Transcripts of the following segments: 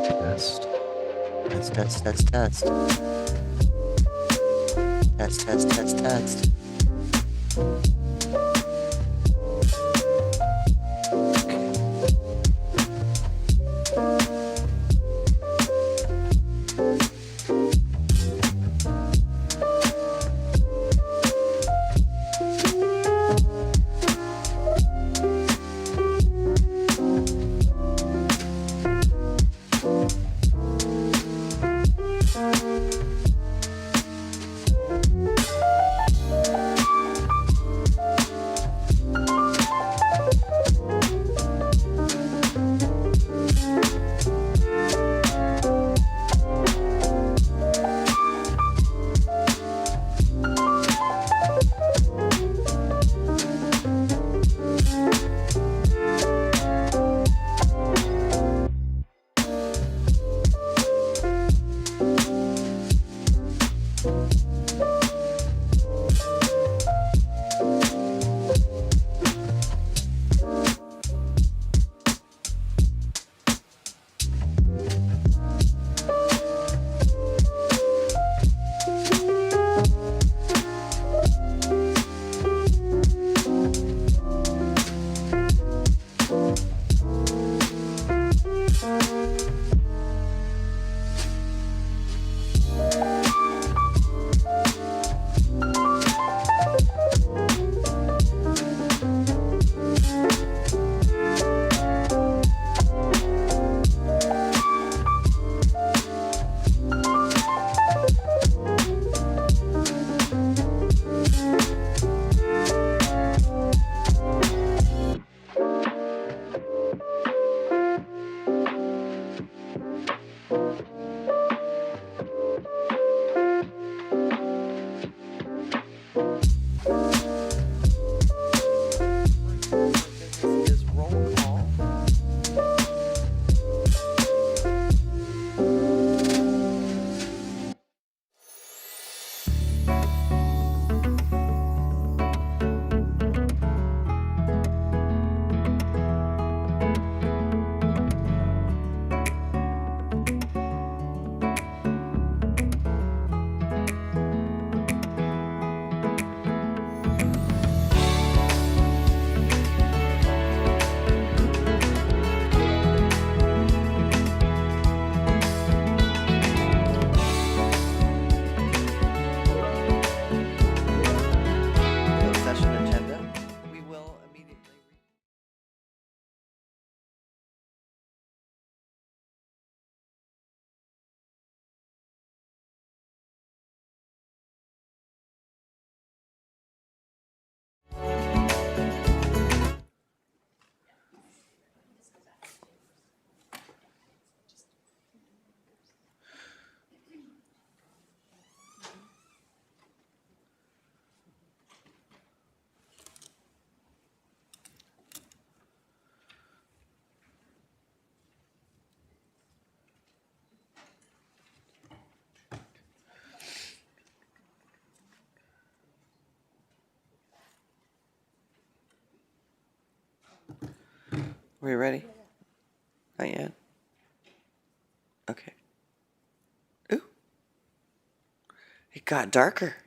Test. Test, test, test, test. Test, test, test, test. Are we ready? Not yet. Okay. Ooh. It got darker.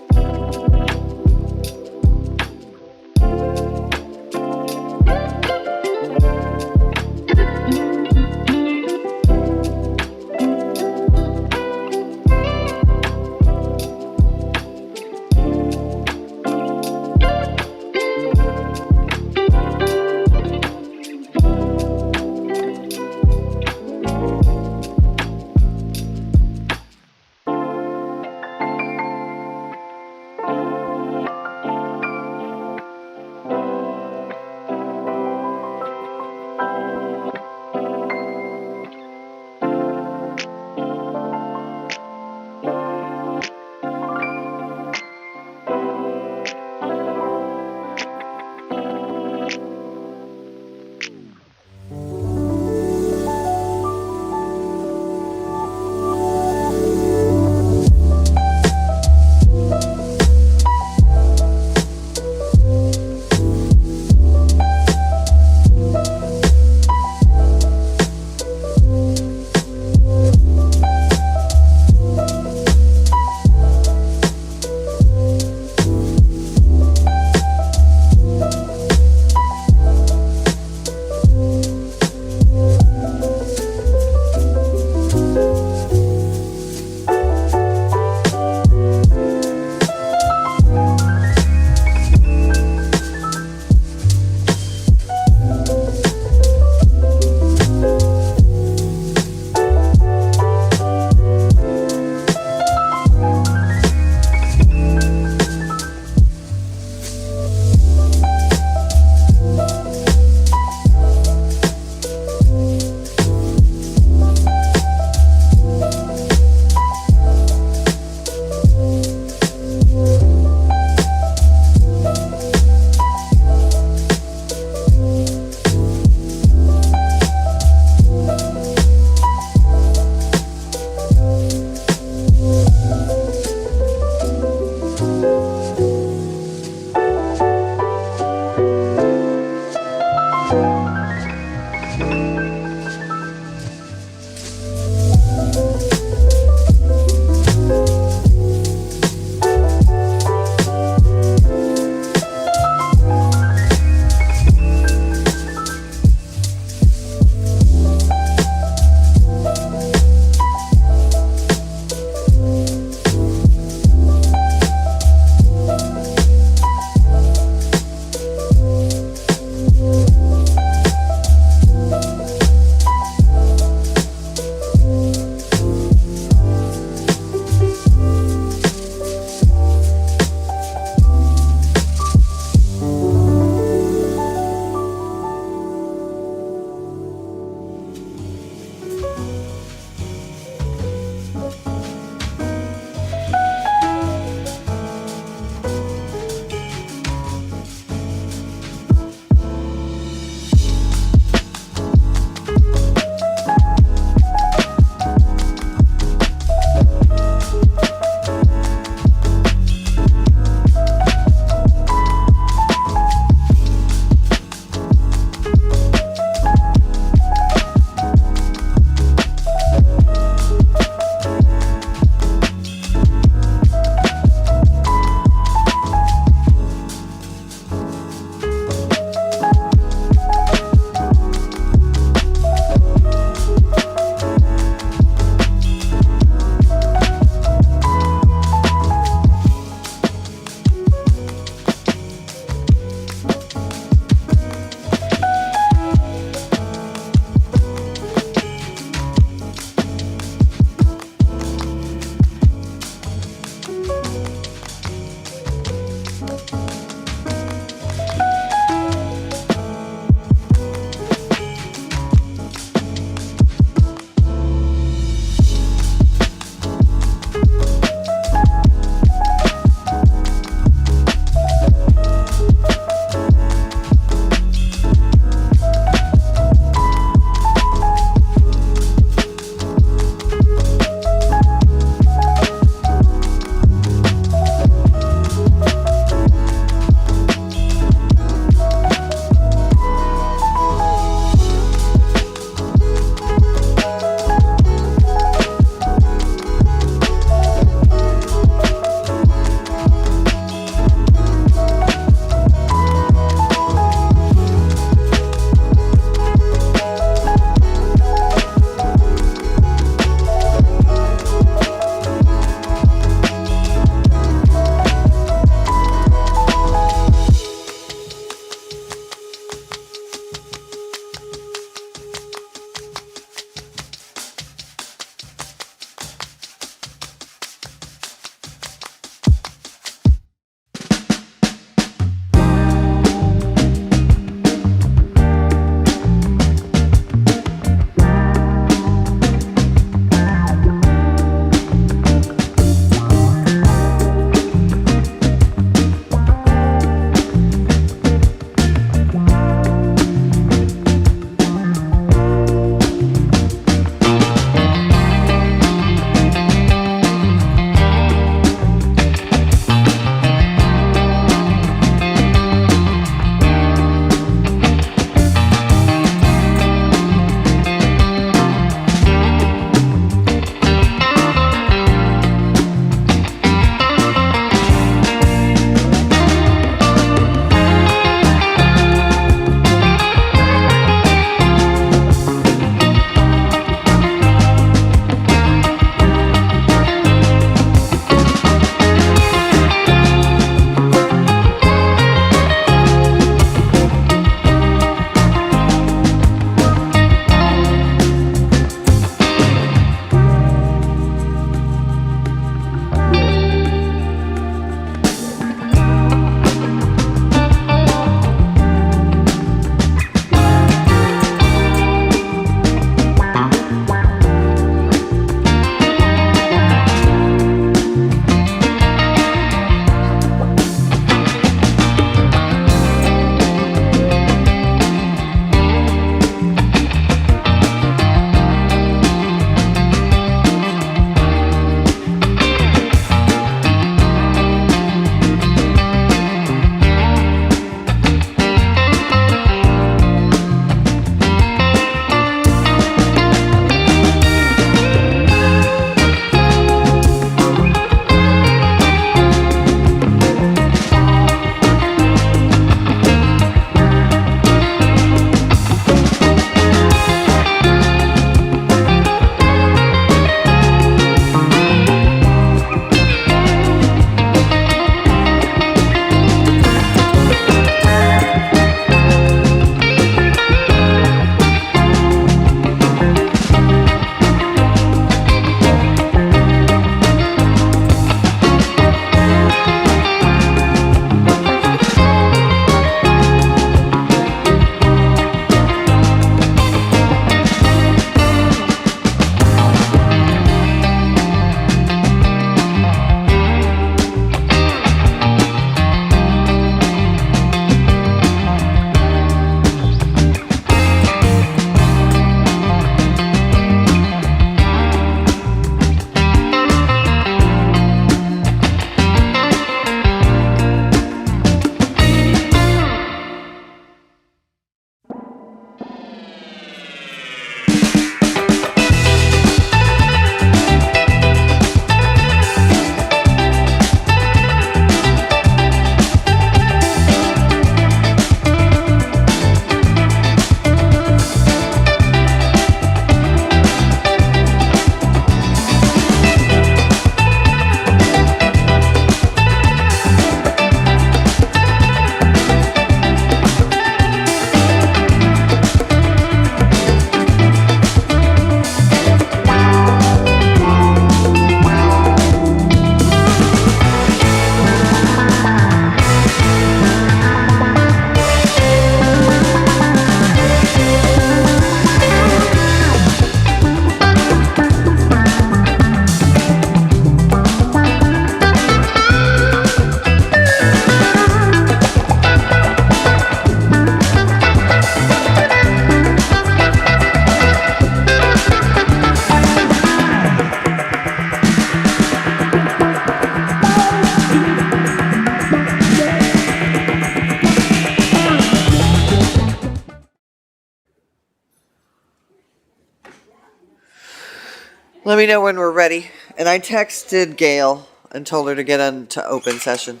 Let me know when we're ready. And I texted Gail and told her to get into open session.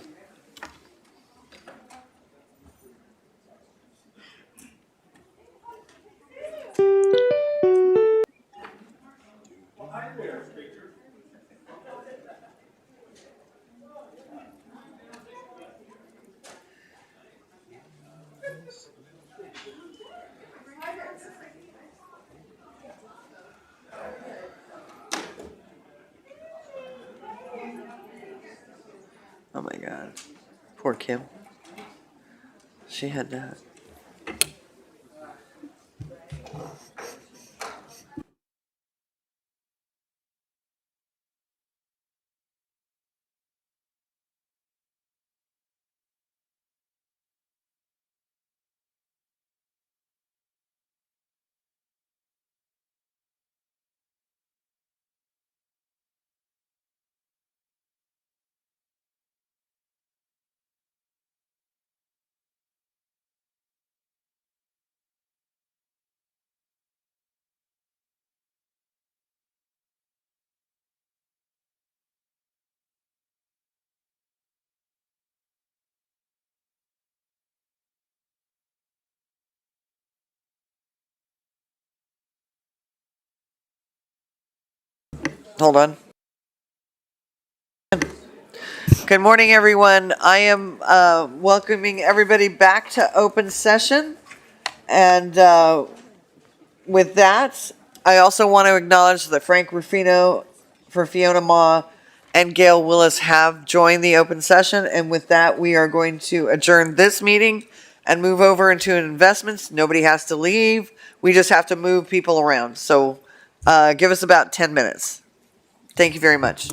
Oh my God. Poor Kim. She had that. Hold on. Good morning, everyone. I am welcoming everybody back to open session. And with that, I also want to acknowledge that Frank Rufino, for Fiona Ma, and Gail Willis have joined the open session. And with that, we are going to adjourn this meeting and move over into investments. Nobody has to leave. We just have to move people around. So give us about 10 minutes. Thank you very much.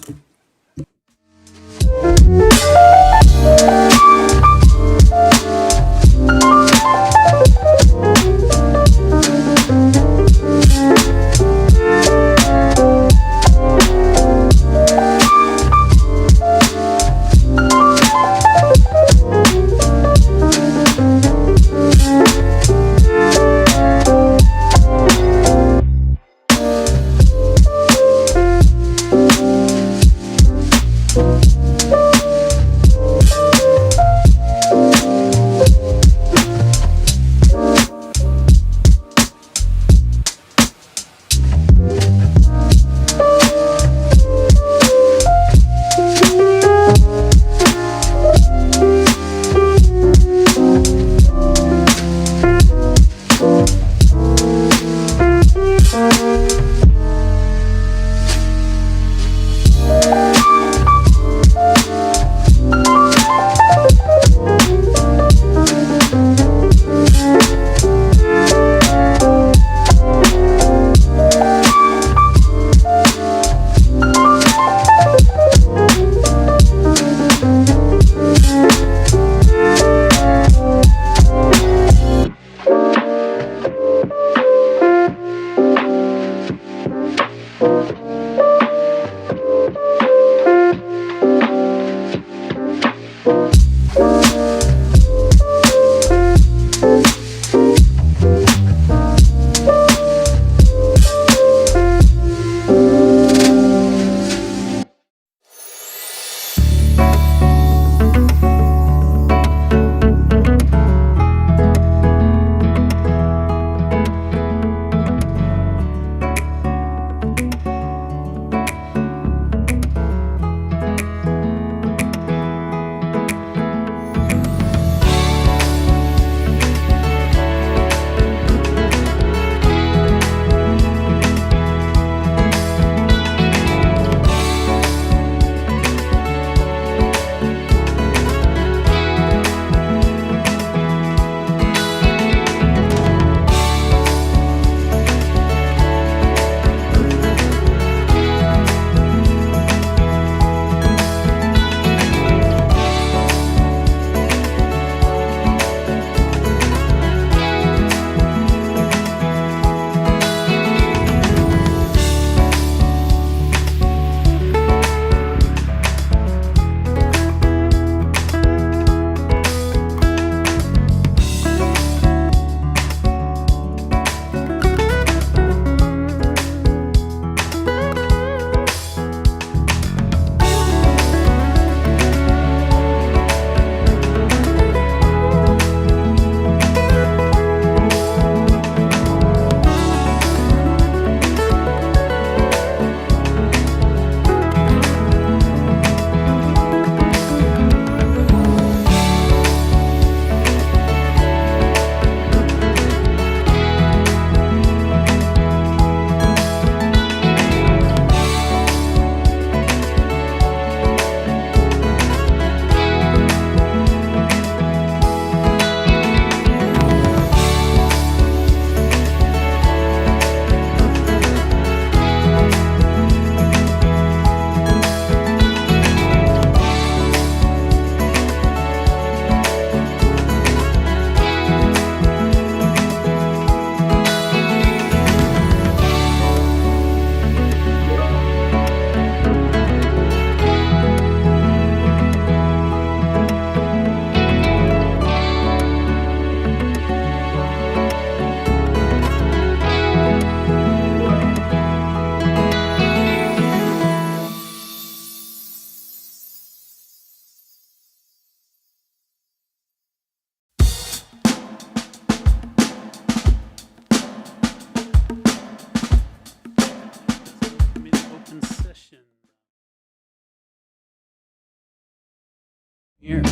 Here.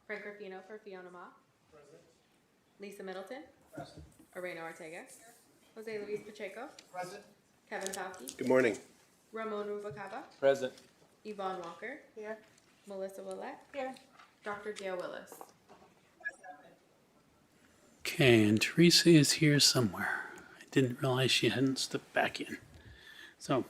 Frank Rufino for Fiona Ma. Present. Lisa Middleton. Present. Arena Ortega. Jose Luis Pacheco. Present. Kevin Fauci. Good morning. Ramon Rubalcaba. Present. Yvonne Walker. Here. Melissa Willett. Here. Dr. Gail Willis. Okay, and Teresa is here somewhere. I didn't realize she hadn't stepped back in. So,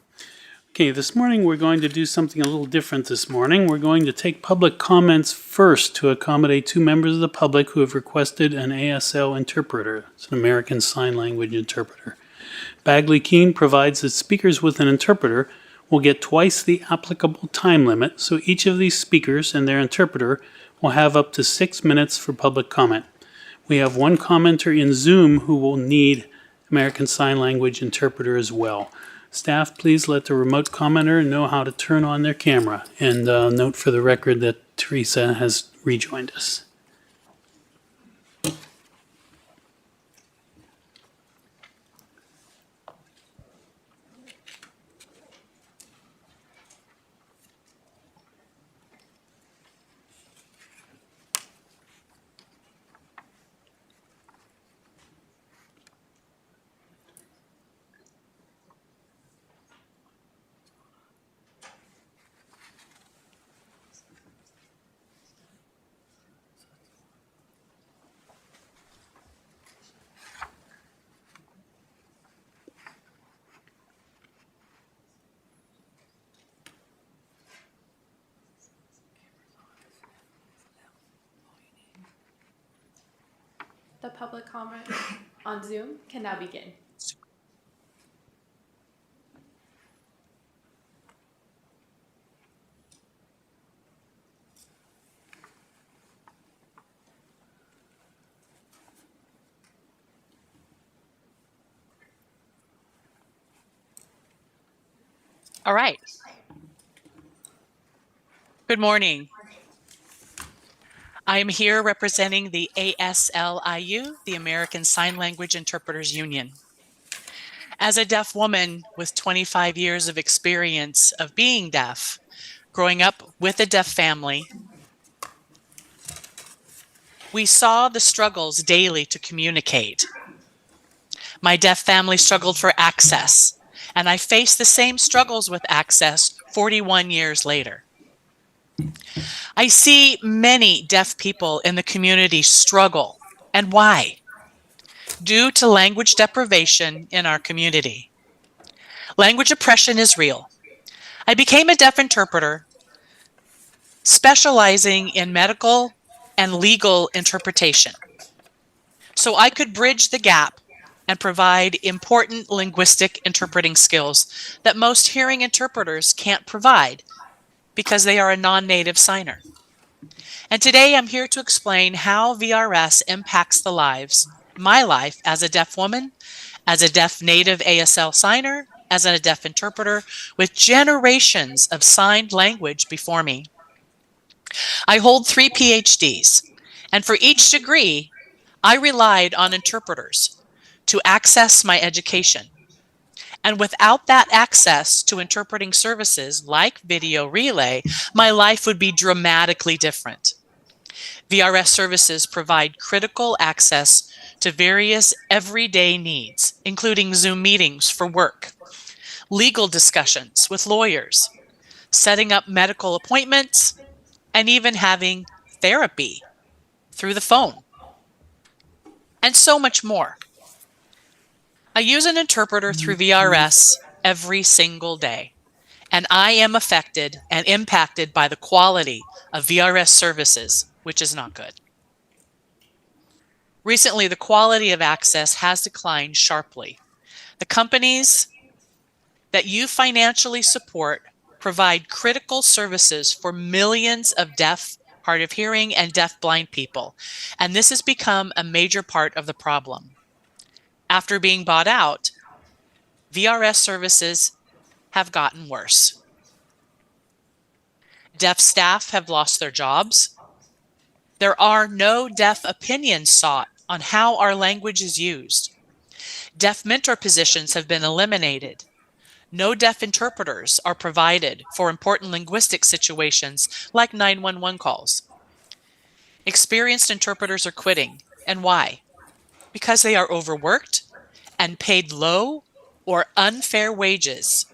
okay, this morning we're going to do something a little different this morning. We're going to take public comments first to accommodate 2 members of the public who have requested an ASL interpreter. It's an American Sign Language interpreter. Bagley Keene provides that speakers with an interpreter will get twice the applicable time limit, so each of these speakers and their interpreter will have up to 6 minutes for public comment. We have one commenter in Zoom who will need American Sign Language interpreter as well. Staff, please let the remote commenter know how to turn on their camera. And note for the record that Teresa has rejoined us. The public comment on Zoom can now begin. All right. Good morning. I am here representing the ASLIU, the American Sign Language Interpreters Union. As a deaf woman with 25 years of experience of being deaf, growing up with a deaf family, we saw the struggles daily to communicate. My deaf family struggled for access, and I face the same struggles with access 41 years later. I see many deaf people in the community struggle. And why? Due to language deprivation in our community. Language oppression is real. I became a deaf interpreter, specializing in medical and legal interpretation, so I could bridge the gap and provide important linguistic interpreting skills that most hearing interpreters can't provide because they are a non-native signer. And today I'm here to explain how VRS impacts the lives, my life as a deaf woman, as a deaf native ASL signer, as a deaf interpreter with generations of signed language before me. I hold 3 PhDs, and for each degree, I relied on interpreters to access my education. And without that access to interpreting services like video relay, my life would be dramatically different. VRS services provide critical access to various everyday needs, including Zoom meetings for work, legal discussions with lawyers, setting up medical appointments, and even having therapy through the phone, and so much more. I use an interpreter through VRS every single day, and I am affected and impacted by the quality of VRS services, which is not good. Recently, the quality of access has declined sharply. The companies that you financially support provide critical services for millions of deaf, hard of hearing, and deaf-blind people, and this has become a major part of the problem. After being bought out, VRS services have gotten worse. Deaf staff have lost their jobs. There are no deaf opinions sought on how our language is used. Deaf mentor positions have been eliminated. No deaf interpreters are provided for important linguistic situations like 911 calls. Experienced interpreters are quitting. And why? Because they are overworked and paid low or unfair wages,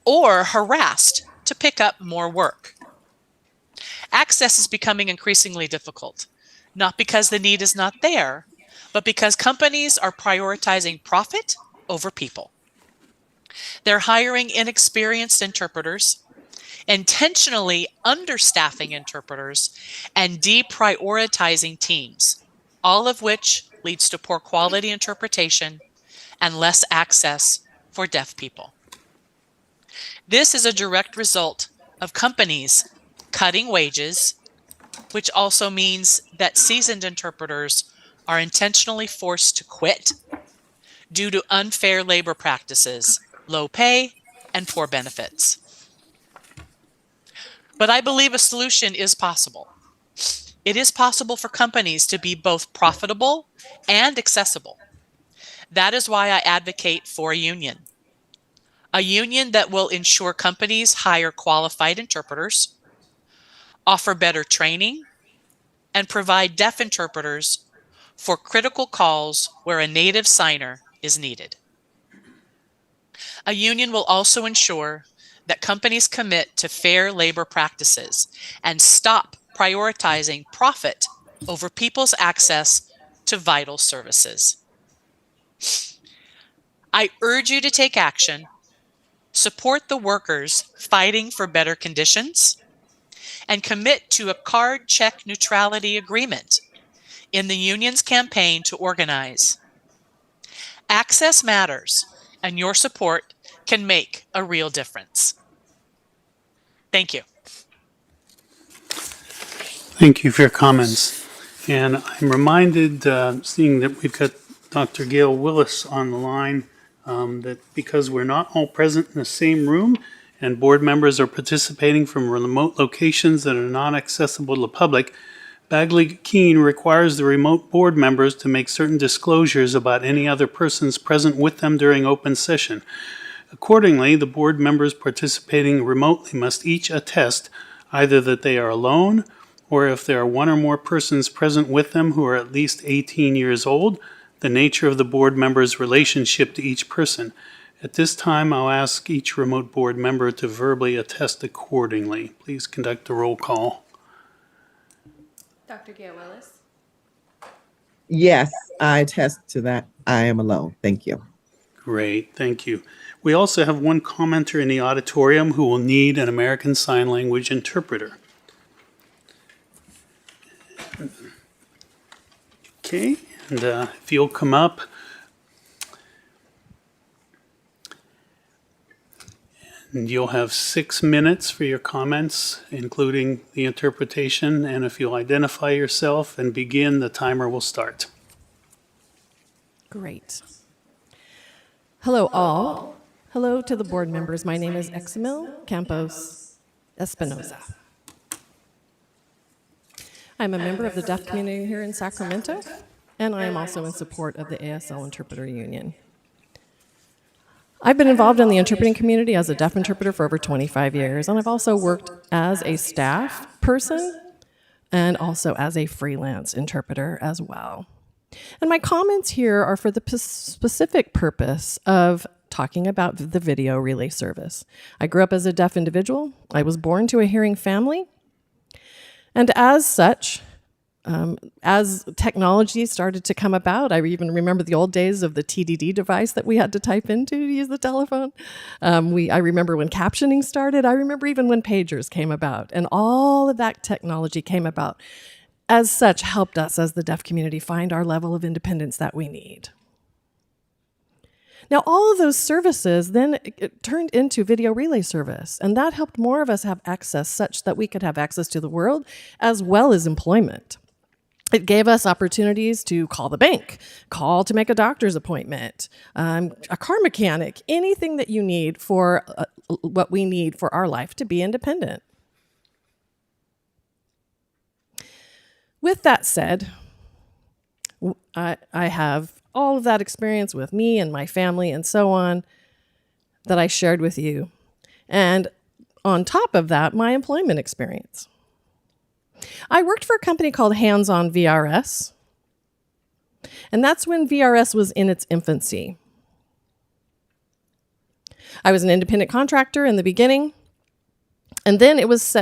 or harassed to pick up more work. Access is becoming increasingly difficult, not because the need is not there, but because companies are prioritizing profit over people. They're hiring inexperienced interpreters, intentionally understaffing interpreters, and deprioritizing teams, all of which leads to poor quality interpretation and less access for deaf people. This is a direct result of companies cutting wages, which also means that seasoned interpreters are intentionally forced to quit due to unfair labor practices, low pay, and poor benefits. But I believe a solution is possible. It is possible for companies to be both profitable and accessible. That is why I advocate for a union that will ensure companies hire qualified interpreters, offer better training, and provide deaf interpreters for critical calls where a native signer is needed. A union will also ensure that companies commit to fair labor practices and stop prioritizing profit over people's access to vital services. I urge you to take action, support the workers fighting for better conditions, and commit to a card check neutrality agreement in the union's campaign to organize. Access matters, and your support can make a real difference. Thank you. Thank you for your comments. And I'm reminded, seeing that we've got Dr. Gail Willis on the line, that because we're not all present in the same room and board members are participating from remote locations that are not accessible to the public, Bagley Keene requires the remote board members to make certain disclosures about any other persons present with them during open session. Accordingly, the board members participating remotely must each attest either that they are alone, or if there are one or more persons present with them who are at least 18 years old, the nature of the board member's relationship to each person. At this time, I'll ask each remote board member to verbally attest accordingly. Please conduct a roll call. Dr. Gail Willis, Yes, I attest to that. I am alone. Thank you. Great, thank you. We also have one commenter in the auditorium who will need an American Sign Language interpreter. Okay, and if you'll come up. And you'll have 6 minutes for your comments, including the interpretation. And if you'll identify yourself and begin, the timer will start. Great. Hello, all. Hello to the board members. My name is Examil Campos Espinoza. I'm a member of the deaf community here in Sacramento, and I am also in support of the ASL Interpreter Union. I've been involved in the interpreting community as a deaf interpreter for over 25 years, and I've also worked as a staff person and also as a freelance interpreter as well. And my comments here are for the specific purpose of talking about the video relay service. I grew up as a deaf individual. I was born to a hearing family. And as such, as technology started to come about, I even remember the old days of the TDD device that we had to type into to use the telephone. I remember when captioning started. I remember even when pagers came about. And all of that technology came about, as such, helped us as the deaf community find our level of independence that we need. Now, all of those services then it turned into video relay service, and that helped more of us have access such that we could have access to the world as well as employment. It gave us opportunities to call the bank, call to make a doctor's appointment, a car mechanic, anything that you need for what we need for our life to be independent. With that said, I have all of that experience with me and my family and so on. that I shared with you. And on top of that, my employment experience. I worked for a company called Hands On VRS, and that's when VRS was in its infancy. I was an independent contractor in the beginning, and then it was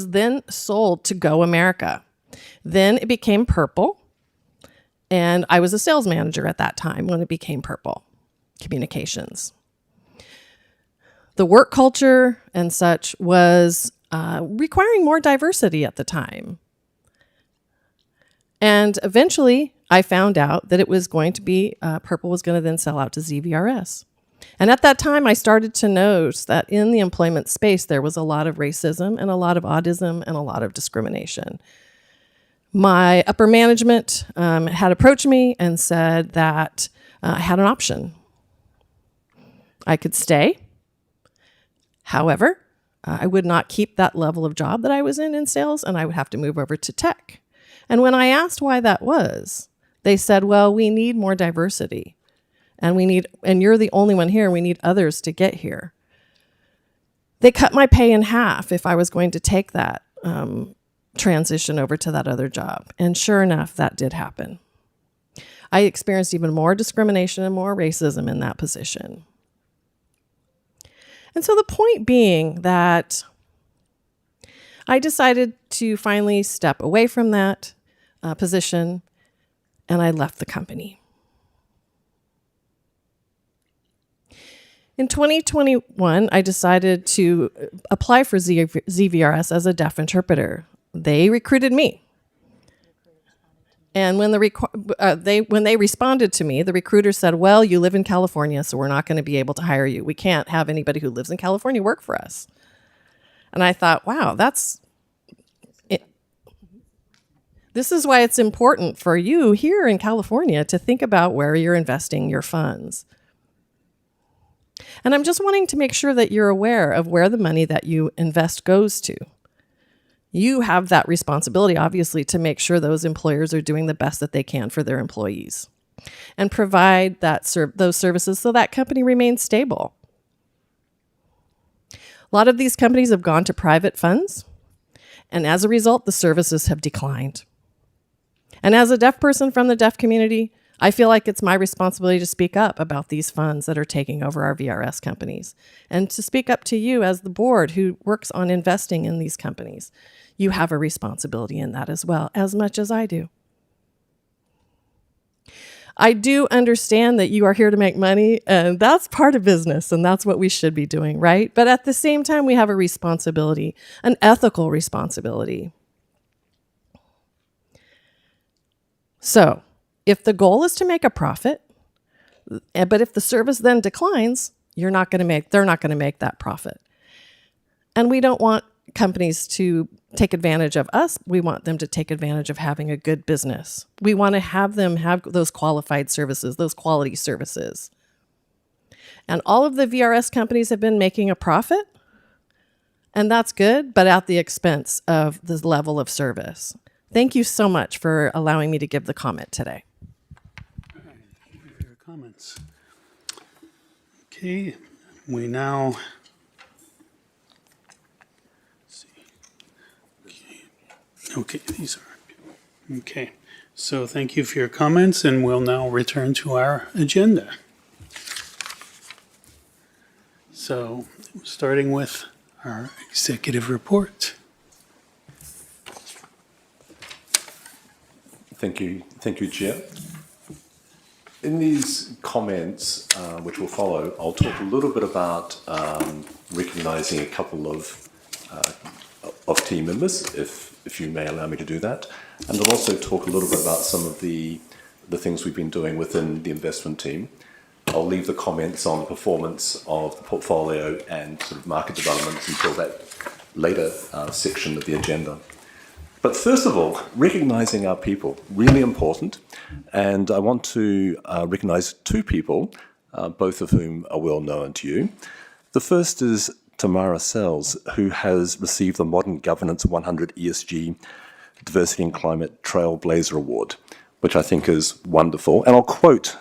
then sold to Go America. Then it became Purple, and I was a sales manager at that time when it became Purple Communications. The work culture and such was requiring more diversity at the time. And eventually, I found out that it was going to be, Purple was going to then sell out to ZVRS. And at that time, I started to notice that in the employment space, there was a lot of racism and a lot of audism and a lot of discrimination. My upper management had approached me and said that I had an option. I could stay. However, I would not keep that level of job that I was in sales, and I would have to move over to tech. And when I asked why that was, they said, well, we need more diversity. And you're the only one here. We need others to get here. They cut my pay in half if I was going to take that transition over to that other job. And sure enough, that did happen. I experienced even more discrimination and more racism in that position. And so the point being that I decided to finally step away from that position, and I left the company. In 2021, I decided to apply for ZVRS as a deaf interpreter. They recruited me. And when they responded to me, the recruiter said, well, you live in California, so we're not going to be able to hire you. We can't have anybody who lives in California work for us. And I thought, wow, that's it. This is why it's important for you here in California to think about where you're investing your funds. And I'm just wanting to make sure that you're aware of where the money that you invest goes to. You have that responsibility, obviously, to make sure those employers are doing the best that they can for their employees and provide those services so that company remains stable. A lot of these companies have gone to private funds, and as a result, the services have declined. And as a deaf person from the deaf community, I feel like it's my responsibility to speak up about these funds that are taking over our VRS companies and to speak up to you as the board who works on investing in these companies. You have a responsibility in that as well, as much as I do. I do understand that you are here to make money, and that's part of business, and that's what we should be doing, right? But at the same time, we have a responsibility, an ethical responsibility. So, if the goal is to make a profit, but if the service then declines, they're not going to make that profit. And we don't want companies to take advantage of us. We want them to take advantage of having a good business. We want to have them have those qualified services, those quality services. And all of the VRS companies have been making a profit, and that's good, but at the expense of the level of service. Thank you so much for allowing me to give the comment today. Thank you for your comments. Okay, we now see. Okay, these are okay. So thank you for your comments, and we'll now return to our agenda. So, starting with our executive report. Thank you, Chair. In these comments, which will follow, I'll talk a little bit about recognising a couple of team members, if you may allow me to do that, and I'll also talk a little bit about some of the things we've been doing within the investment team. I'll leave the comments on the performance of the portfolio and sort of market developments until that later section of the agenda. But first of all, recognising our people, really important. And I want to recognise two people, both of whom are well known to you. The first is Tamara Sells, who has received the Modern Governance 100 ESG Diversity and Climate Trailblazer Award, which I think is wonderful. And I'll quote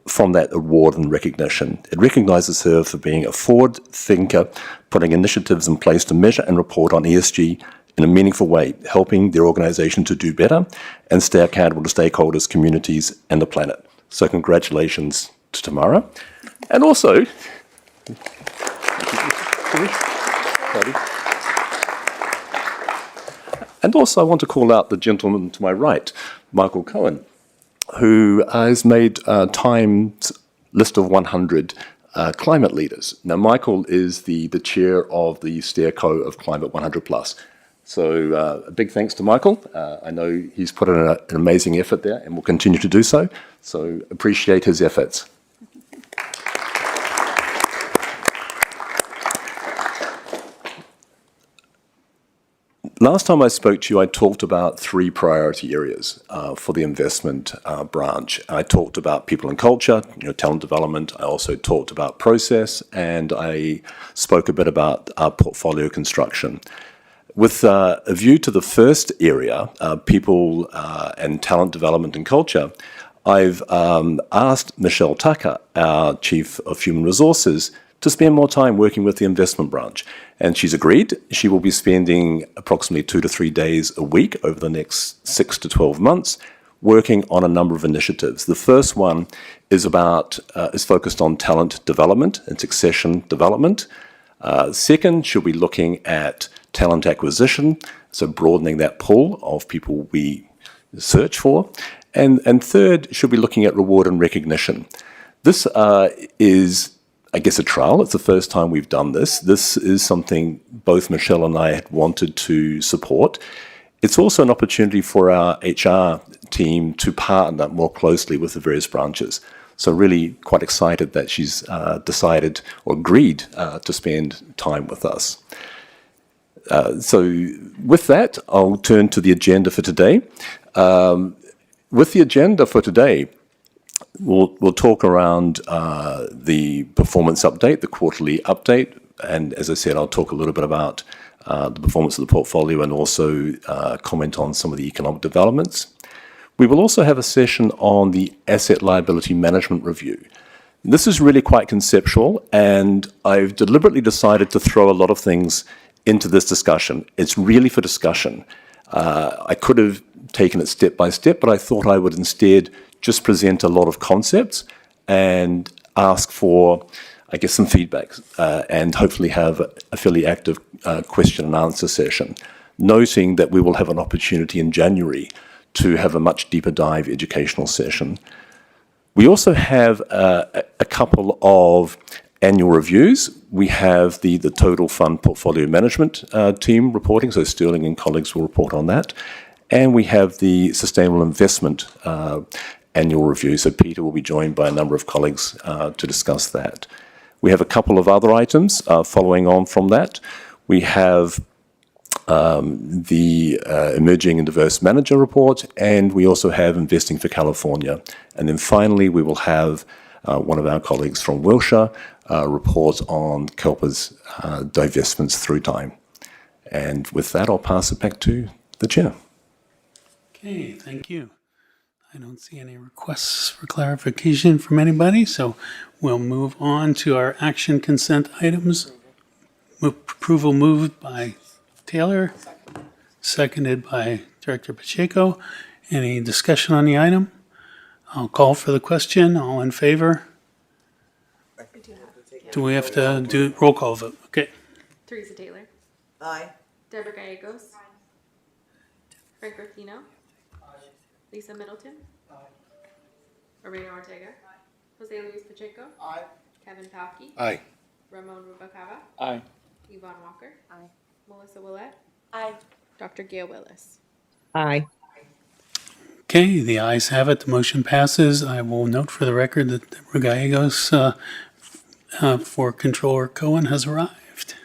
from that award and recognition. It recognises her for being a forward thinker, putting initiatives in place to measure and report on ESG in a meaningful way, helping their organisation to do better and stay accountable to stakeholders, communities, and the planet. So congratulations to Tamara. And also, I want to call out the gentleman to my right, Michael Cohen, who has made Time's list of 100 climate leaders. Now, Michael is the chair of the SteerCo of Climate 100 Plus. So a big thanks to Michael. I know he's put in an amazing effort there and will continue to do so. So appreciate his efforts. Last time I spoke to you, I talked about 3 priority areas for the investment branch. I talked about people and culture, talent development. I also talked about process, and I spoke a bit about portfolio construction. With a view to the first area, people and talent development and culture, I've asked Michelle Tucker, our Chief of Human Resources, to spend more time working with the investment branch. And she's agreed. She will be spending approximately 2 to 3 days a week over the next 6 to 12 months, working on a number of initiatives. The first one is focused on talent development and succession development. Second, she'll be looking at talent acquisition, so broadening that pool of people we search for. And third, she'll be looking at reward and recognition. This is, I guess, a trial. It's the first time we've done this. This is something both Michelle and I had wanted to support. It's also an opportunity for our HR team to partner more closely with the various branches. So really quite excited that she's decided or agreed to spend time with us. So with that, I'll turn to the agenda for today. With the agenda for today, we'll talk around the performance update, the quarterly update, and as I said, I'll talk a little bit about the performance of the portfolio and also comment on some of the economic developments. We will also have a session on the asset liability management review. This is really quite conceptual, and I've deliberately decided to throw a lot of things into this discussion. It's really for discussion. I could have taken it step by step, but I thought I would instead just present a lot of concepts and ask for, I guess, some feedback and hopefully have a fairly active question and answer session, noting that we will have an opportunity in January to have a much deeper dive educational session. We also have a couple of annual reviews. We have the total fund portfolio management team reporting, so Sterling and colleagues will report on that. And we have the sustainable investment annual review, so Peter will be joined by a number of colleagues to discuss that. We have a couple of other items following on from that. We have the Emerging and Diverse Manager Report, and we also have Investing for California. And then finally, we will have one of our colleagues from Wilshire report on CalPERS divestments through time. And with that, I'll pass it back to the chair. Okay, thank you. I don't see any requests for clarification from anybody, so we'll move on to our action consent items. Approval moved by Taylor, seconded by Director Pacheco. Any discussion on the item? I'll call for the question. All in favor? Do we have to do roll call vote? Okay. Teresa Taylor. Aye. Deborah Gallegos. Frank Ruffino. Lisa Middleton. Arena Ortega. Jose Luis Pacheco. Aye. Kevin Palke. Aye. Ramon Rubacava. Aye. Yvonne Walker. Aye. Melissa Willett. Aye. Dr. Gail Willis. Aye. Okay, the ayes have it. The motion passes. I will note for the record that Deborah Gallegos for Controller Cohen has arrived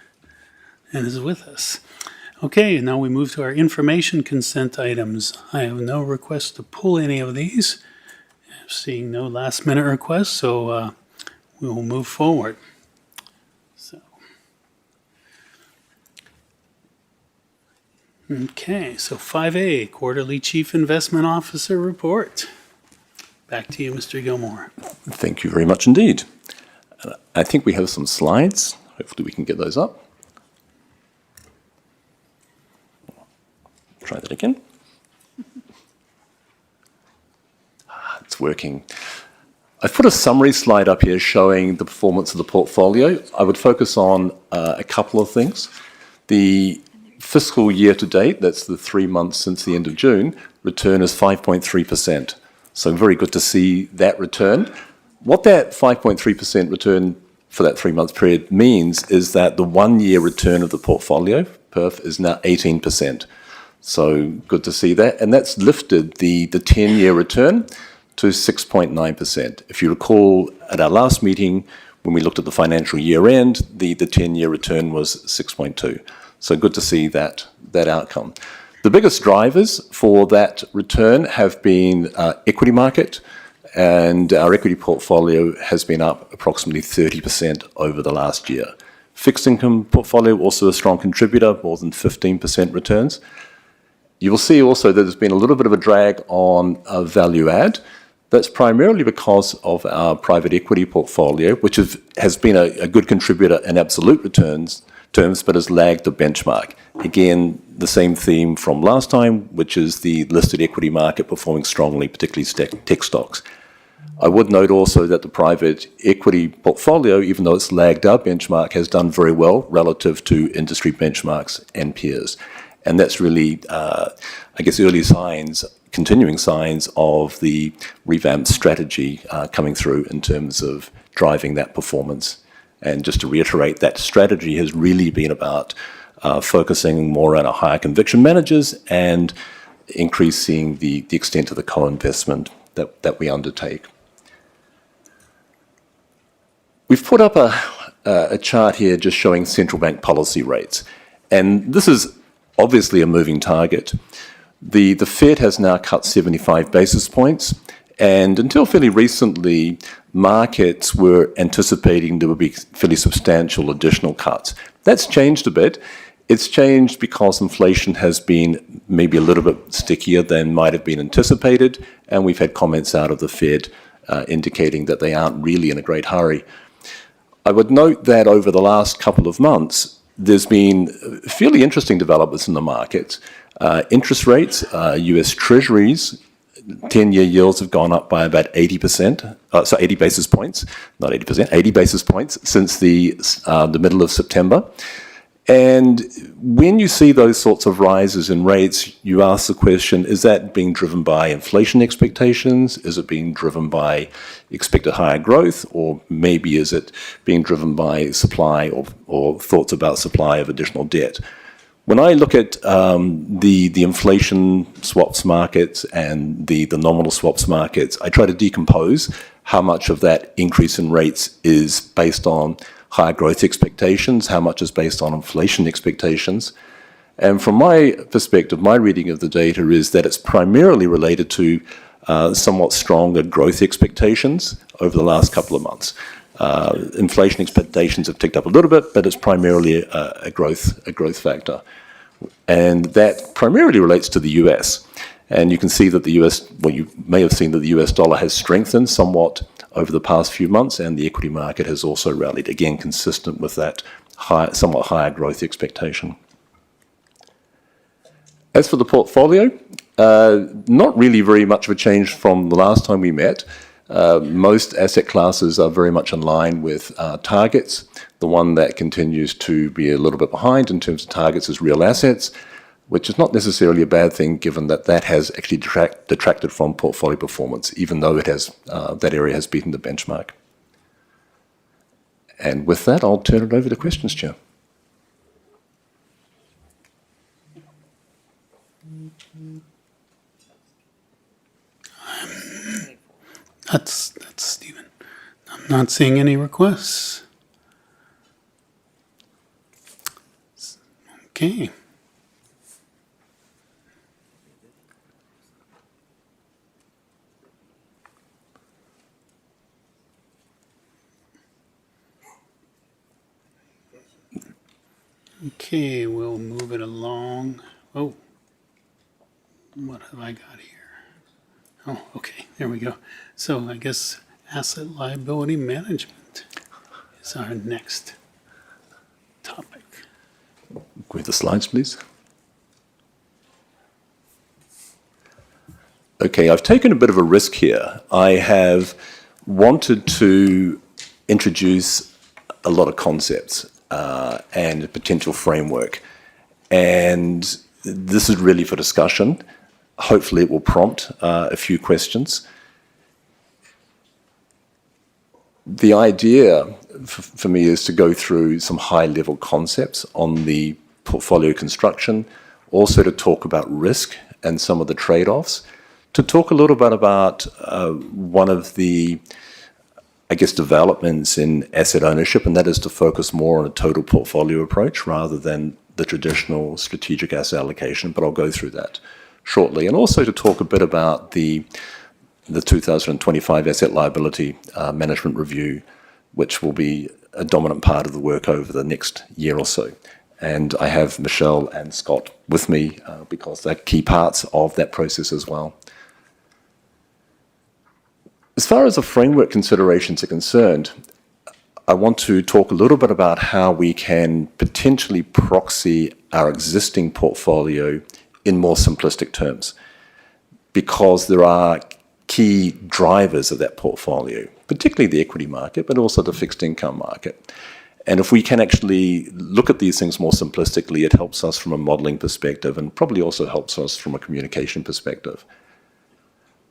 and is with us. Okay, now we move to our information consent items. I have no request to pull any of these. Seeing no last minute requests, so we will move forward. So, Okay, so 5A, Quarterly Chief Investment Officer Report. Back to you, Mr. Gilmore. Thank you very much indeed. I think we have some slides. Hopefully we can get those up. Try that again. It's working. I've put a summary slide up here showing the performance of the portfolio. I would focus on a couple of things. The fiscal year to date, that's the 3 months since the end of June, return is 5.3%. So very good to see that return. What that 5.3% return for that 3 month period means is that the 1 year return of the portfolio, perf, is now 18%. So good to see that. And that's lifted the 10-year return to 6.9%. If you recall, at our last meeting, when we looked at the financial year end, the 10-year return was 6.2. So good to see that outcome. The biggest drivers for that return have been equity market, and our equity portfolio has been up approximately 30% over the last year. Fixed income portfolio, also a strong contributor, more than 15% returns. You will see also that there's been a little bit of a drag on value add. That's primarily because of our private equity portfolio, which has been a good contributor in absolute returns terms, but has lagged the benchmark. Again, the same theme from last time, which is the listed equity market performing strongly, particularly tech stocks. I would note also that the private equity portfolio, even though it's lagged our benchmark, has done very well relative to industry benchmarks and peers. And that's really, I guess, early signs, continuing signs of the revamped strategy coming through in terms of driving that performance. And just to reiterate, that strategy has really been about focusing more on our higher conviction managers and increasing the extent of the co-investment that we undertake. We've put up a chart here just showing central bank policy rates. And this is obviously a moving target. The Fed has now cut 75 basis points, and until fairly recently, markets were anticipating there would be fairly substantial additional cuts. That's changed a bit. It's changed because inflation has been maybe a little bit stickier than might have been anticipated, and we've had comments out of the Fed indicating that they aren't really in a great hurry. I would note that over the last couple of months, there's been fairly interesting developments in the markets. Interest rates, US Treasuries, 10-year yields have gone up by about 80%, 80 basis points, not 80%, 80 basis points since the middle of September. And when you see those sorts of rises in rates, you ask the question, is that being driven by inflation expectations? Is it being driven by expected higher growth? Or maybe is it being driven by supply or thoughts about supply of additional debt? When I look at the inflation swaps markets and the nominal swaps markets, I try to decompose how much of that increase in rates is based on higher growth expectations, how much is based on inflation expectations. And from my perspective, my reading of the data is that it's primarily related to somewhat stronger growth expectations over the last couple of months. Inflation expectations have ticked up a little bit, but it's primarily a growth factor. And that primarily relates to the US. And you can see that the US, well, you may have seen that the US dollar has strengthened somewhat over the past few months, and the equity market has also rallied, again, consistent with that somewhat higher growth expectation. As for the portfolio, not really very much of a change from the last time we met. Most asset classes are very much in line with targets. The one that continues to be a little bit behind in terms of targets is real assets, which is not necessarily a bad thing given that that has actually detracted from portfolio performance, even though it has that area has beaten the benchmark. And with that, I'll turn it over to questions, Chair. That's Stephen. I'm not seeing any requests. Okay. Okay, we'll move it along Oh, what have I got here? Oh, okay, there we go. So I guess asset liability management is our next topic. Go with the slides, please. Okay, I've taken a bit of a risk here. I have wanted to introduce a lot of concepts and a potential framework. And this is really for discussion. Hopefully it will prompt a few questions. The idea for me is to go through some high-level concepts on the portfolio construction, also to talk about risk and some of the trade-offs, to talk a little bit about one of the, I guess, developments in asset ownership, and that is to focus more on a total portfolio approach rather than the traditional strategic asset allocation, but I'll go through that shortly. And also to talk a bit about the 2025 Asset Liability Management Review, which will be a dominant part of the work over the next year or so. And I have Michelle and Scott with me because they're key parts of that process as well. As far as the framework considerations are concerned, I want to talk a little bit about how we can potentially proxy our existing portfolio in more simplistic terms, because there are key drivers of that portfolio, particularly the equity market, but also the fixed income market. And if we can actually look at these things more simplistically, it helps us from a modeling perspective and probably also helps us from a communication perspective.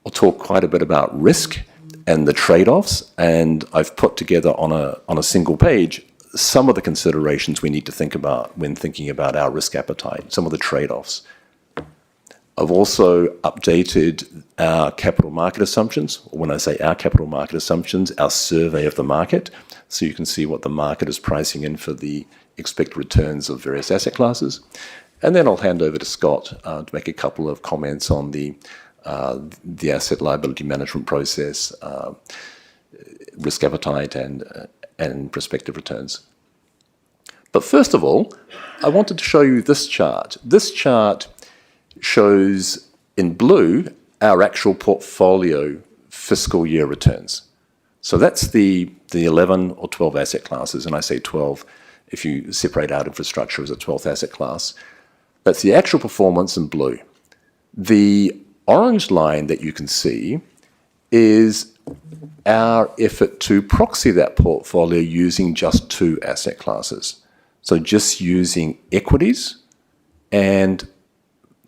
I'll talk quite a bit about risk and the trade-offs, and I've put together on a single page some of the considerations we need to think about when thinking about our risk appetite, some of the trade-offs. I've also updated our capital market assumptions. When I say our capital market assumptions, our survey of the market, so you can see what the market is pricing in for the expected returns of various asset classes. And then I'll hand over to Scott to make a couple of comments on the asset liability management process, risk appetite, and prospective returns. But first of all, I wanted to show you this chart. This chart shows in blue our actual portfolio fiscal year returns. So that's the 11 or 12 asset classes, and I say 12 if you separate out infrastructure as a 12th asset class. That's the actual performance in blue. The orange line that you can see is our effort to proxy that portfolio using just two asset classes. So just using equities and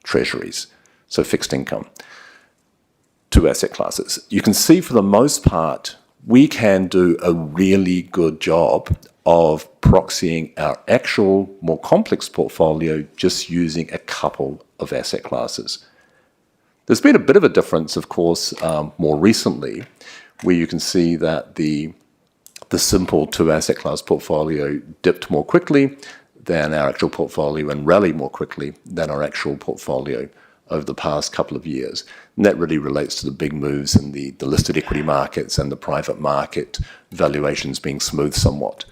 treasuries, so fixed income, two asset classes. You can see for the most part, we can do a really good job of proxying our actual more complex portfolio just using a couple of asset classes. There's been a bit of a difference, of course, more recently, where you can see that the simple two asset class portfolio dipped more quickly than our actual portfolio and rallied more quickly than our actual portfolio over the past couple of years. And that really relates to the big moves in the listed equity markets and the private market valuations being smoothed somewhat.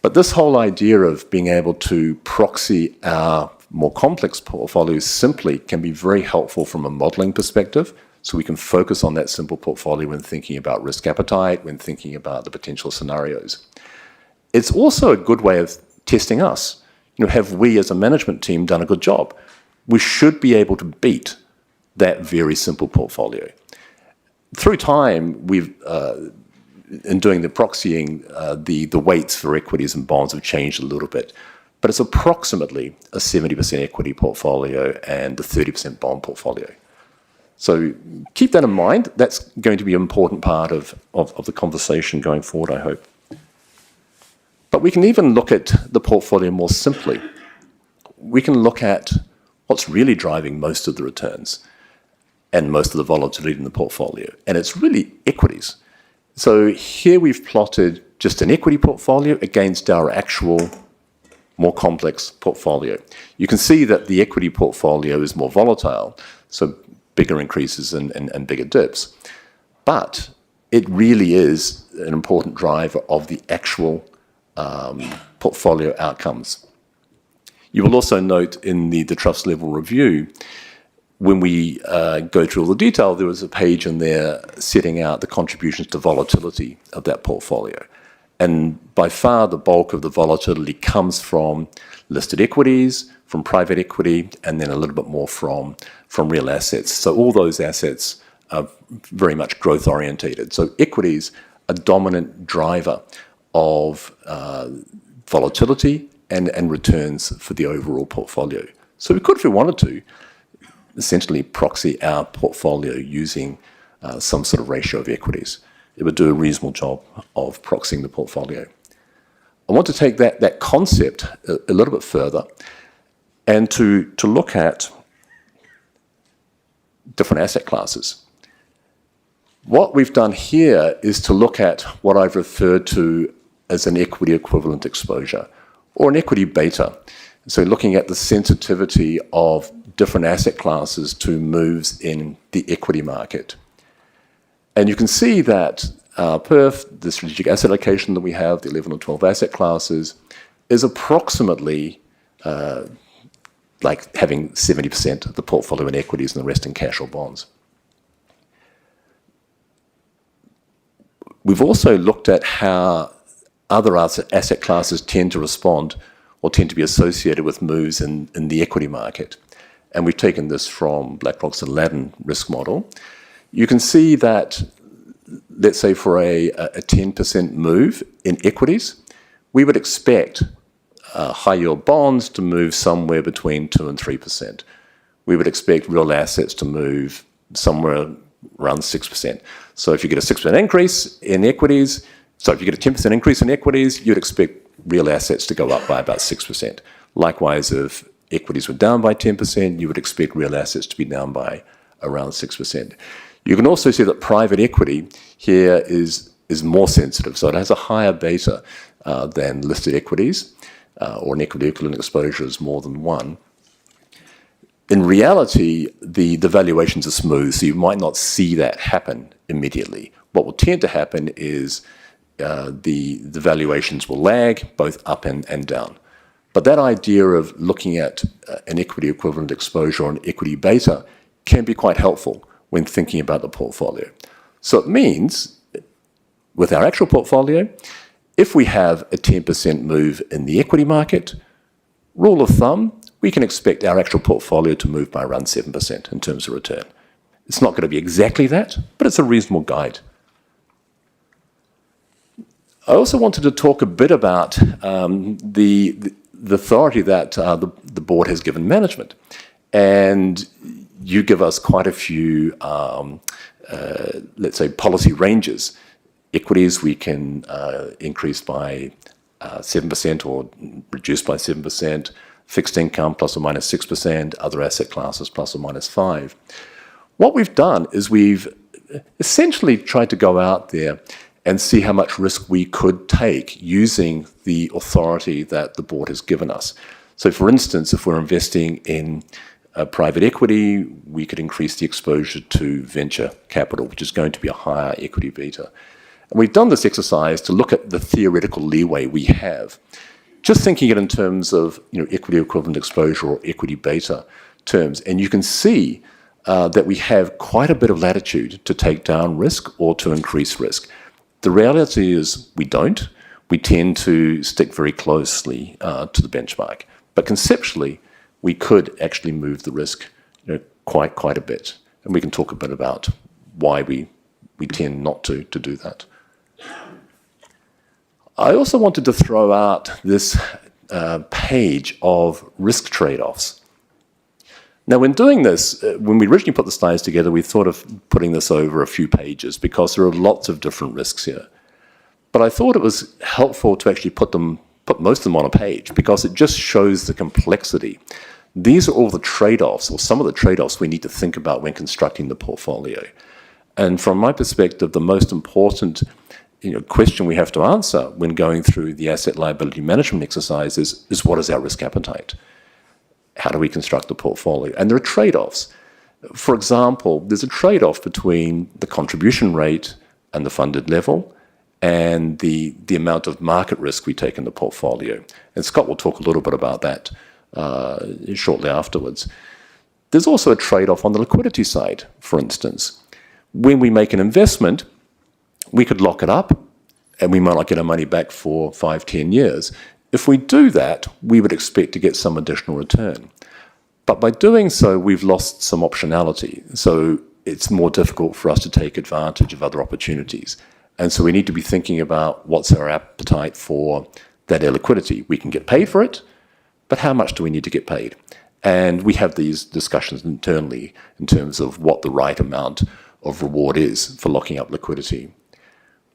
But this whole idea of being able to proxy our more complex portfolios simply can be very helpful from a modeling perspective, so we can focus on that simple portfolio when thinking about risk appetite, when thinking about the potential scenarios. It's also a good way of testing us. Have we as a management team done a good job? We should be able to beat that very simple portfolio. Through time, we've in doing the proxying, the weights for equities and bonds have changed a little bit, but it's approximately a 70% equity portfolio and a 30% bond portfolio. So keep that in mind. That's going to be an important part of the conversation going forward, I hope. But we can even look at the portfolio more simply. We can look at what's really driving most of the returns and most of the volatility in the portfolio, and it's really equities. So here we've plotted just an equity portfolio against our actual more complex portfolio. You can see that the equity portfolio is more volatile, so bigger increases and bigger dips. But it really is an important driver of the actual portfolio outcomes. You will also note in the trust level review, when we go through all the detail, there was a page in there setting out the contributions to volatility of that portfolio. And by far the bulk of the volatility comes from listed equities, from private equity, and then a little bit more from real assets. So all those assets are very much growth orientated. So equities, a dominant driver of volatility and returns for the overall portfolio. So we could, if we wanted to, essentially proxy our portfolio using some sort of ratio of equities. It would do a reasonable job of proxying the portfolio. I want to take that concept a little bit further and to look at different asset classes. What we've done here is to look at what I've referred to as an equity equivalent exposure or an equity beta. So looking at the sensitivity of different asset classes to moves in the equity market. And you can see that PERF, the strategic asset allocation that we have, the 11 or 12 asset classes, is approximately like having 70% of the portfolio in equities and the rest in cash or bonds. We've also looked at how other asset classes tend to respond or tend to be associated with moves in the equity market. And we've taken this from BlackRock's Aladdin risk model. You can see that, let's say for a 10% move in equities, we would expect high yield bonds to move somewhere between 2 and 3%. We would expect real assets to move somewhere around 6%. So if you get a 6% increase in equities, so if you get a 10% increase in equities, you'd expect real assets to go up by about 6%. Likewise, if equities were down by 10%, you would expect real assets to be down by around 6%. You can also see that private equity here is more sensitive, so it has a higher beta than listed equities, or an equity equivalent exposure is more than 1. In reality, the valuations are smooth, so you might not see that happen immediately. What will tend to happen is the valuations will lag both up and down. But that idea of looking at an equity equivalent exposure or an equity beta can be quite helpful when thinking about the portfolio. So it means, with our actual portfolio, if we have a 10% move in the equity market, rule of thumb, we can expect our actual portfolio to move by around 7% in terms of return. It's not going to be exactly that, but it's a reasonable guide. I also wanted to talk a bit about the authority that the board has given management. And you give us quite a few, let's say, policy ranges. Equities we can increase by 7% or reduce by 7%, fixed income plus or minus 6%, other asset classes plus or minus 5%. What we've done is we've essentially tried to go out there and see how much risk we could take using the authority that the board has given us. So for instance, if we're investing in private equity, we could increase the exposure to venture capital, which is going to be a higher equity beta. And we've done this exercise to look at the theoretical leeway we have, just thinking it in terms of equity equivalent exposure or equity beta terms. And you can see that we have quite a bit of latitude to take down risk or to increase risk. The reality is we don't. We tend to stick very closely to the benchmark. But conceptually, we could actually move the risk quite a bit. And we can talk a bit about why we tend not to do that. I also wanted to throw out this page of risk trade-offs. Now, when doing this, when we originally put the slides together, we thought of putting this over a few pages because there are lots of different risks here. But I thought it was helpful to actually put most of them on a page because it just shows the complexity. These are all the trade-offs, or some of the trade-offs we need to think about when constructing the portfolio. And from my perspective, the most important question we have to answer when going through the asset liability management exercise is what is our risk appetite? How do we construct the portfolio? And there are trade-offs. For example, there's a trade-off between the contribution rate and the funded level and the amount of market risk we take in the portfolio. And Scott will talk a little bit about that shortly afterwards. There's also a trade-off on the liquidity side, for instance. When we make an investment, we could lock it up and we might not get our money back for 5, 10 years. If we do that, we would expect to get some additional return. But by doing so, we've lost some optionality. So it's more difficult for us to take advantage of other opportunities. And so we need to be thinking about what's our appetite for that illiquidity. We can get paid for it, but how much do we need to get paid? And we have these discussions internally in terms of what the right amount of reward is for locking up liquidity.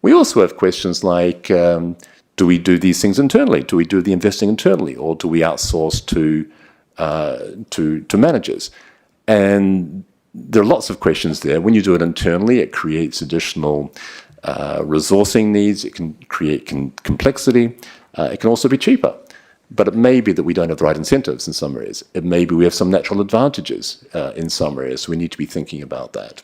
We also have questions like, do we do these things internally? Do we do the investing internally, or do we outsource to managers? And there are lots of questions there. When you do it internally, it creates additional resourcing needs. It can create complexity. It can also be cheaper. But it may be that we don't have the right incentives in some areas. It may be we have some natural advantages in some areas, so we need to be thinking about that.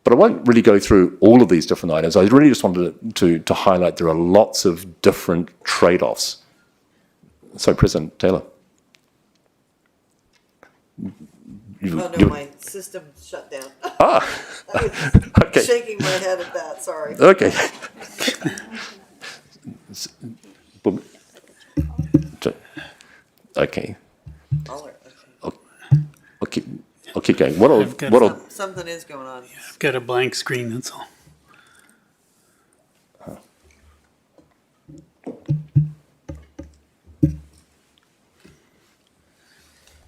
But I won't really go through all of these different items. I really just wanted to highlight there are lots of different trade-offs. So, President Taylor. My system shut down. Ah, I was okay. shaking my head at that, sorry. Okay. Okay. I'll keep going. Something is going on. I've got a blank screen, that's all.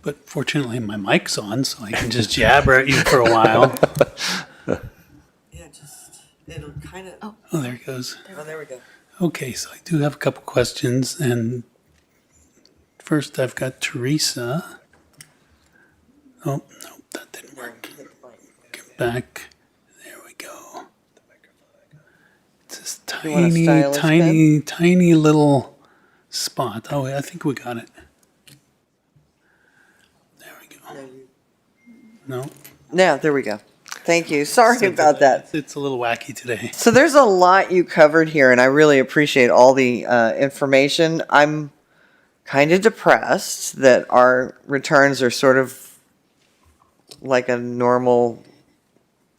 But fortunately, my mic's on, so I can just jabber at you for a while. Yeah, it'll kind of. Oh, there it goes. Oh, there we go. Okay, so I do have a couple questions, and first I've got Teresa. Oh, no, that didn't work. Get back. There we go. It's this You want a tiny, stylus tiny, tiny little spot. Oh, I think we got it. There we go. No? Now, there we go. Thank you. Sorry about that. It's a little wacky today. So there's a lot you covered here, and I really appreciate all the information. I'm kind of depressed that our returns are sort of like a normal,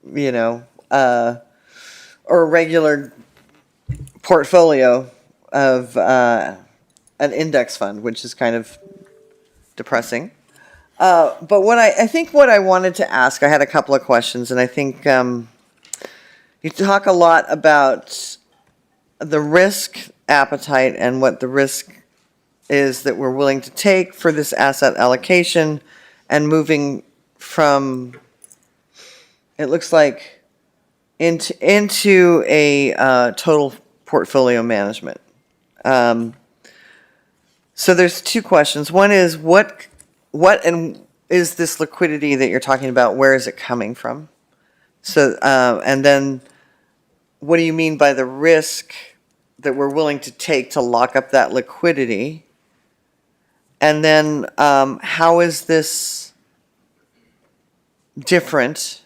or a regular portfolio of an index fund, which is kind of depressing. But I think what I wanted to ask, I had a couple of questions, and I think you talk a lot about the risk appetite and what the risk is that we're willing to take for this asset allocation and moving from, it looks like, into a total portfolio management. So there's two questions. One is what and is this liquidity that you're talking about, where is it coming from? So, and then what do you mean by the risk that we're willing to take to lock up that liquidity? And then how is this different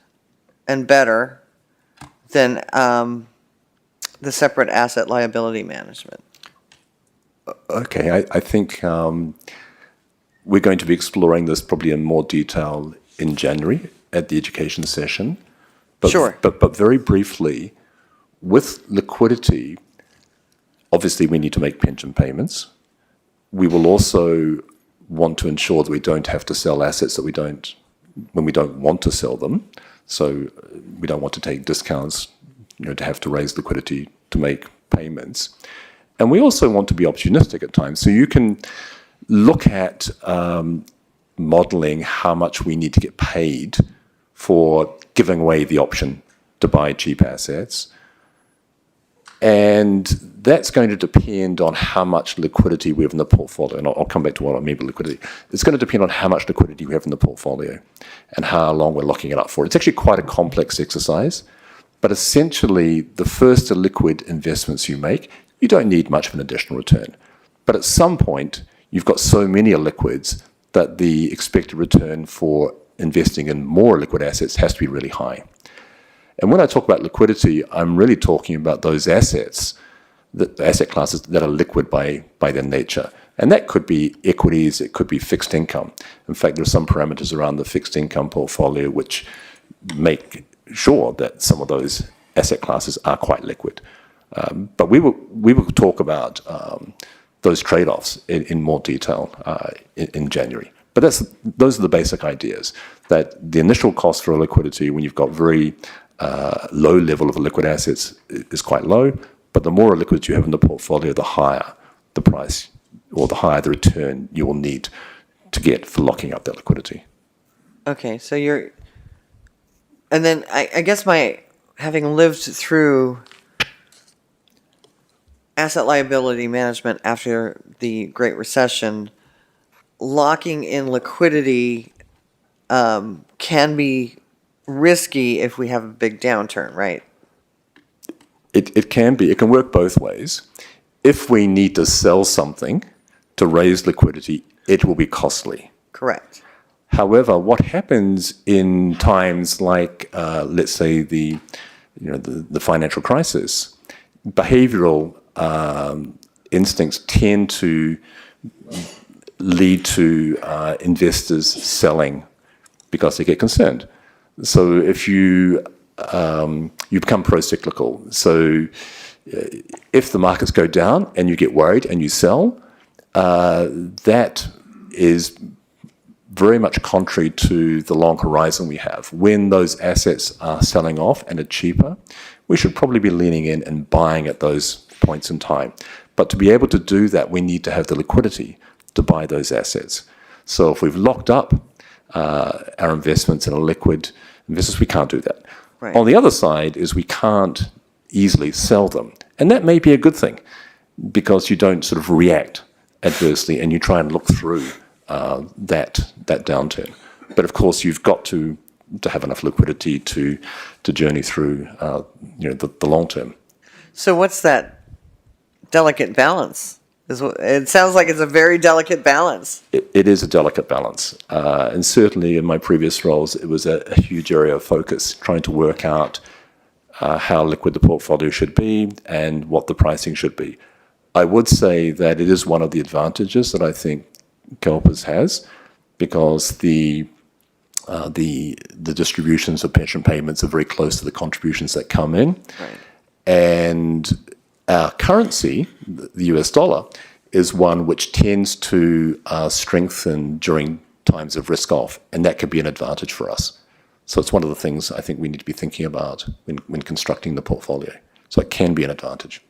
and better than the separate asset liability management? Okay, I think we're going to be exploring this probably in more detail in January at the education session. But, Sure. But very briefly, with liquidity, obviously we need to make pension payments. We will also want to ensure that we don't have to sell assets that when we don't want to sell them. So we don't want to take discounts, to have to raise liquidity to make payments. And we also want to be opportunistic at times. So you can look at modeling how much we need to get paid for giving away the option to buy cheap assets. And that's going to depend on how much liquidity we have in the portfolio. And I'll come back to what I mean by liquidity. It's going to depend on how much liquidity we have in the portfolio and how long we're locking it up for. It's actually quite a complex exercise. But essentially, the first illiquid investments you make, you don't need much of an additional return. But at some point, you've got so many illiquids that the expected return for investing in more liquid assets has to be really high. And when I talk about liquidity, I'm really talking about those assets, the asset classes that are liquid by their nature. And that could be equities, it could be fixed income. In fact, there are some parameters around the fixed income portfolio which make sure that some of those asset classes are quite liquid. But we will talk about those trade-offs in more detail in January. But those are the basic ideas, that the initial cost for liquidity when you've got very low level of liquid assets is quite low, but the more liquid you have in the portfolio, the higher the price or the higher the return you will need to get for locking up that liquidity. Okay, so and then I guess having lived through asset liability management after the Great Recession, locking in liquidity can be risky if we have a big downturn, right? It can be. It can work both ways. If we need to sell something to raise liquidity, it will be costly. Correct. However, what happens in times like, let's say, the financial crisis, behavioral instincts tend to lead to investors selling because they get concerned. So if you become pro-cyclical, so if the markets go down and you get worried and you sell, that is very much contrary to the long horizon we have. When those assets are selling off and are cheaper, we should probably be leaning in and buying at those points in time. But to be able to do that, we need to have the liquidity to buy those assets. So if we've locked up our investments in a liquid investments, we can't do that. Right. On the other side is we can't easily sell them. And that may be a good thing because you don't sort of react adversely and you try and look through that downturn. But of course, you've got to have enough liquidity to journey through the long term. So what's that delicate balance? It sounds like it's a very delicate balance. It is a delicate balance. And certainly in my previous roles, it was a huge area of focus, trying to work out how liquid the portfolio should be and what the pricing should be. I would say that it is one of the advantages that I think CalPERS has, because the distributions of pension payments are very close to the contributions that come in. Right. And our currency, the US dollar, is one which tends to strengthen during times of risk off, and that could be an advantage for us. So it's one of the things I think we need to be thinking about when constructing the portfolio. So it can be an advantage.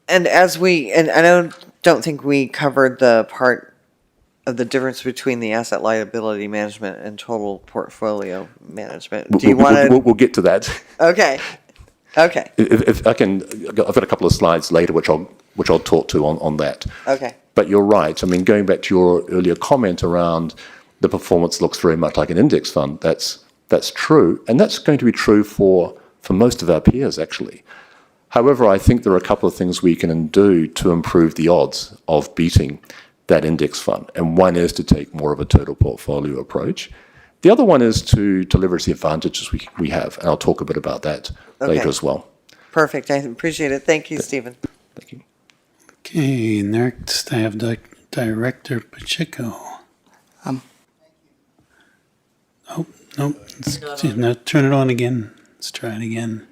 And I don't think we covered the part of the difference between the asset liability management and total portfolio management. Do you want to? We'll get to that. Okay. Okay. If I can, I've got a couple of slides later which I'll talk to on that. Okay. But you're right. I mean, going back to your earlier comment around the performance looks very much like an index fund. That's true, and that's going to be true for most of our peers actually. However, I think there are a couple of things we can do to improve the odds of beating that index fund, and one is to take more of a total portfolio approach. The other one is to leverage the advantages we have, and I'll talk a bit about that later as well. Perfect. I appreciate it. Thank you, Stephen. Thank you. Okay, next I have Director Pacheco. Oh, no, no, turn it on again. Let's try it again.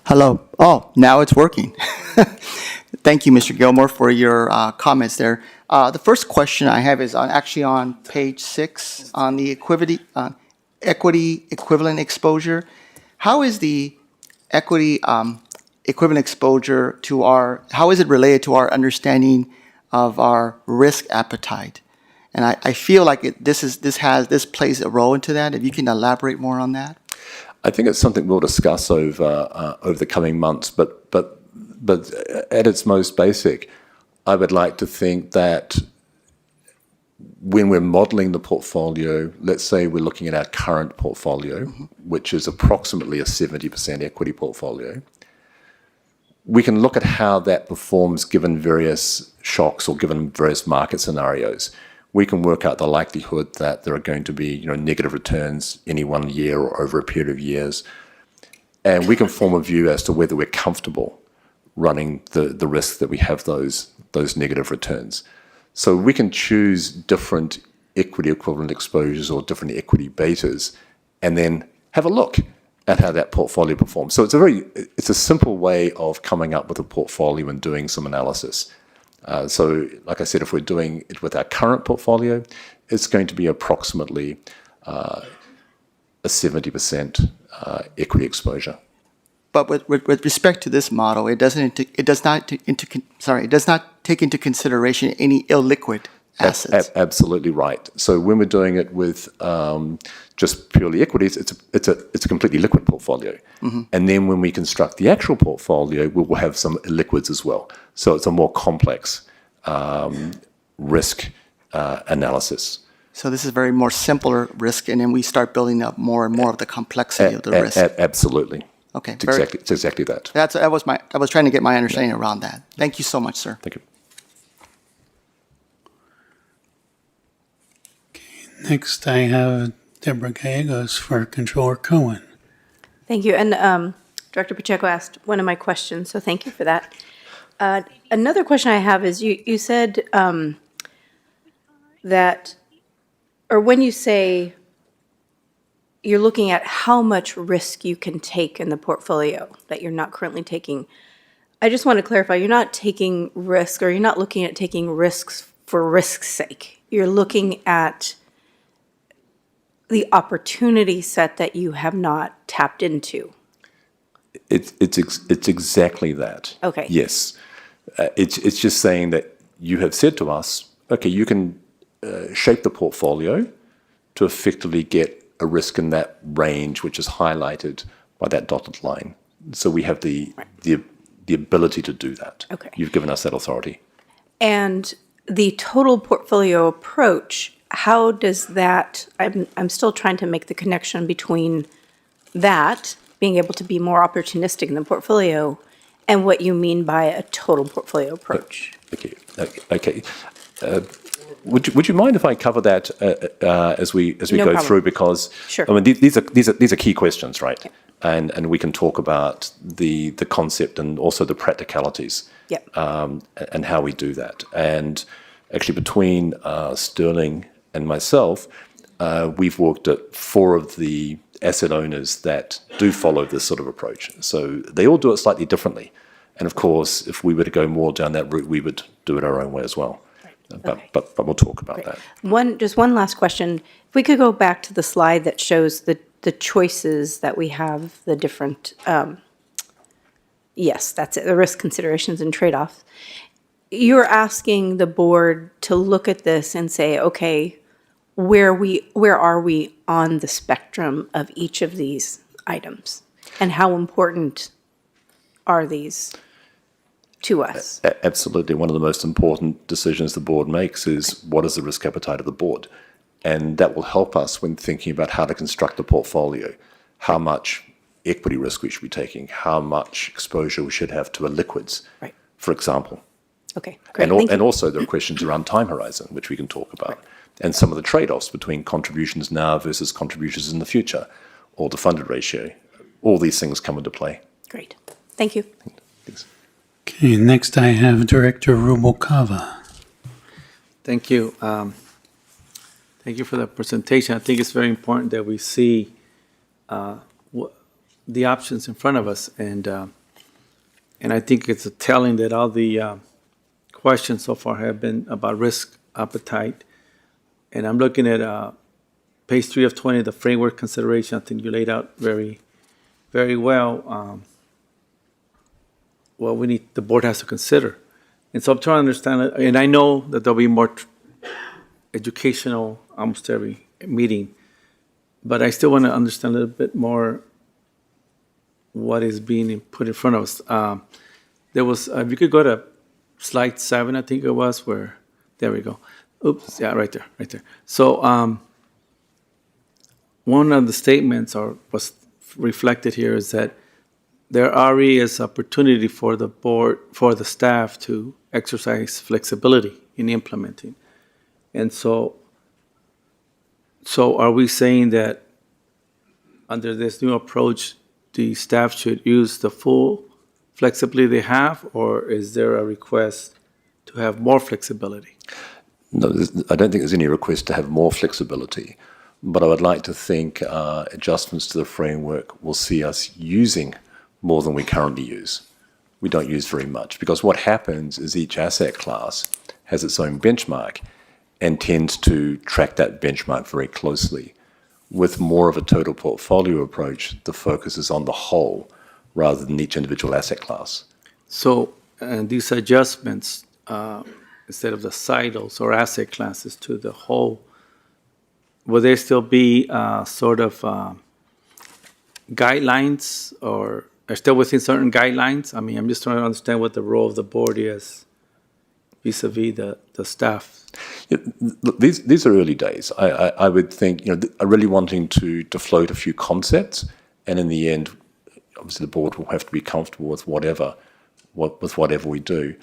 Hello. Oh, now it's working. Thank you, Mr. Gilmore, for your comments there. The first question I have is actually on page 6 on the equity equivalent exposure. How is the equity equivalent exposure how is it related to our understanding of our risk appetite? And I feel like this plays a role into that. If you can elaborate more on that. I think it's something we'll discuss over the coming months, but at its most basic, I would like to think that when we're modeling the portfolio, let's say we're looking at our current portfolio, which is approximately a 70% equity portfolio, we can look at how that performs given various shocks or given various market scenarios. We can work out the likelihood that there are going to be negative returns any one year or over a period of years. And we can form a view as to whether we're comfortable running the risk that we have those those negative returns. So we can choose different equity equivalent exposures or different equity betas, and then have a look at how that portfolio performs. So it's a simple way of coming up with a portfolio and doing some analysis. So like I said, if we're doing it with our current portfolio, it's going to be approximately a 70% equity exposure. But with respect to this model, it does not take into consideration any illiquid assets. Absolutely right. So when we're doing it with just purely equities, it's a completely liquid portfolio. And then when we construct the actual portfolio, we will have some illiquids as well. So it's a more complex risk analysis. So this is very more simpler risk, and then we start building up more and more of the complexity of the risk. Absolutely. Okay. It's exactly that. I was trying to get my understanding around that. Thank you so much, sir. Thank you. Next, I have Deborah Gallegos for Controller Cohen. Thank you. And Director Pacheco asked one of my questions, so thank you for that. Another question I have is you said that, or when you say you're looking at how much risk you can take in the portfolio that you're not currently taking, I just want to clarify, you're not taking risk, or you're not looking at taking risks for risk's sake. You're looking at the opportunity set that you have not tapped into. It's exactly that. Okay. Yes. It's just saying that you have said to us, okay, you can shape the portfolio to effectively get a risk in that range, which is highlighted by that dotted line. So we have the ability to do that. Okay. You've given us that authority. And the total portfolio approach, how does that, I'm still trying to make the connection between that, being able to be more opportunistic in the portfolio, and what you mean by a total portfolio approach. Okay. Would you mind if I cover that as we No go problem. through? Because Sure. I mean these are key questions, right? Yep. And we can talk about the concept and also the practicalities. Yep. And how we do that. And actually, between Sterling and myself, we've worked at 4 of the asset owners that do follow this sort of approach. So they all do it slightly differently. And of course, if we were to go more down that route, we would do it our own way as well. Okay. But we'll talk about that. Just one last question. If we could go back to the slide that shows the choices that we have, the different, yes, that's it, the risk considerations and trade-offs. You're asking the board to look at this and say, okay, where are we on the spectrum of each of these items? And how important are these to us? Absolutely. One of the most important decisions the board makes is what is the risk appetite of the board? And that will help us when thinking about how to construct a portfolio, how much equity risk we should be taking, how much exposure we should have to liquids, Right. for example. Okay, great. And also there are questions around time horizon, which we can talk about, and some of the trade-offs between contributions now versus contributions in the future, or the funded ratio. All these things come into play. Great. Thank you. Thanks. Okay, next I have Director Rubalcava. Thank you. Thank you for the presentation. I think it's very important that we see the options in front of us, and I think it's a telling that all the questions so far have been about risk appetite. And I'm looking at page 3 of 20, the framework consideration. I think you laid out very, very well what the board has to consider. And so I'm trying to understand it, and I know that there'll be more educational almost every meeting, but I still want to understand a little bit more what is being put in front of us. There was, if you could go to slide 7, I think it was, where, there we go. Oops, yeah, right there. So one of the statements, or was reflected here, is that there already is opportunity for the board, for the staff to exercise flexibility in implementing. And so are we saying that under this new approach, the staff should use the full flexibility they have, or is there a request to have more flexibility? No, I don't think there's any request to have more flexibility, but I would like to think adjustments to the framework will see us using more than we currently use. We don't use very much, because what happens is each asset class has its own benchmark and tends to track that benchmark very closely. With more of a total portfolio approach, the focus is on the whole rather than each individual asset class. So these adjustments, instead of the silos or asset classes to the whole, will there still be sort of guidelines, or are still within certain guidelines? I mean, I'm just trying to understand what the role of the board is vis-a-vis the staff. Yeah, these are early days. I would think, are really wanting to float a few concepts, and in the end, obviously the board will have to be comfortable with whatever we do.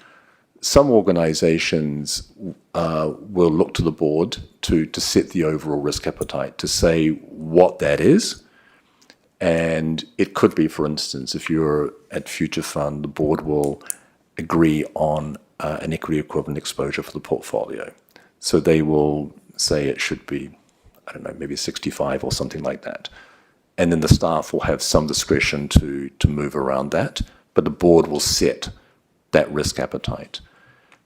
Some organizations will look to the board to set the overall risk appetite, to say what that is. And it could be, for instance, if you're at Future Fund, the board will agree on an equity equivalent exposure for the portfolio. So they will say it should be, I don't know, maybe 65 or something like that. And then the staff will have some discretion to move around that, but the board will set that risk appetite.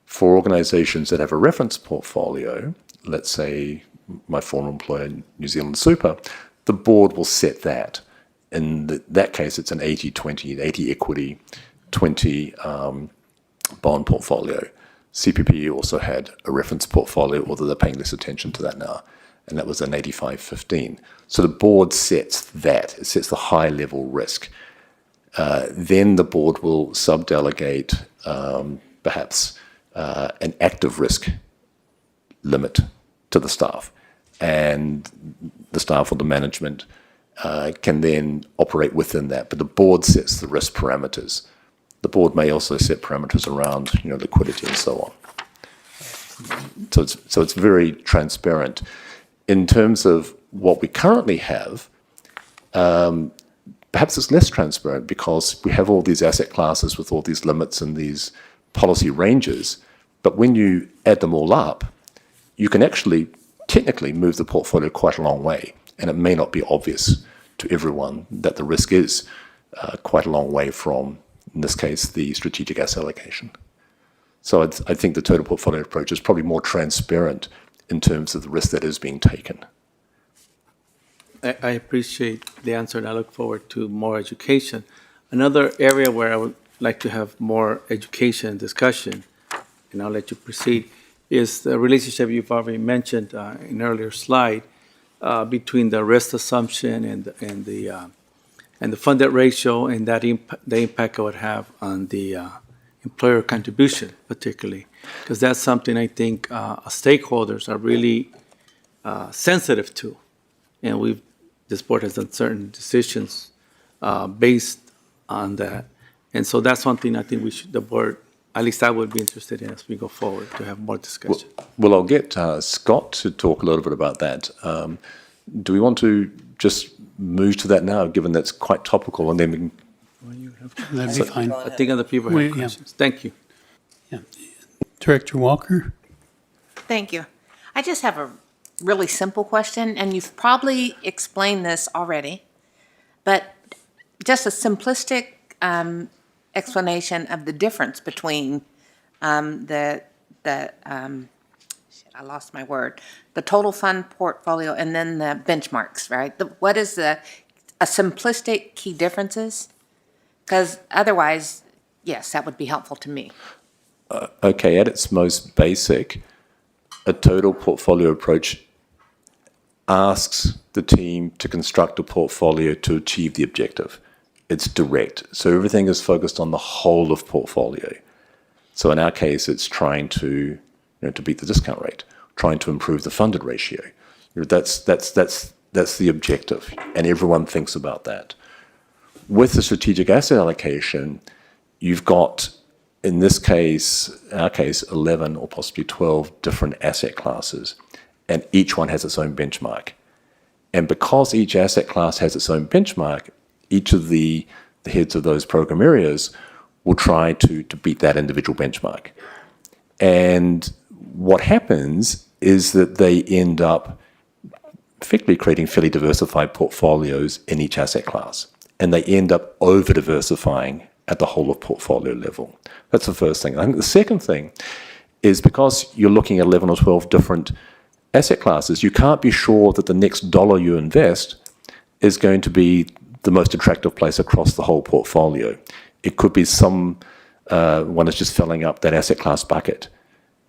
For organizations that have a reference portfolio, let's say my former employer, New Zealand Super, the board will set that. In that case, it's an 80-20, 80 equity, 20 bond portfolio. CPPE also had a reference portfolio, although they're paying less attention to that now, and that was an 85-15. So the board sets that. It sets the high-level risk. Then the board will subdelegate perhaps an active risk limit to the staff, and the staff or the management can then operate within that, but the board sets the risk parameters. The board may also set parameters around, liquidity and so on. So it's very transparent. In terms of what we currently have, perhaps it's less transparent because we have all these asset classes with all these limits and these policy ranges, but when you add them all up, you can actually technically move the portfolio quite a long way, and it may not be obvious to everyone that the risk is quite a long way from, in this case, the strategic asset allocation. So I think the total portfolio approach is probably more transparent in terms of the risk that is being taken. I appreciate the answer, and I look forward to more education. Another area where I would like to have more education and discussion, and I'll let you proceed, is the relationship you've already mentioned in an earlier slide between the risk assumption and the funded ratio, and the impact it would have on the employer contribution, particularly, because that's something I think stakeholders are really sensitive to, and this board has done certain decisions based on that, and so that's one thing I think the board, at least I would be interested in as we go forward to have more discussion. Well, I'll get Scott to talk a little bit about that. Do we want to just move to that now, given that's quite topical, and then we can... That'd be fine. I think other people have questions. Thank you. Yeah. Director Walker? Thank you. I just have a really simple question, and you've probably explained this already, but just a simplistic explanation of the difference between I lost my word, the total fund portfolio and then the benchmarks, right? What is a simplistic key differences? Because otherwise, yes, that would be helpful to me. Okay, at its most basic, a total portfolio approach asks the team to construct a portfolio to achieve the objective. It's direct. So everything is focused on the whole of portfolio. So in our case, it's trying to beat the discount rate, trying to improve the funded ratio. That's the objective, and everyone thinks about that. With the strategic asset allocation, you've got, in this case, in our case, 11 or possibly 12 different asset classes, and each one has its own benchmark. And because each asset class has its own benchmark, each of the heads of those program areas will try to beat that individual benchmark. And what happens is that they end up effectively creating fairly diversified portfolios in each asset class. And they end up over-diversifying at the whole of portfolio level. That's the first thing. I think the second thing is because you're looking at 11 or 12 different asset classes, you can't be sure that the next dollar you invest is going to be the most attractive place across the whole portfolio. It could be some one is just filling up that asset class bucket.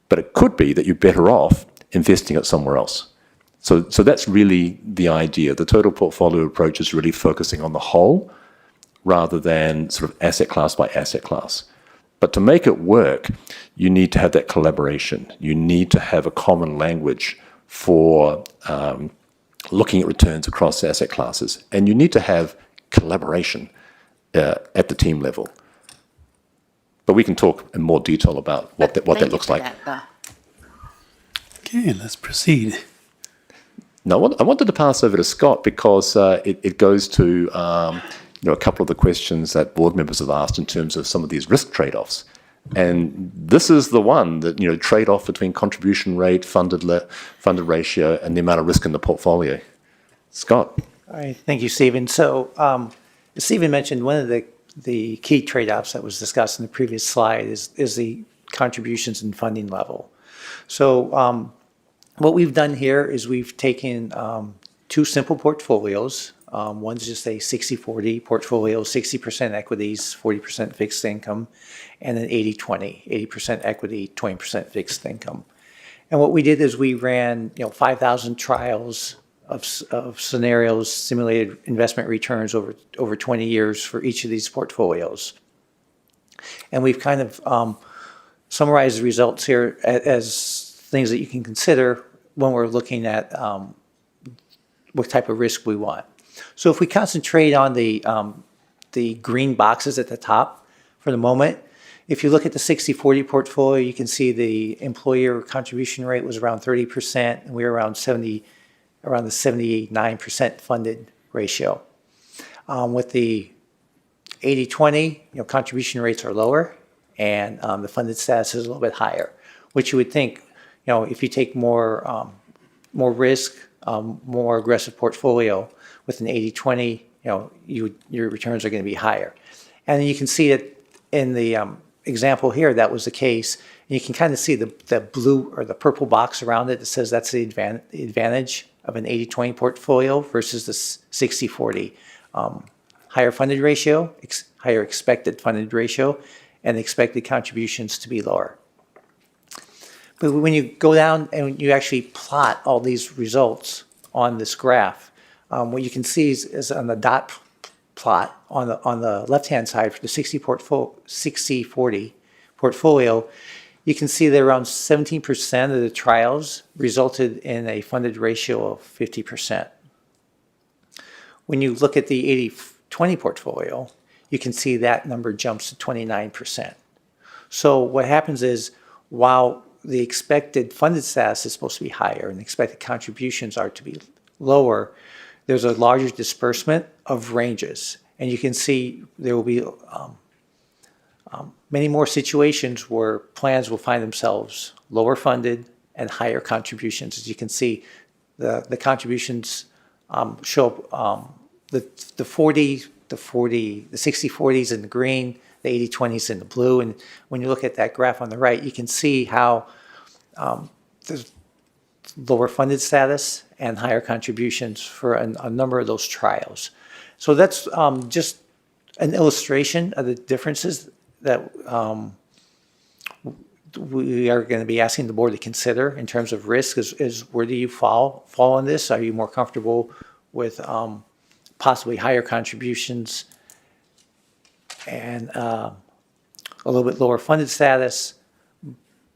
But it could be that you're better off investing it somewhere else. So that's really the idea. The total portfolio approach is really focusing on the whole rather than sort of asset class by asset class. But to make it work, you need to have that collaboration. You need to have a common language for looking at returns across asset classes. And you need to have collaboration at the team level. But we can talk in more detail about what that looks like. Okay, let's proceed. Now, I wanted to pass over to Scott because it goes to a couple of the questions that board members have asked in terms of some of these risk trade-offs. And this is the one that, trade-off between contribution rate, funded ratio, and the amount of risk in the portfolio. Scott. All right, thank you, Stephen. So as Stephen mentioned, one of the key trade-offs that was discussed in the previous slide is the contributions and funding level. So what we've done here is we've taken two simple portfolios. One's just a 60-40 portfolio, 60% equities, 40% fixed income, and an 80-20, 80% equity, 20% fixed income. And what we did is we ran 5,000 trials of scenarios, simulated investment returns over 20 years for each of these portfolios. And we've kind of summarized the results here as things that you can consider when we're looking at what type of risk we want. So if we concentrate on the green boxes at the top for the moment, if you look at the 60-40 portfolio, you can see the employer contribution rate was around 30%, and we were around the 79% funded ratio. With the 80-20, contribution rates are lower, and the funded status is a little bit higher, which you would think, if you take more risk, more aggressive portfolio with an 80-20, your returns are going to be higher. And you can see it in the example here, that was the case. And you can kind of see the blue or the purple box around it that says that's the advantage of an 80-20 portfolio versus the 60-40. Higher funded ratio, higher expected funded ratio, and expected contributions to be lower. But when you go down and you actually plot all these results on this graph, what you can see is on the dot plot on the left-hand side for the 60-40 portfolio, you can see that around 17% of the trials resulted in a funded ratio of 50%. When you look at the 80-20 portfolio, you can see that number jumps to 29%. So what happens is, while the expected funded status is supposed to be higher and the expected contributions are to be lower, there's a larger disbursement of ranges. And you can see there will be many more situations where plans will find themselves lower funded and higher contributions. As you can see, the contributions show up, the 60-40s in the green, the 80-20s in the blue. And when you look at that graph on the right, you can see how there's lower funded status and higher contributions for a number of those trials. So that's just an illustration of the differences that we are going to be asking the board to consider in terms of risk. Is where do you fall on this? Are you more comfortable with possibly higher contributions and a little bit lower funded status,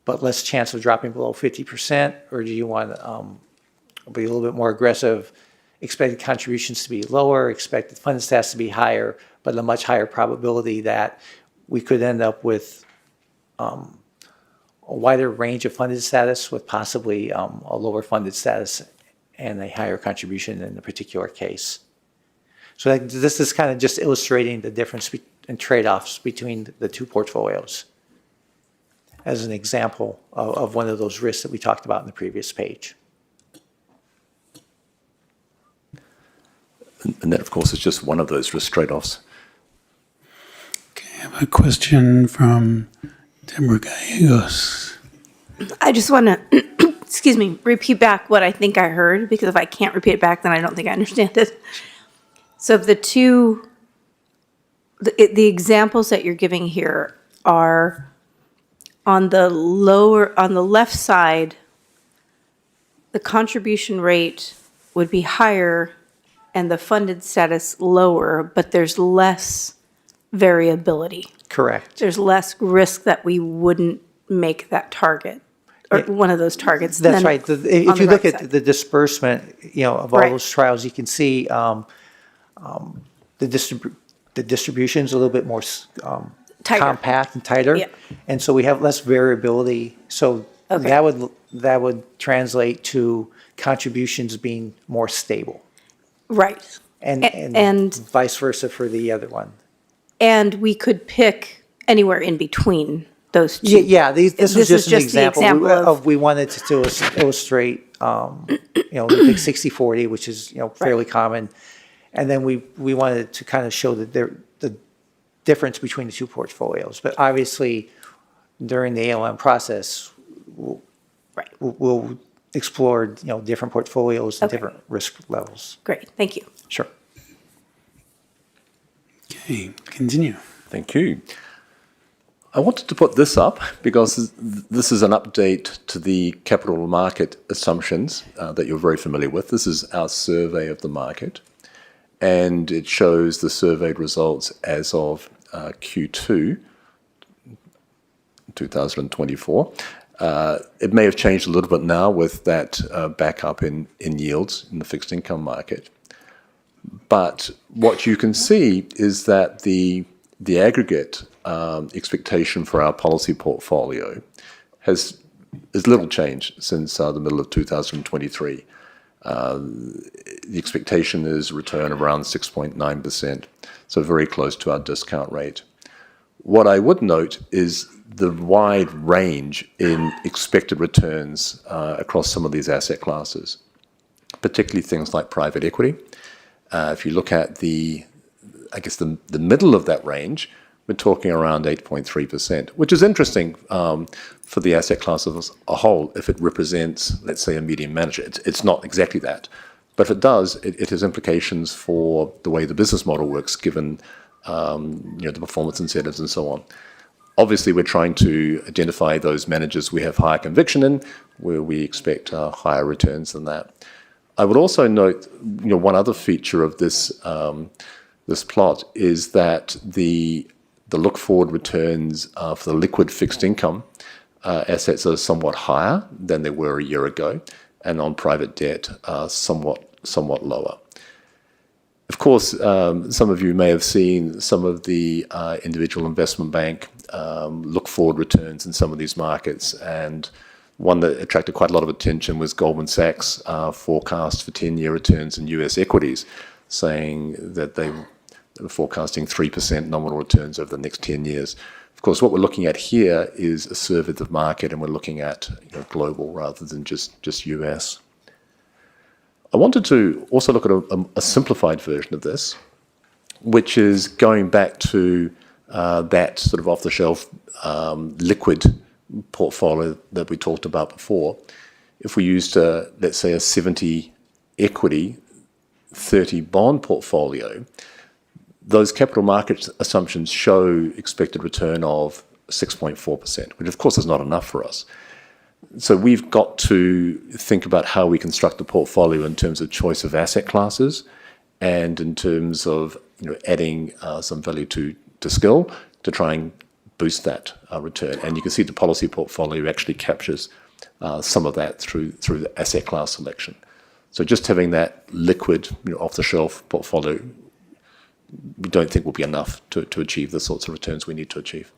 but less chance of dropping below 50%? Or do you want to be a little bit more aggressive, expected contributions to be lower, expected funded status to be higher, but a much higher probability that we could end up with a wider range of funded status with possibly a lower funded status and a higher contribution in a particular case? So this is kind of just illustrating the difference and trade-offs between the two portfolios. as an example of one of those risks that we talked about in the previous page. And that, of course, is just one of those risk trade-offs. Okay, I have a question from Deborah Gallegos. I just want to, excuse me, repeat back what I think I heard, because if I can't repeat it back, then I don't think I understand it. So the two, the examples that you're giving here are on the left side, the contribution rate would be higher and the funded status lower, but there's less variability. Correct. There's less risk that we wouldn't make that target, or one of those targets. That's than right. on If the you look right at side. the disbursement, of all Right. those trials, you can see the distribution's a little bit more Tighter. compact and tighter. Yeah. And so we have less variability. So Okay. that would translate to contributions being more stable. Right. And And vice versa for the other one. and we could pick anywhere in between those two. Yeah, this was This is just an just the example. example of- We wanted to illustrate, the big 60/40, which is, fairly common. And then we wanted to kind of show the difference between the two portfolios. But obviously, during the ALM process, we'll explore, different portfolios and Okay. different risk levels. Great, thank you. Sure. Okay, continue. Thank you. I wanted to put this up because this is an update to the capital market assumptions that you're very familiar with. This is our survey of the market, and it shows the surveyed results as of Q2 2024. It may have changed a little bit now with that backup in yields in the fixed income market. But what you can see is that the aggregate expectation for our policy portfolio is little changed since the middle of 2023. The expectation is a return of around 6.9%, so very close to our discount rate. What I would note is the wide range in expected returns across some of these asset classes, particularly things like private equity. If you look at the middle of that range, we're talking around 8.3%, which is interesting for the asset class as a whole if it represents, let's say, a medium manager. It's not exactly that, but if it does, it has implications for the way the business model works, given the performance incentives and so on. Obviously, we're trying to identify those managers we have higher conviction in, where we expect higher returns than that. I would also note, one other feature of this this plot is that the look-forward returns for the liquid fixed income assets are somewhat higher than they were a year ago, and on private debt somewhat lower. Of course, some of you may have seen some of the individual investment bank look-forward returns in some of these markets, and one that attracted quite a lot of attention was Goldman Sachs' forecast for 10-year returns in US equities, saying that they were forecasting 3% nominal returns over the next 10 years. Of course, what we're looking at here is a survey of the market, and we're looking at global rather than just US. I wanted to also look at a simplified version of this, which is going back to that sort of off-the-shelf liquid portfolio that we talked about before. If we used, let's say, a 70 equity, 30 bond portfolio, those capital market assumptions show expected return of 6.4%, which of course is not enough for us. So we've got to think about how we construct the portfolio in terms of choice of asset classes and in terms of adding some value to skill to try and boost that return. And you can see the policy portfolio actually captures some of that through the asset class selection. So just having that liquid, off-the-shelf portfolio, we don't think will be enough to achieve the sorts of returns we need to achieve.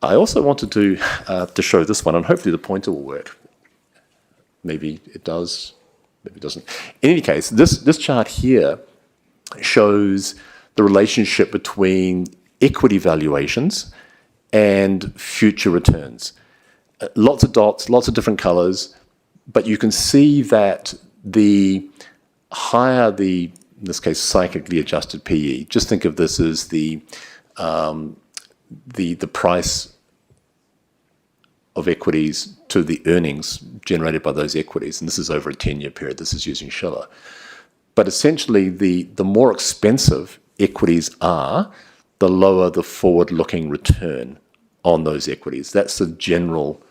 I also wanted to show this one, and hopefully the pointer will work. Maybe it does, maybe it doesn't. In any case, this chart here shows the relationship between equity valuations and future returns. Lots of dots, lots of different colors, but you can see that the higher the, in this case, cyclically adjusted PE, just think of this as the price of equities to the earnings generated by those equities, and this is over a 10-year period. This is using Schiller. But essentially, the more expensive equities are, the lower the forward-looking return on those equities. That's the general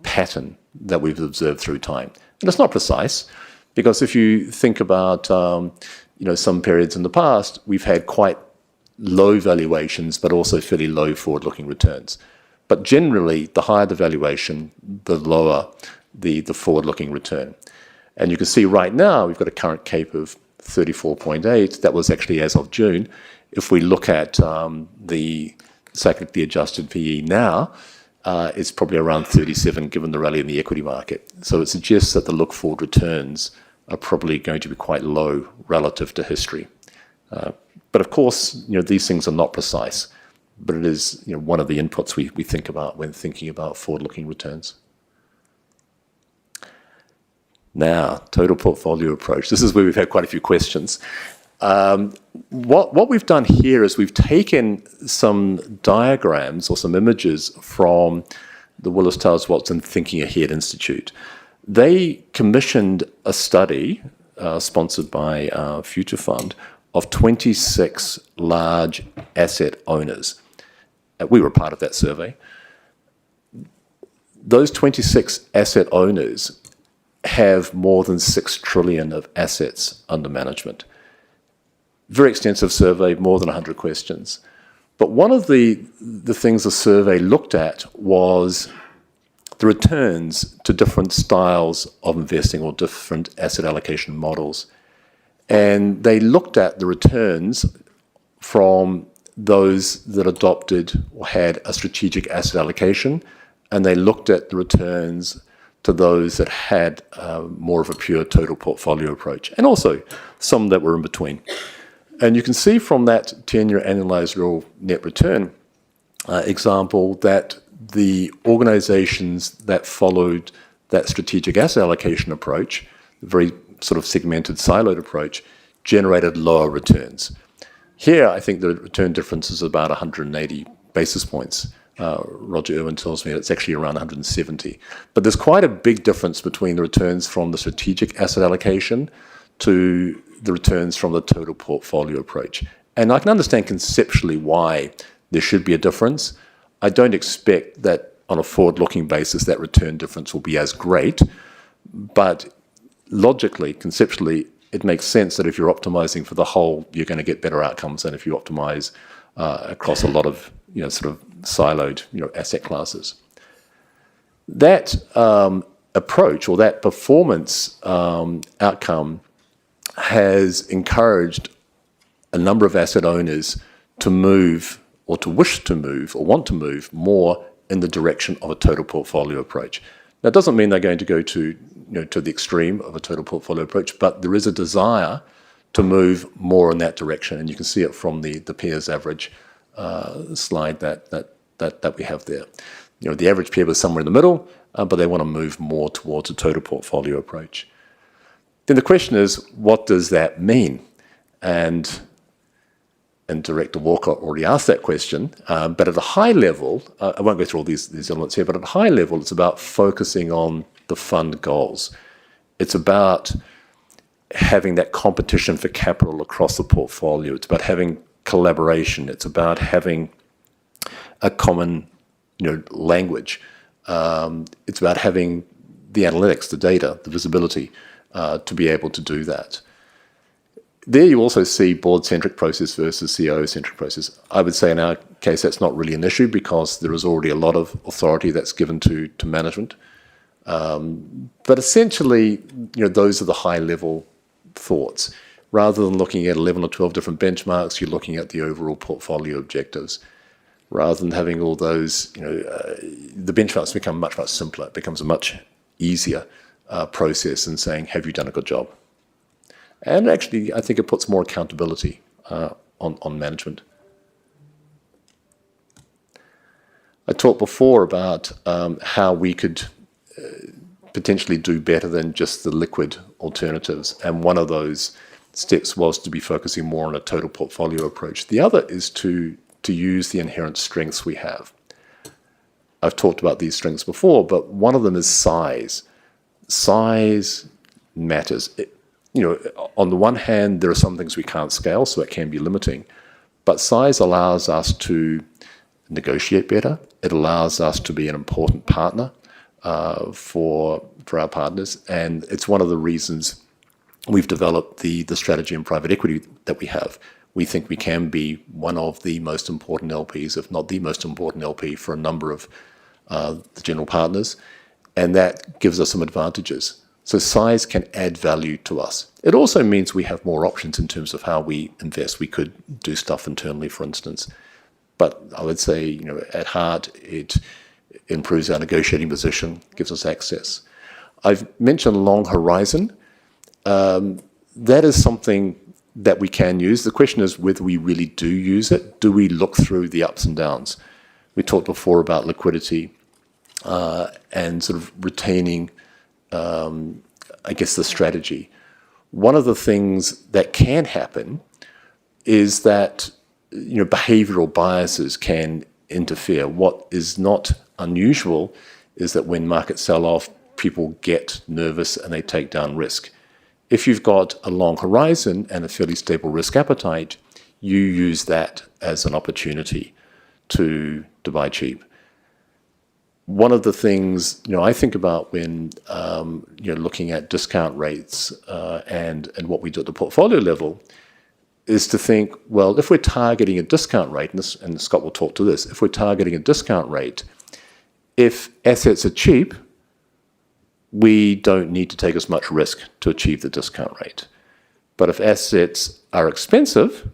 pattern that we've observed through time. And it's not precise, because if you think about some periods in the past, we've had quite low valuations, but also fairly low forward-looking returns. But generally, the higher the valuation, the lower the forward-looking return. And you can see right now, we've got a current CAPE of 34.8. That was actually as of June. If we look at the cyclically adjusted PE now, it's probably around 37, given the rally in the equity market. So it suggests that the look-forward returns are probably going to be quite low relative to history. But of course, these things are not precise, but it is one of the inputs we think about when thinking about forward-looking returns. Now, total portfolio approach. This is where we've had quite a few questions. What we've done here is we've taken some diagrams or some images from the Willis Towers Watson Thinking Ahead Institute. They commissioned a study sponsored by Future Fund of 26 large asset owners. We were part of that survey. Those 26 asset owners have more than 6 trillion of assets under management. Very extensive survey, more than 100 questions. But one of the things the survey looked at was the returns to different styles of investing or different asset allocation models. And they looked at the returns from those that adopted or had a strategic asset allocation, and they looked at the returns to those that had more of a pure total portfolio approach, and also some that were in between. And you can see from that 10-year annualized real net return example that the organizations that followed that strategic asset allocation approach, the very sort of segmented, siloed approach, generated lower returns. Here, I think the return difference is about 180 basis points. Roger Irwin tells me it's actually around 170. But there's quite a big difference between the returns from the strategic asset allocation to the returns from the total portfolio approach. And I can understand conceptually why there should be a difference. I don't expect that on a forward-looking basis that return difference will be as great, but logically, conceptually, it makes sense that if you're optimizing for the whole, you're going to get better outcomes than if you optimize across a lot of sort of siloed asset classes. That approach or that performance outcome has encouraged a number of asset owners to move or to wish to move or want to move more in the direction of a total portfolio approach. That doesn't mean they're going to go to the extreme of a total portfolio approach, but there is a desire to move more in that direction, and you can see it from the peers average slide that we have there. The average peer was somewhere in the middle, but they want to move more towards a total portfolio approach. Then the question is, what does that mean? And Director Walker already asked that question, but at a high level, I won't go through all these elements here, but at a high level, it's about focusing on the fund goals. It's about having that competition for capital across the portfolio. It's about having collaboration. It's about having a common language. It's about having the analytics, the data, the visibility to be able to do that. There you also see board-centric process versus CEO-centric process. I would say in our case that's not really an issue because there is already a lot of authority that's given to management. But essentially, those are the high-level thoughts. Rather than looking at 11 or 12 different benchmarks, you're looking at the overall portfolio objectives. Rather than having all those, the benchmarks become much, much simpler. It becomes a much easier process in saying, have you done a good job? And actually, I think it puts more accountability on management. I talked before about how we could potentially do better than just the liquid alternatives. And one of those steps was to be focusing more on a total portfolio approach. The other is to use the inherent strengths we have. I've talked about these strengths before, but one of them is size. Size matters. On the one hand, there are some things we can't scale, so it can be limiting. But size allows us to negotiate better. It allows us to be an important partner for our partners. And it's one of the reasons we've developed the strategy in private equity that we have. We think we can be one of the most important LPs, if not the most important LP, for a number of the general partners. And that gives us some advantages. So size can add value to us. It also means we have more options in terms of how we invest. We could do stuff internally, for instance. But I would say, at heart, it improves our negotiating position, gives us access. I've mentioned long horizon. That is something that we can use. The question is whether we really do use it. Do we look through the ups and downs? We talked before about liquidity and sort of retaining, the strategy. One of the things that can happen is that behavioral biases can interfere. What is not unusual is that when markets sell off, people get nervous and they take down risk. If you've got a long horizon and a fairly stable risk appetite, you use that as an opportunity to buy cheap. One of the things I think about when looking at discount rates and what we do at the portfolio level is to think, well, if we're targeting a discount rate, and Scott will talk to this, if we're targeting a discount rate, if assets are cheap, we don't need to take as much risk to achieve the discount rate. But if assets are expensive,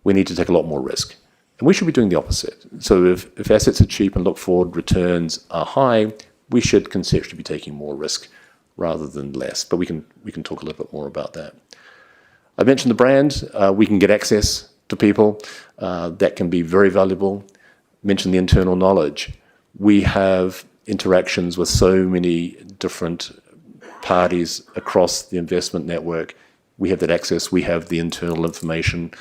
we need to take a lot more risk. And we should be doing the opposite. So if assets are cheap and look forward returns are high, we should conceptually be taking more risk rather than less. But we can talk a little bit more about that. I mentioned the brand. We can get access to people. That can be very valuable. Mentioned the internal knowledge. We have interactions with so many different parties across the investment network. We have that access. We have the internal information.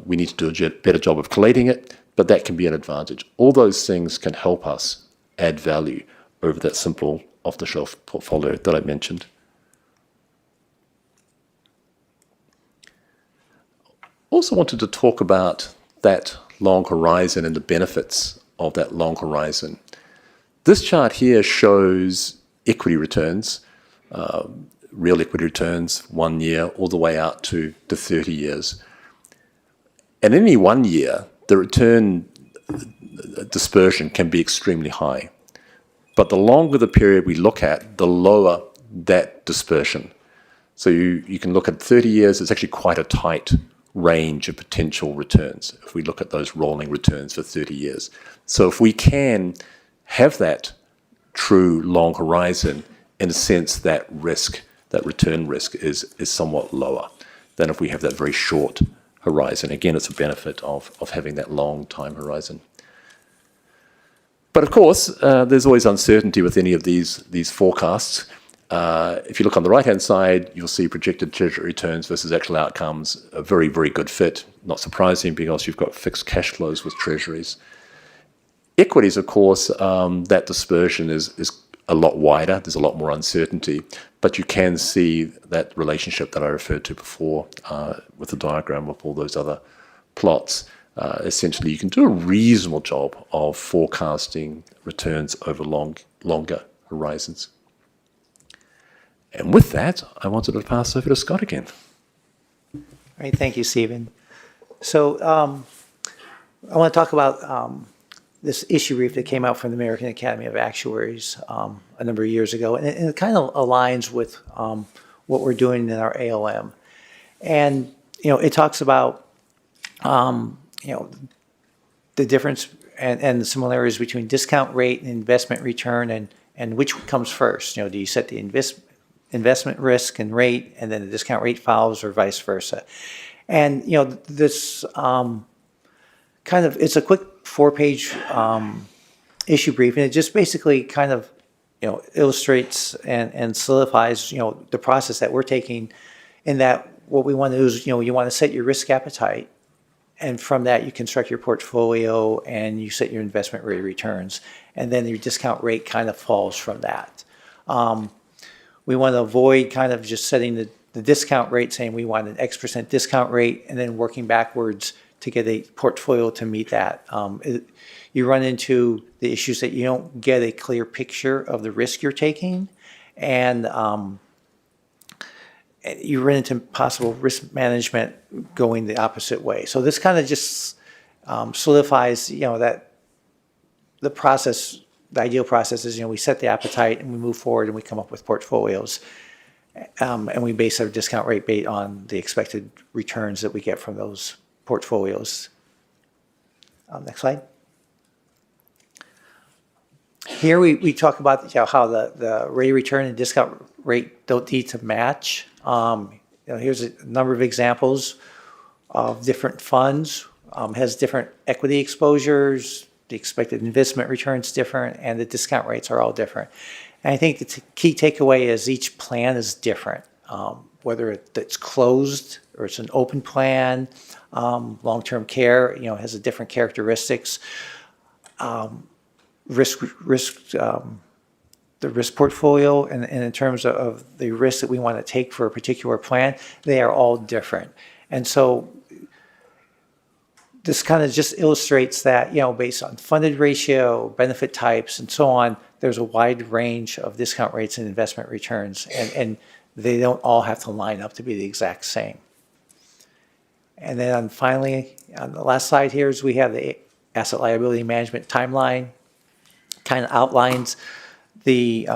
We need to do a better job of collating it, but that can be an advantage. All those things can help us add value over that simple off-the-shelf portfolio that I mentioned. Also wanted to talk about that long horizon and the benefits of that long horizon. This chart here shows equity returns, real equity returns, 1 year all the way out to 30 years. And in any 1 year, the return dispersion can be extremely high. But the longer the period we look at, the lower that dispersion. So you can look at 30 years, it's actually quite a tight range of potential returns if we look at those rolling returns for 30 years. So if we can have that true long horizon, in a sense that risk, that return risk is somewhat lower than if we have that very short horizon. Again, it's a benefit of having that long time horizon. But of course, there's always uncertainty with any of these forecasts. If you look on the right-hand side, you'll see projected treasury returns versus actual outcomes, a very, very good fit. Not surprising because you've got fixed cash flows with treasuries. Equities, of course, that dispersion is a lot wider. There's a lot more uncertainty, but you can see that relationship that I referred to before with the diagram of all those other plots. Essentially, you can do a reasonable job of forecasting returns over longer horizons. And with that, I wanted to pass over to Scott again. All right, thank you, Stephen. So I want to talk about this issue brief that came out from the American Academy of Actuaries a number of years ago, and it kind of aligns with what we're doing in our ALM. And, it talks about, the difference and the similarities between discount rate and investment return and which comes first. Do you set the investment risk and rate, and then the discount rate follows, or vice versa? And, this it's a quick 4-page issue brief, and it just basically kind of, illustrates and solidifies, the process that we're taking, in that what we want to do is, you want to set your risk appetite, and from that you construct your portfolio and you set your investment rate returns, and then your discount rate kind of falls from that. We want to avoid kind of just setting the discount rate, saying we want an X% discount rate, and then working backwards to get a portfolio to meet that. You run into the issues that you don't get a clear picture of the risk you're taking, and you run into possible risk management going the opposite way. So this kind of just solidifies, that the process, the ideal process is, we set the appetite and we move forward and we come up with portfolios. And we base our discount rate based on the expected returns that we get from those portfolios. Next slide. Here we talk about how the rate of return and discount rate don't need to match. Here's a number of examples of different funds. Has different equity exposures, the expected investment returns different, and the discount rates are all different. And I think the key takeaway is each plan is different, whether it's closed or it's an open plan. Long-term care, has a different characteristics. The risk portfolio and in terms of the risk that we want to take for a particular plan, they are all different. And so this kind of just illustrates that, based on funded ratio, benefit types, and so on, there's a wide range of discount rates and investment returns, and they don't all have to line up to be the exact same. And then finally, on the last slide here is we have the asset liability management timeline. Kind of outlines the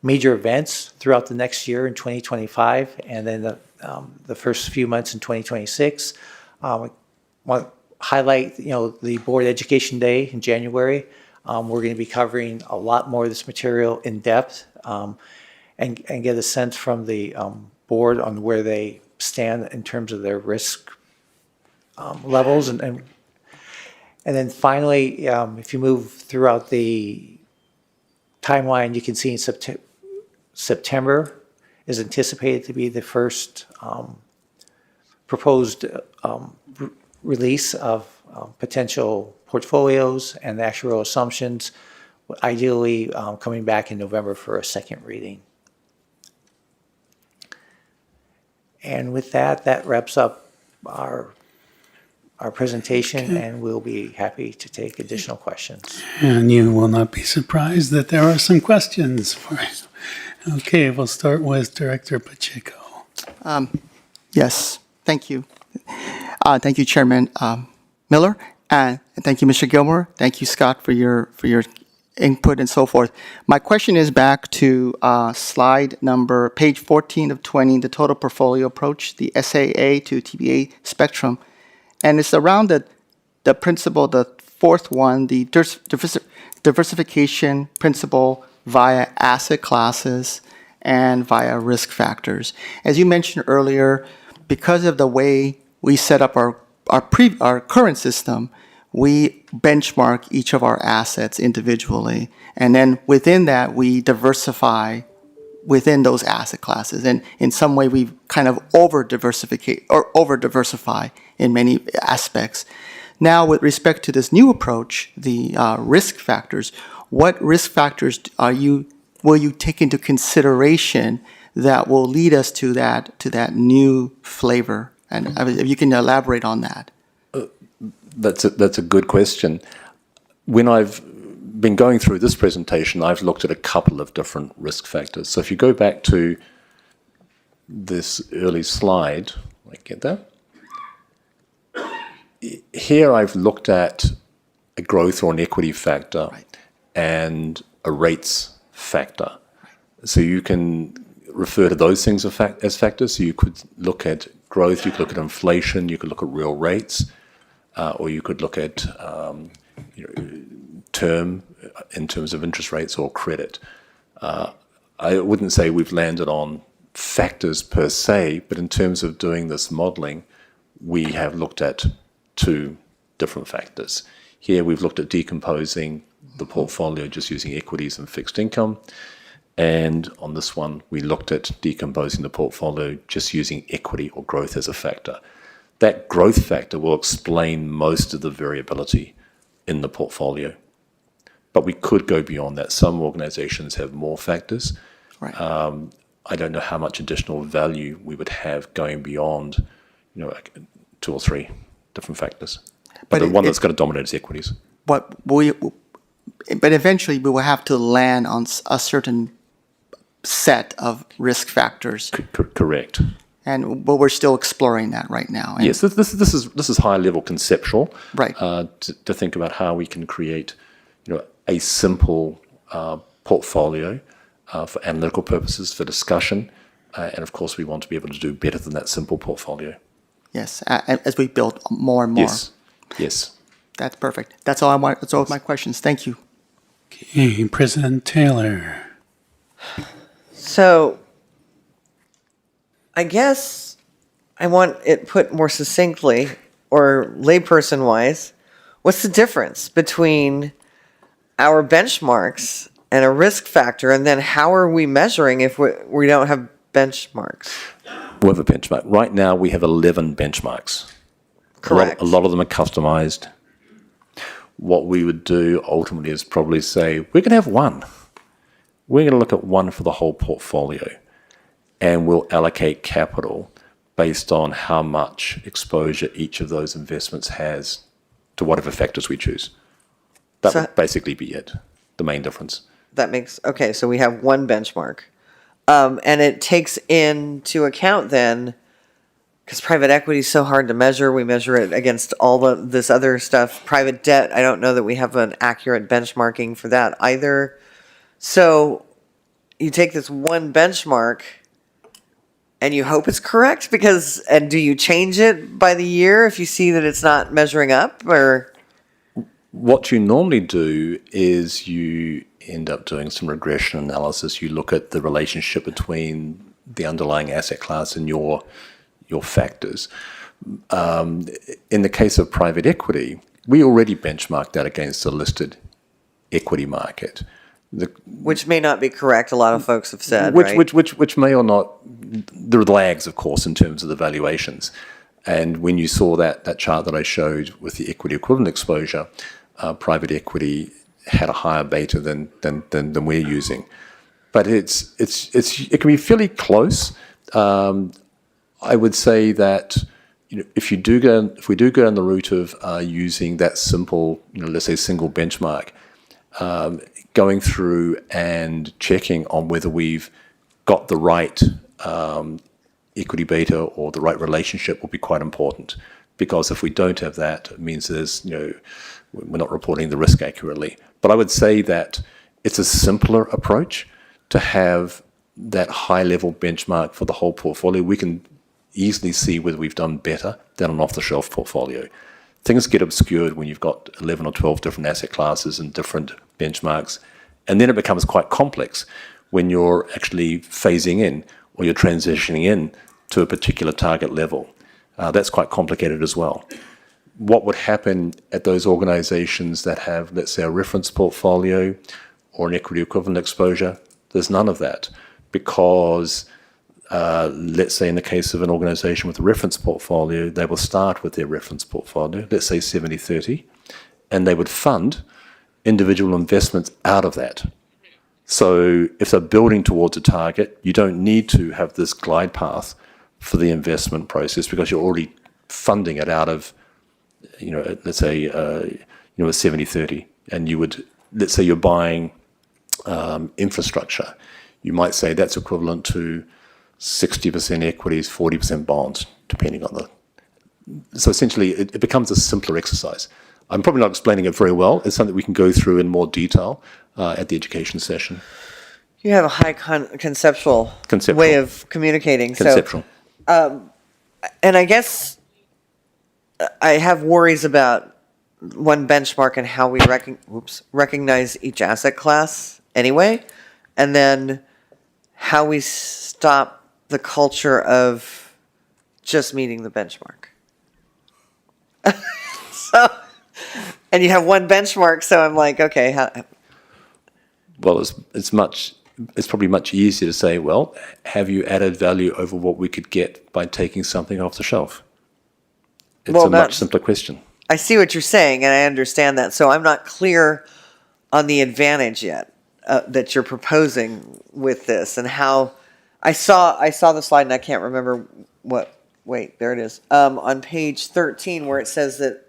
major events throughout the next year in 2025, and then the first few months in 2026. I want to highlight, the board education day in January. We're going to be covering a lot more of this material in depth, and get a sense from the board on where they stand in terms of their risk levels, and then finally, if you move throughout the timeline, you can see in September is anticipated to be the first proposed release of potential portfolios and the actuarial assumptions, ideally coming back in November for a second reading. And with that, that wraps up our presentation, and we'll be happy to take additional questions. And you will not be surprised that there are some questions for you. Okay, we'll start with Director Pacheco. Yes, thank you. Thank you, Chairman Miller, and thank you, Mr. Gilmore. Thank you, Scott, for your input and so forth. My question is back to slide number, page 14 of 20, the total portfolio approach, the SAA to TBA spectrum. And it's around the principle, the fourth one, the diversification principle via asset classes and via risk factors. As you mentioned earlier, because of the way we set up our current system, we benchmark each of our assets individually. And then within that, we diversify within those asset classes. And in some way, we kind of over-diversify in many aspects. Now, with respect to this new approach, the risk factors, what risk factors will you take into consideration that will lead us to that new flavor? And if you can elaborate on that. That's a good question. When I've been going through this presentation, I've looked at a couple of different risk factors. So if you go back to this early slide, get that? Here I've looked at a growth or an equity factor, right, and a rates factor. Right. So you can refer to those things as factors. So you could look at growth, you could look at inflation, you could look at real rates, or you could look at term in terms of interest rates or credit. I wouldn't say we've landed on factors per se, but in terms of doing this modeling, we have looked at two different factors. Here we've looked at decomposing the portfolio just using equities and fixed income. And on this one, we looked at decomposing the portfolio just using equity or growth as a factor. That growth factor will explain most of the variability in the portfolio. But we could go beyond that. Some organizations have more factors. Right. I don't know how much additional value we would have going beyond, like 2 or 3 different factors. But the one that's going to dominate is equities. But eventually we will have to land on a certain set of risk factors. Correct. But we're still exploring that right now. Yes, this is high level conceptual. Right. To think about how we can create, a simple portfolio for analytical purposes, for discussion, and of course we want to be able to do better than that simple portfolio. Yes, as we build more and more. Yes. That's perfect. That's all I want. That's all my questions. Thank you. Okay, President Taylor. So, I guess I want it put more succinctly, or layperson-wise, what's the difference between our benchmarks and a risk factor, and then how are we measuring if we don't have benchmarks? We have a benchmark. Right now we have 11 benchmarks. Correct. A lot of them are customized. What we would do ultimately is probably say, we're going to have one. We're going to look at one for the whole portfolio, and we'll allocate capital based on how much exposure each of those investments has to whatever factors we choose. That would basically be it, the main difference. That makes, okay, so we have one benchmark. And it takes into account then, because private equity is so hard to measure, we measure it against all this other stuff. Private debt, I don't know that we have an accurate benchmarking for that either. So you take this one benchmark and you hope it's correct, and do you change it by the year if you see that it's not measuring up, or? What you normally do is you end up doing some regression analysis. You look at the relationship between the underlying asset class and your factors. In the case of private equity, we already benchmarked that against the listed equity market. Which may not be correct, a lot of folks have said, which, right? Which may or not, there are lags, of course, in terms of the valuations. And when you saw that chart that I showed with the equity equivalent exposure, private equity had a higher beta than we're using. But it can be fairly close. I would say that if we do go down the route of using that simple, let's say single benchmark, going through and checking on whether we've got the right equity beta or the right relationship will be quite important. Because if we don't have that, it means we're not reporting the risk accurately. But I would say that it's a simpler approach to have that high-level benchmark for the whole portfolio. We can easily see whether we've done better than an off-the-shelf portfolio. Things get obscured when you've got 11 or 12 different asset classes and different benchmarks, and then it becomes quite complex when you're actually phasing in or you're transitioning in to a particular target level. That's quite complicated as well. What would happen at those organizations that have, let's say, a reference portfolio or an equity equivalent exposure? There's none of that, because let's say in the case of an organization with a reference portfolio, they will start with their reference portfolio, let's say 70-30, and they would fund individual investments out of that. So if they're building towards a target, you don't need to have this glide path for the investment process, because you're already funding it out of, let's say, a 70-30, and you would, let's say you're buying infrastructure. You might say that's equivalent to 60% equities, 40% bonds, depending on so essentially it becomes a simpler exercise. I'm probably not explaining it very well. It's something we can go through in more detail at the education session. You have a high conceptual way of communicating. Conceptual. So, and I guess I have worries about one benchmark and how we recognize each asset class anyway, and then how we stop the culture of just meeting the benchmark. So, And you have one benchmark, so I'm like, okay, Well, it's probably much easier to say, well, have you added value over what we could get by taking something off the shelf? It's Well, a much that's- simpler question. I see what you're saying, and I understand that. So I'm not clear on the advantage yet that you're proposing with this, and how I saw the slide, and I can't remember what. Wait, there it is. On page 13, where it says that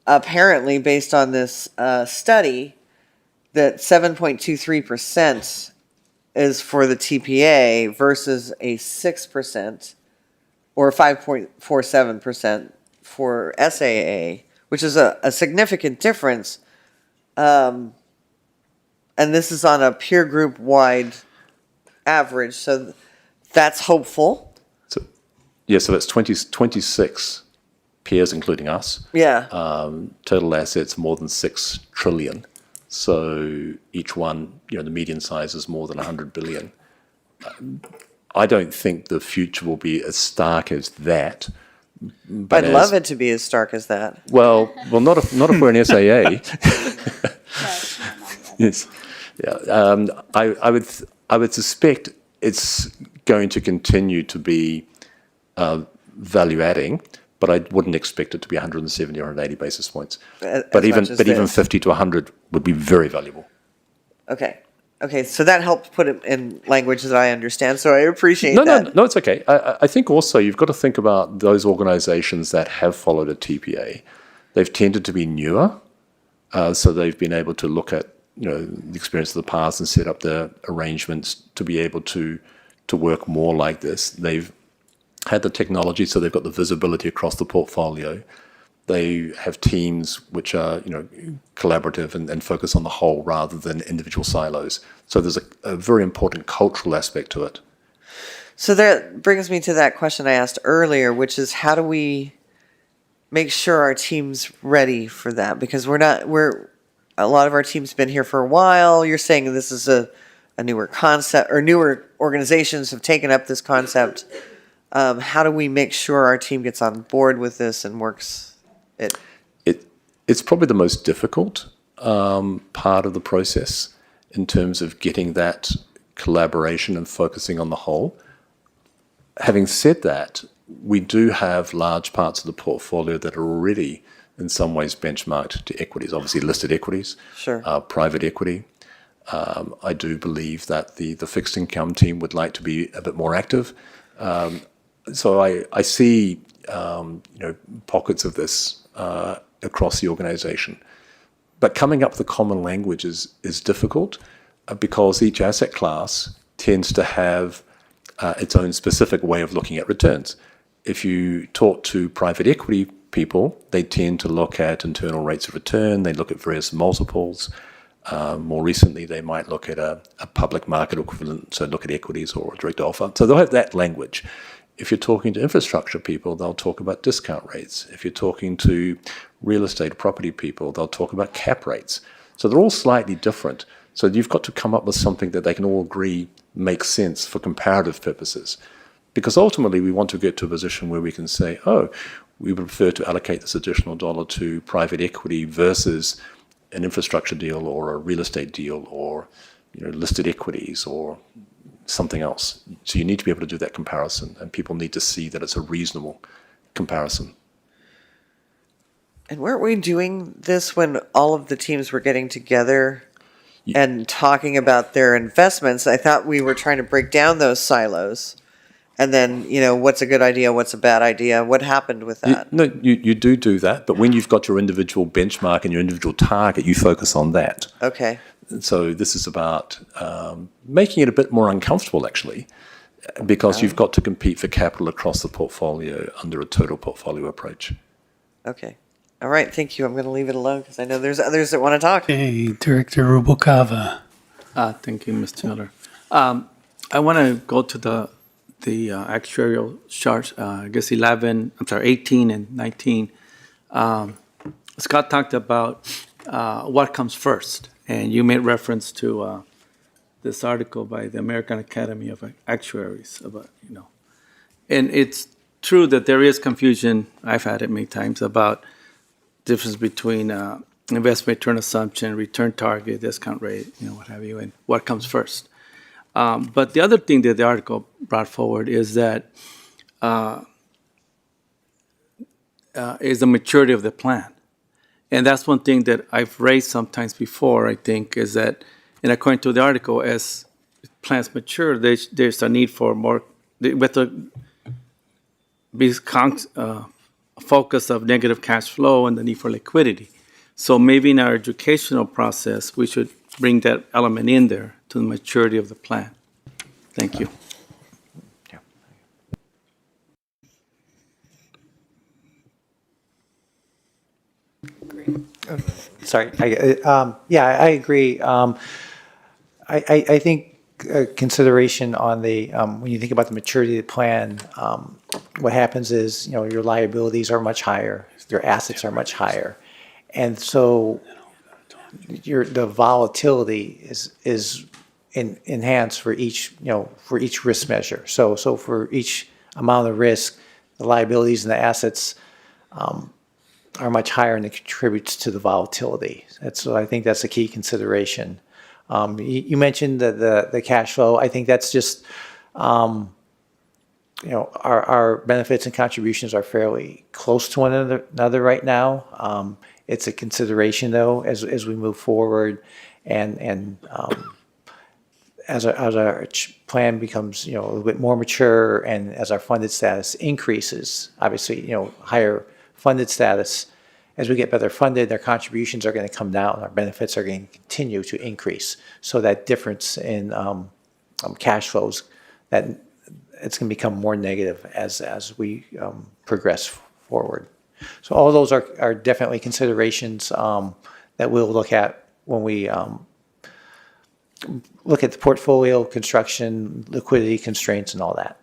apparently, based on this study, that 7.23% is for the TPA versus a 6% or 5.47% for SAA, which is a significant difference. And this is on a peer group wide average, so that's hopeful. So it's 26 peers, including us. Yeah. Total assets more than 6 trillion. So each one, the median size is more than 100 billion. I don't think the future will be as stark as that. But I'd love it to be as stark as that. Well, not if we're an SAA. Yes. Yeah. I would suspect it's going to continue to be value adding, but I wouldn't expect it to be 170 or 180 basis points. But even 50 to 100 would be very valuable. Okay. Okay, so that helps put it in language that I understand, so I appreciate that. No, it's okay. I think also you've got to think about those organizations that have followed a TPA. They've tended to be newer, so they've been able to look at the experience of the past and set up the arrangements to be able to work more like this. They've had the technology, so they've got the visibility across the portfolio. They have teams which are, collaborative and focus on the whole rather than individual silos. So there's a very important cultural aspect to it. So that brings me to that question I asked earlier, which is how do we make sure our team's ready for that? Because a lot of our team's been here for a while. You're saying this is a newer concept, or newer organizations have taken up this concept. How do we make sure our team gets on board with this and works it? It's probably the most difficult part of the process in terms of getting that collaboration and focusing on the whole. Having said that, we do have large parts of the portfolio that are already in some ways benchmarked to equities, obviously listed equities, Sure. Private equity. I do believe that the fixed income team would like to be a bit more active. So I see pockets of this across the organization. But coming up with a common language is difficult because each asset class tends to have its own specific way of looking at returns. If you talk to private equity people, they tend to look at internal rates of return, they look at various multiples. More recently, they might look at a public market equivalent, so look at equities or a direct offer. So they'll have that language. If you're talking to infrastructure people, they'll talk about discount rates. If you're talking to real estate property people, they'll talk about cap rates. So they're all slightly different. So you've got to come up with something that they can all agree makes sense for comparative purposes. Because ultimately, we want to get to a position where we can say, we would prefer to allocate this additional dollar to private equity versus an infrastructure deal or a real estate deal or listed equities or something else. So you need to be able to do that comparison, and people need to see that it's a reasonable comparison. And weren't we doing this when all of the teams were getting together and talking about their investments? I thought we were trying to break down those silos. And then, what's a good idea, what's a bad idea? What happened with that? You do that, but when you've got your individual benchmark and your individual target, you focus on that. Okay. So this is about making it a bit more uncomfortable, actually, because you've got to compete for capital across the portfolio under a total portfolio approach. Okay. All right. Thank you. I'm going to leave it alone because I know there's others that want to talk. Okay, Director Rubalcava. Thank you, Mr. Miller. I want to go to the actuarial charts, I guess 18 and 19. Scott talked about what comes first, and you made reference to this article by the American Academy of Actuaries about, and it's true that there is confusion, I've had it many times, about difference between investment return assumption, return target, discount rate, what have you, and what comes first. But the other thing that the article brought forward is that is the maturity of the plan. And that's one thing that I've raised sometimes before, I think, is that, and according to the article, as plans mature, there's a need for more, with the focus of negative cash flow and the need for liquidity. So maybe in our educational process, we should bring that element in there to the maturity of the plan. Thank you. Sorry. I agree. I think consideration on the, when you think about the maturity of the plan, what happens is, your liabilities are much higher, your assets are much higher. And so the volatility is enhanced for each, for each risk measure. So for each amount of risk, the liabilities and the assets are much higher, and it contributes to the volatility. So I think that's a key consideration. You mentioned the cash flow. I think that's just, our benefits and contributions are fairly close to one another right now. It's a consideration, though, as we move forward, and as our plan becomes, a little bit more mature, and as our funded status increases, obviously, higher funded status, as we get better funded, their contributions are going to come down, our benefits are going to continue to increase. So that difference in cash flows, that it's going to become more negative as we progress forward. So all those are definitely considerations that we'll look at when we look at the portfolio construction, liquidity constraints, and all that.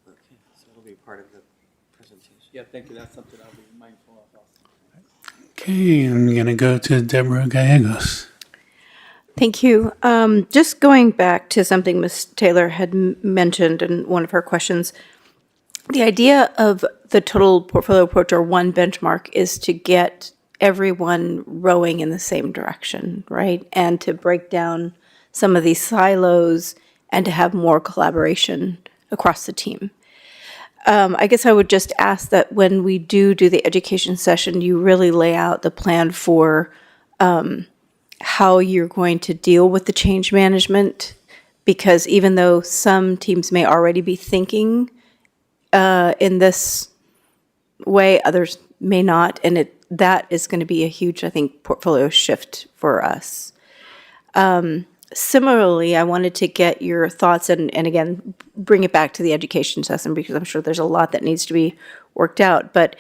Okay, so it'll be part of the presentation. Yeah, thank you. That's something I'll be mindful of also. Okay, I'm going to go to Deborah Gallegos. Thank you. Just going back to something Ms. Taylor had mentioned in one of her questions, the idea of the total portfolio approach, or one benchmark, is to get everyone rowing in the same direction, right? And to break down some of these silos and to have more collaboration across the team. I guess I would just ask that when we do the education session, you really lay out the plan for how you're going to deal with the change management, because even though some teams may already be thinking in this way, others may not, and that is going to be a huge, I think, portfolio shift for us. Similarly, I wanted to get your thoughts and again, bring it back to the education session, because I'm sure there's a lot that needs to be worked out. But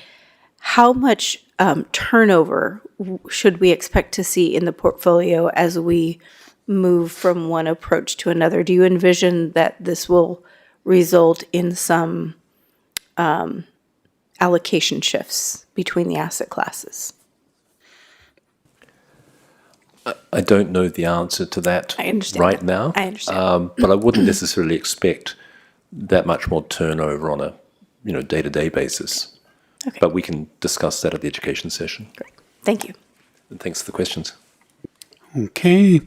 how much turnover should we expect to see in the portfolio as we move from one approach to another? Do you envision that this will result in some allocation shifts between the asset classes? I don't know the answer to that right now. I understand. But I wouldn't necessarily expect that much more turnover on a day-to-day basis. Okay. But we can discuss that at the education session. Great. Thank you. And thanks for the questions. Okay.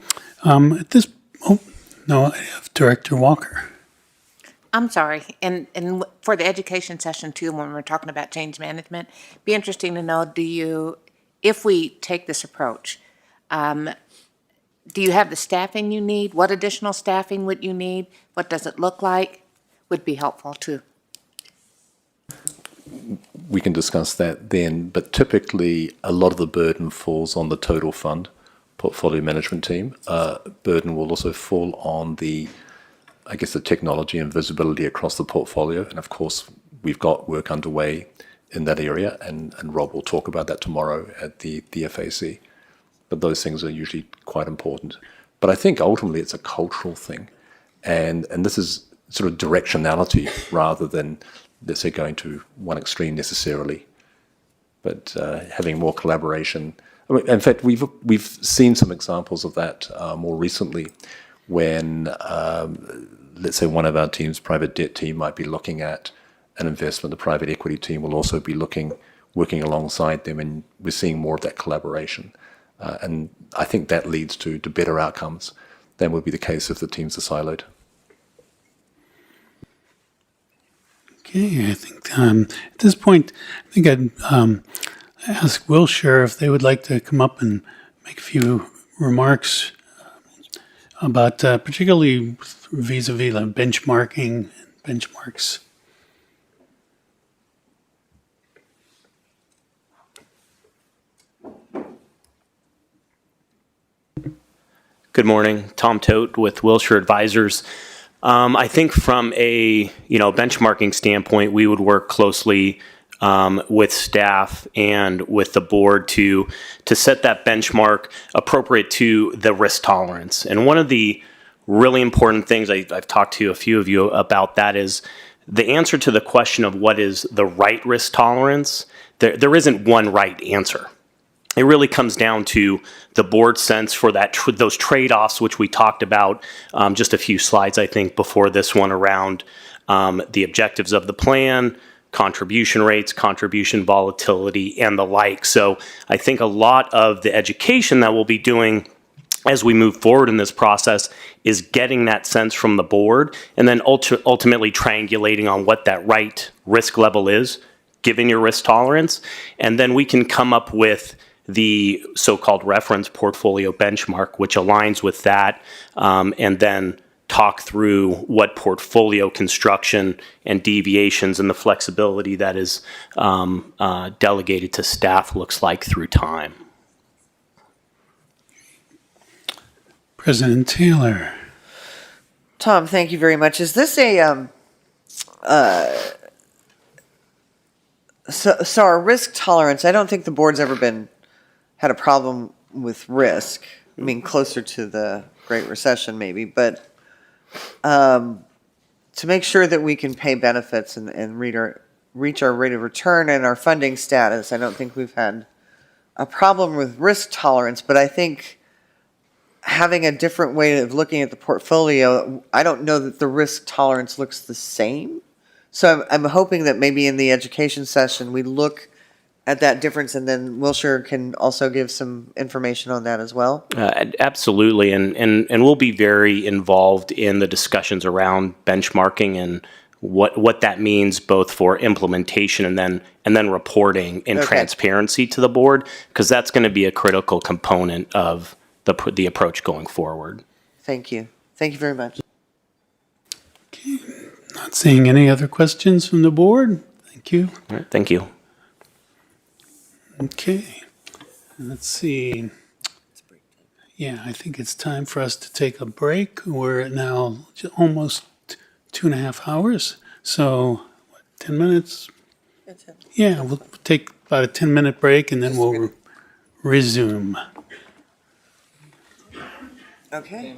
No, I have Director Walker. I'm sorry, and for the education session too, when we're talking about change management, be interesting to know, if we take this approach, do you have the staffing you need? What additional staffing would you need? What does it look like? Would be helpful too. We can discuss that then, but typically a lot of the burden falls on the total fund portfolio management team. Burden will also fall on the technology and visibility across the portfolio. And of course, we've got work underway in that area, and Rob will talk about that tomorrow at the FAC. But those things are usually quite important. But I think ultimately it's a cultural thing. And this is sort of directionality rather than, let's say, going to one extreme necessarily. But having more collaboration. In fact, we've seen some examples of that more recently when, let's say, one of our teams, private debt team, might be looking at an investment. The private equity team will also be working alongside them, and we're seeing more of that collaboration. And I think that leads to better outcomes than would be the case if the teams are siloed. Okay, I think at this point, I think I'd ask Wilshire if they would like to come up and make a few remarks about particularly vis-a-vis like benchmarking and benchmarks. Good morning, Tom Tote with Wilshire Advisors. I think from a benchmarking standpoint, we would work closely with staff and with the board to set that benchmark appropriate to the risk tolerance. And one of the really important things I've talked to a few of you about that is the answer to the question of what is the right risk tolerance. There isn't one right answer. It really comes down to the board sense for that those trade-offs, which we talked about just a few slides, I think, before this one around the objectives of the plan, contribution rates, contribution volatility, and the like. So I think a lot of the education that we'll be doing as we move forward in this process is getting that sense from the board and then ultimately triangulating on what that right risk level is, given your risk tolerance. And then we can come up with the so-called reference portfolio benchmark, which aligns with that, and then talk through what portfolio construction and deviations and the flexibility that is delegated to staff looks like through time. President Taylor. Tom, thank you very much. Is this a so our risk tolerance? I don't think the board's ever had a problem with risk. I mean, closer to the Great Recession maybe, but to make sure that we can pay benefits and reach our rate of return and our funding status, I don't think we've had a problem with risk tolerance, but I think having a different way of looking at the portfolio, I don't know that the risk tolerance looks the same. So I'm hoping that maybe in the education session, we look at that difference, and then Wilshire can also give some information on that as well. Absolutely, and we'll be very involved in the discussions around benchmarking and what that means both for implementation and then reporting and transparency to the board, because that's going to be a critical component of the approach going forward. Thank you. Thank you very much. Okay. Not seeing any other questions from the board. Thank you. All right, thank you. Okay. Let's see. Yeah, I think it's time for us to take a break. We're at now almost 2.5 hours. So, 10 minutes? Yeah, we'll take about a 10-minute break and then we'll resume. Okay.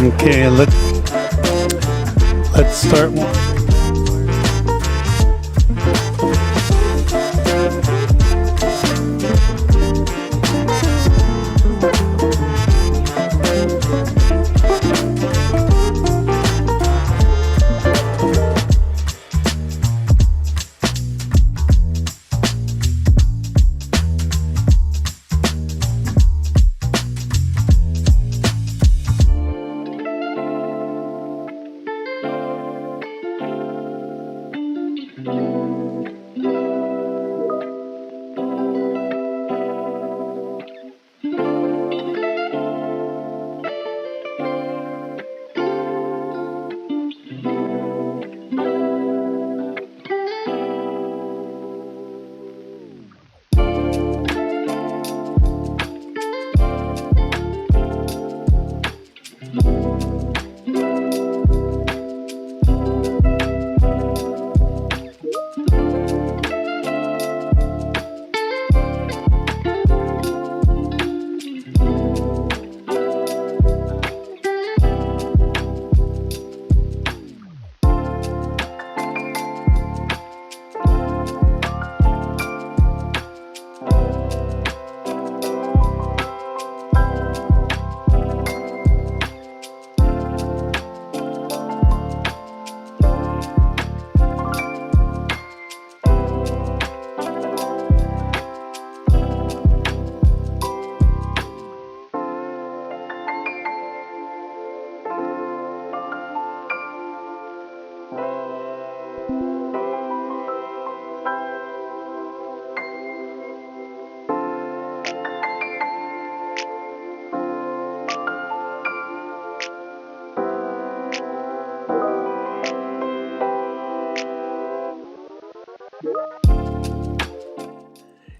Okay, let's start one.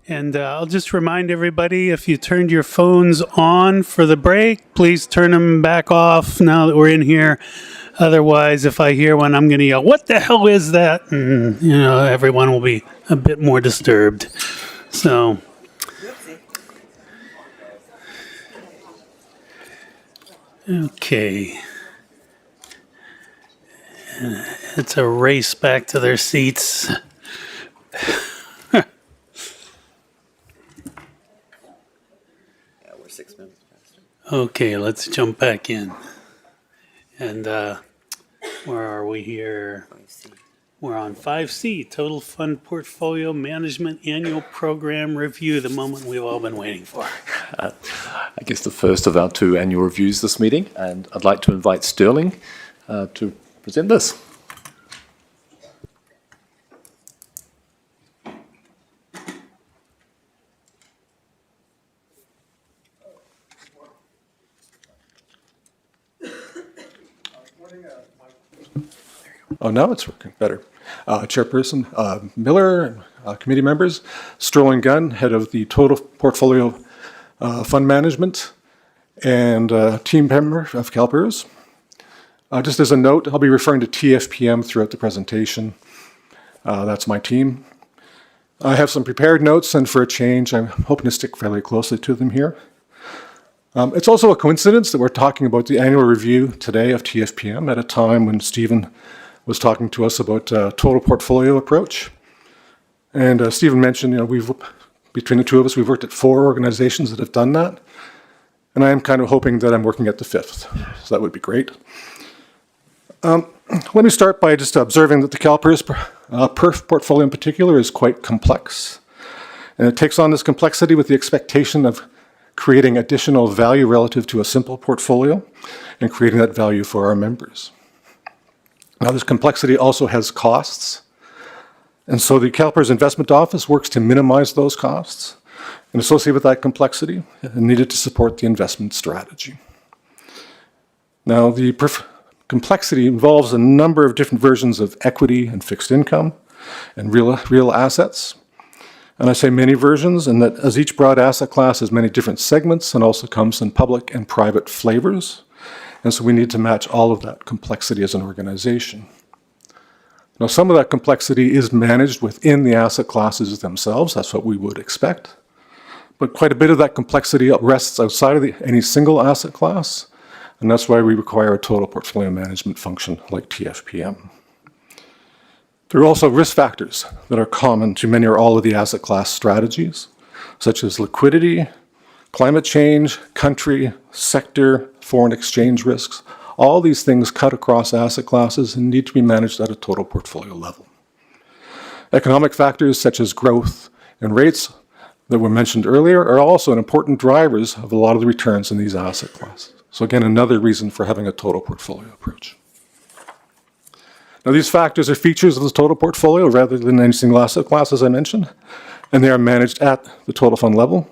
And I'll just remind everybody, if you turned your phones on for the break, please turn them back off now that we're in here. Otherwise, if I hear one, I'm going to yell, "What the hell is that?" And, everyone will be a bit more disturbed. So, okay. It's a race back to their seats. We're 6 minutes past. Okay, let's jump back in. And where are we here? 5C. We're on 5C, Total Fund Portfolio Management Annual Program Review, the moment we've all been waiting for. I guess the first of our 2 annual reviews this meeting, and I'd like to invite Sterling to present this. Oh, now it's working better. Chairperson Miller, committee members, Sterling Gunn, head of the Total Portfolio Fund Management, and team member of CalPERS. Just as a note, I'll be referring to TFPM throughout the presentation. That's my team. I have some prepared notes, and for a change, I'm hoping to stick fairly closely to them here. It's also a coincidence that we're talking about the annual review today of TFPM at a time when Stephen was talking to us about total portfolio approach. And Stephen mentioned, between the 2 of us, we've worked at 4 organizations that have done that. And I am kind of hoping that I'm working at the 5th, so that would be great. Let me start by just observing that the CalPERS PERF portfolio in particular is quite complex. And it takes on this complexity with the expectation of creating additional value relative to a simple portfolio and creating that value for our members. Now, this complexity also has costs. And so the CalPERS Investment Office works to minimize those costs and associated with that complexity and needed to support the investment strategy. Now, the complexity involves a number of different versions of equity and fixed income and real assets. And I say many versions, and that as each broad asset class has many different segments and also comes in public and private flavors. And so we need to match all of that complexity as an organization. Now, some of that complexity is managed within the asset classes themselves. That's what we would expect. But quite a bit of that complexity rests outside of any single asset class. and that's why we require a total portfolio management function like TFPM. There are also risk factors that are common to many or all of the asset class strategies, such as liquidity, climate change, country, sector, foreign exchange risks. All these things cut across asset classes and need to be managed at a total portfolio level. Economic factors such as growth and rates that were mentioned earlier are also important drivers of a lot of the returns in these asset classes. So again, another reason for having a total portfolio approach. Now, these factors are features of the total portfolio rather than any single asset class, as I mentioned, and they are managed at the total fund level.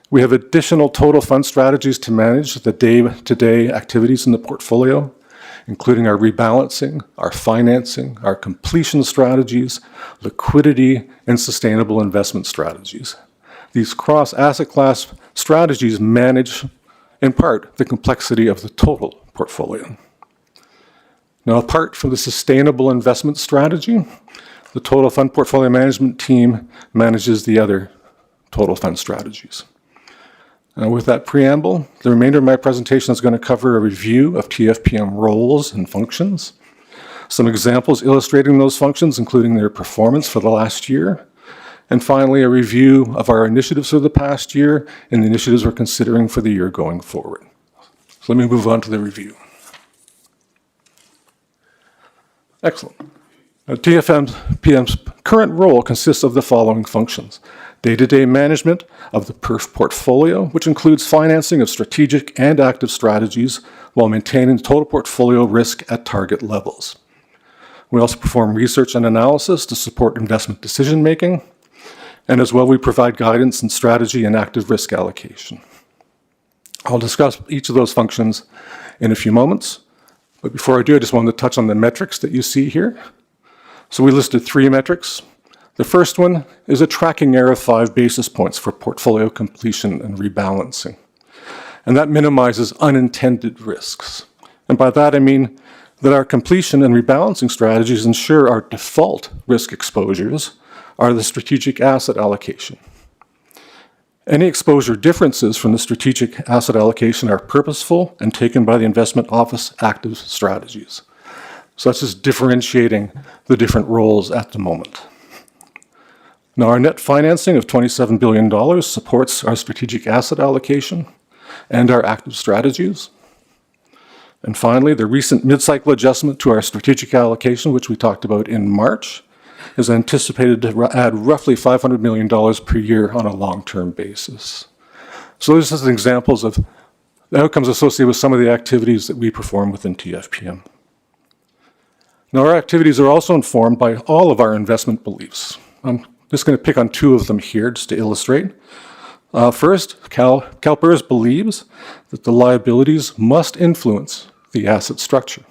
We have additional total fund strategies to manage the day-to-day activities in the portfolio, including our rebalancing, our financing, our completion strategies, liquidity, and sustainable investment strategies. These cross-asset class strategies manage, in part, the complexity of the total portfolio. Now, apart from the sustainable investment strategy, the total fund portfolio management team manages the other total fund strategies. Now, with that preamble, the remainder of my presentation is going to cover a review of TFPM roles and functions, some examples illustrating those functions, including their performance for the last year, and finally, a review of our initiatives for the past year and the initiatives we're considering for the year going forward. So let me move on to the review. Excellent. TFPM's current role consists of the following functions: day-to-day management of the PERF portfolio, which includes financing of strategic and active strategies while maintaining total portfolio risk at target levels. We also perform research and analysis to support investment decision-making, and as well we provide guidance in strategy and active risk allocation. I'll discuss each of those functions in a few moments, but before I do, I just wanted to touch on the metrics that you see here. So we listed 3 metrics. The first one is a tracking error of 5 basis points for portfolio completion and rebalancing. And that minimizes unintended risks. And by that I mean that our completion and rebalancing strategies ensure our default risk exposures are the strategic asset allocation. Any exposure differences from the strategic asset allocation are purposeful and taken by the investment office active strategies. So that's just differentiating the different roles at the moment. Now, our net financing of $27 billion supports our strategic asset allocation and our active strategies. And finally, the recent mid-cycle adjustment to our strategic allocation, which we talked about in March, is anticipated to add roughly $500 million per year on a long-term basis. So this is examples of the outcomes associated with some of the activities that we perform within TFPM. Now, our activities are also informed by all of our investment beliefs. I'm just going to pick on 2 of them here just to illustrate. First, CalPERS believes that the liabilities must influence the asset structure.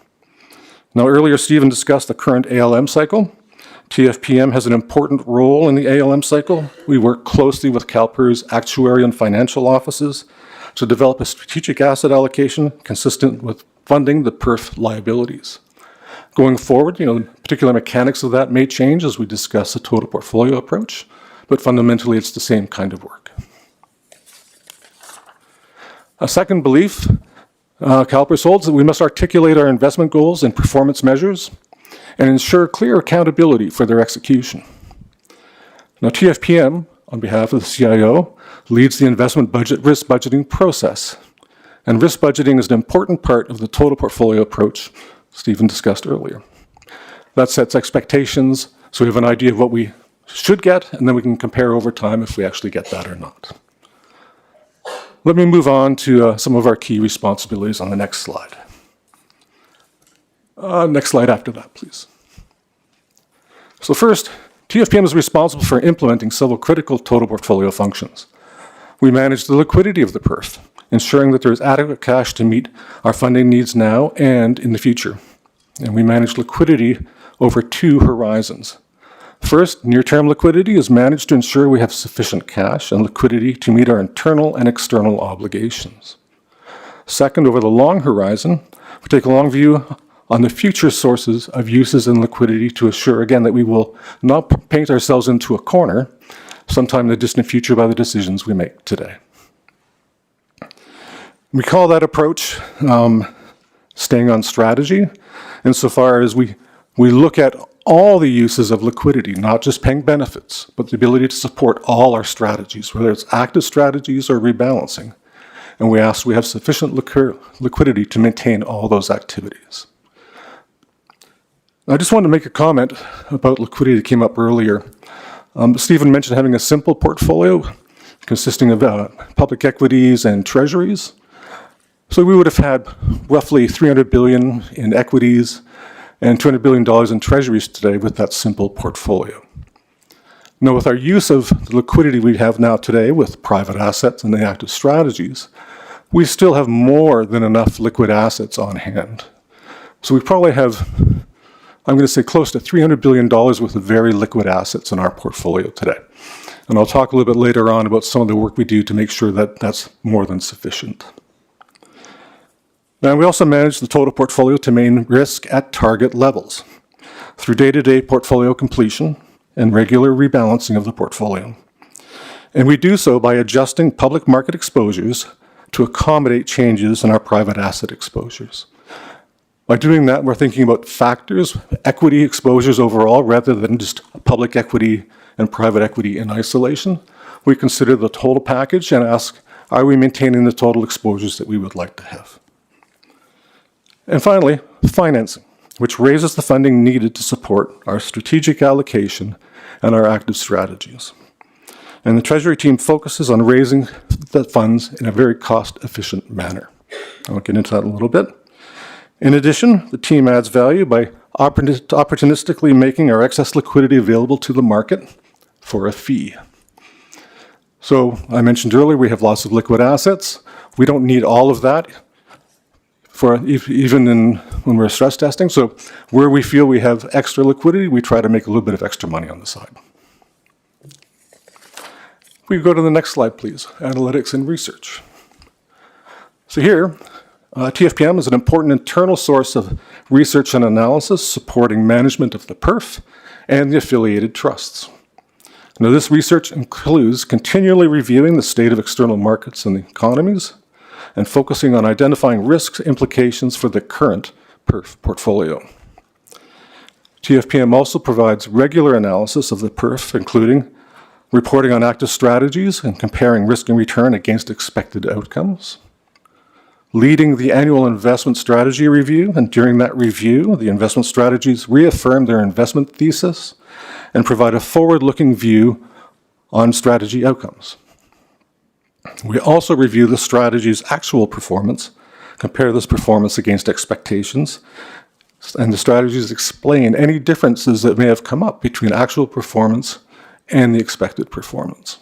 Now, earlier Stephen discussed the current ALM cycle. TFPM has an important role in the ALM cycle. We work closely with CalPERS actuary and financial offices to develop a strategic asset allocation consistent with funding the PERF liabilities. Going forward, the particular mechanics of that may change as we discuss a total portfolio approach, but fundamentally it's the same kind of work. A second belief, CalPERS holds that we must articulate our investment goals and performance measures and ensure clear accountability for their execution. Now, TFPM, on behalf of the CIO, leads the investment budget risk budgeting process. And risk budgeting is an important part of the total portfolio approach Stephen discussed earlier. That sets expectations, so we have an idea of what we should get, and then we can compare over time if we actually get that or not. Let me move on to some of our key responsibilities on the next slide. Next slide after that, please. So first, TFPM is responsible for implementing several critical total portfolio functions. We manage the liquidity of the PERF, ensuring that there is adequate cash to meet our funding needs now and in the future. And we manage liquidity over 2 horizons. First, near-term liquidity is managed to ensure we have sufficient cash and liquidity to meet our internal and external obligations. Second, over the long horizon, we take a long view on the future sources of uses and liquidity to assure, again, that we will not paint ourselves into a corner sometime in the distant future by the decisions we make today. We call that approach staying on strategy, insofar as we look at all the uses of liquidity, not just paying benefits, but the ability to support all our strategies, whether it's active strategies or rebalancing. And we ask we have sufficient liquidity to maintain all those activities. I just wanted to make a comment about liquidity that came up earlier. Stephen mentioned having a simple portfolio consisting of public equities and treasuries. So we would have had roughly $300 billion in equities and $200 billion in treasuries today with that simple portfolio. Now, with our use of the liquidity we have now today with private assets and the active strategies, we still have more than enough liquid assets on hand. So we probably have, I'm going to say, close to $300 billion worth of very liquid assets in our portfolio today. And I'll talk a little bit later on about some of the work we do to make sure that that's more than sufficient. Now, we also manage the total portfolio to maintain risk at target levels through day-to-day portfolio completion and regular rebalancing of the portfolio. And we do so by adjusting public market exposures to accommodate changes in our private asset exposures. By doing that, we're thinking about factors, equity exposures overall, rather than just public equity and private equity in isolation. We consider the total package and ask, are we maintaining the total exposures that we would like to have? And finally, financing, which raises the funding needed to support our strategic allocation and our active strategies. And the Treasury team focuses on raising the funds in a very cost-efficient manner. I'll get into that in a little bit. In addition, the team adds value by opportunistically making our excess liquidity available to the market for a fee. So I mentioned earlier, we have lots of liquid assets. We don't need all of that for even when we're stress testing. So where we feel we have extra liquidity, we try to make a little bit of extra money on the side. We go to the next slide, please. Analytics and research. So here, TFPM is an important internal source of research and analysis supporting management of the PERF and the affiliated trusts. Now, this research includes continually reviewing the state of external markets and the economies and focusing on identifying risks implications for the current PERF portfolio. TFPM also provides regular analysis of the PERF, including reporting on active strategies and comparing risk and return against expected outcomes, leading the annual investment strategy review, and during that review, the investment strategies reaffirm their investment thesis and provide a forward-looking view on strategy outcomes. We also review the strategy's actual performance, compare this performance against expectations, and the strategies explain any differences that may have come up between actual performance and the expected performance.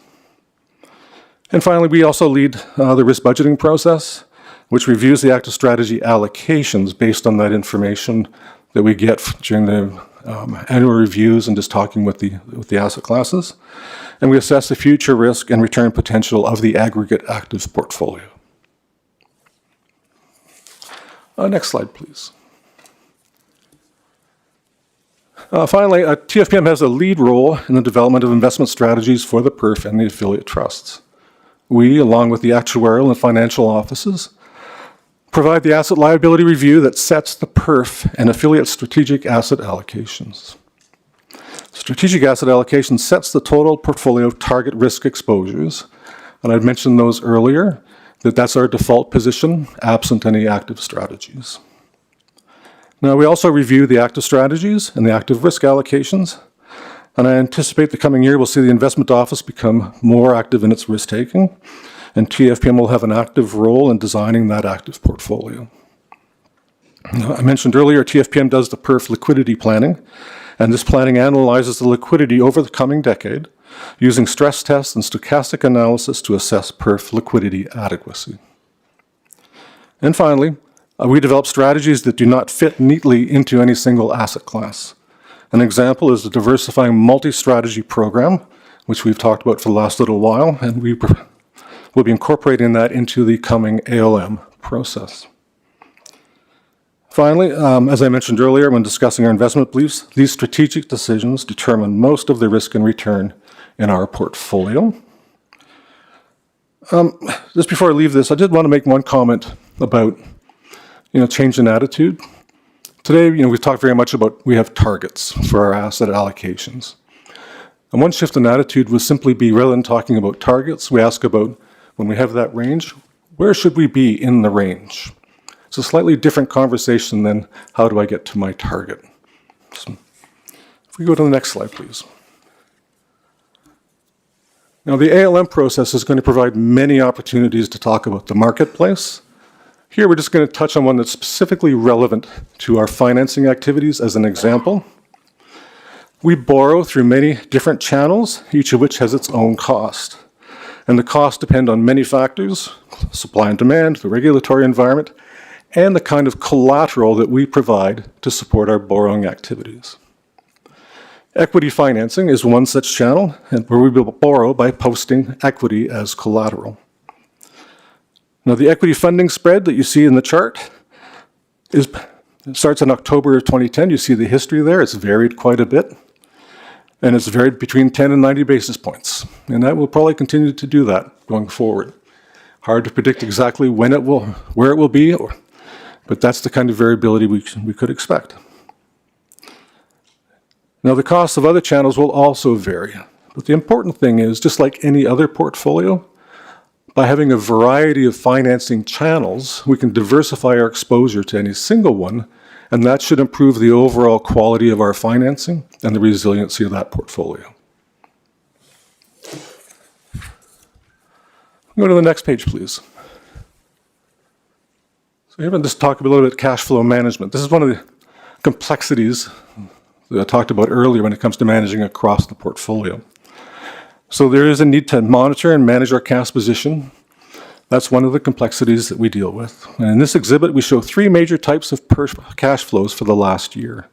And finally, we also lead the risk budgeting process, which reviews the active strategy allocations based on that information that we get during the annual reviews and just talking with the asset classes. And we assess the future risk and return potential of the aggregate active portfolio. Next slide, please. Finally, TFPM has a lead role in the development of investment strategies for the PERF and the affiliate trusts. We, along with the actuarial and financial offices, provide the asset liability review that sets the PERF and affiliate strategic asset allocations. Strategic asset allocation sets the total portfolio target risk exposures, and I'd mentioned those earlier, that's our default position, absent any active strategies. Now, we also review the active strategies and the active risk allocations, and I anticipate the coming year we'll see the investment office become more active in its risk-taking, and TFPM will have an active role in designing that active portfolio. Now, I mentioned earlier, TFPM does the PERF liquidity planning, and this planning analyzes the liquidity over the coming decade using stress tests and stochastic analysis to assess PERF liquidity adequacy. And finally, we develop strategies that do not fit neatly into any single asset class. An example is the Diversifying Multi-Strategy Program, which we've talked about for the last little while, and we'll be incorporating that into the coming ALM process. Finally, as I mentioned earlier when discussing our investment beliefs, these strategic decisions determine most of the risk and return in our portfolio. Just before I leave this, I did want to make one comment about, change in attitude. Today, we've talked very much about we have targets for our asset allocations. And one shift in attitude would simply be, rather than talking about targets, we ask about, when we have that range, where should we be in the range? It's a slightly different conversation than how do I get to my target. So, if we go to the next slide, please. Now, the ALM process is going to provide many opportunities to talk about the marketplace. Here, we're just going to touch on one that's specifically relevant to our financing activities as an example. We borrow through many different channels, each of which has its own cost. And the costs depend on many factors: supply and demand, the regulatory environment, and the kind of collateral that we provide to support our borrowing activities. Equity financing is one such channel where we will borrow by posting equity as collateral. Now, the equity funding spread that you see in the chart starts in October of 2010. You see the history there. It's varied quite a bit. And it's varied between 10 and 90 basis points. And that will probably continue to do that going forward. Hard to predict exactly when it will, where it will be, but that's the kind of variability we could expect. Now, the costs of other channels will also vary. But the important thing is, just like any other portfolio, by having a variety of financing channels, we can diversify our exposure to any single one, and that should improve the overall quality of our financing and the resiliency of that portfolio. Go to the next page, please. So here I'm going to just talk a little bit cash flow management. This is one of the complexities that I talked about earlier when it comes to managing across the portfolio. So there is a need to monitor and manage our cash position. That's one of the complexities that we deal with. And in this exhibit, we show three major types of cash flows for the last year.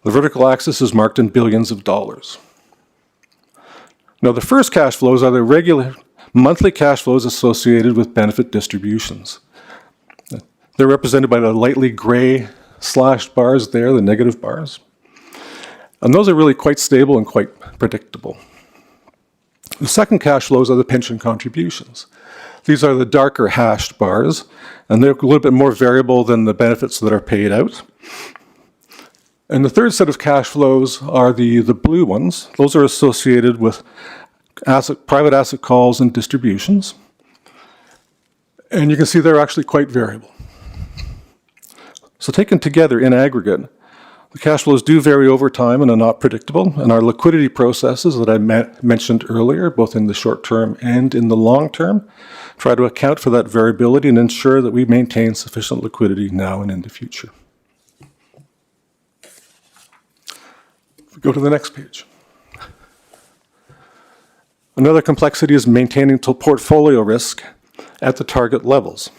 The vertical axis is marked in billions of dollars. Now, the first cash flows are the regular monthly cash flows associated with benefit distributions. They're represented by the lightly gray slashed bars there, the negative bars. And those are really quite stable and quite predictable. The second cash flows are the pension contributions. These are the darker hashed bars, and they're a little bit more variable than the benefits that are paid out. And the third set of cash flows are the blue ones. Those are associated with private asset calls and distributions. And you can see they're actually quite variable. So taken together in aggregate, the cash flows do vary over time and are not predictable, and our liquidity processes that I mentioned earlier, both in the short term and in the long term, try to account for that variability and ensure that we maintain sufficient liquidity now and in the future. If we go to the next page. Another complexity is maintaining portfolio risk at the target levels.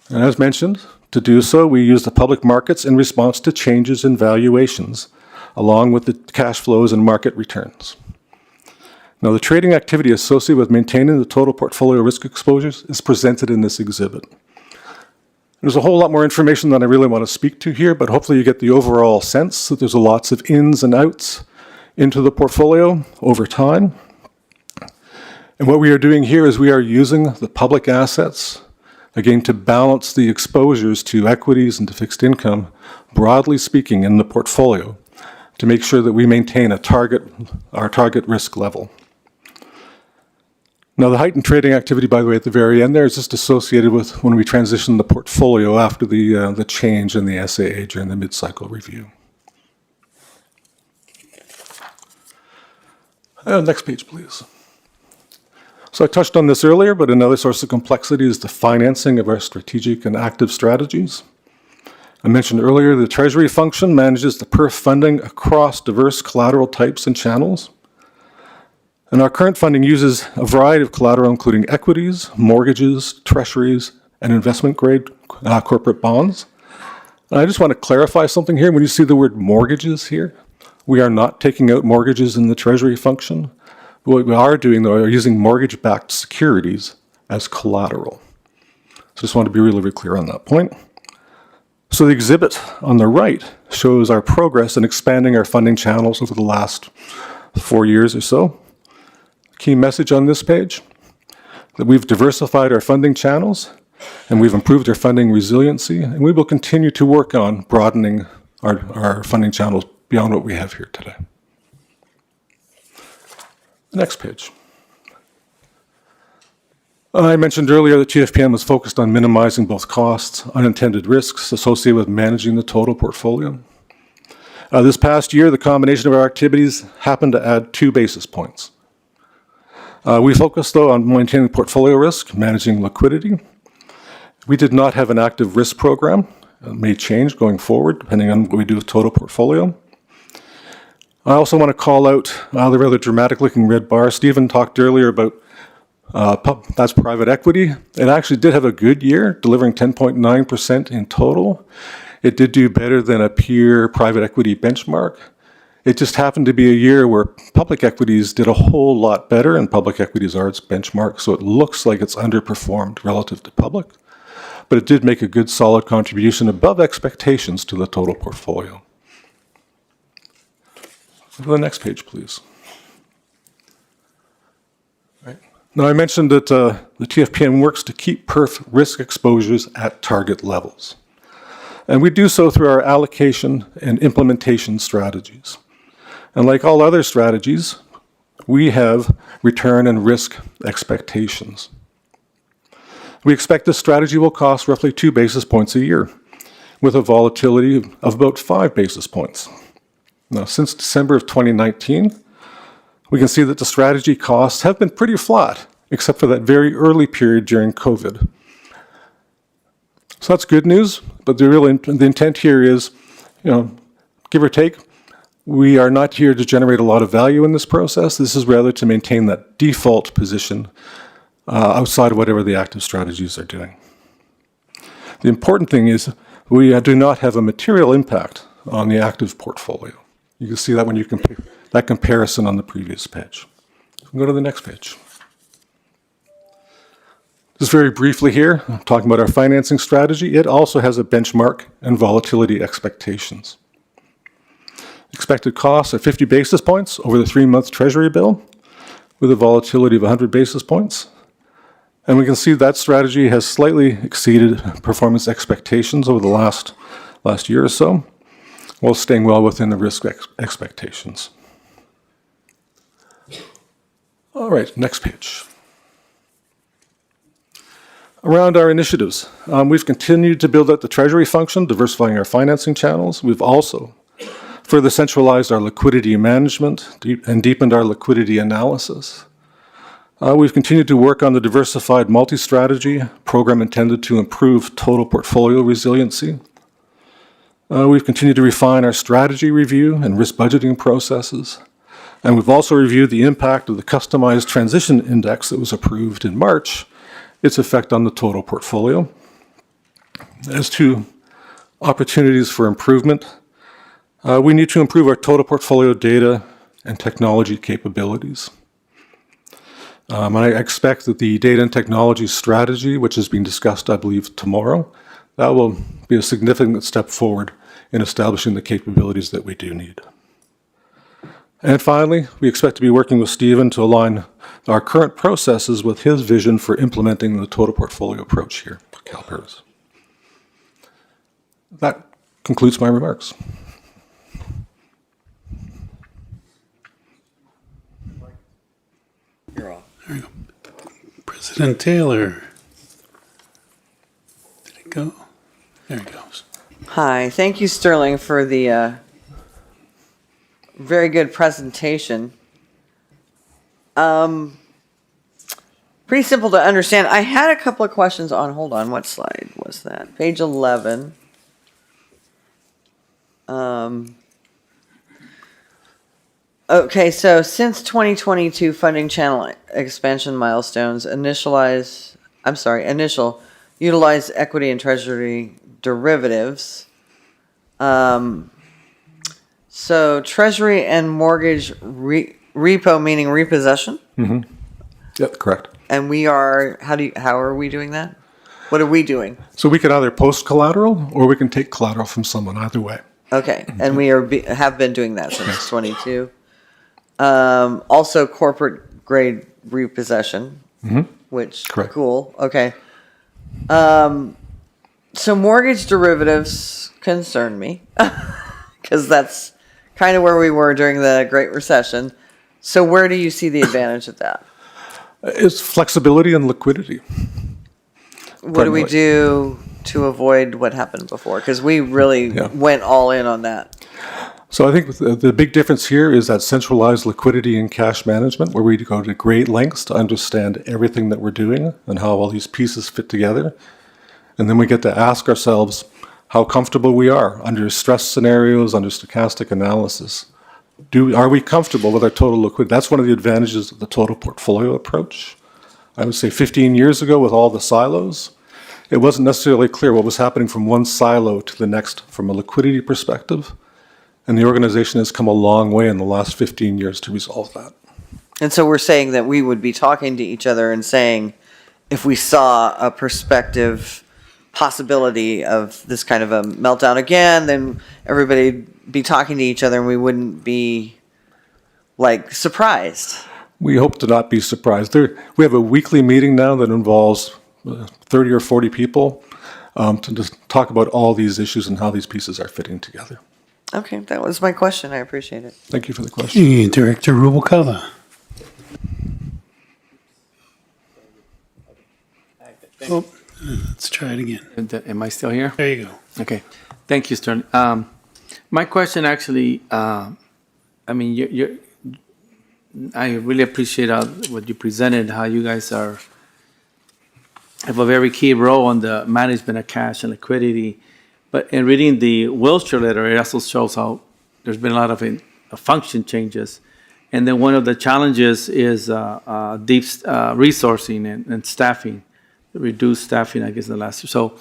And as mentioned, to do so, we use the public markets in response to changes in valuations, along with the cash flows and market returns. Now, the trading activity associated with maintaining the total portfolio risk exposures is presented in this exhibit. There's a whole lot more information than I really want to speak to here, but hopefully you get the overall sense that there's lots of ins and outs into the portfolio over time. And what we are doing here is we are using the public assets, again, to balance the exposures to equities and to fixed income, broadly speaking, in the portfolio, to make sure that we maintain our target risk level. Now, the heightened trading activity, by the way, at the very end there is just associated with when we transition the portfolio after the change in the SAA during the mid-cycle review. Next page, please. So I touched on this earlier, but another source of complexity is the financing of our strategic and active strategies. I mentioned earlier the Treasury function manages the PERF funding across diverse collateral types and channels. And our current funding uses a variety of collateral, including equities, mortgages, treasuries, and investment-grade corporate bonds. And I just want to clarify something here. When you see the word mortgages here, we are not taking out mortgages in the Treasury function. What we are doing, though, are using mortgage-backed securities as collateral. So just want to be really, really clear on that point. So the exhibit on the right shows our progress in expanding our funding channels over the last 4 years or so. Key message on this page: that we've diversified our funding channels and we've improved our funding resiliency, and we will continue to work on broadening our funding channels beyond what we have here today. Next page. I mentioned earlier that TFPM was focused on minimizing both costs, unintended risks associated with managing the total portfolio. This past year, the combination of our activities happened to add 2 basis points. We focused, though, on maintaining portfolio risk, managing liquidity. We did not have an active risk program. It may change going forward, depending on what we do with total portfolio. I also want to call out the rather dramatic-looking red bar. Stephen talked earlier about that's private equity. It actually did have a good year, delivering 10.9% in total. It did do better than a peer private equity benchmark. It just happened to be a year where public equities did a whole lot better, and public equities are its benchmark, so it looks like it's underperformed relative to public. But it did make a good, solid contribution above expectations to the total portfolio. Go to the next page, please. Now, I mentioned that the TFPM works to keep PERF risk exposures at target levels. And we do so through our allocation and implementation strategies. And like all other strategies, we have return and risk expectations. We expect this strategy will cost roughly 2 basis points a year, with a volatility of about 5 basis points. Now, since December of 2019, we can see that the strategy costs have been pretty flat, except for that very early period during COVID. So that's good news, but the intent here is, give or take, we are not here to generate a lot of value in this process. This is rather to maintain that default position outside of whatever the active strategies are doing. The important thing is we do not have a material impact on the active portfolio. You can see that when you compare that comparison on the previous page. Go to the next page. Just very briefly here, talking about our financing strategy, it also has a benchmark and volatility expectations. Expected costs are 50 basis points over the 3-month Treasury bill, with a volatility of 100 basis points. And we can see that strategy has slightly exceeded performance expectations over the last year or so, while staying well within the risk expectations. All right, next page. Around our initiatives, we've continued to build out the Treasury function, diversifying our financing channels. We've also further centralized our liquidity management and deepened our liquidity analysis. We've continued to work on the diversified multi-strategy program intended to improve total portfolio resiliency. We've continued to refine our strategy review and risk budgeting processes. And we've also reviewed the impact of the customized transition index that was approved in March, its effect on the total portfolio. As to opportunities for improvement, we need to improve our total portfolio data and technology capabilities. I expect that the data and technology strategy, which is being discussed, I believe, tomorrow, that will be a significant step forward in establishing the capabilities that we do need. And finally, we expect to be working with Stephen to align our current processes with his vision for implementing the total portfolio approach here at CalPERS. That concludes my remarks. You're all. There you go. President Taylor. Did it go? There it goes. Hi, thank you, Sterling, for the very good presentation. Pretty simple to understand. I had a couple of questions on, hold on, what slide was that? Page 11. Okay, so since 2022 funding channel expansion milestones, initial utilize equity and treasury derivatives. So treasury and mortgage repo, meaning repossession? Mm-hmm. Yep, correct. And we are, how are we doing that? What are we doing? So we can either post collateral or we can take collateral from someone, either way. Okay, and we have been doing that since 22. Also corporate grade repossession. Mm-hmm. which, Correct. cool, okay. So mortgage derivatives concern me, because that's kind of where we were during the Great Recession. So where do you see the advantage of that? It's flexibility and liquidity. What do we Primarily. do to avoid what happened before? Because we really went all in on that. So I think the big difference here is that centralized liquidity and cash management, where we go to great lengths to understand everything that we're doing and how all these pieces fit together. And then we get to ask ourselves how comfortable we are under stress scenarios, under stochastic analysis. Are we comfortable with our total liquidity? That's one of the advantages of the total portfolio approach. I would say 15 years ago, with all the silos, it wasn't necessarily clear what was happening from one silo to the next from a liquidity perspective. And the organization has come a long way in the last 15 years to resolve that. And so we're saying that we would be talking to each other and saying, if we saw a prospective possibility of this kind of a meltdown again, then everybody'd be talking to each other and we wouldn't be like surprised. We hope to not be surprised. We have a weekly meeting now that involves 30 or 40 people to just talk about all these issues and how these pieces are fitting together. Okay, that was my question. I appreciate it. Thank you for the question. Hey, Director Rubalcava. Oh, let's try it again. Am I still here? There you go. Okay. Thank you, Stern. My question actually, I mean, I really appreciate what you presented, how you guys have a very key role on the management of cash and liquidity. But in reading the Wilshire letter, it also shows how there's been a lot of function changes. And then one of the challenges is deep resourcing and staffing, reduced staffing, I guess, in the last year. So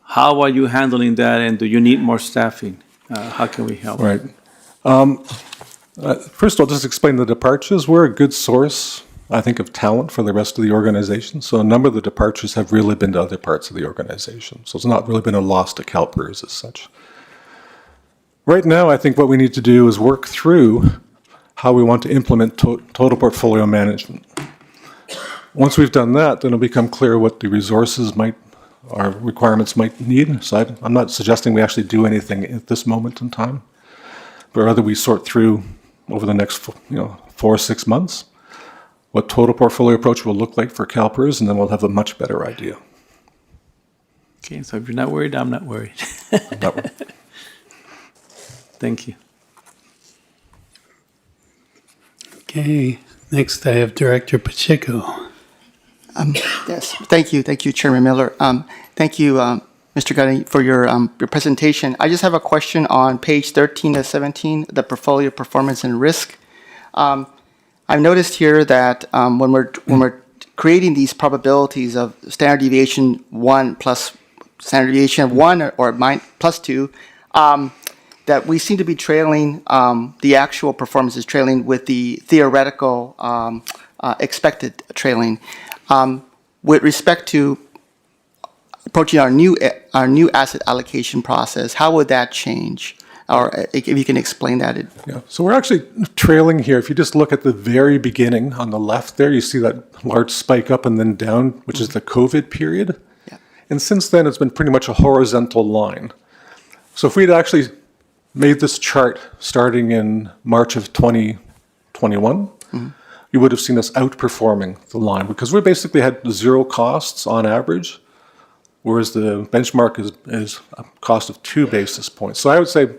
how are you handling that, and do you need more staffing? How can we help? Right. First of all, just explain the departures. We're a good source, I think, of talent for the rest of the organization. So a number of the departures have really been to other parts of the organization. So it's not really been a loss to CalPERS as such. Right now, I think what we need to do is work through how we want to implement total portfolio management. Once we've done that, then it'll become clear what the resources our requirements might need. So I'm not suggesting we actually do anything at this moment in time, but rather we sort through over the next 4 or 6 months what total portfolio approach will look like for CalPERS, and then we'll have a much better idea. Okay, so if you're not worried, I'm not worried. Not worried. Thank you. Okay, next I have Director Pacheco. Yes, thank you, Chairman Miller. Thank you, Mr. Gutting, for your presentation. I just have a question on page 13 to 17, the portfolio performance and risk. I've noticed here that when we're creating these probabilities of standard deviation 1 plus standard deviation of 1 or plus 2, that we seem to be trailing, the actual performance is trailing with the theoretical expected trailing. With respect to approaching our new asset allocation process, how would that change? Or if you can explain that. Yeah, so we're actually trailing here. If you just look at the very beginning on the left there, you see that large spike up and then down, which is the COVID period. Yeah. And since then, it's been pretty much a horizontal line. So if we'd actually made this chart starting in March of 2021, you would have seen us outperforming the line because we basically had 0 costs on average, whereas the benchmark is a cost of 2 basis points. So I would say,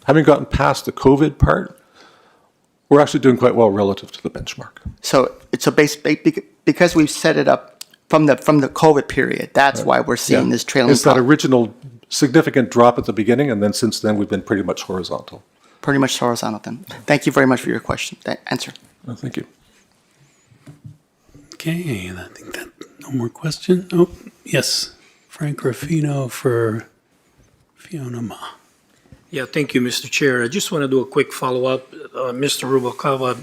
having gotten past the COVID part, we're actually doing quite well relative to the benchmark. So because we've set it up from the COVID period, that's why we're seeing this trailing. It's that original significant drop at the beginning, and then since then we've been pretty much horizontal. Pretty much horizontal then. Thank you very much for your question, that answer. Thank you. Okay, and I think that no more question. Oh, yes, Frank Ruffino for Fiona Ma. Yeah, thank you, Mr. Chair. I just want to do a quick follow-up. Mr. Rubalcava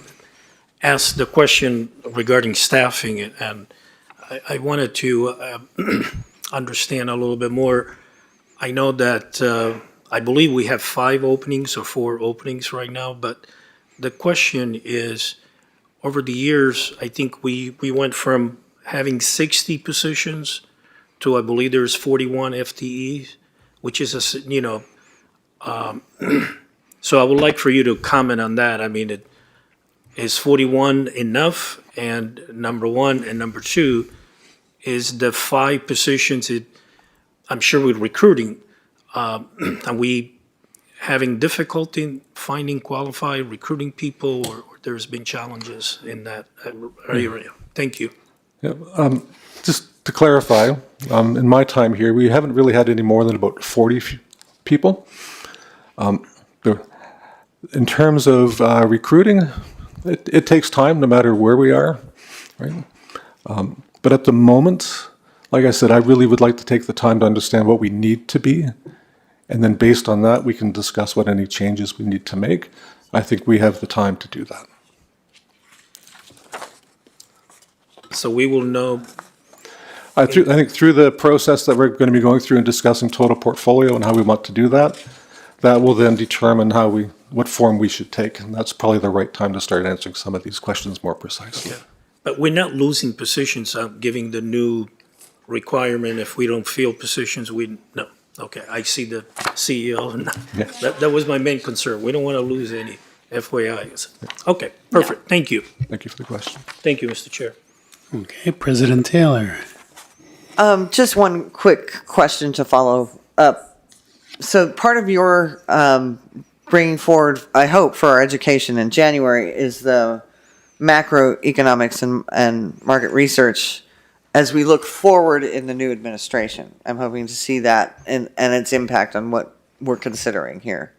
asked the question regarding staffing, and I wanted to understand a little bit more. I know that I believe we have 5 openings or 4 openings right now, but the question is, over the years, I think we went from having 60 positions to, I believe there's 41 FTEs, which is so I would like for you to comment on that. I mean, is 41 enough? And number one, and number two, is the 5 positions, I'm sure with recruiting, are we having difficulty finding qualified recruiting people, or there's been challenges in that area? Thank you. Yeah, just to clarify, in my time here, we haven't really had any more than about 40 people. In terms of recruiting, it takes time no matter where we are, right? But at the moment, like I said, I really would like to take the time to understand what we need to be. And then based on that, we can discuss what any changes we need to make. I think we have the time to do that. So we will know. I think through the process that we're going to be going through and discussing total portfolio and how we want to do that, that will then determine what form we should take. And that's probably the right time to start answering some of these questions more precisely. Okay. But we're not losing positions, giving the new requirement. If we don't fill positions, no. Okay, I see the CEO. Yeah. That was my main concern. We don't want to lose any FYIs. Okay, perfect. Thank you. Thank you for the question. Thank you, Mr. Chair. Okay, President Taylor. Just one quick question to follow up. So part of your bringing forward, I hope, for our education in January is the macroeconomics and market research as we look forward in the new administration. I'm hoping to see that and its impact on what we're considering here.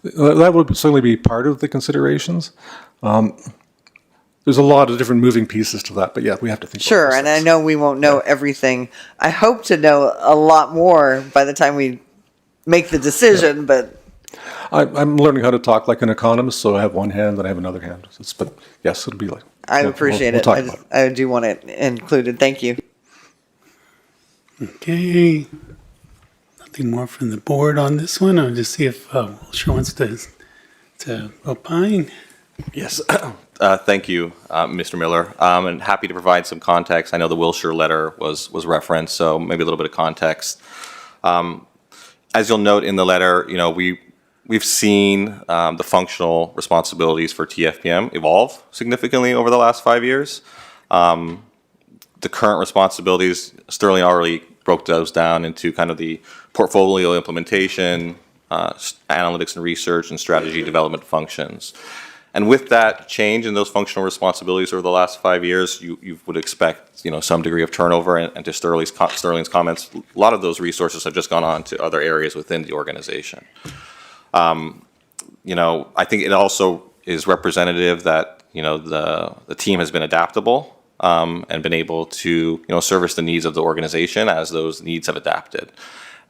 That would certainly be part of the considerations. There's a lot of different moving pieces to that, but yeah, we have to think Sure, about and I know we won't know everything. I hope to know a lot more by the time we make the decision, but I'm learning how to talk like an economist, so I have one hand and I have another hand. But yes, it'll be like. I appreciate we'll it. talk about it. I do want it included. Thank you. Okay. Nothing more from the board on this one. I'll just see if Wilshire wants to opine. Yes. Thank you, Mr. Miller. And happy to provide some context. I know the Wilshire letter was referenced, so maybe a little bit of context. As you'll note in the letter, we've seen the functional responsibilities for TFPM evolve significantly over the last 5 years. The current responsibilities, Sterling already broke those down into kind of the portfolio implementation, analytics and research, and strategy development functions. And with that change in those functional responsibilities over the last 5 years, you would expect, some degree of turnover. And to Sterling's comments, a lot of those resources have just gone on to other areas within the organization. I think it also is representative that, the team has been adaptable and been able to, service the needs of the organization as those needs have adapted.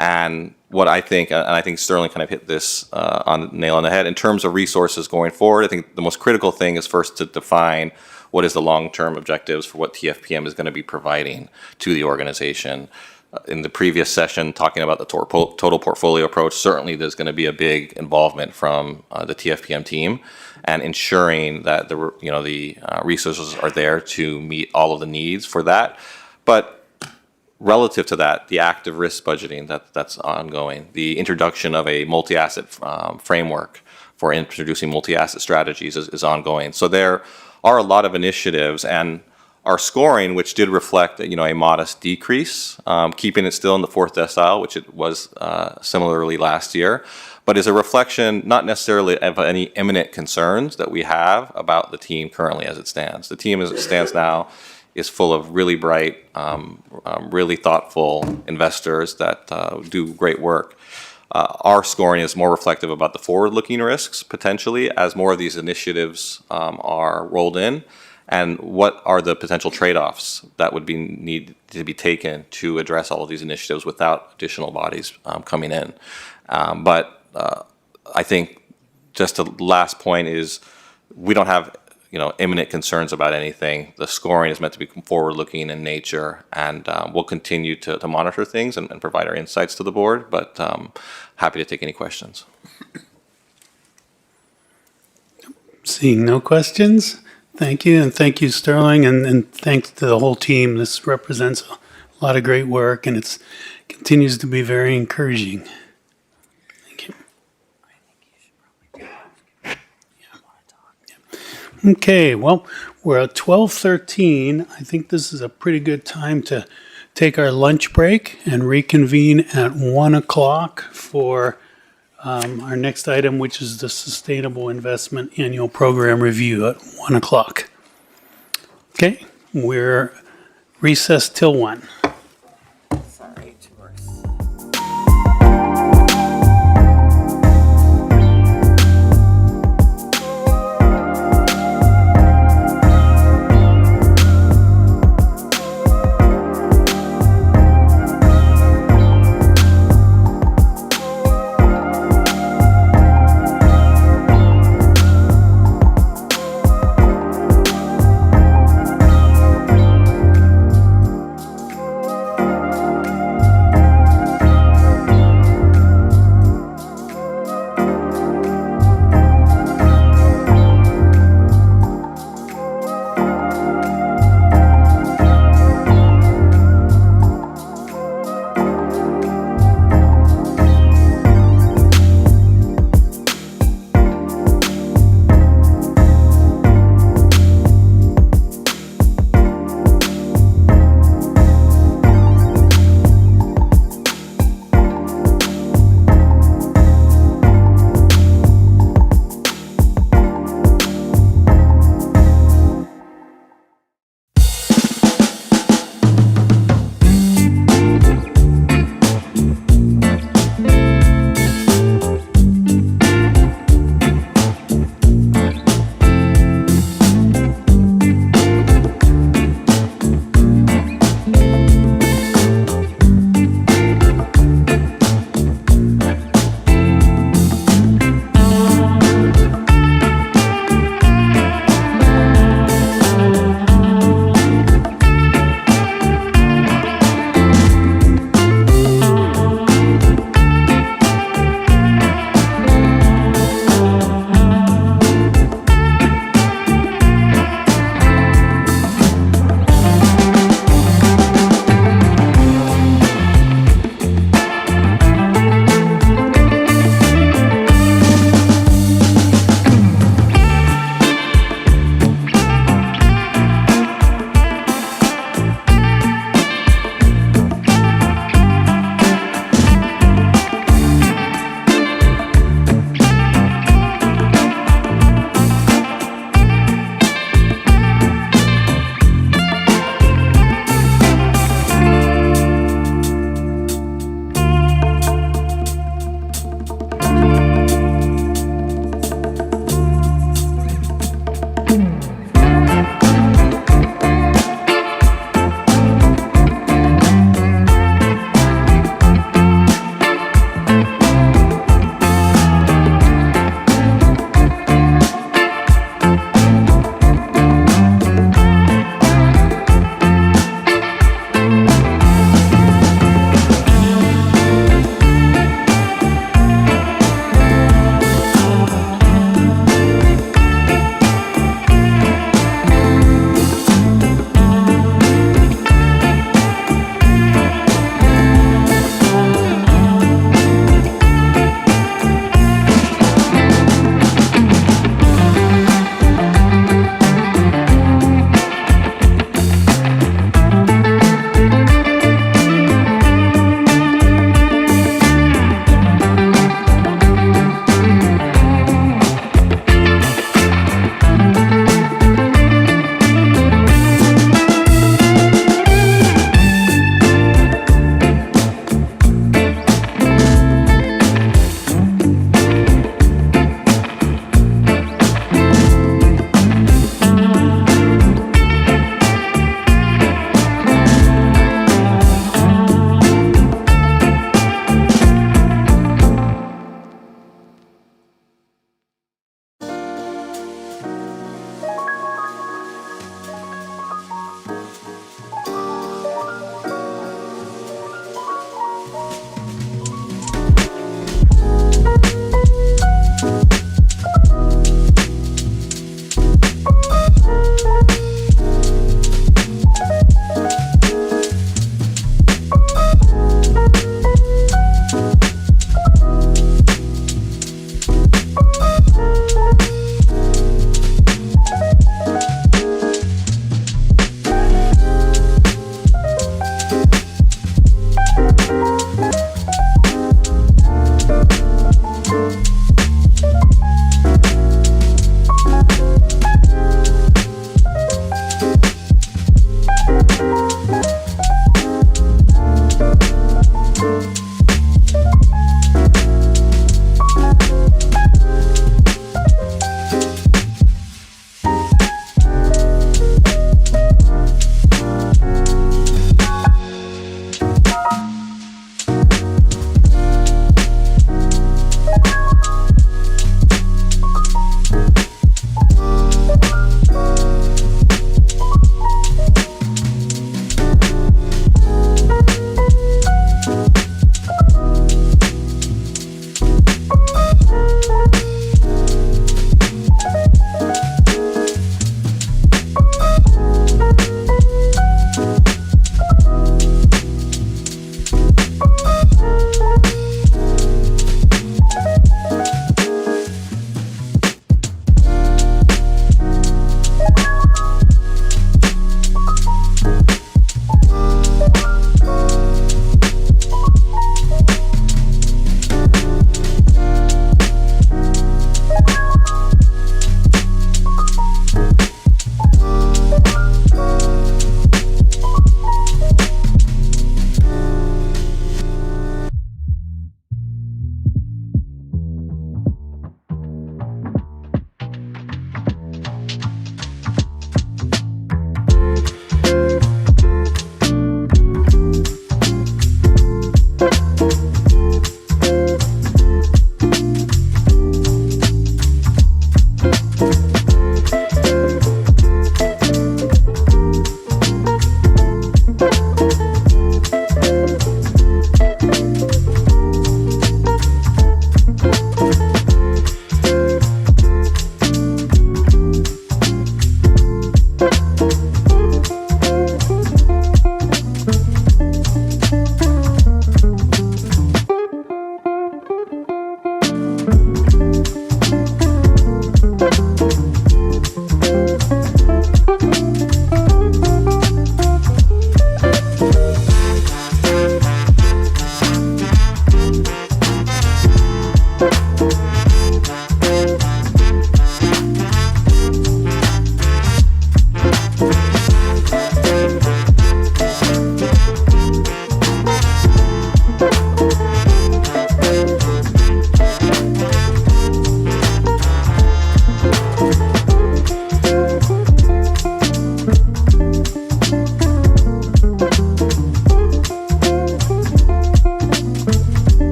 And what I think, and I think Sterling kind of hit this on the nail on the head, in terms of resources going forward, I think the most critical thing is first to define what is the long-term objectives for what TFPM is going to be providing to the organization. In the previous session, talking about the total portfolio approach, certainly there's going to be a big involvement from the TFPM team and ensuring that the resources are there to meet all of the needs for that. But relative to that, the active risk budgeting that's ongoing, the introduction of a multi-asset framework for introducing multi-asset strategies is ongoing. So there are a lot of initiatives, and our scoring, which did reflect a modest decrease, keeping it still in the 4th decile, which it was similarly last year, but is a reflection not necessarily of any imminent concerns that we have about the team currently as it stands. The team as it stands now is full of really bright, really thoughtful investors that do great work. Our scoring is more reflective about the forward-looking risks, potentially, as more of these initiatives are rolled in, and what are the potential trade-offs that would need to be taken to address all of these initiatives without additional bodies coming in. But I think just the last point is we don't have imminent concerns about anything. The scoring is meant to be forward-looking in nature, and we'll continue to monitor things and provide our insights to the board, but happy to take any questions. Seeing no questions, Thank you, and thank you, Sterling, and thanks to the whole team. This represents a lot of great work, and it continues to be very encouraging. Thank you. Okay, well, we're at 12:13. I think this is a pretty good time to take our lunch break and reconvene at 1 o'clock for our next item, which is the Sustainable Investment Annual Program Review at 1 o'clock. Okay, we're recessed till 1.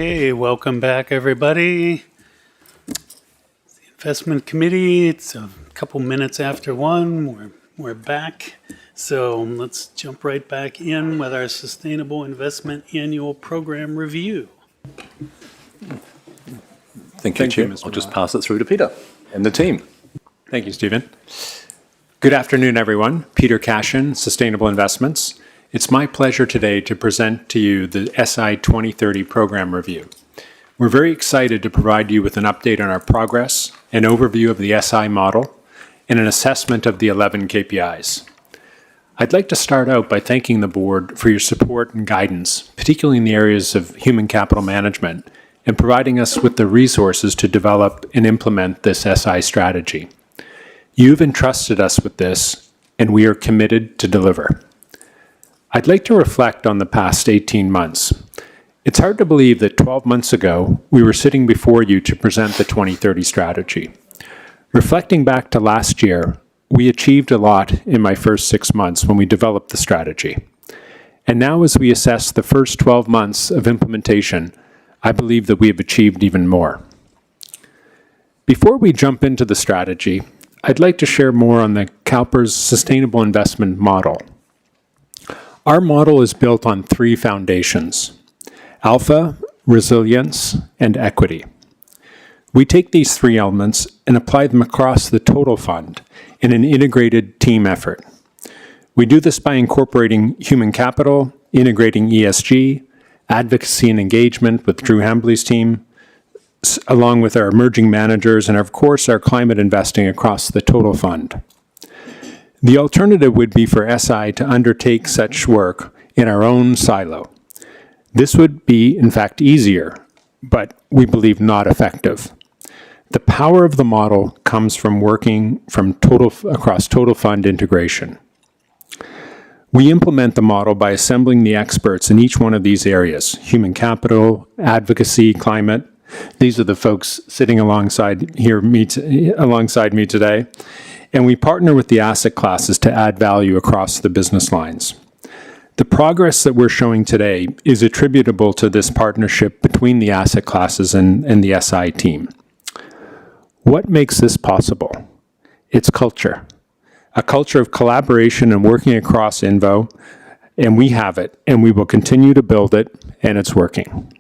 Okay, welcome back, everybody. The Investment Committee, it's a couple minutes after 1. We're back. So let's jump right back in with our Sustainable Investment Annual Program Review. Thank you, Chair. I'll just pass it through to Peter and the team. Thank you, Stephen. Good afternoon, everyone. Peter Cashin, Sustainable Investments. It's my pleasure today to present to you the SI 2030 Program Review. We're very excited to provide you with an update on our progress, an overview of the SI model, and an assessment of the 11 KPIs. I'd like to start out by thanking the board for your support and guidance, particularly in the areas of human capital management, and providing us with the resources to develop and implement this SI strategy. You've entrusted us with this, and we are committed to deliver. I'd like to reflect on the past 18 months. It's hard to believe that 12 months ago, we were sitting before you to present the 2030 strategy. Reflecting back to last year, we achieved a lot in my first 6 months when we developed the strategy. And now as we assess the first 12 months of implementation, I believe that we have achieved even more. Before we jump into the strategy, I'd like to share more on the CalPERS Sustainable Investment Model. Our model is built on 3 foundations: alpha, resilience, and equity. We take these 3 elements and apply them across the total fund in an integrated team effort. We do this by incorporating human capital, integrating ESG, advocacy and engagement with Drew Hambly's team, along with our emerging managers, and of course our climate investing across the total fund. The alternative would be for SI to undertake such work in our own silo. This would be, in fact, easier, but we believe not effective. The power of the model comes from working across total fund integration. We implement the model by assembling the experts in each one of these areas: human capital, advocacy, climate. These are the folks sitting alongside me today. And we partner with the asset classes to add value across the business lines. The progress that we're showing today is attributable to this partnership between the asset classes and the SI team. What makes this possible? It's culture. A culture of collaboration and working across Invo, and we have it, and we will continue to build it, and it's working.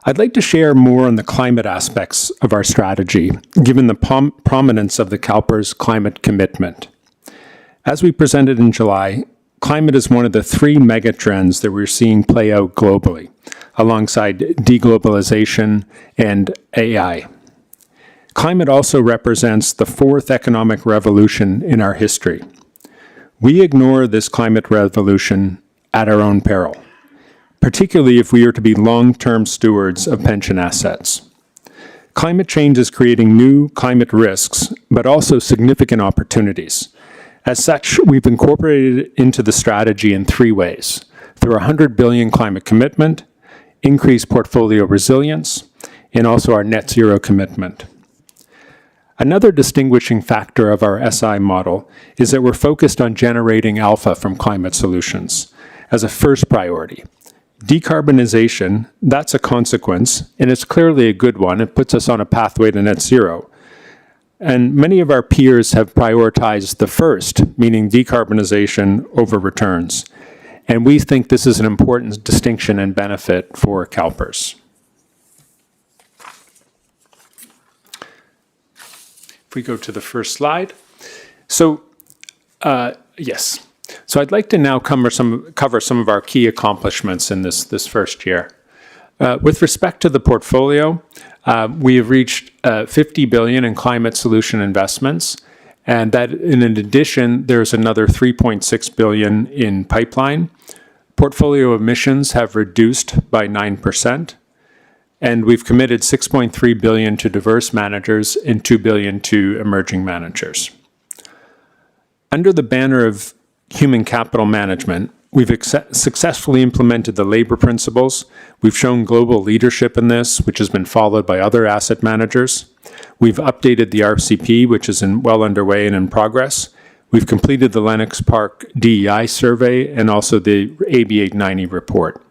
I'd like to share more on the climate aspects of our strategy, given the prominence of the CalPERS climate commitment. As we presented in July, climate is one of the 3 megatrends that we're seeing play out globally, alongside deglobalization and AI. Climate also represents the 4th economic revolution in our history. We ignore this climate revolution at our own peril, particularly if we are to be long-term stewards of pension assets. Climate change is creating new climate risks, but also significant opportunities. As such, we've incorporated it into the strategy in 3 ways: through a $100 billion climate commitment, increased portfolio resilience, and also our net zero commitment. Another distinguishing factor of our SI model is that we're focused on generating alpha from climate solutions as a first priority. Decarbonization, that's a consequence, and it's clearly a good one. It puts us on a pathway to net zero. And many of our peers have prioritized the first, meaning decarbonization over returns. And we think this is an important distinction and benefit for CalPERS. If we go to the first slide. So, yes. So I'd like to now cover some of our key accomplishments in this first year. With respect to the portfolio, we have reached $50 billion in climate solution investments, and that in addition, there's another $3.6 billion in pipeline. Portfolio emissions have reduced by 9%, and we've committed $6.3 billion to diverse managers and $2 billion to emerging managers. Under the banner of human capital management, we've successfully implemented the labor principles. We've shown global leadership in this, which has been followed by other asset managers. We've updated the RCP, which is well underway and in progress. We've completed the Lennox Park DEI survey and also the AB 890 report.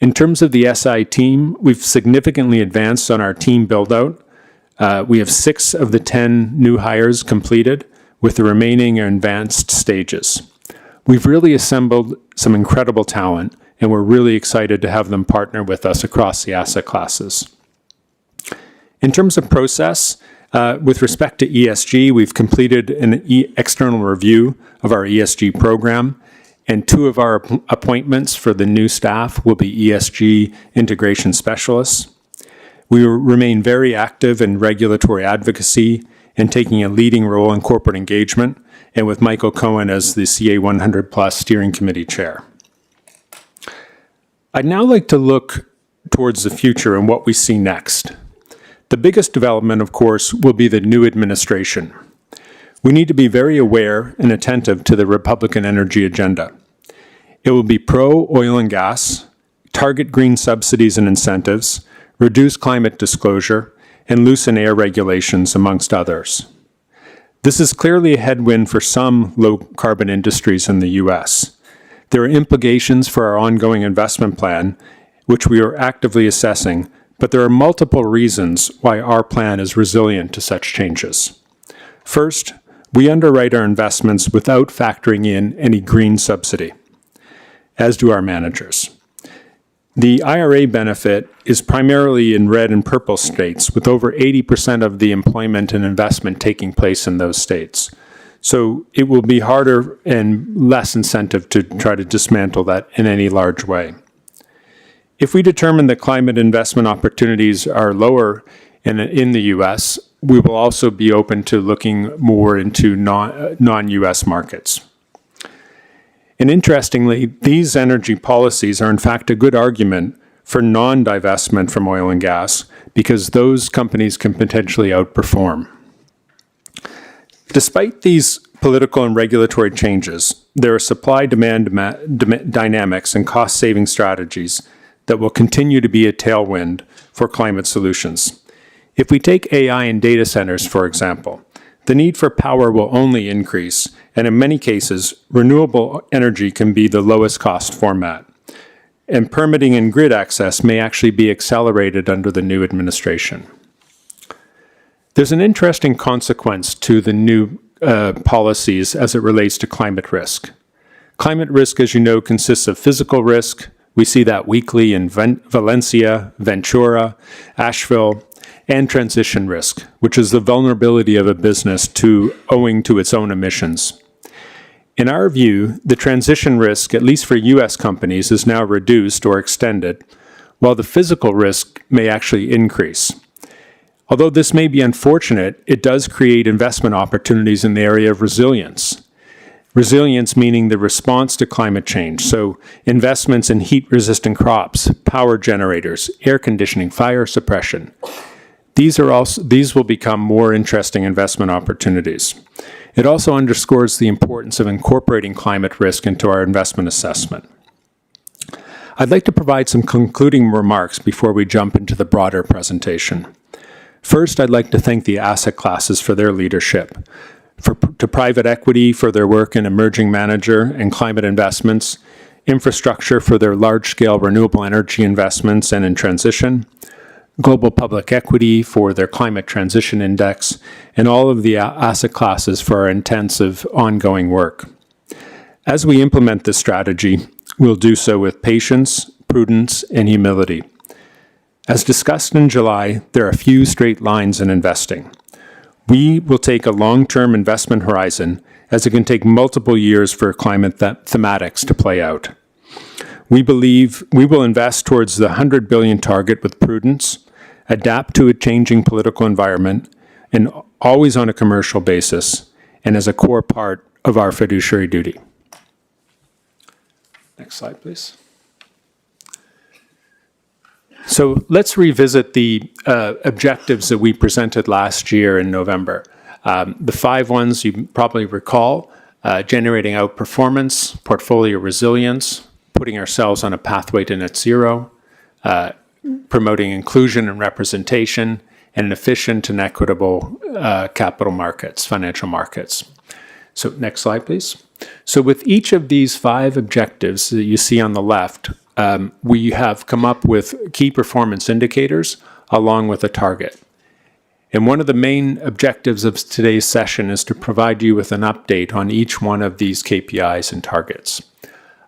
In terms of the SI team, we've significantly advanced on our team build-out. We have 6 of the 10 new hires completed, with the remaining in advanced stages. We've really assembled some incredible talent, and we're really excited to have them partner with us across the asset classes. In terms of process, with respect to ESG, we've completed an external review of our ESG program, and 2 of our appointments for the new staff will be ESG integration specialists. We remain very active in regulatory advocacy and taking a leading role in corporate engagement, and with Michael Cohen as the CA 100 Plus Steering Committee Chair. I'd now like to look towards the future and what we see next. The biggest development, of course, will be the new administration. We need to be very aware and attentive to the Republican energy agenda. It will be pro-oil and gas, target green subsidies and incentives, reduce climate disclosure, and loosen air regulations, amongst others. This is clearly a headwind for some low-carbon industries in the U.S. There are implications for our ongoing investment plan, which we are actively assessing, but there are multiple reasons why our plan is resilient to such changes. First, we underwrite our investments without factoring in any green subsidy, as do our managers. The IRA benefit is primarily in red and purple states, with over 80% of the employment and investment taking place in those states. So it will be harder and less incentive to try to dismantle that in any large way. If we determine that climate investment opportunities are lower in the U.S., we will also be open to looking more into non-U.S. markets. And interestingly, these energy policies are in fact a good argument for non-divestment from oil and gas, because those companies can potentially outperform. Despite these political and regulatory changes, there are supply-demand dynamics and cost-saving strategies that will continue to be a tailwind for climate solutions. If we take AI and data centers, for example, the need for power will only increase, and in many cases, renewable energy can be the lowest cost format. And permitting and grid access may actually be accelerated under the new administration. There's an interesting consequence to the new policies as it relates to climate risk. Climate risk, as you know, consists of physical risk. We see that weekly in Valencia, Ventura, Asheville, and transition risk, which is the vulnerability of a business owing to its own emissions. In our view, the transition risk, at least for U.S. companies, is now reduced or extended, while the physical risk may actually increase. Although this may be unfortunate, it does create investment opportunities in the area of resilience. Resilience meaning the response to climate change, so investments in heat-resistant crops, power generators, air conditioning, fire suppression. These will become more interesting investment opportunities. It also underscores the importance of incorporating climate risk into our investment assessment. I'd like to provide some concluding remarks before we jump into the broader presentation. First, I'd like to thank the asset classes for their leadership, to private equity for their work in emerging manager and climate investments, infrastructure for their large-scale renewable energy investments and in transition, global public equity for their climate transition index, and all of the asset classes for our intensive ongoing work. As we implement this strategy, we'll do so with patience, prudence, and humility. As discussed in July, there are a few straight lines in investing. We will take a long-term investment horizon, as it can take multiple years for climate thematics to play out. We believe we will invest towards the $100 billion target with prudence, adapt to a changing political environment, and always on a commercial basis, and as a core part of our fiduciary duty. Next slide, please. So let's revisit the objectives that we presented last year in November. The 5 ones you probably recall: generating outperformance, portfolio resilience, putting ourselves on a pathway to net zero, promoting inclusion and representation, and an efficient and equitable capital markets, financial markets. So next slide, please. So with each of these 5 objectives that you see on the left, we have come up with key performance indicators along with a target. And one of the main objectives of today's session is to provide you with an update on each one of these KPIs and targets.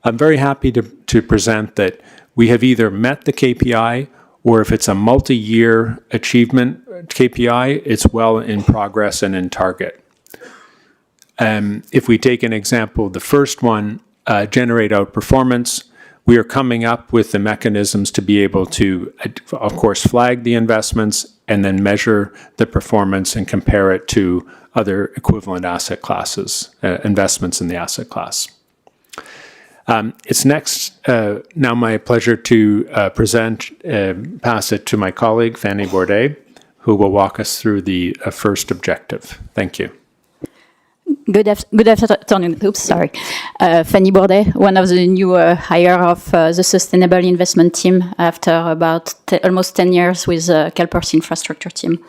I'm very happy to present that we have either met the KPI, or if it's a multi-year achievement KPI, it's well in progress and in target. If we take an example, the first one, generate outperformance, we are coming up with the mechanisms to be able to, of course, flag the investments and then measure the performance and compare it to other equivalent asset classes, investments in the asset class. It's next now my pleasure to pass it to my colleague, Fanny Bourdet, who will walk us through the first objective. Thank you. Good afternoon. Oops, sorry. Fanny Bourdet, one of the new hire of the Sustainable Investment team after about almost 10 years with CalPERS infrastructure team.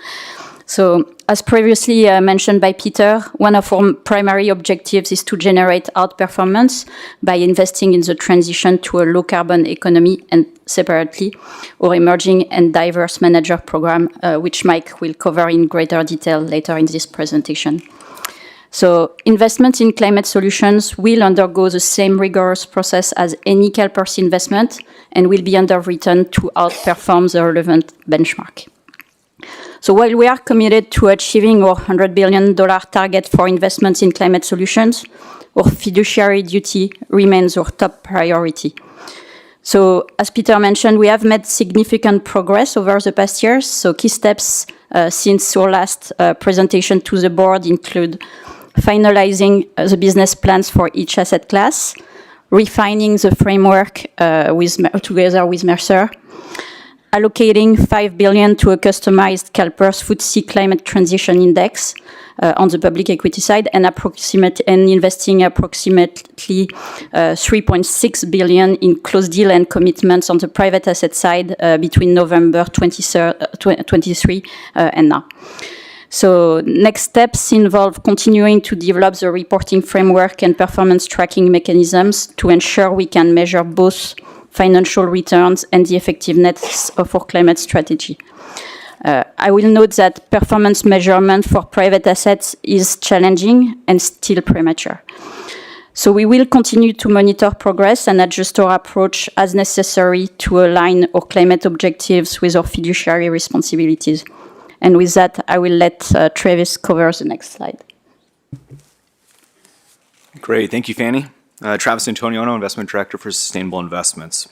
So, as previously mentioned by Peter, one of our primary objectives is to generate outperformance by investing in the transition to a low-carbon economy, and separately, our emerging and diverse manager program, which Mike will cover in greater detail later in this presentation. So, investments in climate solutions will undergo the same rigorous process as any CalPERS investment and will be underwritten to outperform the relevant benchmark. So while we are committed to achieving our $100 billion target for investments in climate solutions, our fiduciary duty remains our top priority. So as Peter mentioned, we have made significant progress over the past years. So key steps since our last presentation to the board include finalizing the business plans for each asset class, refining the framework together with Mercer, allocating $5 billion to a customized CalPERS FTSE Climate Transition Index on the public equity side, and investing approximately $3.6 billion in closed deal and commitments on the private asset side between November 23 and now. So next steps involve continuing to develop the reporting framework and performance tracking mechanisms to ensure we can measure both financial returns and the effectiveness of our climate strategy. I will note that performance measurement for private assets is challenging and still premature. So we will continue to monitor progress and adjust our approach as necessary to align our climate objectives with our fiduciary responsibilities. And with that, I will let Travis cover the next slide. Great, thank you, Fanny. Travis Antoniono, Investment Director for Sustainable Investments.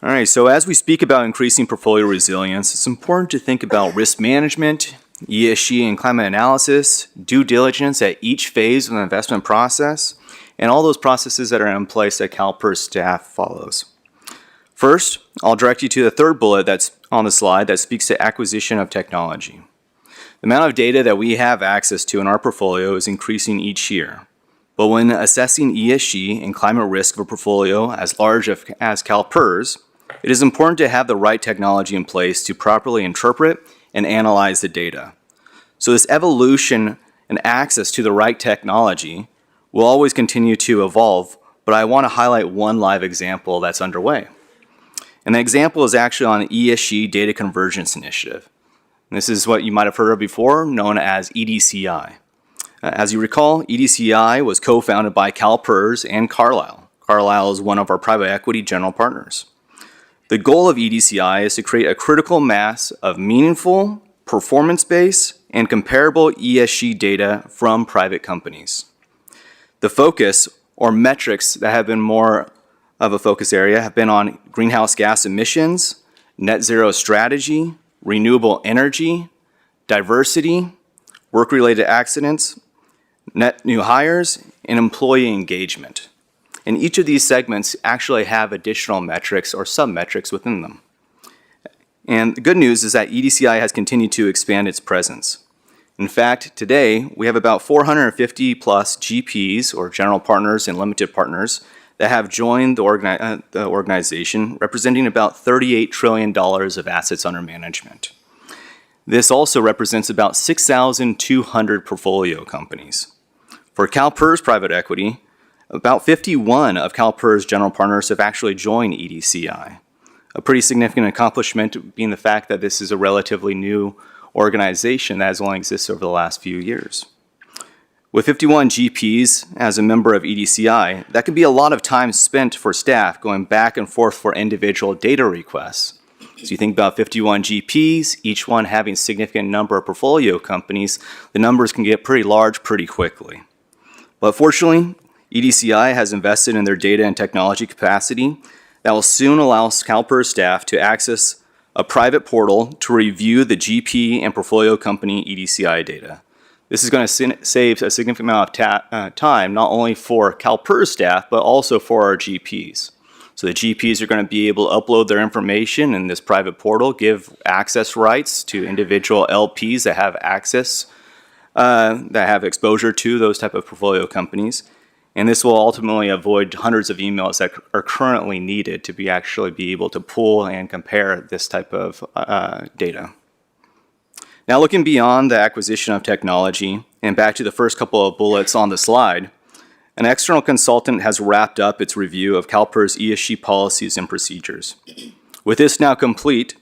All right, so as we speak about increasing portfolio resilience, it's important to think about risk management, ESG and climate analysis, due diligence at each phase of the investment process, and all those processes that are in place that CalPERS staff follows. First, I'll direct you to the third bullet that's on the slide that speaks to acquisition of technology. The amount of data that we have access to in our portfolio is increasing each year. But when assessing ESG and climate risk of a portfolio as large as CalPERS, it is important to have the right technology in place to properly interpret and analyze the data. So this evolution and access to the right technology will always continue to evolve, but I want to highlight one live example that's underway. And the example is actually on an ESG Data Convergence Initiative. And this is what you might have heard of before, known as EDCI. As you recall, EDCI was co-founded by CalPERS and Carlyle. Carlyle is one of our private equity general partners. The goal of EDCI is to create a critical mass of meaningful, performance-based, and comparable ESG data from private companies. The focus, or metrics that have been more of a focus area, have been on greenhouse gas emissions, net zero strategy, renewable energy, diversity, work-related accidents, net new hires, and employee engagement. And each of these segments actually have additional metrics or sub-metrics within them. And the good news is that EDCI has continued to expand its presence. In fact, today, we have about 450 plus GPs, or general partners and limited partners, that have joined the organization, representing about $38 trillion of assets under management. This also represents about 6,200 portfolio companies. For CalPERS private equity, About 51 of CalPERS general partners have actually joined EDCI. A pretty significant accomplishment being the fact that this is a relatively new organization that has only existed over the last few years. With 51 GPs as a member of EDCI, that could be a lot of time spent for staff going back and forth for individual data requests. So you think about 51 GPs, each one having a significant number of portfolio companies, the numbers can get pretty large pretty quickly. But fortunately, EDCI has invested in their data and technology capacity that will soon allow CalPERS staff to access a private portal to review the GP and portfolio company EDCI data. This is going to save a significant amount of time, not only for CalPERS staff, but also for our GPs. So the GPs are going to be able to upload their information in this private portal, give access rights to individual LPs that have access, that have exposure to those type of portfolio companies. And this will ultimately avoid hundreds of emails that are currently needed to actually be able to pull and compare this type of data. Now, looking beyond the acquisition of technology and back to the first couple of bullets on the slide, an external consultant has wrapped up its review of CalPERS ESG policies and procedures. With this now complete,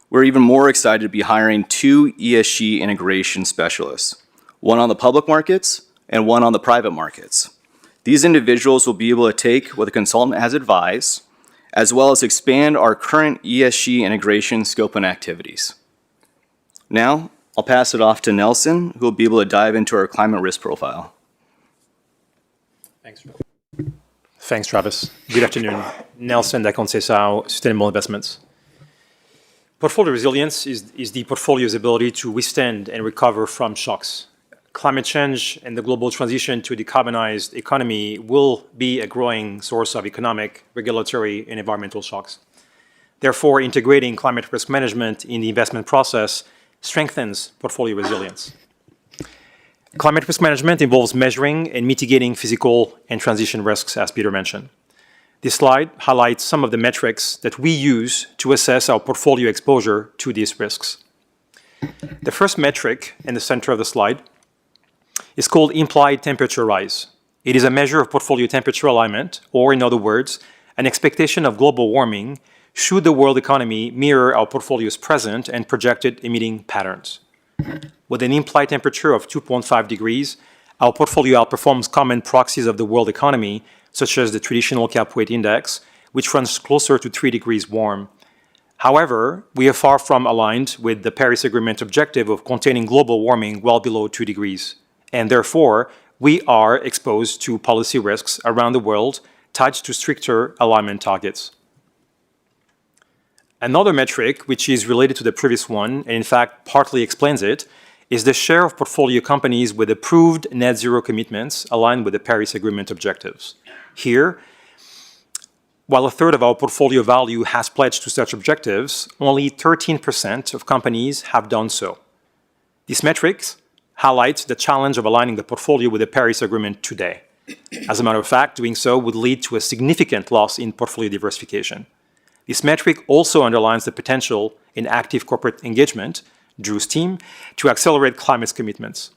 we're even more excited to be hiring 2 ESG integration specialists, one on the public markets and one on the private markets. These individuals will be able to take what the consultant has advised, as well as expand our current ESG integration scope and activities. Now, I'll pass it off to Nelson, who will be able to dive into our climate risk profile. Thanks, Travis. Good afternoon. Nelson da Conceição, Sustainable Investments. Portfolio resilience is the portfolio's ability to withstand and recover from shocks. Climate change and the global transition to a decarbonized economy will be a growing source of economic, regulatory, and environmental shocks. Therefore, integrating climate risk management in the investment process strengthens portfolio resilience. Climate risk management involves measuring and mitigating physical and transition risks, as Peter mentioned. This slide highlights some of the metrics that we use to assess our portfolio exposure to these risks. The first metric in the center of the slide is called implied temperature rise. It is a measure of portfolio temperature alignment, or in other words, an expectation of global warming should the world economy mirror our portfolio's present and projected emitting patterns. With an implied temperature of 2.5 degrees, our portfolio outperforms common proxies of the world economy, such as the traditional cap weight index, which runs closer to 3 degrees warm. However, we are far from aligned with the Paris Agreement objective of containing global warming well below 2 degrees. And therefore, we are exposed to policy risks around the world tied to stricter alignment targets. Another metric, which is related to the previous one, and in fact partly explains it, is the share of portfolio companies with approved net zero commitments aligned with the Paris Agreement objectives. Here, while a third of our portfolio value has pledged to such objectives, only 13% of companies have done so. These metrics highlight the challenge of aligning the portfolio with the Paris Agreement today. As a matter of fact, doing so would lead to a significant loss in portfolio diversification. This metric also underlines the potential in active corporate engagement, Drew's team, to accelerate climate commitments.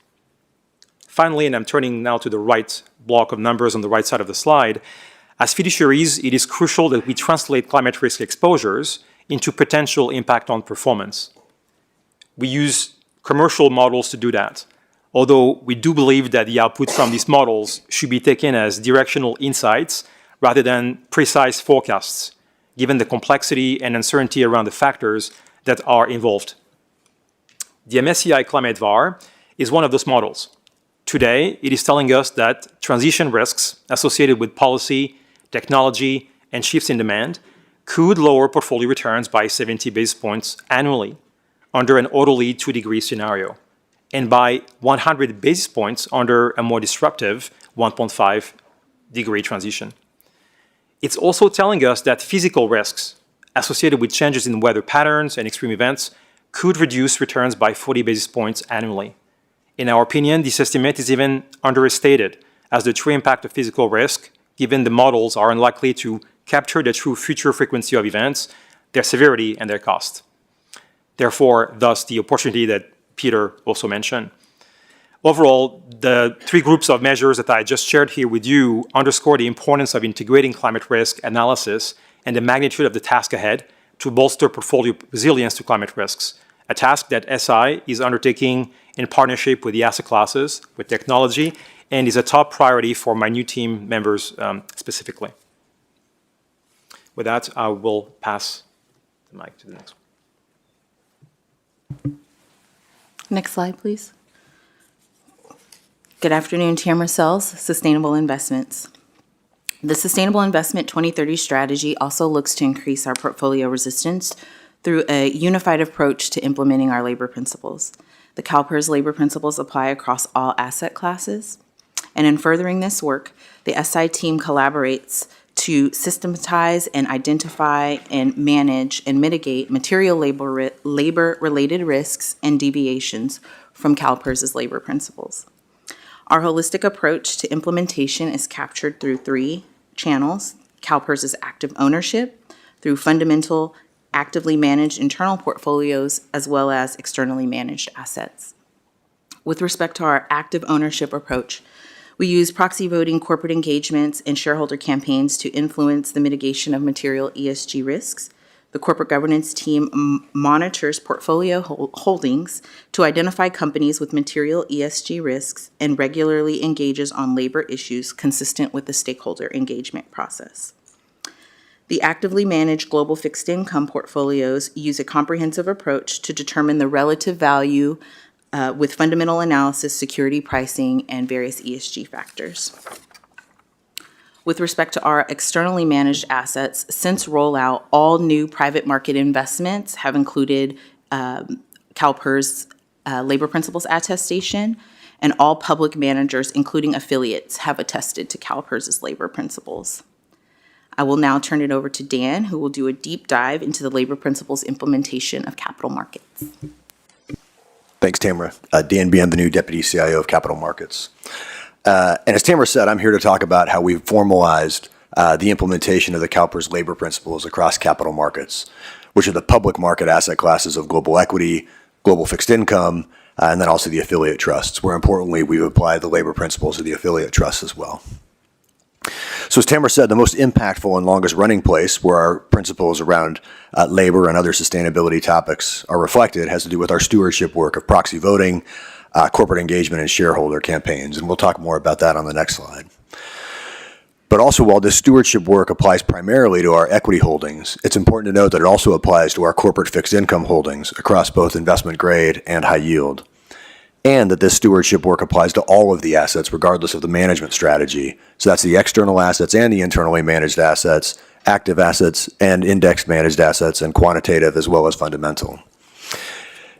Finally, and I'm turning now to the right block of numbers on the right side of the slide, as fiduciaries, it is crucial that we translate climate risk exposures into potential impact on performance. We use commercial models to do that, although we do believe that the output from these models should be taken as directional insights rather than precise forecasts, given the complexity and uncertainty around the factors that are involved. The MSCI Climate VAR is one of those models. Today, it is telling us that transition risks associated with policy, technology, and shifts in demand could lower portfolio returns by 70 basis points annually under an orderly 2-degree scenario, and by 100 basis points under a more disruptive 1.5-degree transition. It's also telling us that physical risks associated with changes in weather patterns and extreme events could reduce returns by 40 basis points annually. In our opinion, this estimate is even understated, as the true impact of physical risk, given the models are unlikely to capture the true future frequency of events, their severity, and their cost. Therefore, thus the opportunity that Peter also mentioned. Overall, the three groups of measures that I just shared here with you underscore the importance of integrating climate risk analysis and the magnitude of the task ahead to bolster portfolio resilience to climate risks, a task that SI is undertaking in partnership with the asset classes, with technology, and is a top priority for my new team members specifically. With that, I will pass the mic to the next one. Next slide, please. Good afternoon, Tamara Sells, Sustainable Investments. The Sustainable Investment 2030 strategy also looks to increase our portfolio resistance through a unified approach to implementing our labor principles. The CalPERS labor principles apply across all asset classes. And in furthering this work, the SI team collaborates to systematize and identify and manage and mitigate material labor-related risks and deviations from CalPERS' labor principles. Our holistic approach to implementation is captured through three channels: CalPERS' active ownership, through fundamental, actively managed internal portfolios, as well as externally managed assets. With respect to our active ownership approach, we use proxy voting, corporate engagements, and shareholder campaigns to influence the mitigation of material ESG risks. The corporate governance team monitors portfolio holdings to identify companies with material ESG risks and regularly engages on labor issues consistent with the stakeholder engagement process. The actively managed global fixed income portfolios use a comprehensive approach to determine the relative value with fundamental analysis, security pricing, and various ESG factors. With respect to our externally managed assets, since rollout, all new private market investments have included CalPERS labor principles attestation, and all public managers, including affiliates, have attested to CalPERS' labor principles. I will now turn it over to Dan, who will do a deep dive into the labor principles implementation of capital markets. Thanks, Tamara. Dan B., I'm the new Deputy CIO of Capital Markets. And as Tamara said, I'm here to talk about how we've formalized the implementation of the CalPERS labor principles across capital markets, which are the public market asset classes of global equity, global fixed income, and then also the affiliate trusts, where importantly, we've applied the labor principles of the affiliate trusts as well. So as Tamara said, the most impactful and longest running place where our principles around labor and other sustainability topics are reflected has to do with our stewardship work of proxy voting, corporate engagement, and shareholder campaigns. And we'll talk more about that on the next slide. But also, while this stewardship work applies primarily to our equity holdings, it's important to note that it also applies to our corporate fixed income holdings across both investment grade and high yield. And that this stewardship work applies to all of the assets, regardless of the management strategy. So that's the external assets and the internally managed assets, active assets and index managed assets, and quantitative as well as fundamental.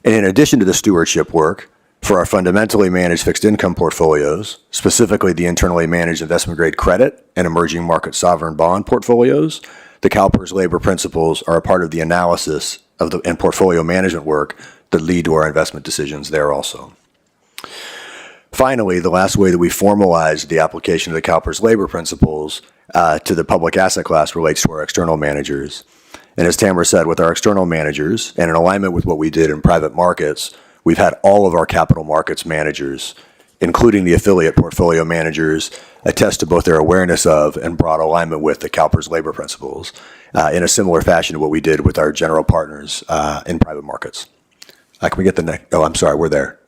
And in addition to the stewardship work, for our fundamentally managed fixed income portfolios, specifically the internally managed investment grade credit and emerging market sovereign bond portfolios, the CalPERS labor principles are a part of the analysis of and portfolio management work that lead to our investment decisions there also. Finally, the last way that we formalized the application of the CalPERS labor principles to the public asset class relates to our external managers. And as Tamara said, with our external managers and in alignment with what we did in private markets, we've had all of our capital markets managers, including the affiliate portfolio managers, attest to both their awareness of and broad alignment with the CalPERS labor principles in a similar fashion to what we did with our general partners in private markets. Can we get the next? Oh, I'm sorry, we're there.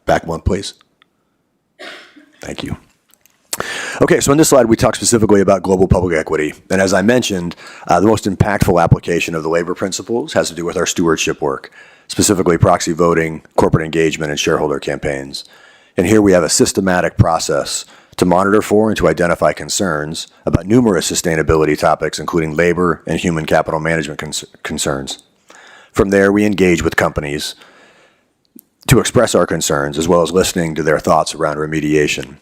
Back one, please. Thank you. Okay, so in this slide, we talk specifically about global public equity. And as I mentioned, the most impactful application of the labor principles has to do with our stewardship work, specifically proxy voting, corporate engagement, and shareholder campaigns. And here we have a systematic process to monitor for and to identify concerns about numerous sustainability topics, including labor and human capital management concerns. From there, we engage with companies to express our concerns, as well as listening to their thoughts around remediation.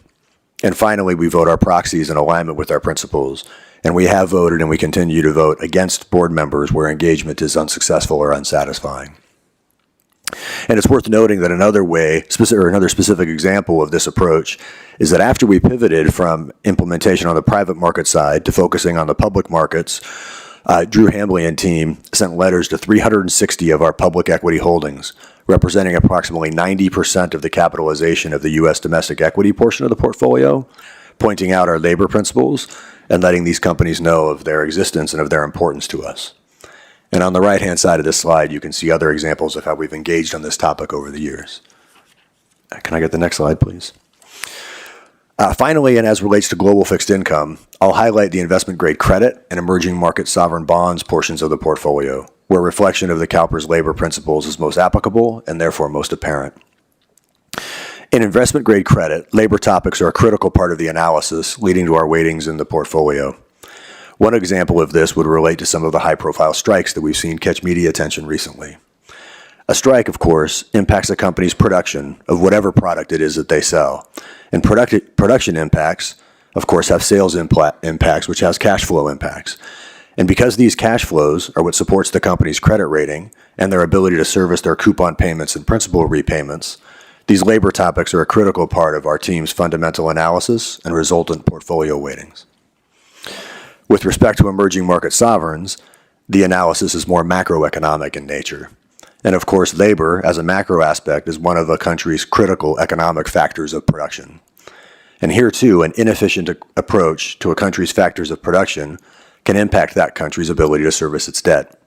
And finally, we vote our proxies in alignment with our principles. And we have voted and we continue to vote against board members where engagement is unsuccessful or unsatisfying. And it's worth noting that another specific example of this approach is that after we pivoted from implementation on the private market side to focusing on the public markets, Drew Hambley and team sent letters to 360 of our public equity holdings, representing approximately 90% of the capitalization of the U.S. domestic equity portion of the portfolio, pointing out our labor principles and letting these companies know of their existence and of their importance to us. And on the right-hand side of this slide, you can see other examples of how we've engaged on this topic over the years. Can I get the next slide, please? Finally, and as relates to global fixed income, I'll highlight the investment-grade credit and emerging market sovereign bonds portions of the portfolio, where reflection of the CalPERS labor principles is most applicable and therefore most apparent. In investment-grade credit, labor topics are a critical part of the analysis, leading to our weightings in the portfolio. One example of this would relate to some of the high-profile strikes that we've seen catch media attention recently. A strike, of course, impacts a company's production of whatever product it is that they sell. And production impacts, of course, have sales impacts, which has cash flow impacts. And because these cash flows are what supports the company's credit rating and their ability to service their coupon payments and principal repayments, these labor topics are a critical part of our team's fundamental analysis and resultant portfolio weightings. With respect to emerging market sovereigns, the analysis is more macroeconomic in nature. And of course, labor, as a macro aspect, is one of a country's critical economic factors of production. And here, too, an inefficient approach to a country's factors of production can impact that country's ability to service its debt.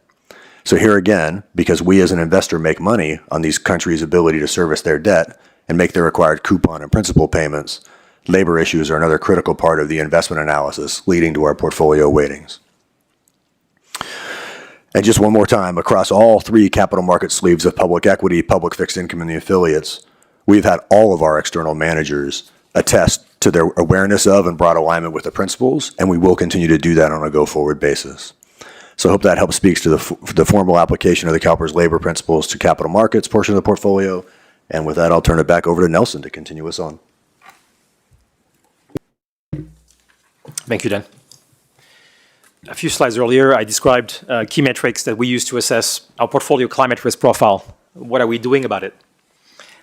So here again, because we as an investor make money on these countries' ability to service their debt and make their required coupon and principal payments, labor issues are another critical part of the investment analysis leading to our portfolio weightings. And just one more time, across all three capital market sleeves of public equity, public fixed income, and the affiliates, we've had all of our external managers attest to their awareness of and broad alignment with the principles, and we will continue to do that on a go-forward basis. So I hope that helps speaks to the formal application of the CalPERS labor principles to capital markets portion of the portfolio. And with that, I'll turn it back over to Nelson to continue us on. Thank you, Dan. A few slides earlier, I described key metrics that we use to assess our portfolio climate risk profile. What are we doing about it?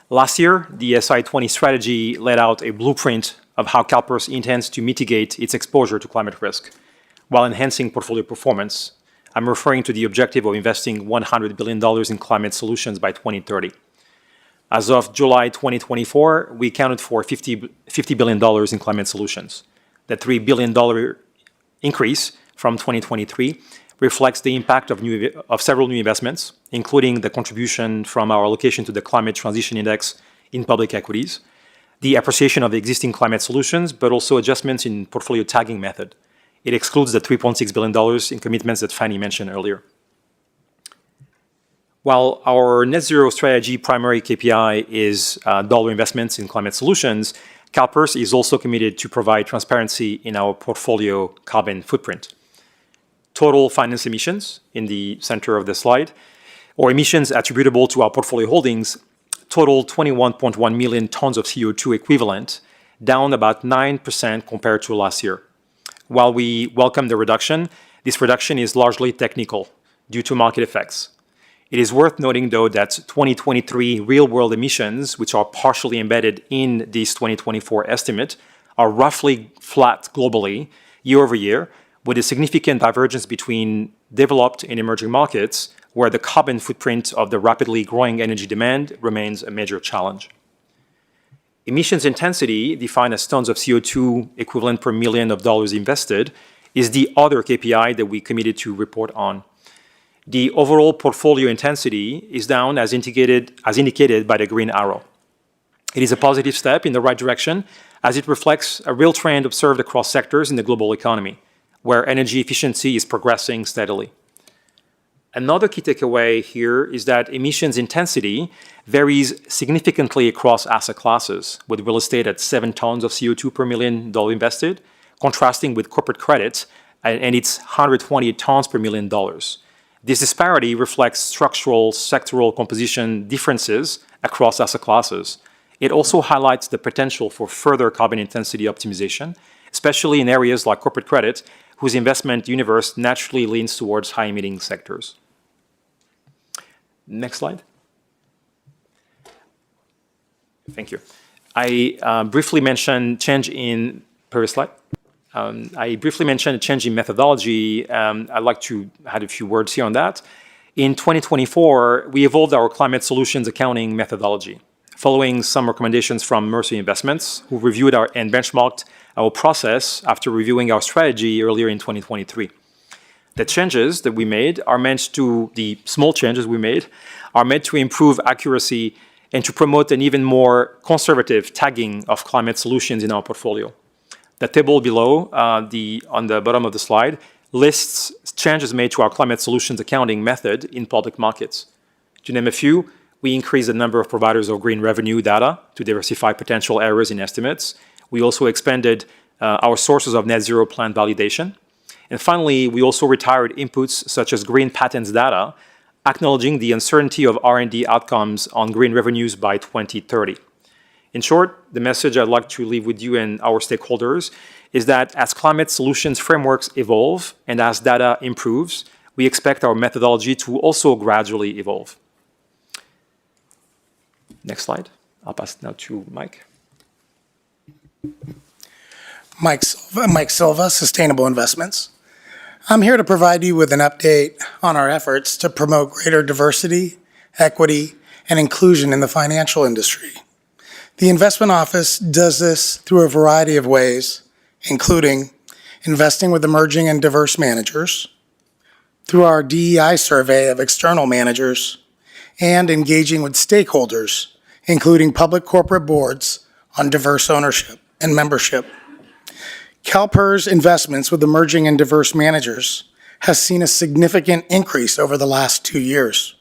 Last year, the SI20 strategy laid out a blueprint of how CalPERS intends to mitigate its exposure to climate risk while enhancing portfolio performance. I'm referring to the objective of investing $100 billion in climate solutions by 2030. As of July 2024, we accounted for $50 billion in climate solutions. The $3 billion increase from 2023 reflects the impact of several new investments, including the contribution from our allocation to the Climate Transition Index in public equities, the appreciation of the existing climate solutions, but also adjustments in portfolio tagging method. It excludes the $3.6 billion in commitments that Fanny mentioned earlier. While our net zero strategy primary KPI is dollar investments in climate solutions, CalPERS is also committed to provide transparency in our portfolio carbon footprint. Total finance emissions in the center of the slide, or emissions attributable to our portfolio holdings, total 21.1 million tons of CO2 equivalent, down about 9% compared to last year. While we welcome the reduction, this reduction is largely technical due to market effects. It is worth noting, though, that 2023 real-world emissions, which are partially embedded in this 2024 estimate, are roughly flat globally year over year, with a significant divergence between developed and emerging markets, where the carbon footprint of the rapidly growing energy demand remains a major challenge. Emissions intensity, defined as tons of CO2 equivalent per million of dollars invested, is the other KPI that we committed to report on. The overall portfolio intensity is down as indicated by the green arrow. It is a positive step in the right direction as it reflects a real trend observed across sectors in the global economy, where energy efficiency is progressing steadily. Another key takeaway here is that emissions intensity varies significantly across asset classes, with real estate at 7 tons of CO2 per million dollar invested, contrasting with corporate credit and its 128 tons per million dollars. This disparity reflects structural sectoral composition differences across asset classes. It also highlights the potential for further carbon intensity optimization, especially in areas like corporate credit, whose investment universe naturally leans towards high-emitting sectors. Next slide. Thank you. I briefly mentioned change in previous slide. I briefly mentioned a change in methodology. I'd like to add a few words here on that. In 2024, we evolved our climate solutions accounting methodology, following some recommendations from Mercy Investments, who reviewed and benchmarked our process after reviewing our strategy earlier in 2023. The changes that we made are meant to, the small changes we made, are meant to improve accuracy and to promote an even more conservative tagging of climate solutions in our portfolio. The table below, on the bottom of the slide, lists changes made to our climate solutions accounting method in public markets. To name a few, we increased the number of providers of green revenue data to diversify potential errors in estimates. We also expanded our sources of net zero plan validation. And finally, we also retired inputs such as green patents data, acknowledging the uncertainty of R&D outcomes on green revenues by 2030. In short, the message I'd like to leave with you and our stakeholders is that as climate solutions frameworks evolve and as data improves, we expect our methodology to also gradually evolve. Next slide. I'll pass it now to Mike. Mike Silva, Sustainable Investments. I'm here to provide you with an update on our efforts to promote greater diversity, equity, and inclusion in the financial industry. The Investment Office does this through a variety of ways, including investing with emerging and diverse managers, through our DEI survey of external managers, and engaging with stakeholders, including public corporate boards, on diverse ownership and membership. CalPERS investments with emerging and diverse managers has seen a significant increase over the last 2 years.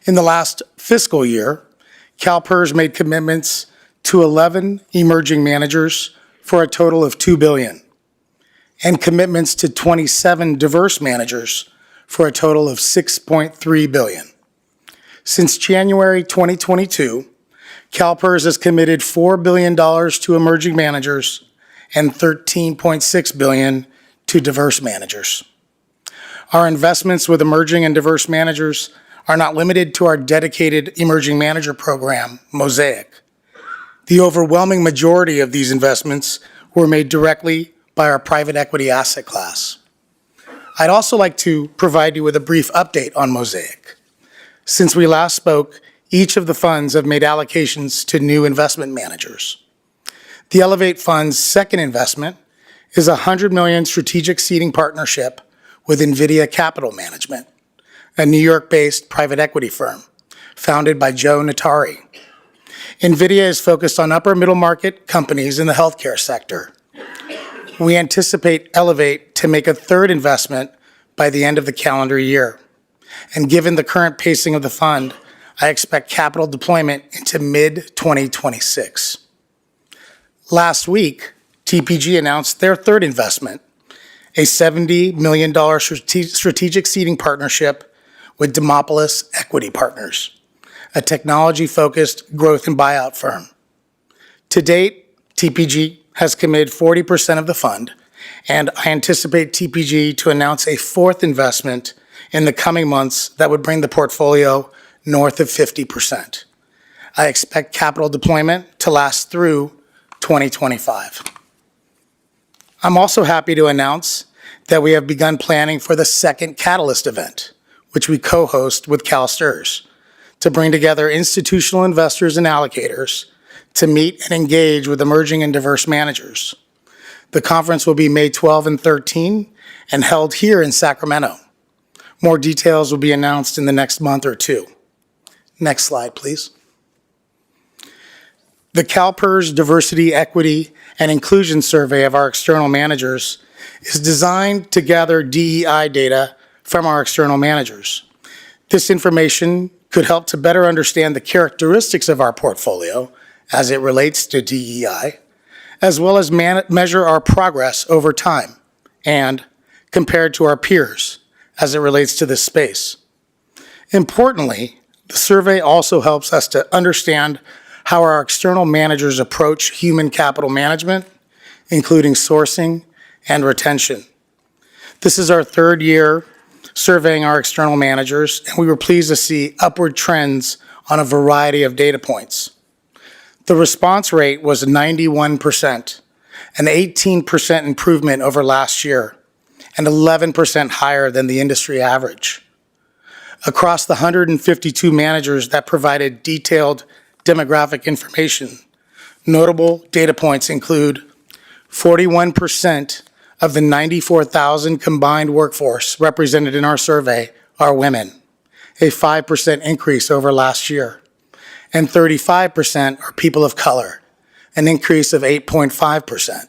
In the last fiscal year, CalPERS made commitments to 11 emerging managers for a total of $2 billion, and commitments to 27 diverse managers for a total of $6.3 billion. Since January 2022, CalPERS has committed $4 billion to emerging managers and $13.6 billion to diverse managers. Our investments with emerging and diverse managers are not limited to our dedicated emerging manager program, Mosaic. The overwhelming majority of these investments were made directly by our private equity asset class. I'd also like to provide you with a brief update on Mosaic. Since we last spoke, each of the funds have made allocations to new investment managers. The Elevate Fund's second investment is a $100 million strategic seeding partnership with NVIDIA Capital Management, a New York-based private equity firm founded by Joe Natari. NVIDIA is focused on upper middle market companies in the healthcare sector. We anticipate Elevate to make a third investment by the end of the calendar year. And given the current pacing of the fund, I expect capital deployment into mid-2026. Last week, TPG announced their third investment, a $70 million strategic seeding partnership with Demopolis Equity Partners, a technology-focused growth and buyout firm. To date, TPG has committed 40% of the fund, and I anticipate TPG to announce a fourth investment in the coming months that would bring the portfolio north of 50%. I expect capital deployment to last through 2025. I'm also happy to announce that we have begun planning for the second Catalyst event, which we co-host with CalSTRS, to bring together institutional investors and allocators to meet and engage with emerging and diverse managers. The conference will be May 12 and 13 and held here in Sacramento. More details will be announced in the next month or two. Next slide, please. The CalPERS Diversity, Equity, and Inclusion Survey of our external managers is designed to gather DEI data from our external managers. This information could help to better understand the characteristics of our portfolio as it relates to DEI, as well as measure our progress over time and compared to our peers as it relates to this space. Importantly, the survey also helps us to understand how our external managers approach human capital management, including sourcing and retention. This is our third year surveying our external managers, and we were pleased to see upward trends on a variety of data points. The response rate was 91%, an 18% improvement over last year, and 11% higher than the industry average. Across the 152 managers that provided detailed demographic information, notable data points include 41% of the 94,000 combined workforce represented in our survey are women, a 5% increase over last year, and 35% are people of color, an increase of 8.5%.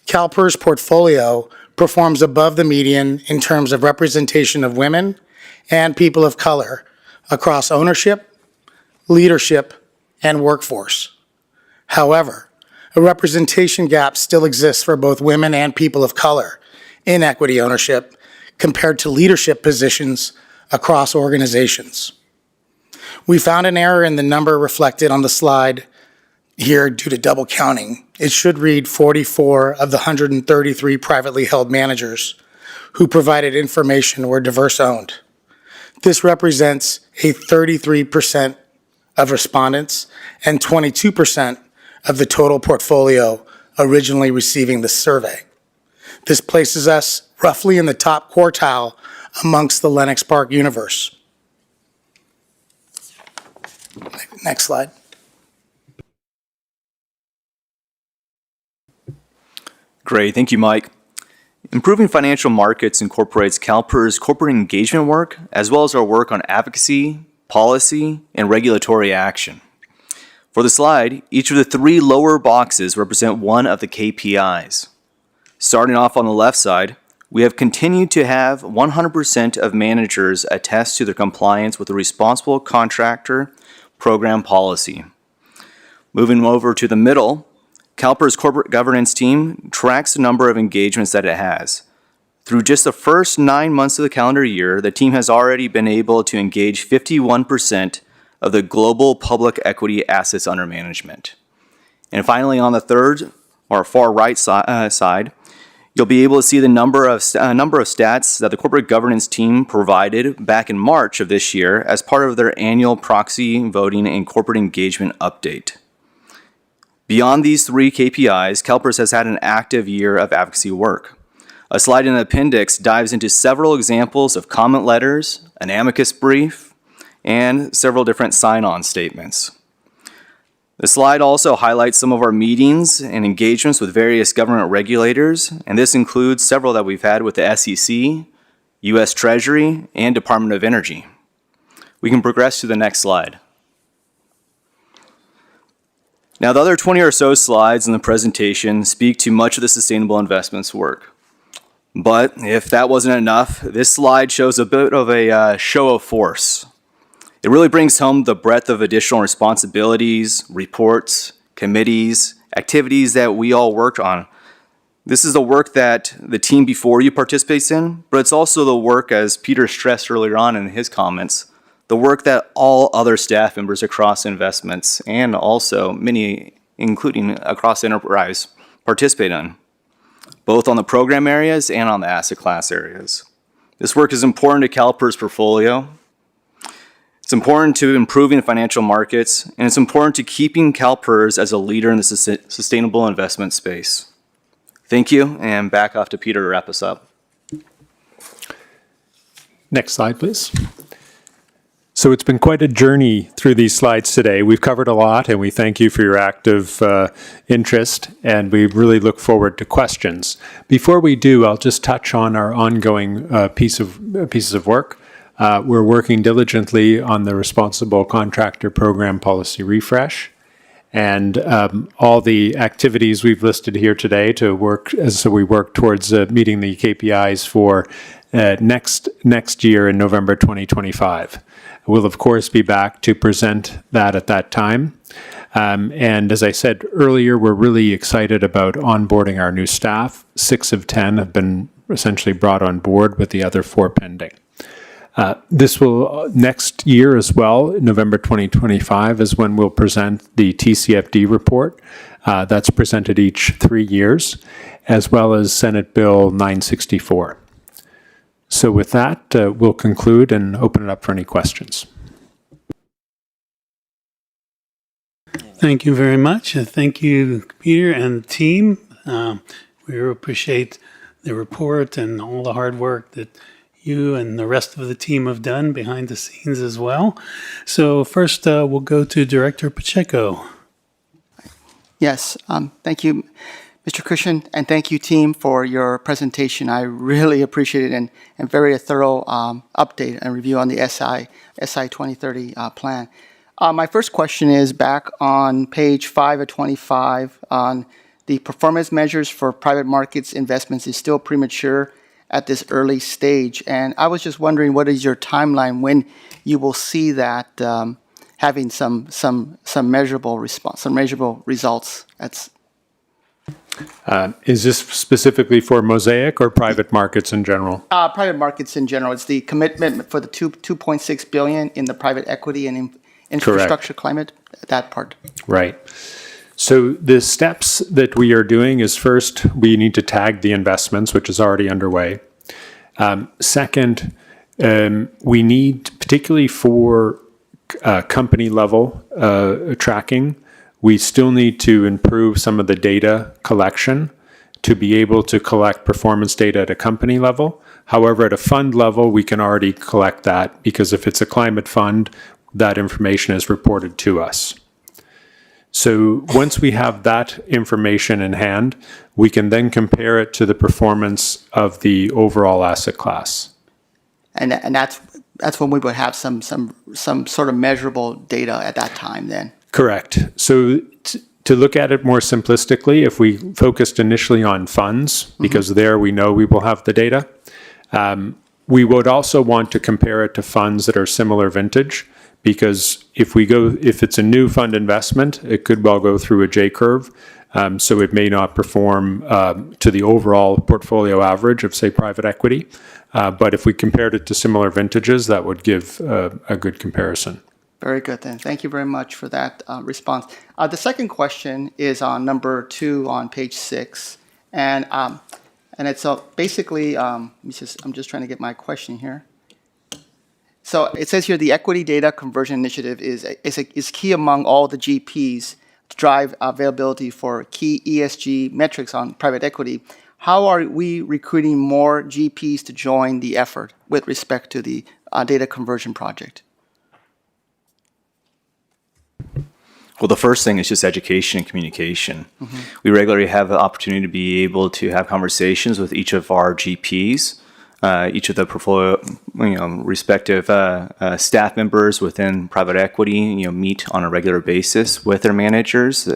CalPERS portfolio performs above the median in terms of representation of women and people of color across ownership, leadership, and workforce. However, a representation gap still exists for both women and people of color in equity ownership compared to leadership positions across organizations. We found an error in the number reflected on the slide here due to double counting. It should read 44 of the 133 privately held managers who provided information were diverse owned. This represents a 33% of respondents and 22% of the total portfolio originally receiving the survey. This places us roughly in the top quartile amongst the Lenox Park universe. Next slide. Great, thank you, Mike. Improving financial markets incorporates CalPERS corporate engagement work, as well as our work on advocacy, policy, and regulatory action. For the slide, each of the three lower boxes represent one of the KPIs. Starting off on the left side, we have continued to have 100% of managers attest to their compliance with the responsible contractor program policy. Moving over to the middle, CalPERS corporate governance team tracks the number of engagements that it has. Through just the first 9 months of the calendar year, the team has already been able to engage 51% of the global public equity assets under management. And finally, on the third or far right side, you'll be able to see the number of stats that the corporate governance team provided back in March of this year as part of their annual proxy voting and corporate engagement update. Beyond these three KPIs, CalPERS has had an active year of advocacy work. A slide in the appendix dives into several examples of comment letters, an amicus brief, and several different sign-on statements. The slide also highlights some of our meetings and engagements with various government regulators, and this includes several that we've had with the SEC, U.S. Treasury, and Department of Energy. We can progress to the next slide. Now, the other 20 or so slides in the presentation speak to much of the sustainable investments work. But if that wasn't enough, this slide shows a bit of a show of force. It really brings home the breadth of additional responsibilities, reports, committees, activities that we all worked on. This is the work that the team before you participates in, but it's also the work, as Peter stressed earlier on in his comments, the work that all other staff members across investments and also many, including across enterprise, participate in, both on the program areas and on the asset class areas. This work is important to CalPERS' portfolio. It's important to improving financial markets, and it's important to keeping CalPERS as a leader in the sustainable investment space. Thank you, and back off to Peter to wrap us up. Next slide, please. So it's been quite a journey through these slides today. We've covered a lot, and we thank you for your active interest, and we really look forward to questions. Before we do, I'll just touch on our ongoing pieces of work. We're working diligently on the Responsible Contractor Program Policy Refresh, and all the activities we've listed here today to work as we work towards meeting the KPIs for next year in November 2025. We'll, of course, be back to present that at that time. And as I said earlier, we're really excited about onboarding our new staff. 6 of 10 have been essentially brought on board, with the other 4 pending. This will, next year as well, November 2025, is when we'll present the TCFD report. That's presented each 3 years, as well as Senate Bill 964. So with that, we'll conclude and open it up for any questions. Thank you very much. Thank you, Peter and team. We appreciate the report and all the hard work that you and the rest of the team have done behind the scenes as well. So first, we'll go to Director Pacheco. Yes, thank you, Mr. Christian, and thank you, team, for your presentation. I really appreciate it and very thorough update and review on the SI 2030 plan. My first question is back on page 5 of 25 on the performance measures for private markets investments is still premature at this early stage. And I was just wondering, what is your timeline when you will see that having some measurable response, some measurable results? Is this specifically for Mosaic or private markets in general? Private markets in general. It's the commitment for the 2.6 billion in the private equity and infrastructure climate, that part. Right. So the steps that we are doing is first, we need to tag the investments, which is already underway. Second, we need, particularly for company level tracking, we still need to improve some of the data collection to be able to collect performance data at a company level. However, at a fund level, we can already collect that because if it's a climate fund, that information is reported to us. So once we have that information in hand, we can then compare it to the performance of the overall asset class. And that's when we would have some sort of measurable data at that time then. Correct. So to look at it more simplistically, if we focused initially on funds, because there we know we will have the data, we would also want to compare it to funds that are similar vintage, because if it's a new fund investment, it could well go through a J curve. So it may not perform to the overall portfolio average of, say, private equity. But if we compared it to similar vintages, that would give a good comparison. Very good then. Thank you very much for that response. The second question is on number 2 on page 6. And it's basically, I'm just trying to get my question here. So it says here the equity data conversion initiative is key among all the GPs to drive availability for key ESG metrics on private equity. How are we recruiting more GPs to join the effort with respect to the data conversion project? Well, the first thing is just education and communication. We regularly have the opportunity to be able to have conversations with each of our GPs, each of the portfolio, respective staff members within private equity, meet on a regular basis with their managers.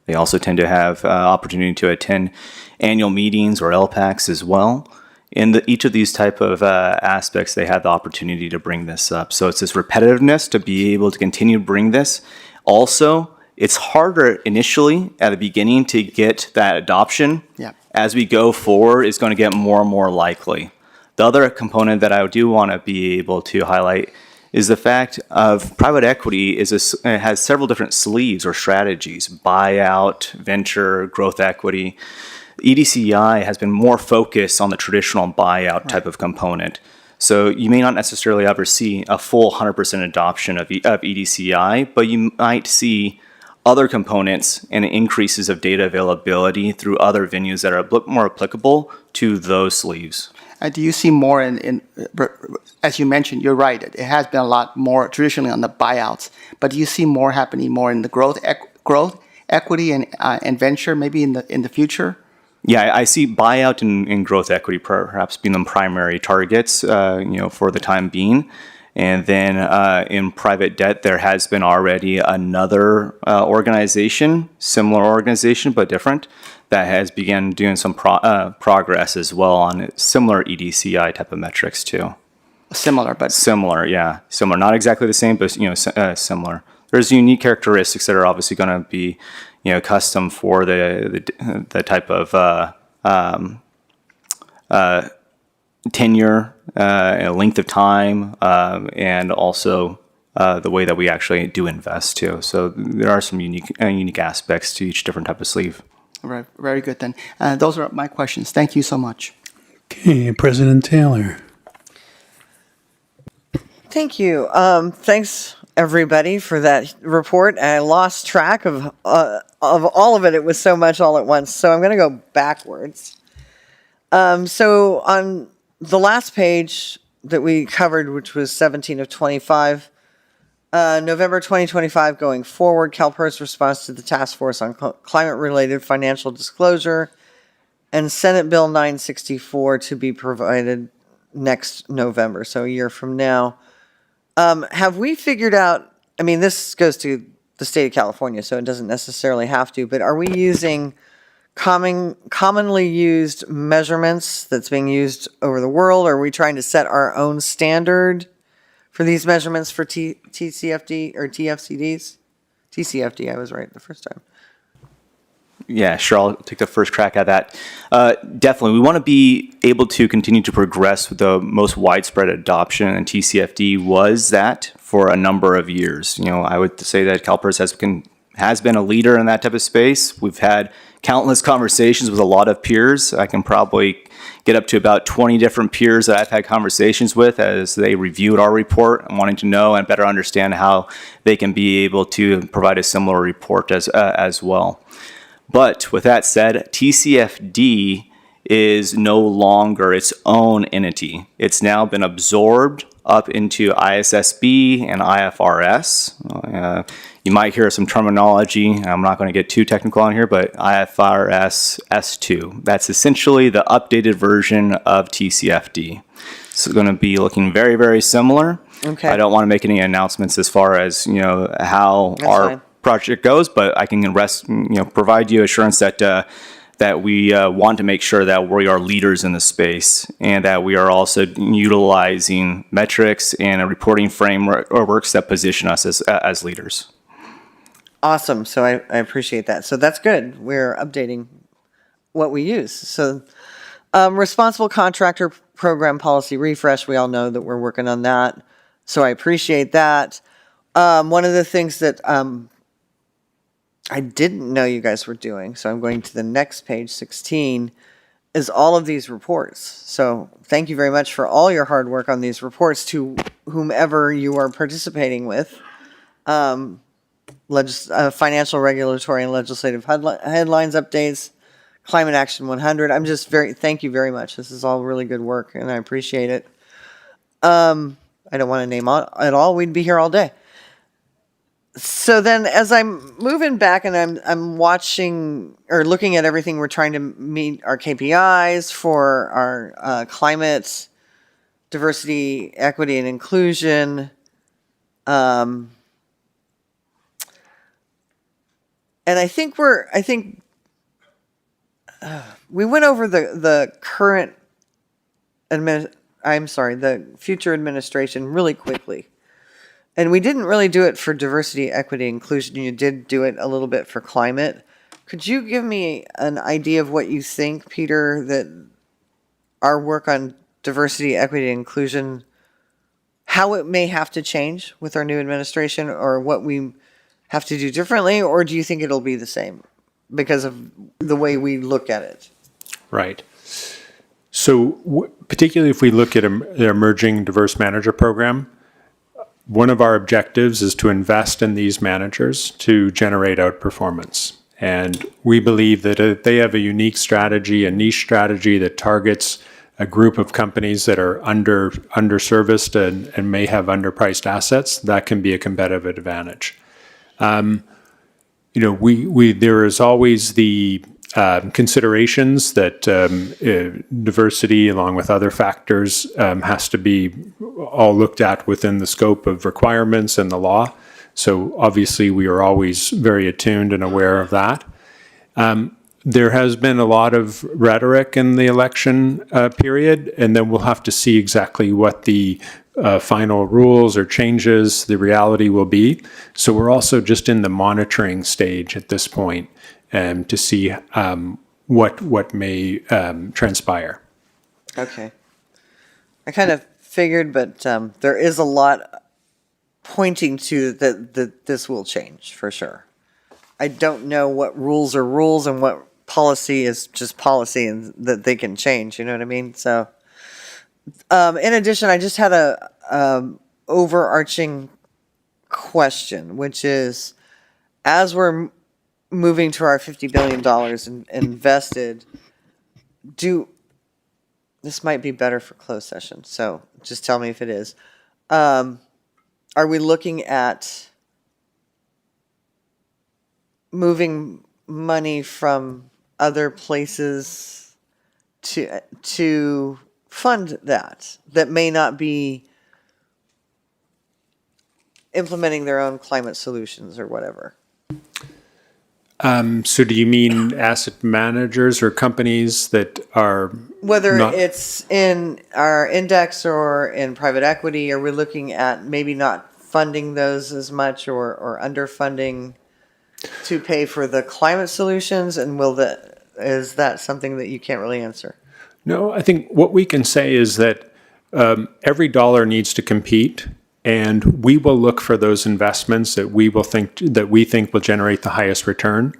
They also tend to have opportunity to attend annual meetings or LPACs as well. In each of these type of aspects, they have the opportunity to bring this up. So it's this repetitiveness to be able to continue to bring this. Also, it's harder initially at the beginning to get that adoption. Yeah. As we go forward, it's going to get more and more likely. The other component that I do want to be able to highlight is the fact of private equity has several different sleeves or strategies: buyout, venture, growth equity. EDCI has been more focused on the traditional buyout type of component. So you may not necessarily ever see a full 100% adoption of EDCI, but you might see other components and increases of data availability through other venues that are a bit more applicable to those sleeves. Do you see more as you mentioned, you're right, it has been a lot more traditionally on the buyouts, but do you see more happening more in the growth equity and venture maybe in the future? Yeah, I see buyout and growth equity perhaps being the primary targets, for the time being. And then in private debt, there has been already another similar organization, but different, that has begun doing some progress as well on similar EDCI type of metrics too. Similar, yeah. Similar, not exactly the same, but similar. There's unique characteristics that are obviously going to be custom for the type of tenure, length of time, and also the way that we actually do invest too. So there are some unique aspects to each different type of sleeve. Right, very good then. Those are my questions. Thank you so much. Okay, President Taylor. Thank you. Thanks everybody for that report. I lost track of all of it. It was so much all at once. So I'm going to go backwards. So on the last page that we covered, which was 17 of 25, November 2025 going forward, CalPERS response to the task force on climate-related financial disclosure and Senate Bill 964 to be provided next November, so a year from now. Have we figured out, I mean, this goes to the state of California, so it doesn't necessarily have to, but are we using commonly used measurements that's being used over the world? Or are we trying to set our own standard for these measurements for TCFD or TFCDs? TCFD, I was right the first time. Yeah, sure. I'll take the first crack at that. Definitely. We want to be able to continue to progress with the most widespread adoption, and TCFD was that for a number of years. You know, I would say that CalPERS has been a leader in that type of space. We've had countless conversations with a lot of peers. I can probably get up to about 20 different peers that I've had conversations with as they reviewed our report and wanting to know and better understand how they can be able to provide a similar report as well. But with that said, TCFD is no longer its own entity. It's now been absorbed up into ISSB and IFRS. You might hear some terminology. I'm not going to get too technical on here, but IFRS S2. That's essentially the updated version of TCFD. It's going to be looking very, very similar. Okay. I don't want to make any announcements as far as, you know, how That's our fine. project goes, but I can provide you assurance that that we want to make sure that we are leaders in the space and that we are also utilizing metrics and reporting frameworks that position us as leaders. Awesome. So I appreciate that. So that's good. We're updating what we use. So responsible contractor program policy refresh. We all know that we're working on that. So I appreciate that. One of the things that I didn't know you guys were doing, so I'm going to the next page, 16, is all of these reports. So thank you very much for all your hard work on these reports to whomever you are participating with. Financial, regulatory, and legislative headlines updates, Climate Action 100. Thank you very much. This is all really good work, and I appreciate it. I don't want to name it all. We'd be here all day. So then as I'm moving back and I'm watching or looking at everything, we're trying to meet our KPIs for our climate, diversity, equity, and inclusion. And I think we went over the current the future administration really quickly. And we didn't really do it for diversity, equity, inclusion. You did do it a little bit for climate. Could you give me an idea of what you think, Peter, that our work on diversity, equity, inclusion, how it may have to change with our new administration, or what we have to do differently, or do you think it'll be the same because of the way we look at it? Right. So particularly if we look at the Emerging Diverse Manager Program, one of our objectives is to invest in these managers to generate outperformance. And we believe that they have a unique strategy, a niche strategy that targets a group of companies that are underserviced and may have underpriced assets. That can be a competitive advantage. There is always the considerations that diversity, along with other factors, has to be all looked at within the scope of requirements and the law. So obviously, we are always very attuned and aware of that. There has been a lot of rhetoric in the election period, and then we'll have to see exactly what the final rules or changes, the reality will be. So we're also just in the monitoring stage at this point to see what may transpire. Okay. I kind of figured, but there is a lot pointing to that this will change for sure. I don't know what rules are rules and what policy is just policy and that they can change, you know what I mean? So, in addition, I just had a overarching question, which is, as we're moving to our $50 billion invested, this might be better for closed session, so just tell me if it is. Are we looking at moving money from other places to fund that may not be implementing their own climate solutions or whatever? So do you mean asset managers or companies that are Whether not- it's in our index or in private equity, are we looking at maybe not funding those as much or underfunding to pay for the climate solutions? And is that something that you can't really answer? No, I think what we can say is that every dollar needs to compete, and we will look for those investments that we think will generate the highest return.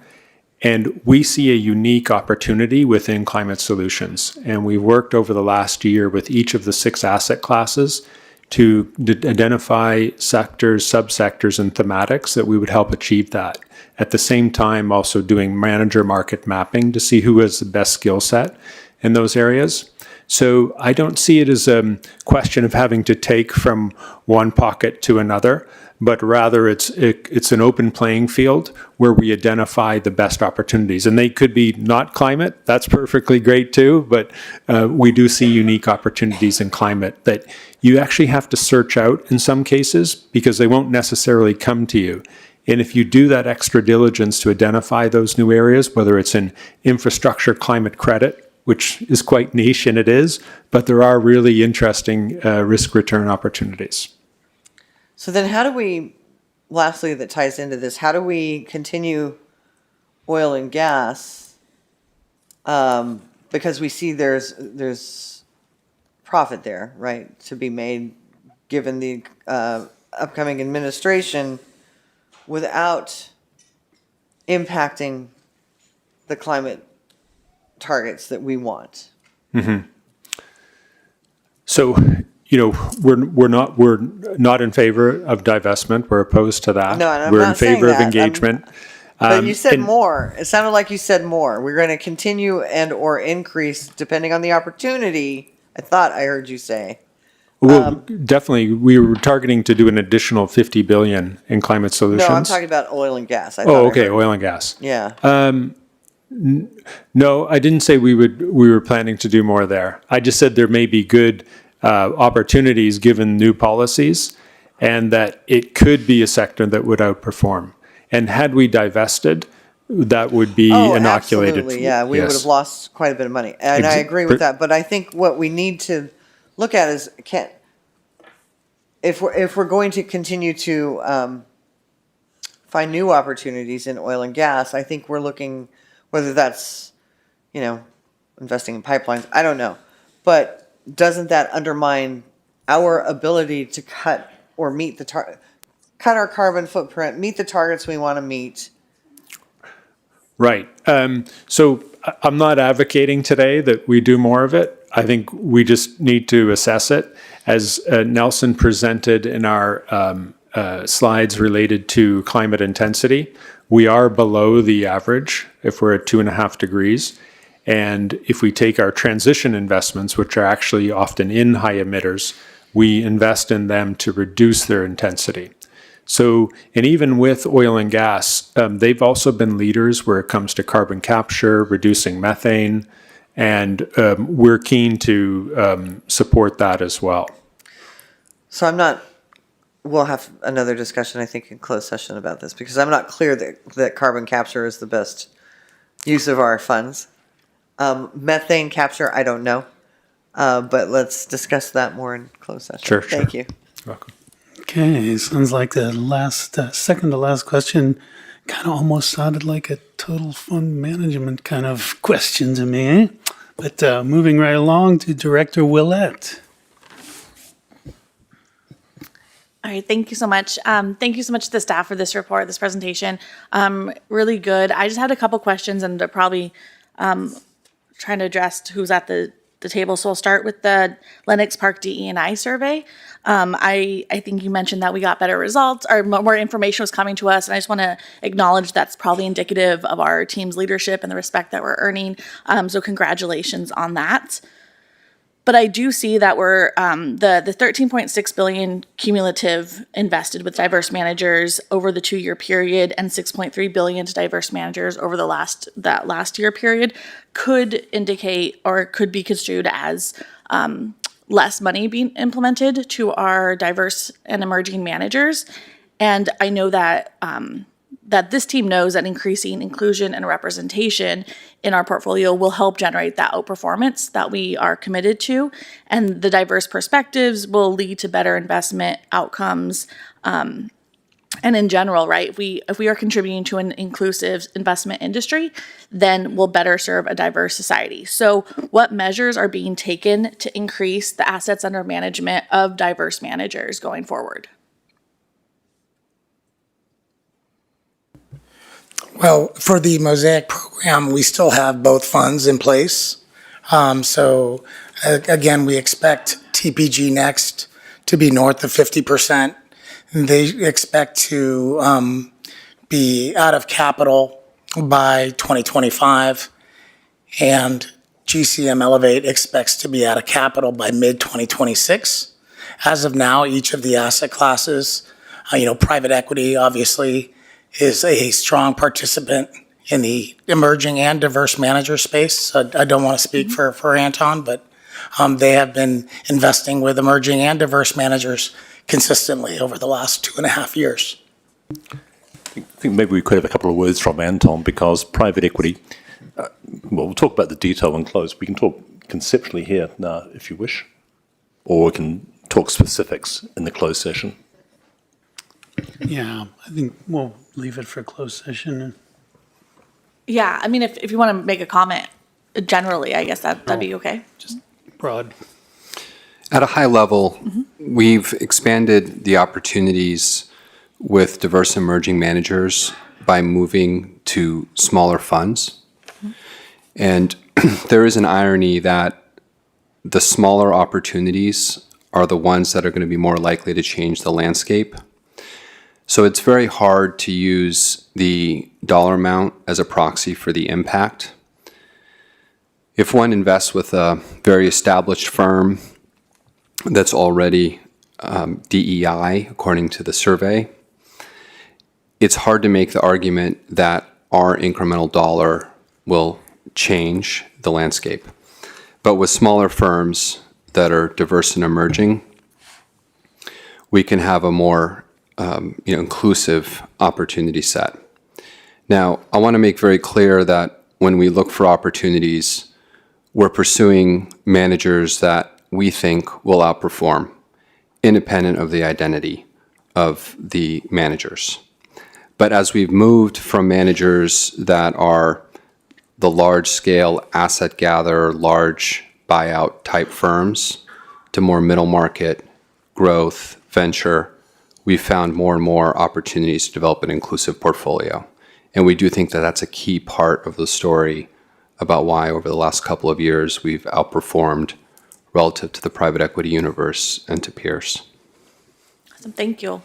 And we see a unique opportunity within climate solutions. And we worked over the last year with each of the 6 asset classes to identify sectors, subsectors, and thematics that we would help achieve that. At the same time, also doing manager market mapping to see who has the best skill set in those areas. So I don't see it as a question of having to take from one pocket to another, but rather it's an open playing field where we identify the best opportunities. And they could be not climate, that's perfectly great too, but we do see unique opportunities in climate that you actually have to search out in some cases because they won't necessarily come to you. And if you do that extra diligence to identify those new areas, whether it's in infrastructure climate credit, which is quite niche, and it is, but there are really interesting risk-return opportunities. So then how do we, lastly, that ties into this, how do we continue oil and gas? Because we see there's profit there, right, to be made given the upcoming administration without impacting the climate targets that we want. Mm-hmm. So, we're not in favor of divestment. We're opposed to that. No, and I'm we're not in favor saying of that. engagement. But you said and- more. It sounded like you said more. We're going to continue and or increase depending on the opportunity. I thought I heard you say. Well, definitely, we were targeting to do an additional $50 billion in climate solutions. No, I'm talking about oil and gas. Okay, oil and gas. Yeah. No, I didn't say we were planning to do more there. I just said there may be good opportunities given new policies, and that it could be a sector that would outperform. And had we divested, that would be inoculated. Absolutely. Yeah, we would have lost quite a bit of money, and I agree with that. But I think what we need to look at is if we're going to continue to find new opportunities in oil and gas, I think we're looking, whether that's investing in pipelines, I don't know, but doesn't that undermine our ability to cut or meet cut our carbon footprint, meet the targets we want to meet? Right. So I'm not advocating today that we do more of it. I think we just need to assess it. As Nelson presented in our slides related to climate intensity, we are below the average if we're at 2.5 degrees. And if we take our transition investments, which are actually often in high emitters, we invest in them to reduce their intensity. So, and even with oil and gas, they've also been leaders where it comes to carbon capture, reducing methane, and we're keen to support that as well. So we'll have another discussion, I think, in closed session about this, because I'm not clear that carbon capture is the best use of our funds. Methane capture, I don't know, but let's discuss that more in closed session. Sure. Thank you. You're welcome. Okay, sounds like the second to last question kind of almost sounded like a total fund management kind of question to me. But moving right along to Director Willett. All right, thank you so much. Thank you so much to the staff for this report, this presentation. Really good. I just had a couple questions and probably trying to address who's at the the table. So I'll start with the Lenox Park DE&I survey. I think you mentioned that we got better results, or more information was coming to us, and I just want to acknowledge that's probably indicative of our team's leadership and the respect that we're earning. So congratulations on that. But I do see that we're the 13.6 billion cumulative invested with diverse managers over the 2-year period, and 6.3 billion to diverse managers over that last year period could indicate or could be construed as less money being implemented to our diverse and emerging managers. And I know that that this team knows that increasing inclusion and representation in our portfolio will help generate that outperformance that we are committed to. And the diverse perspectives will lead to better investment outcomes. And in general, right, if we are contributing to an inclusive investment industry, then we'll better serve a diverse society. So what measures are being taken to increase the assets under management of diverse managers going forward? Well, for the Mosaic program, we still have both funds in place. Again, we expect TPG Next to be north of 50%. They expect to be out of capital by 2025. And GCM Elevate expects to be out of capital by mid-2026. As of now, each of the asset classes, private equity, obviously, is a strong participant in the emerging and diverse manager space. I don't want to speak for Anton, but they have been investing with emerging and diverse managers consistently over the last 2.5 years. I think maybe we could have a couple of words from Anton, because private equity, we'll talk about the detail and close. We can talk conceptually here now if you wish, or we can talk specifics in the closed session. Yeah, I think we'll leave it for closed session. Yeah, I mean, if you want to make a comment generally, I guess that'd be okay. Just broad. At a high level, we've expanded the opportunities with diverse emerging managers by moving to smaller funds. And there is an irony that the smaller opportunities are the ones that are going to be more likely to change the landscape. So it's very hard to use the dollar amount as a proxy for the impact. If one invests with a very established firm that's already DEI, according to the survey, it's hard to make the argument that our incremental dollar will change the landscape. But with smaller firms that are diverse and emerging, we can have a more inclusive opportunity set. Now, I want to make very clear that when we look for opportunities, we're pursuing managers that we think will outperform, independent of the identity of the managers. But as we've moved from managers that are the large-scale asset gatherer, large buyout type firms, to more middle market, growth, venture, we've found more and more opportunities to develop an inclusive portfolio. And we do think that that's a key part of the story about why over the last couple of years we've outperformed relative to the private equity universe and to peers. Awesome, thank you.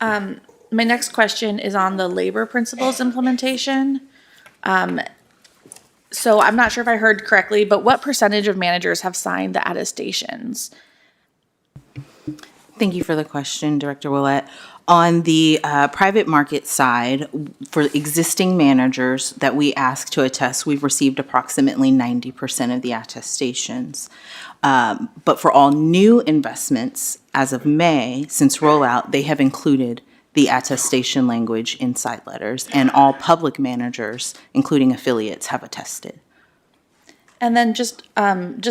My next question is on the labor principles implementation. So I'm not sure if I heard correctly, but what percentage of managers have signed the attestations? Thank you for the question, Director Willett. On the private market side, for existing managers that we ask to attest, we've received approximately 90% of the attestations. But for all new investments, as of May, since rollout, they have included the attestation language in side letters, and all public managers, including affiliates, have attested. And then just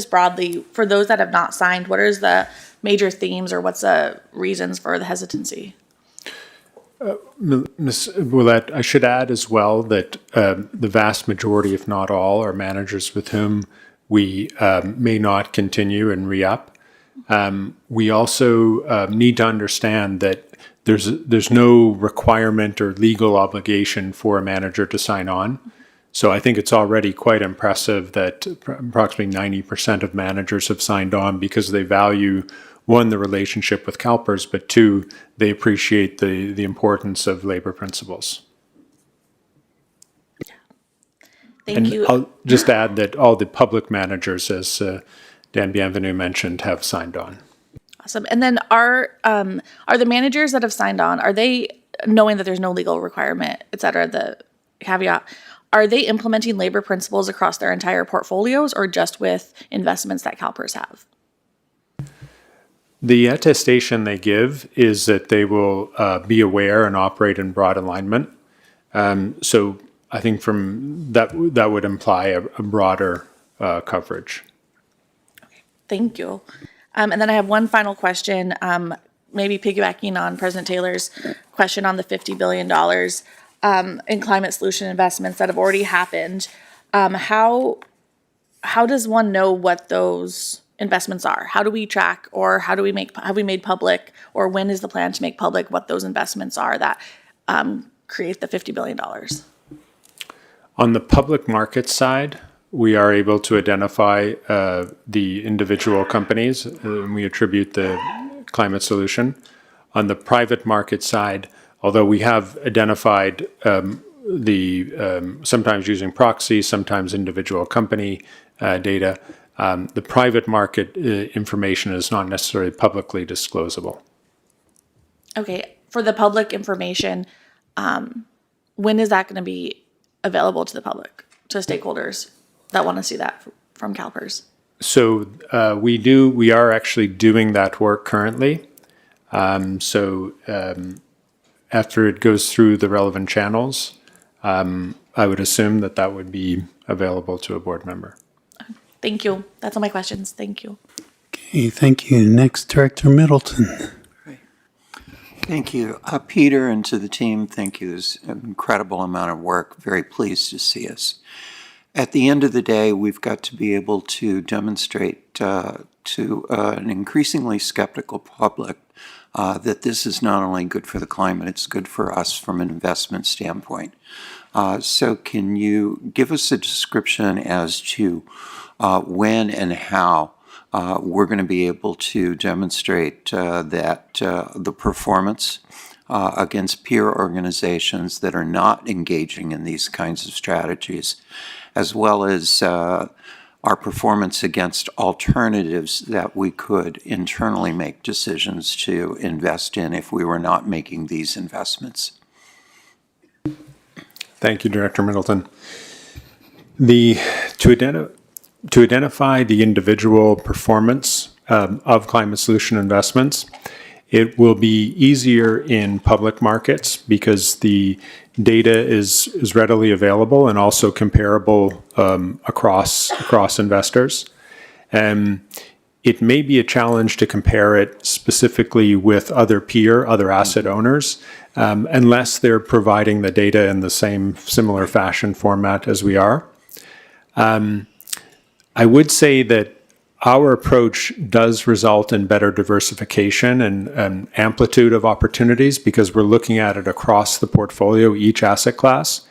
broadly, for those that have not signed, what is the major themes or what's the reasons for the hesitancy? Ms. Willett, I should add as well that the vast majority, if not all, are managers with whom we may not continue and re-up. We also need to understand that there's no requirement or legal obligation for a manager to sign on. So I think it's already quite impressive that approximately 90% of managers have signed on because they value, one, the relationship with CalPERS, but two, they appreciate the importance of labor principles. Thank you. I'll just add that all the public managers, as Dan Bienvenu mentioned, have signed on. Awesome. And then are the managers that have signed on, are they, knowing that there's no legal requirement, et cetera, the caveat, are they implementing labor principles across their entire portfolios or just with investments that CalPERS have? The attestation they give is that they will be aware and operate in broad alignment. So I think from that would imply a broader coverage. Thank you. And then I have one final question, maybe piggybacking on President Taylor's question on the $50 billion in climate solution investments that have already happened. How does one know what those investments are? How do we track, or have we made public, or when is the plan to make public what those investments are that create the $50 billion? On the public market side, we are able to identify the individual companies, and we attribute the climate solution. On the private market side, although we have identified sometimes using proxy, sometimes individual company data, the private market information is not necessarily publicly disclosable. Okay, for the public information, when is that going to be available to the public, to stakeholders that want to see that from CalPERS? So we are actually doing that work currently. After it goes through the relevant channels, I would assume that would be available to a board member. Thank you. That's all my questions. Thank you. Okay, thank you. Next, Director Middleton. Thank you. Peter, and to the team, thank you. It's an incredible amount of work. Very pleased to see us. At the end of the day, we've got to be able to demonstrate to an increasingly skeptical public that this is not only good for the climate, it's good for us from an investment standpoint. So can you give us a description as to when and how we're going to be able to demonstrate that the performance against peer organizations that are not engaging in these kinds of strategies, as well as our performance against alternatives that we could internally make decisions to invest in if we were not making these investments? Thank you, Director Middleton. To identify the individual performance of climate solution investments, it will be easier in public markets because the data is readily available and also comparable across investors. It may be a challenge to compare it specifically with other asset owners, unless they're providing the data in the similar fashion format as we are. I would say that our approach does result in better diversification and amplitude of opportunities because we're looking at it across the portfolio, each asset class.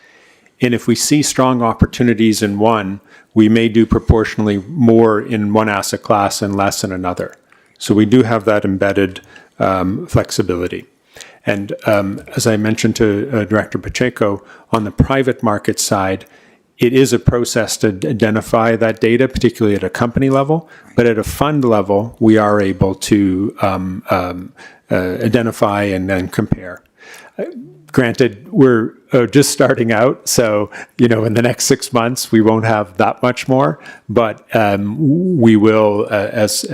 And if we see strong opportunities in one, we may do proportionally more in one asset class and less in another. So we do have that embedded flexibility. And as I mentioned to Director Pacheco, on the private market side, it is a process to identify that data, particularly at a company level. But at a fund level, we are able to identify and then compare. Granted, we're just starting out, so in the next 6 months we won't have that much more, but we will as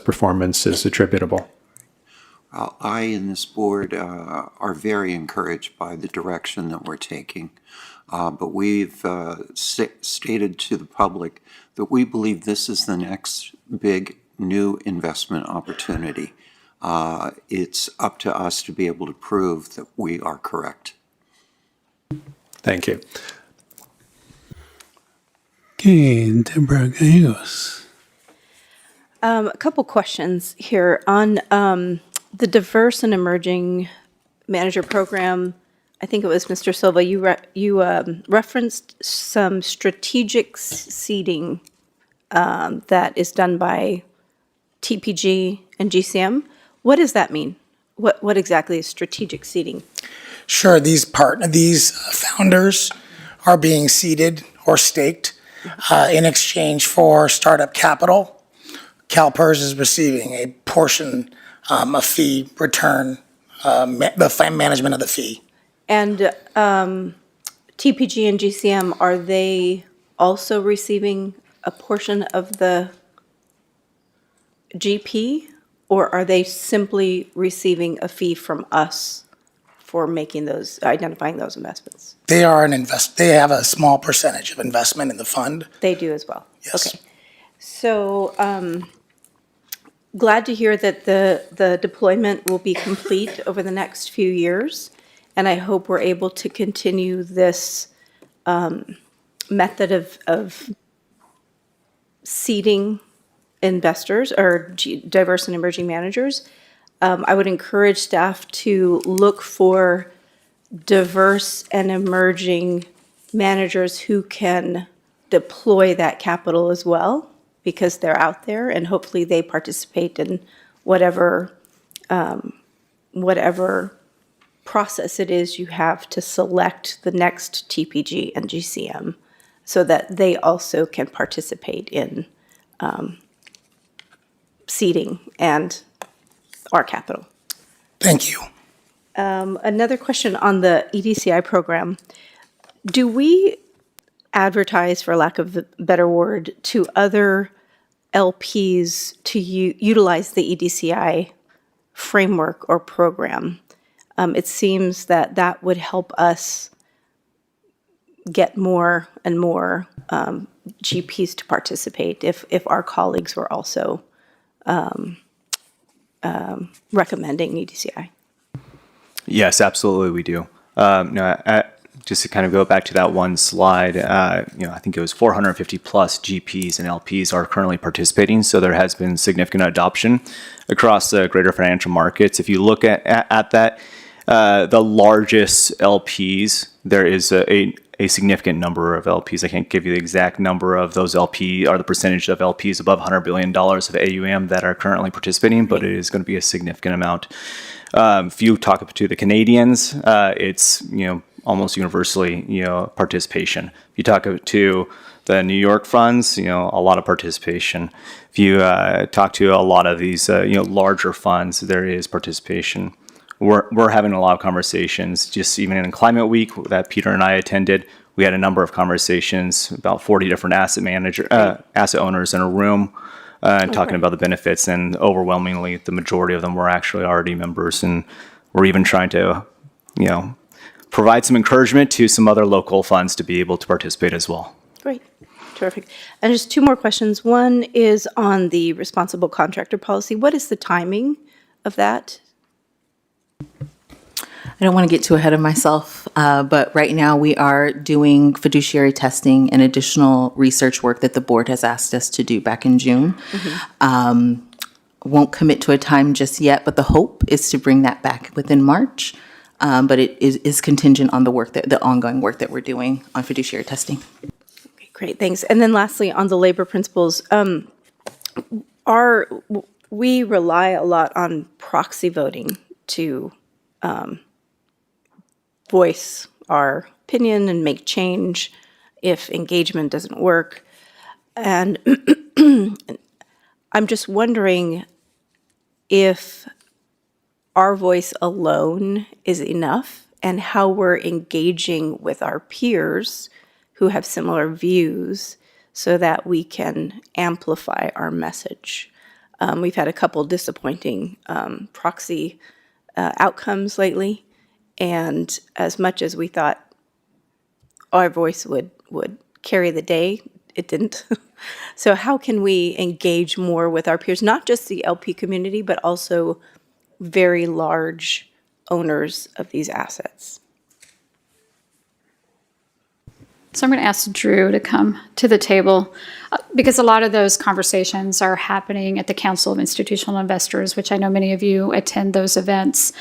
performance is attributable. Well, I and this board are very encouraged by the direction that we're taking, but we've stated to the public that we believe this is the next big new investment opportunity. It's up to us to be able to prove that we are correct. Thank you. Okay, Deborah Gallegos. A couple questions here on the diverse and emerging manager program. I think it was Mr. Silva, you referenced some strategic seeding that is done by TPG and GCM. What does that mean? What exactly is strategic seeding? Sure, these founders are being seeded or staked in exchange for startup capital. CalPERS is receiving a portion, a fee return, the management of the fee. And TPG and GCM, are they also receiving a portion of the GP, or are they simply receiving a fee from us for identifying those investments? They have a small percentage of investment in the fund. They do as well? Yes. Okay. So glad to hear that the deployment will be complete over the next few years. And I hope we're able to continue this method of seeding investors or diverse and emerging managers. I would encourage staff to look for diverse and emerging managers who can deploy that capital as well, because they're out there, and hopefully they participate in whatever process it is you have to select the next TPG and GCM, so that they also can participate in seeding and our capital. Thank you. Another question on the EDCI program. Do we advertise, for lack of a better word, to other LPs to utilize the EDCI framework or program? It seems that would help us get more and more GPs to participate if our colleagues were also recommending EDCI. Yes, absolutely, we do. Just to kind of go back to that one slide, I think it was 450 plus GPs and LPs are currently participating, so there has been significant adoption across the greater financial markets. If you look at that, the largest LPs, there is a significant number of LPs. I can't give you the exact number of those LP or the percentage of LPs above $100 billion of AUM that are currently participating, but it is going to be a significant amount. If you talk to the Canadians, it's almost universally participation. If you talk to the New York funds, a lot of participation. If you talk to a lot of these larger funds, there is participation. We're having a lot of conversations. Just even in Climate Week that Peter and I attended, we had a number of conversations, about 40 different asset owners in a room. And talking about the benefits, and overwhelmingly the majority of them were actually already members, and we're even trying to, provide some encouragement to some other local funds to be able to participate as well. Great, terrific. And just two more questions. One is on the responsible contractor policy. What is the timing of that? I don't want to get too ahead of myself, but right now we are doing fiduciary testing and additional research work that the board has asked us to do back in June. Won't commit to a time just yet, but the hope is to bring that back within March. But it is contingent on the ongoing work that we're doing on fiduciary testing. Okay, great, thanks. And then lastly, on the labor principles, we rely a lot on proxy voting to voice our opinion and make change if engagement doesn't work. And I'm just wondering if our voice alone is enough, and how we're engaging with our peers who have similar views so that we can amplify our message. We've had a couple disappointing proxy outcomes lately, and as much as we thought our voice would carry the day, it didn't. So how can we engage more with our peers, not just the LP community, but also very large owners of these assets? So I'm going to ask Drew to come to the table because a lot of those conversations are happening at the Council of Institutional Investors, which I know many of you attend those events.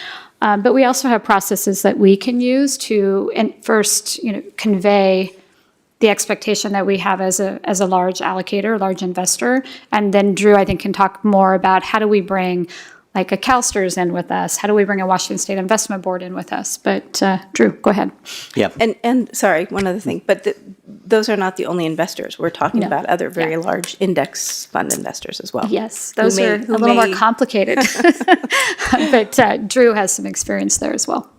But we also have processes that we can use to, and first, convey the expectation that we have as a large allocator, large investor. And then Drew, I think, can talk more about how do we bring like a CalSTRS in with us? How do we bring a Washington State Investment Board in with us? But Drew, go ahead. Yeah. And sorry, one other thing, but those are not the only investors. We're talking about other very large index fund investors as well. Yes, those are a little more complicated. But Drew has some experience there as well.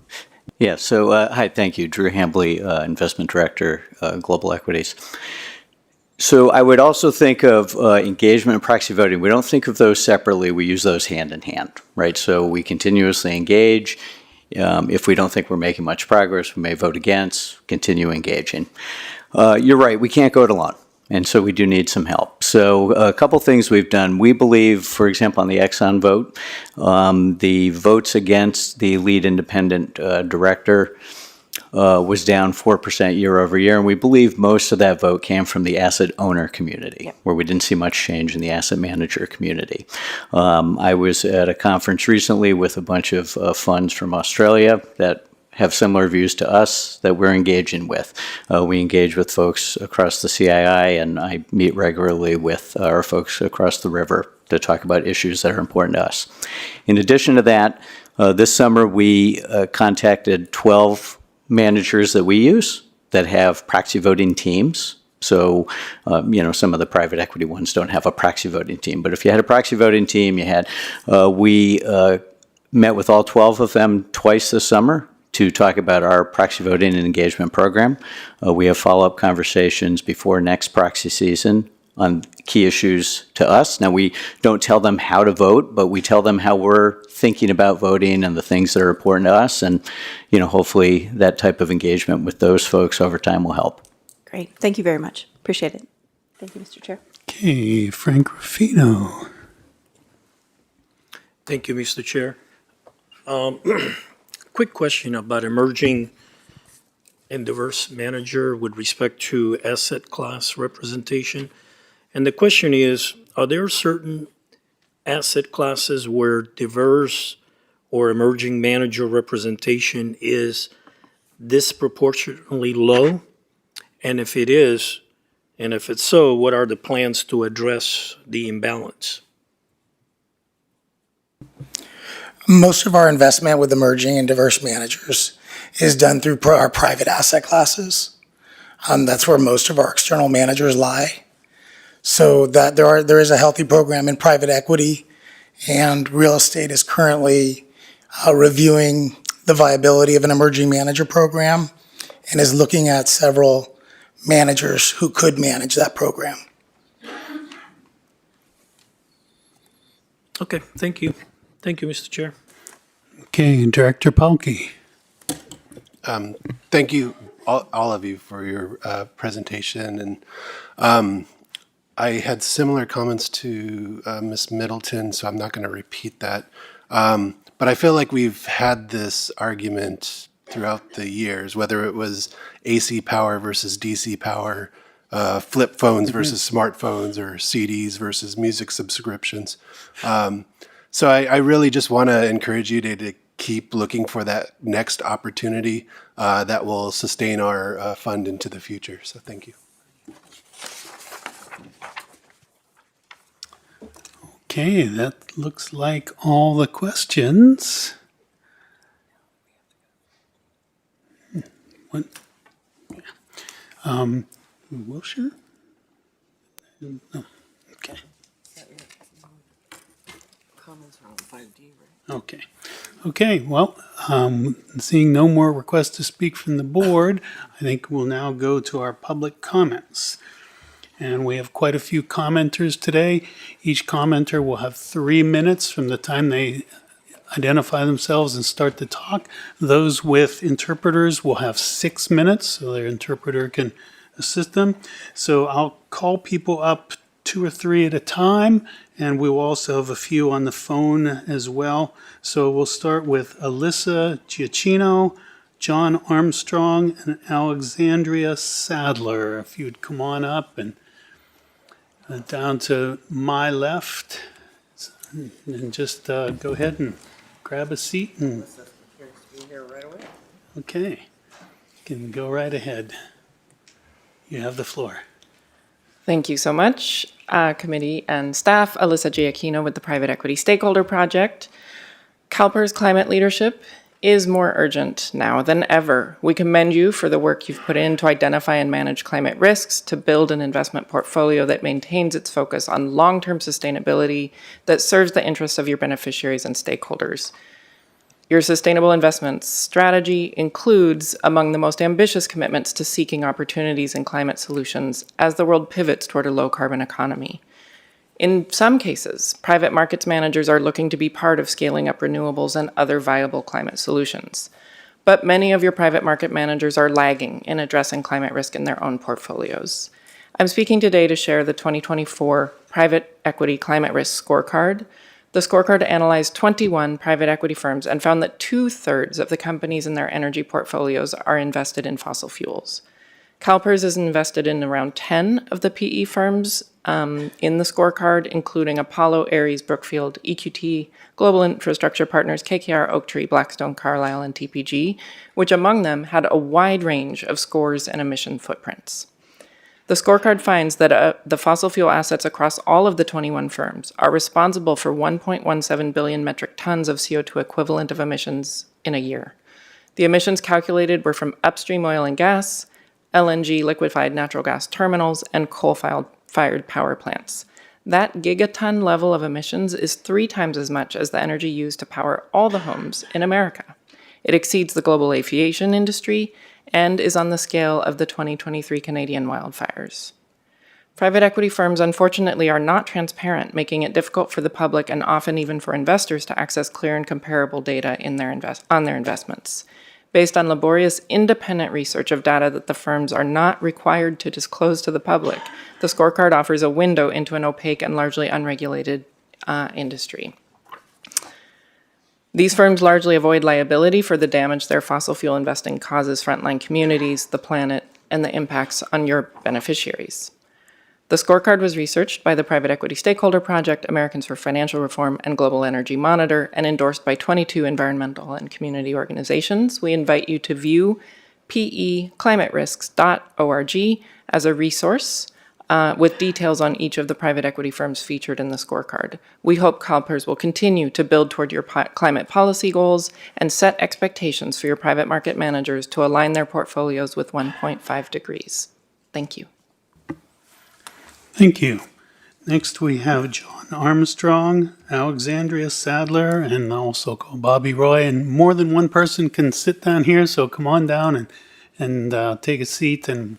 Yeah, so hi, thank you. Drew Hambley, Investment Director, Global Equities. So I would also think of engagement and proxy voting. We don't think of those separately. We use those hand in hand, right? So we continuously engage. If we don't think we're making much progress, we may vote against, continue engaging. You're right, we can't go it alone. And so we do need some help. So a couple things we've done. We believe, for example, on the Exxon vote, the votes against the lead independent director was down 4% year over year. And we believe most of that vote came from the asset owner community, where we didn't see much change in the asset manager community. I was at a conference recently with a bunch of funds from Australia that have similar views to us that we're engaging with. We engage with folks across the CII, and I meet regularly with our folks across the river to talk about issues that are important to us. In addition to that, this summer we contacted 12 managers that we use that have proxy voting teams. So, some of the private equity ones don't have a proxy voting team. But if you had a proxy voting team, we met with all 12 of them twice this summer to talk about our proxy voting and engagement program. We have follow-up conversations before next proxy season on key issues to us. Now, we don't tell them how to vote, but we tell them how we're thinking about voting and the things that are important to us. And, hopefully that type of engagement with those folks over time will help. Great. Thank you very much. Appreciate it. Thank you, Mr. Chair. Okay, Frank Ruffino. Thank you, Mr. Chair. Quick question about emerging and diverse manager with respect to asset class representation. And the question is, are there certain asset classes where diverse or emerging manager representation is disproportionately low? And if it is, and if it's so, what are the plans to address the imbalance? Most of our investment with emerging and diverse managers is done through our private asset classes. That's where most of our external managers lie. So that there is a healthy program in private equity, and real estate is currently reviewing the viability of an emerging manager program and is looking at several managers who could manage that program. Okay, thank you. Thank you, Mr. Chair. Okay, Director Palkey. Thank you, all of you, for your presentation. And I had similar comments to Ms. Middleton, so I'm not going to repeat that. But I feel like we've had this argument throughout the years, whether it was AC power versus DC power, flip phones versus smartphones, or CDs versus music subscriptions. So I really just want to encourage you to keep looking for that next opportunity that will sustain our fund into the future. So thank you. Okay, that looks like all the questions. What? Wilshire? No. Okay. Comments are on 5D, right? Okay. Okay, well, seeing no more requests to speak from the board, I think we'll now go to our public comments. And we have quite a few commenters today. Each commenter will have 3 minutes from the time they identify themselves and start to talk. Those with interpreters will have 6 minutes, so their interpreter can assist them. So I'll call people up 2 or 3 at a time, and we will also have a few on the phone as well. So we'll start with Alyssa Giacchino, John Armstrong and Alexandria Sadler. If you'd come on up and down to my left, and just go ahead and grab a seat. And okay, you can go right ahead. You have the floor. Thank you so much, committee and staff. Alyssa Giacchino with the Private Equity Stakeholder Project. CalPERS climate leadership is more urgent now than ever. We commend you for the work you've put in to identify and manage climate risks, to build an investment portfolio that maintains its focus on long-term sustainability that serves the interests of your beneficiaries and stakeholders. Your sustainable investments strategy includes among the most ambitious commitments to seeking opportunities in climate solutions as the world pivots toward a low-carbon economy. In some cases, private markets managers are looking to be part of scaling up renewables and other viable climate solutions. But many of your private market managers are lagging in addressing climate risk in their own portfolios. I'm speaking today to share the 2024 Private Equity Climate Risk Scorecard. The scorecard analyzed 21 private equity firms and found that 2/3 of the companies in their energy portfolios are invested in fossil fuels. CalPERS is invested in around 10 of the PE firms in the scorecard, including Apollo, Ares, Brookfield, EQT, Global Infrastructure Partners, KKR, Oaktree, Blackstone, Carlyle, and TPG, which among them had a wide range of scores and emission footprints. The scorecard finds that the fossil fuel assets across all of the 21 firms are responsible for 1.17 billion metric tons of CO2 equivalent of emissions in a year. The emissions calculated were from upstream oil and gas, LNG, liquefied natural gas terminals, and coal-fired power plants. That gigaton level of emissions is 3 times as much as the energy used to power all the homes in America. It exceeds the global aviation industry and is on the scale of the 2023 Canadian wildfires. Private equity firms, unfortunately, are not transparent, making it difficult for the public and often even for investors to access clear and comparable data on their investments. Based on laborious independent research of data that the firms are not required to disclose to the public, the scorecard offers a window into an opaque and largely unregulated industry. These firms largely avoid liability for the damage their fossil fuel investing causes frontline communities, the planet, and the impacts on your beneficiaries. The scorecard was researched by the Private Equity Stakeholder Project, Americans for Financial Reform, and Global Energy Monitor, and endorsed by 22 environmental and community organizations. We invite you to view peclimaterisks.org as a resource with details on each of the private equity firms featured in the scorecard. We hope CalPERS will continue to build toward your climate policy goals and set expectations for your private market managers to align their portfolios with 1.5 degrees. Thank you. Thank you. Next, we have John Armstrong, Alexandria Sadler, and also Bobby Roy. And more than one person can sit down here, so come on down and take a seat. And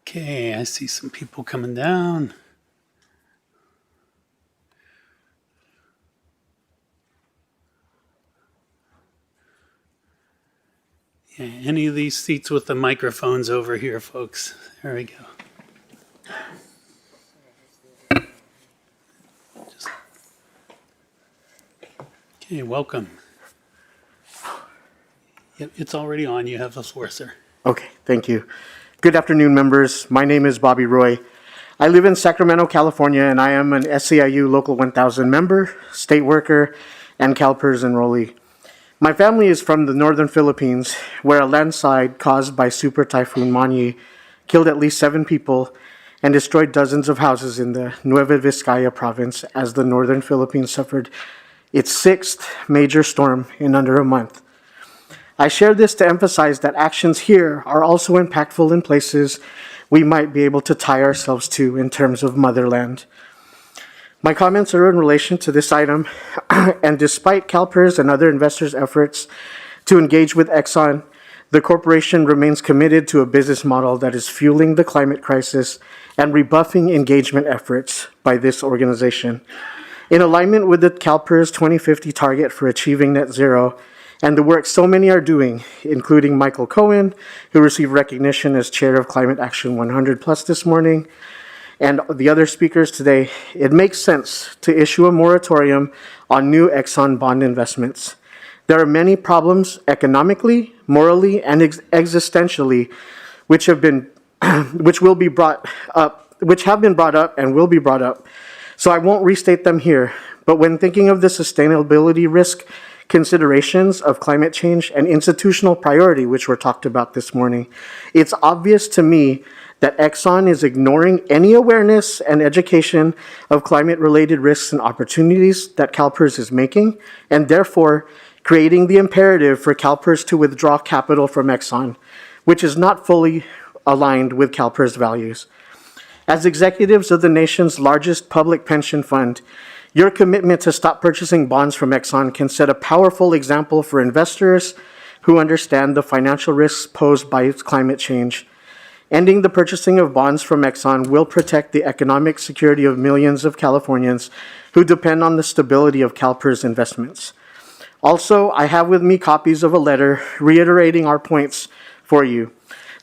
okay, I see some people coming down. Yeah, any of these seats with the microphones over here, folks. There we go. Okay, welcome. Yep, it's already on. You have the floor, sir. Okay, thank you. Good afternoon, members. My name is Bobby Roy. I live in Sacramento, California, and I am an SEIU Local 1000 member, state worker, and CalPERS enrollee. My family is from the northern Philippines, where a landslide caused by Super Typhoon Mani killed at least 7 people and destroyed dozens of houses in the Nueva Vizcaya province as the northern Philippines suffered its 6th major storm in under a month. I share this to emphasize that actions here are also impactful in places we might be able to tie ourselves to in terms of motherland. My comments are in relation to this item, and despite CalPERS and other investors' efforts to engage with Exxon, the corporation remains committed to a business model that is fueling the climate crisis and rebuffing engagement efforts by this organization. In alignment with the CalPERS 2050 target for achieving net zero, and the work so many are doing, including Michael Cohen, who received recognition as chair of Climate Action 100+ this morning, and the other speakers today, it makes sense to issue a moratorium on new Exxon bond investments. There are many problems economically, morally, and existentially which have been which will be brought up, which have been brought up and will be brought up. So I won't restate them here, but when thinking of the sustainability risk considerations of climate change and institutional priority, which were talked about this morning, it's obvious to me that Exxon is ignoring any awareness and education of climate-related risks and opportunities that CalPERS is making, and therefore creating the imperative for CalPERS to withdraw capital from Exxon, which is not fully aligned with CalPERS values. As executives of the nation's largest public pension fund, your commitment to stop purchasing bonds from Exxon can set a powerful example for investors who understand the financial risks posed by its climate change. Ending the purchasing of bonds from Exxon will protect the economic security of millions of Californians who depend on the stability of CalPERS investments. Also, I have with me copies of a letter reiterating our points for you.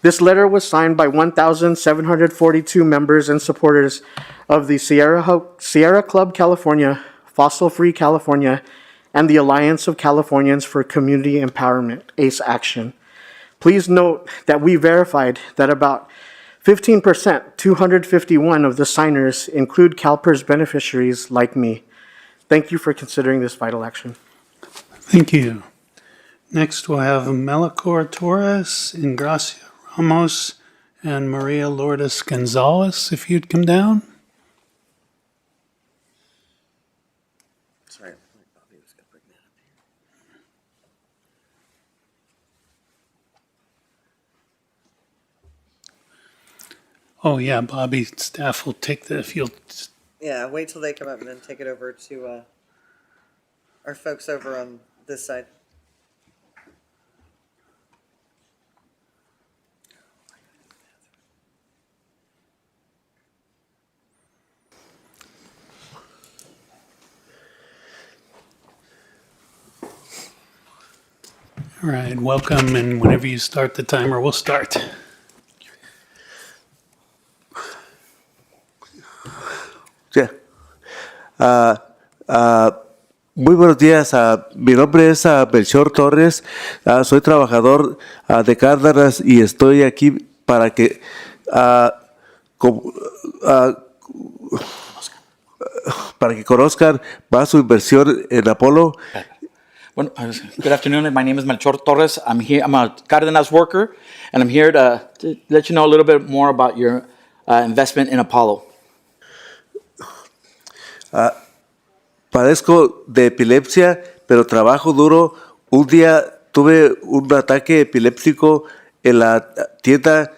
This letter was signed by 1,742 members and supporters of the Sierra Club California, Fossil Free California, and the Alliance of Californians for Community Empowerment, ACE Action. Please note that we verified that about 15%, 251 of the signers include CalPERS beneficiaries like me. Thank you for considering this vital action. Thank you. Next, we'll have Melchor Torres, Ingracia Ramos, and Maria Lourdes Gonzalez, if you'd come down. Sorry. Oh, yeah, Bobby, staff will take the, if you'll, Yeah, wait till they come up and then take it over to our folks over on this side. all right, welcome, and whenever you start the timer, we'll start. Sí. Muy buenos días. Mi nombre es Melchor Torres. Soy trabajador de Cárdenas y estoy aquí para que conozcan más su inversión en Apolo. Bueno, good afternoon. My name is Melchor Torres. I'm here. I'm a Cárdenas worker, and I'm here to let you know a little bit more about your investment in Apollo. Padezco de epilepsia, pero trabajo duro. Un día tuve un ataque epiléptico en la tienda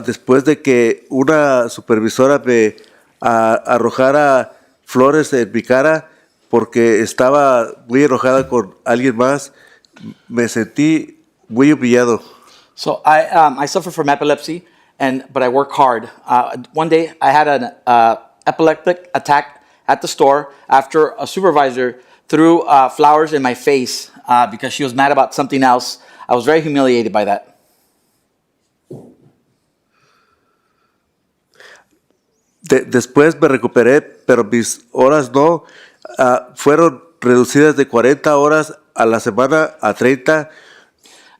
después de que una supervisora me arrojara flores en mi cara porque estaba muy enojada con alguien más. Me sentí muy humillado. So I suffer from epilepsy, but I work hard. One day I had an epileptic attack at the store after a supervisor threw flowers in my face because she was mad about something else. I was very humiliated by that. Después me recuperé, pero mis horas no. Fueron reducidas de 40 horas a la semana a 30.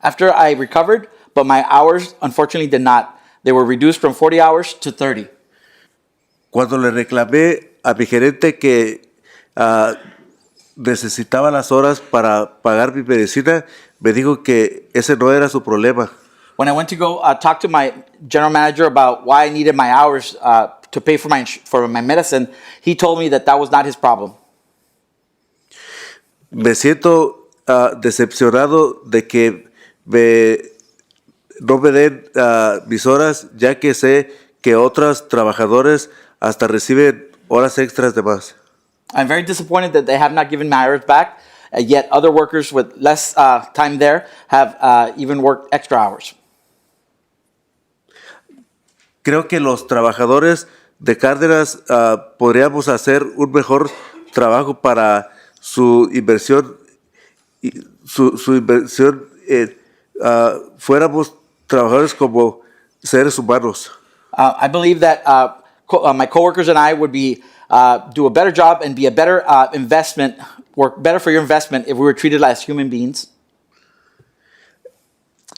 After I recovered, but my hours unfortunately did not. They were reduced from 40 hours to 30. Cuando le reclamé a mi gerente que necesitaba las horas para pagar mi medicina, me dijo que ese no era su problema. When I went to go talk to my general manager about why I needed my hours to pay for my medicine, he told me that was not his problem. Me siento decepcionado de que no me den mis horas, ya que sé que otros trabajadores hasta reciben horas extras de más. I'm very disappointed that they have not given my hours back, yet other workers with less time there have even worked extra hours. Creo que los trabajadores de Cárdenas podríamos hacer un mejor trabajo para su inversión, fuéramos trabajadores como seres humanos. I believe that my coworkers and I would be do a better job and be a better investment, work better for your investment if we were treated as human beings.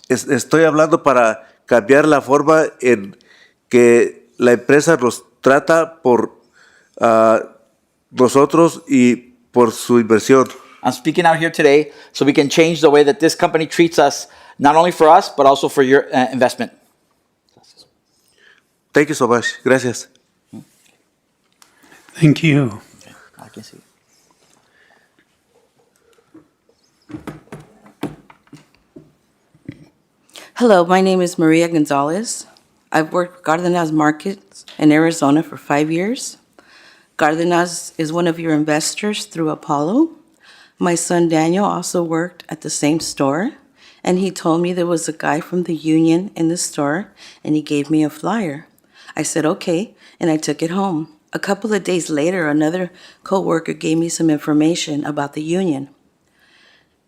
Estoy hablando para cambiar la forma en que la empresa nos trata por nosotros y por su inversión. I'm speaking out here today so we can change the way that this company treats us, not only for us, but also for your investment. Thank you so much. Gracias. Thank you. I can see. Hello, my name is Maria Gonzalez. I've worked with Cardenas Markets in Arizona for 5 years. Cardenas is one of your investors through Apollo. My son Daniel also worked at the same store, and he told me there was a guy from the union in the store, and he gave me a flyer. I said, okay, and I took it home. A couple of days later, another coworker gave me some information about the union,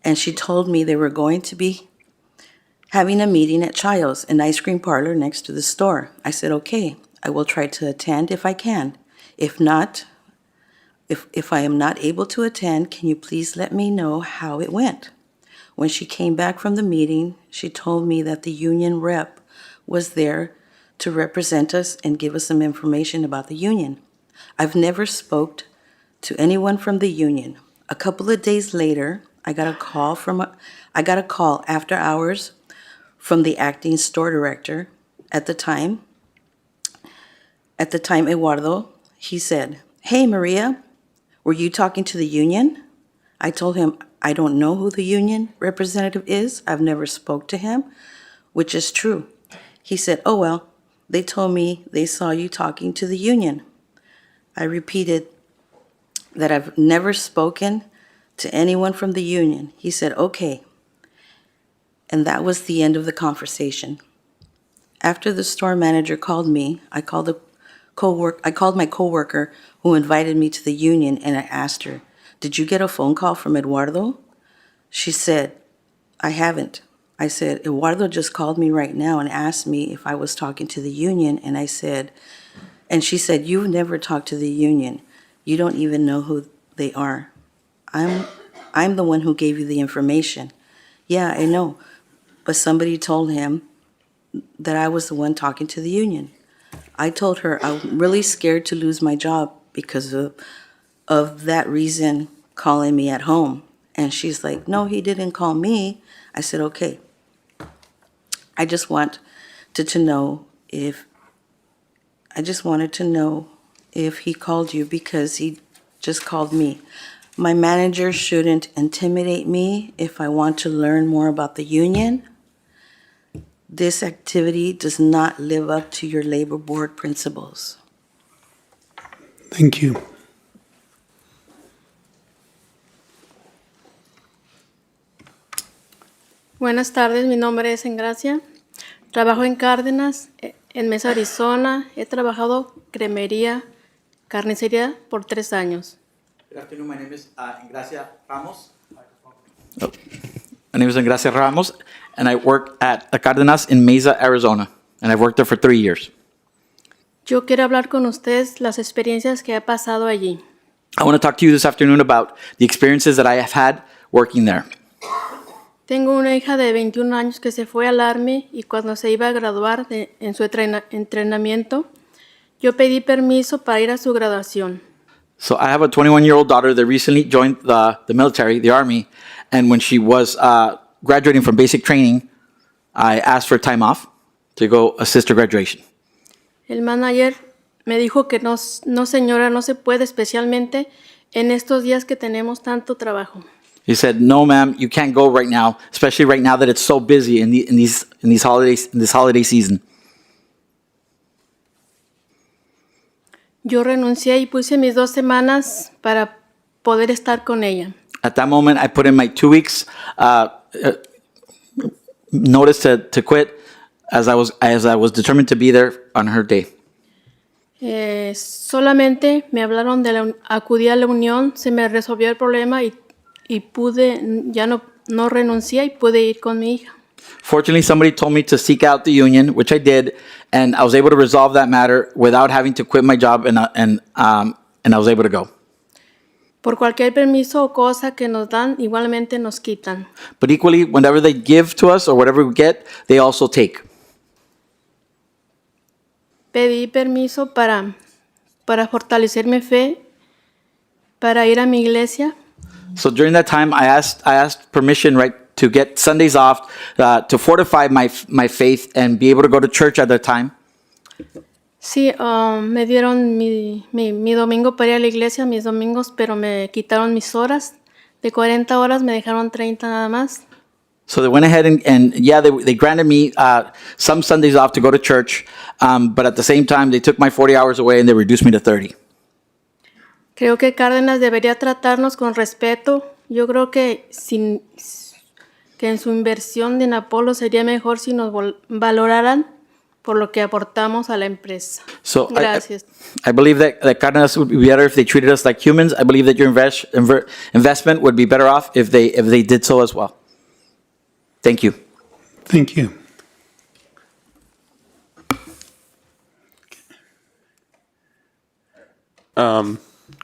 and she told me they were going to be having a meeting at Child's, an ice cream parlor next to the store. I said, okay, I will try to attend if I can. If not, if I am not able to attend, can you please let me know how it went? When she came back from the meeting, she told me that the union rep was there to represent us and give us some information about the union. I've never spoke to anyone from the union. A couple of days later, I got a call after hours from the acting store director at the time, Eduardo. He said, hey, Maria, were you talking to the union? I told him, I don't know who the union representative is. I've never spoke to him, which is true. He said, oh, well, they told me they saw you talking to the union. I repeated that I've never spoken to anyone from the union. He said, okay. And that was the end of the conversation. After the store manager called me, I called my coworker who invited me to the union, and I asked her, did you get a phone call from Eduardo? She said, I haven't. I said, Eduardo just called me right now and asked me if I was talking to the union, and she said, you've never talked to the union. You don't even know who they are. I'm the one who gave you the information. Yeah, I know. But somebody told him that I was the one talking to the union. I told her I'm really scared to lose my job because of that reason calling me at home. And she's like, no, he didn't call me. I said, okay. I just wanted to know if he called you because he just called me. My manager shouldn't intimidate me if I want to learn more about the union. This activity does not live up to your labor board principles. Thank you. Buenas tardes, mi nombre es Engracia. Trabajo en Cárdenas, en Mesa, Arizona. He trabajado cremería, carnicería por 3 años. Good afternoon, my name is Engracia Ramos. My name is Engracia Ramos, and I work at Cárdenas in Mesa, Arizona, and I've worked there for 3 years. Yo quiero hablar con ustedes las experiencias que he pasado allí. I want to talk to you this afternoon about the experiences that I have had working there. Tengo una hija de 21 años que se fue al Army y cuando se iba a graduar en su entrenamiento, yo pedí permiso para ir a su graduación. So I have a 21-year-old daughter that recently joined the military, the Army, and when she was graduating from basic training, I asked for time off to go assist her graduation. El manager me dijo que no señora, no se puede, especialmente en estos días que tenemos tanto trabajo. He said, "No, ma'am, you can't go right now, especially right now that it's so busy in these holidays, in this holiday season." Yo renuncié y puse mis 2 semanas para poder estar con ella. At that moment, I put in my 2 weeks notice to quit, as I was determined to be there on her day. Solamente me hablaron acudí a la unión, se me resolvió el problema y pude, ya no renuncié y pude ir con mi hija. Fortunately, somebody told me to seek out the union, which I did, and I was able to resolve that matter without having to quit my job, and I was able to go. Por cualquier permiso o cosa que nos dan, igualmente nos quitan. But equally, whenever they give to us or whatever we get, they also take. Pedí permiso para fortalecer mi fe, para ir a mi iglesia. So during that time, I asked permission, right, to get Sundays off, to fortify my faith and be able to go to church at that time. Sí, me dieron mi domingo para ir a la iglesia, mis domingos, pero me quitaron mis horas. De 40 horas me dejaron 30 nada más. So they went ahead and they granted me some Sundays off to go to church, but at the same time, they took my 40 hours away and they reduced me to 30. Creo que Cárdenas debería tratarnos con respeto. Yo creo que en su inversión en Apolo sería mejor si nos valoraran por lo que aportamos a la empresa. So Gracias. I believe that Cárdenas would be better if they treated us like humans. I believe that your investment would be better off if they did so as well. Thank you. Thank you.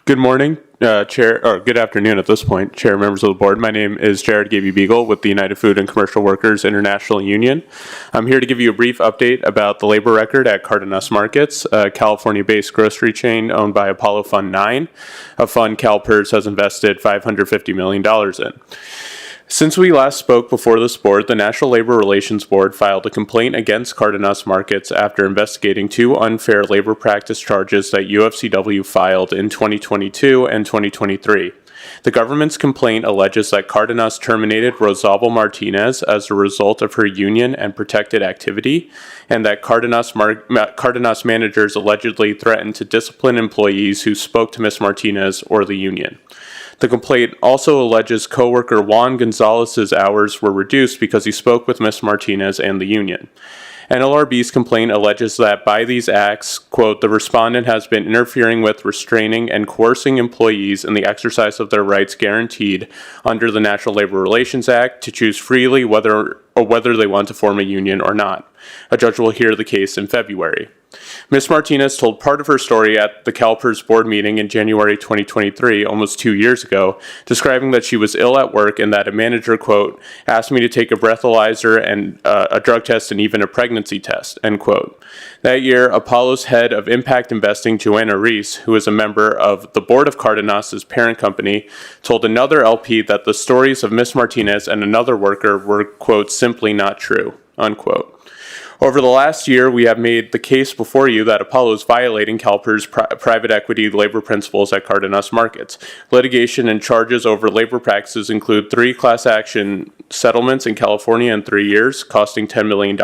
Good morning, Chair, or good afternoon at this point, Chair, members of the board. My name is Jared Gaby Beagle with the United Food and Commercial Workers International Union. I'm here to give you a brief update about the labor record at Cardenas Markets, a California-based grocery chain owned by Apollo Fund 9, a fund CalPERS has invested $550 million in. Since we last spoke before this board, the National Labor Relations Board filed a complaint against Cardenas Markets after investigating 2 unfair labor practice charges that UFCW filed in 2022 and 2023. The government's complaint alleges that Cardenas terminated Rosalba Martinez as a result of her union and protected activity, and that Cardenas managers allegedly threatened to discipline employees who spoke to Ms. Martinez or the union. The complaint also alleges coworker Juan Gonzalez's hours were reduced because he spoke with Ms. Martinez and the union. NLRB's complaint alleges that by these acts, quote, the respondent has been interfering with, restraining, and coercing employees in the exercise of their rights guaranteed under the National Labor Relations Act to choose freely whether they want to form a union or not. A judge will hear the case in February. Ms. Martinez told part of her story at the CalPERS board meeting in January 2023, almost 2 years ago, describing that she was ill at work and that a manager, quote, asked me to take a breathalyzer and a drug test and even a pregnancy test, end quote. That year, Apollo's head of impact investing, Joanna Reese, who is a member of the board of Cardenas' parent company, told another LP that the stories of Ms. Martinez and another worker were, quote, simply not true, unquote. Over the last year, we have made the case before you that Apollo is violating CalPERS private equity labor principles at Cardenas Markets. Litigation and charges over labor practices include 3 class action settlements in California in 3 years, costing $10 million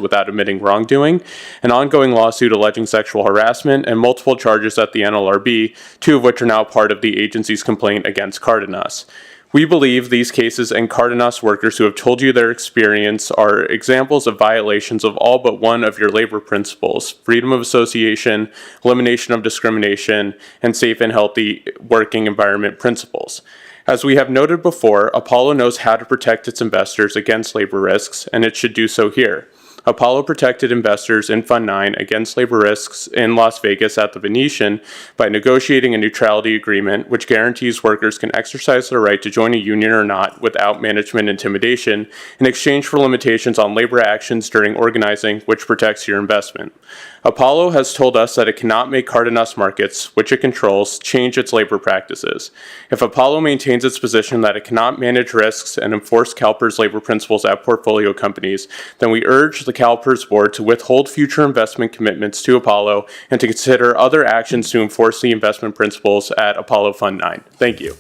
without admitting wrongdoing, an ongoing lawsuit alleging sexual harassment, and multiple charges at the NLRB, 2 of which are now part of the agency's complaint against Cardenas. We believe these cases and Cardenas workers who have told you their experience are examples of violations of all but one of your labor principles: freedom of association, elimination of discrimination, and safe and healthy working environment principles. As we have noted before, Apollo knows how to protect its investors against labor risks, and it should do so here. Apollo protected investors in Fund 9 against labor risks in Las Vegas at the Venetian by negotiating a neutrality agreement which guarantees workers can exercise their right to join a union or not without management intimidation in exchange for limitations on labor actions during organizing, which protects your investment. Apollo has told us that it cannot make Cardenas Markets, which it controls, change its labor practices. If Apollo maintains its position that it cannot manage risks and enforce CalPERS labor principles at portfolio companies, then we urge the CalPERS board to withhold future investment commitments to Apollo and to consider other actions to enforce the investment principles at Apollo Fund 9. Thank you.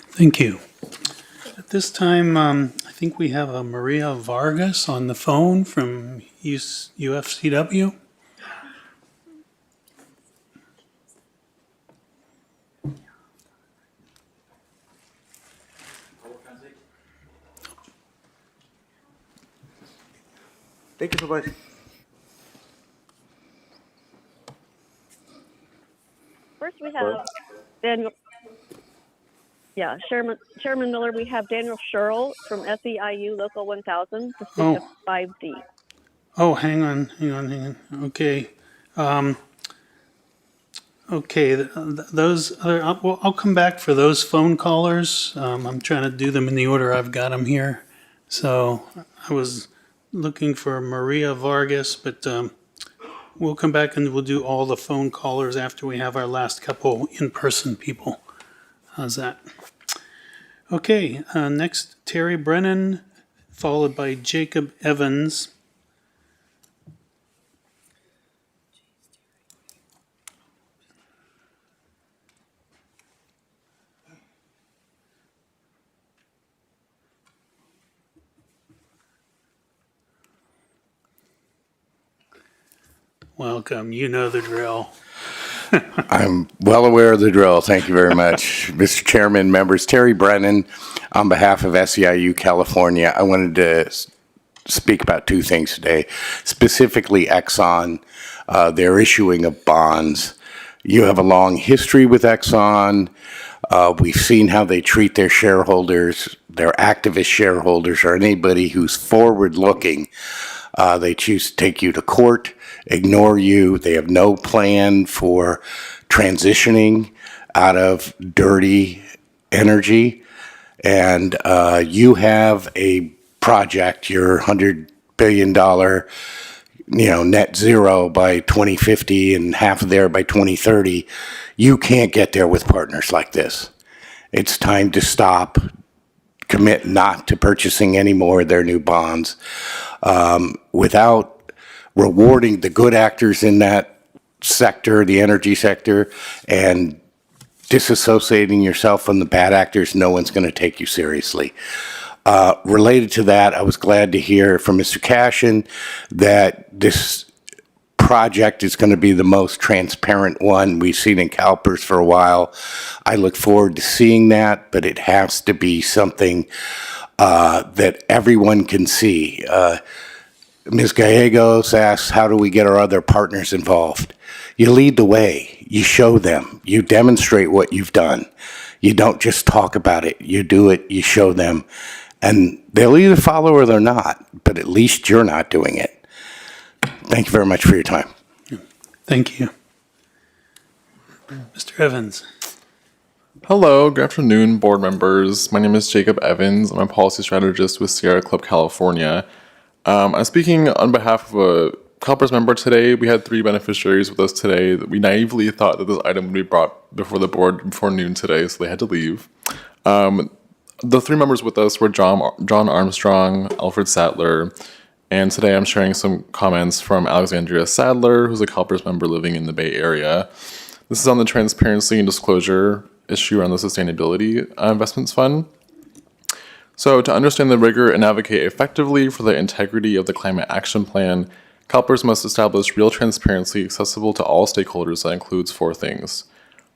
Thank you. At this time, I think we have a Maria Vargas on the phone from UFCW. Thank you so much. First we have Daniel. Yeah, Chairman Miller, we have Daniel Sherrill from SEIU Local 1000 to speak to Oh. 5D. Oh, hang on. Okay. Okay, those other, I'll come back for those phone callers. I'm trying to do them in the order I've got them here. So I was looking for Maria Vargas, but we'll come back and we'll do all the phone callers after we have our last couple in-person people. How's that? Okay, next Terry Brennan, followed by Jacob Evans. Welcome, you know the drill. I'm well aware of the drill. Thank you very much, Mr. Chairman, members. Terry Brennan, on behalf of SEIU California, I wanted to speak about two things today, specifically Exxon, their issuing of bonds. You have a long history with Exxon. We've seen how they treat their shareholders, their activist shareholders, or anybody who's forward-looking. They choose to take you to court, ignore you. They have no plan for transitioning out of dirty energy. And you have a project, your $100 billion net zero by 2050 and half of there by 2030. You can't get there with partners like this. It's time to stop, commit not to purchasing any more of their new bonds. Without rewarding the good actors in that sector, the energy sector, and disassociating yourself from the bad actors, no one's going to take you seriously. Related to that, I was glad to hear from Mr. Cashin that this project is going to be the most transparent one we've seen in CalPERS for a while. I look forward to seeing that, but it has to be something that everyone can see. Ms. Gallegos asks, how do we get our other partners involved? You lead the way. You show them. You demonstrate what you've done. You don't just talk about it. You do it. You show them. And they'll either follow or they're not, but at least you're not doing it. Thank you very much for your time. Thank you. Mr. Evans. Hello, good afternoon, board members. My name is Jacob Evans. I'm a policy strategist with Sierra Club, California. I'm speaking on behalf of a CalPERS member today. We had 3 beneficiaries with us today. We naively thought that this item would be brought before the board before noon today, so they had to leave. The 3 members with us were John Armstrong, Alfred Sattler, and today I'm sharing some comments from Alexandria Sadler, who's a CalPERS member living in the Bay Area. This is on the transparency and disclosure issue around the Sustainability Investments Fund. So to understand the rigor and advocate effectively for the integrity of the Climate Action Plan, CalPERS must establish real transparency accessible to all stakeholders that includes 4 things.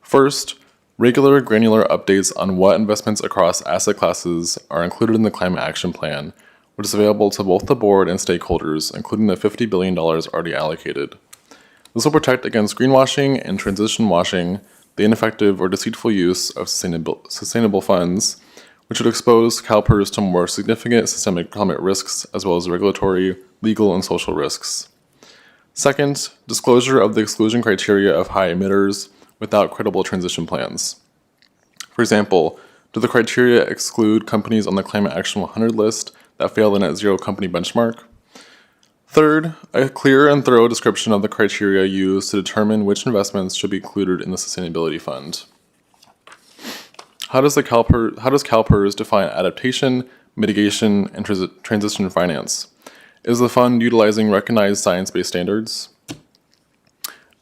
First, regular granular updates on what investments across asset classes are included in the Climate Action Plan, which is available to both the board and stakeholders, including the $50 billion already allocated. This will protect against greenwashing and transition washing, the ineffective or deceitful use of sustainable funds, which would expose CalPERS to more significant systemic climate risks as well as regulatory, legal, and social risks. Second, disclosure of the exclusion criteria of high emitters without credible transition plans. For example, do the criteria exclude companies on the Climate Action 100 list that fail the net zero company benchmark? Third, a clear and thorough description of the criteria used to determine which investments should be included in the Sustainability Fund. How does CalPERS define adaptation, mitigation, and transition finance? Is the fund utilizing recognized science-based standards?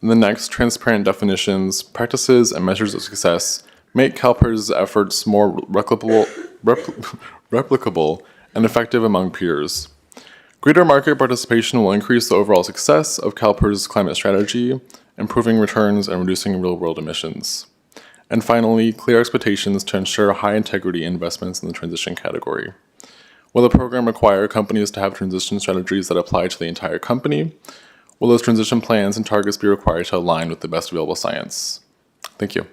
And the next, transparent definitions, practices, and measures of success make CalPERS' efforts more replicable and effective among peers. Greater market participation will increase the overall success of CalPERS' climate strategy, improving returns and reducing real-world emissions. And finally, clear expectations to ensure high integrity investments in the transition category. Will the program require companies to have transition strategies that apply to the entire company? Will those transition plans and targets be required to align with the best available science? Thank you.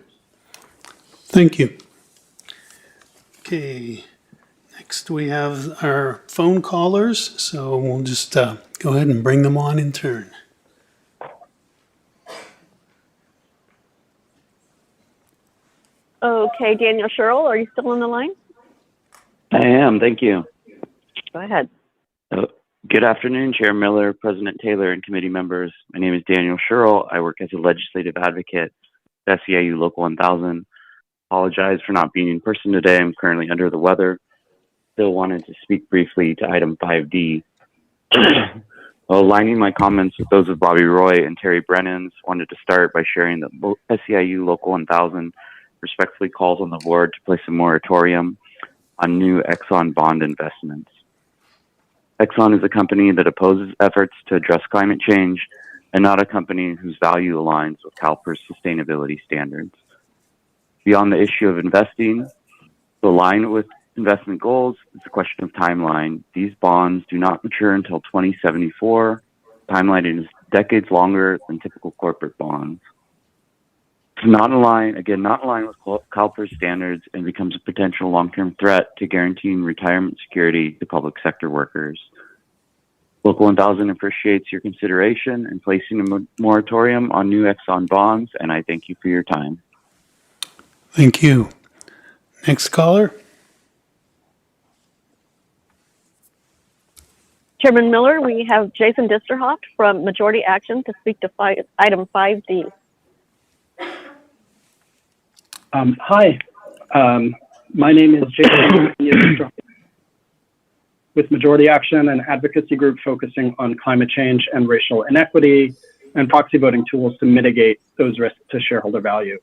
Thank you. Okay, next we have our phone callers, so we'll just go ahead and bring them on in turn. Okay, Daniel Sherrill, are you still on the line? I am, thank you. Go ahead. Good afternoon, Chair Miller, President Taylor, and committee members. My name is Daniel Sherrill. I work as a legislative advocate at SEIU Local 1000. Apologize for not being in person today. I'm currently under the weather. Still wanted to speak briefly to item 5D. Aligning my comments with those of Bobby Roy and Terry Brennan's, wanted to start by sharing that SEIU Local 1000 respectfully calls on the board to place a moratorium on new Exxon bond investments. Exxon is a company that opposes efforts to address climate change and not a company whose value aligns with CalPERS sustainability standards. Beyond the issue of investing, to align with investment goals is a question of timeline. These bonds do not mature until 2074. Timeline is decades longer than typical corporate bonds. To not align with CalPERS standards and becomes a potential long-term threat to guaranteeing retirement security to public sector workers. Local 1000 appreciates your consideration in placing a moratorium on new Exxon bonds, and I thank you for your time. Thank you. Next caller. Chairman Miller, we have Jason Disterhoff from Majority Action to speak to item 5D. Hi, my name is Jason with Majority Action, an advocacy group focusing on climate change and racial inequity and proxy voting tools to mitigate those risks to shareholder value.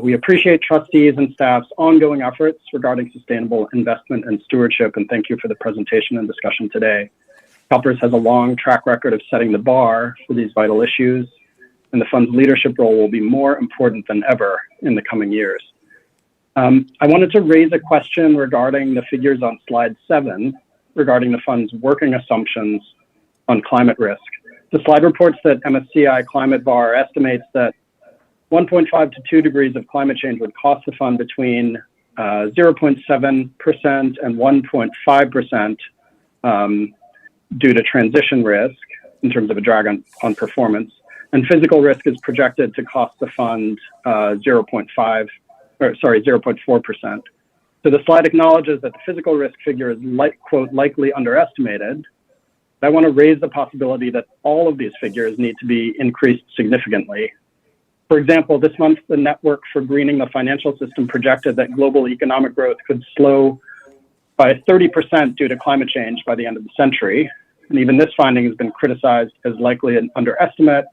We appreciate trustees and staff's ongoing efforts regarding sustainable investment and stewardship, and thank you for the presentation and discussion today. CalPERS has a long track record of setting the bar for these vital issues, and the fund's leadership role will be more important than ever in the coming years. I wanted to raise a question regarding the figures on slide 7 regarding the fund's working assumptions on climate risk. The slide reports that MSCI Climate Bar estimates that 1.5 to 2 degrees of climate change would cost the fund between 0.7% and 1.5% due to transition risk in terms of a drag on performance. And physical risk is projected to cost the fund 0.4%. So the slide acknowledges that the physical risk figure is, quote, likely underestimated. I want to raise the possibility that all of these figures need to be increased significantly. For example, this month, the Network for Greening the Financial System projected that global economic growth could slow by 30% due to climate change by the end of the century. And even this finding has been criticized as likely an underestimate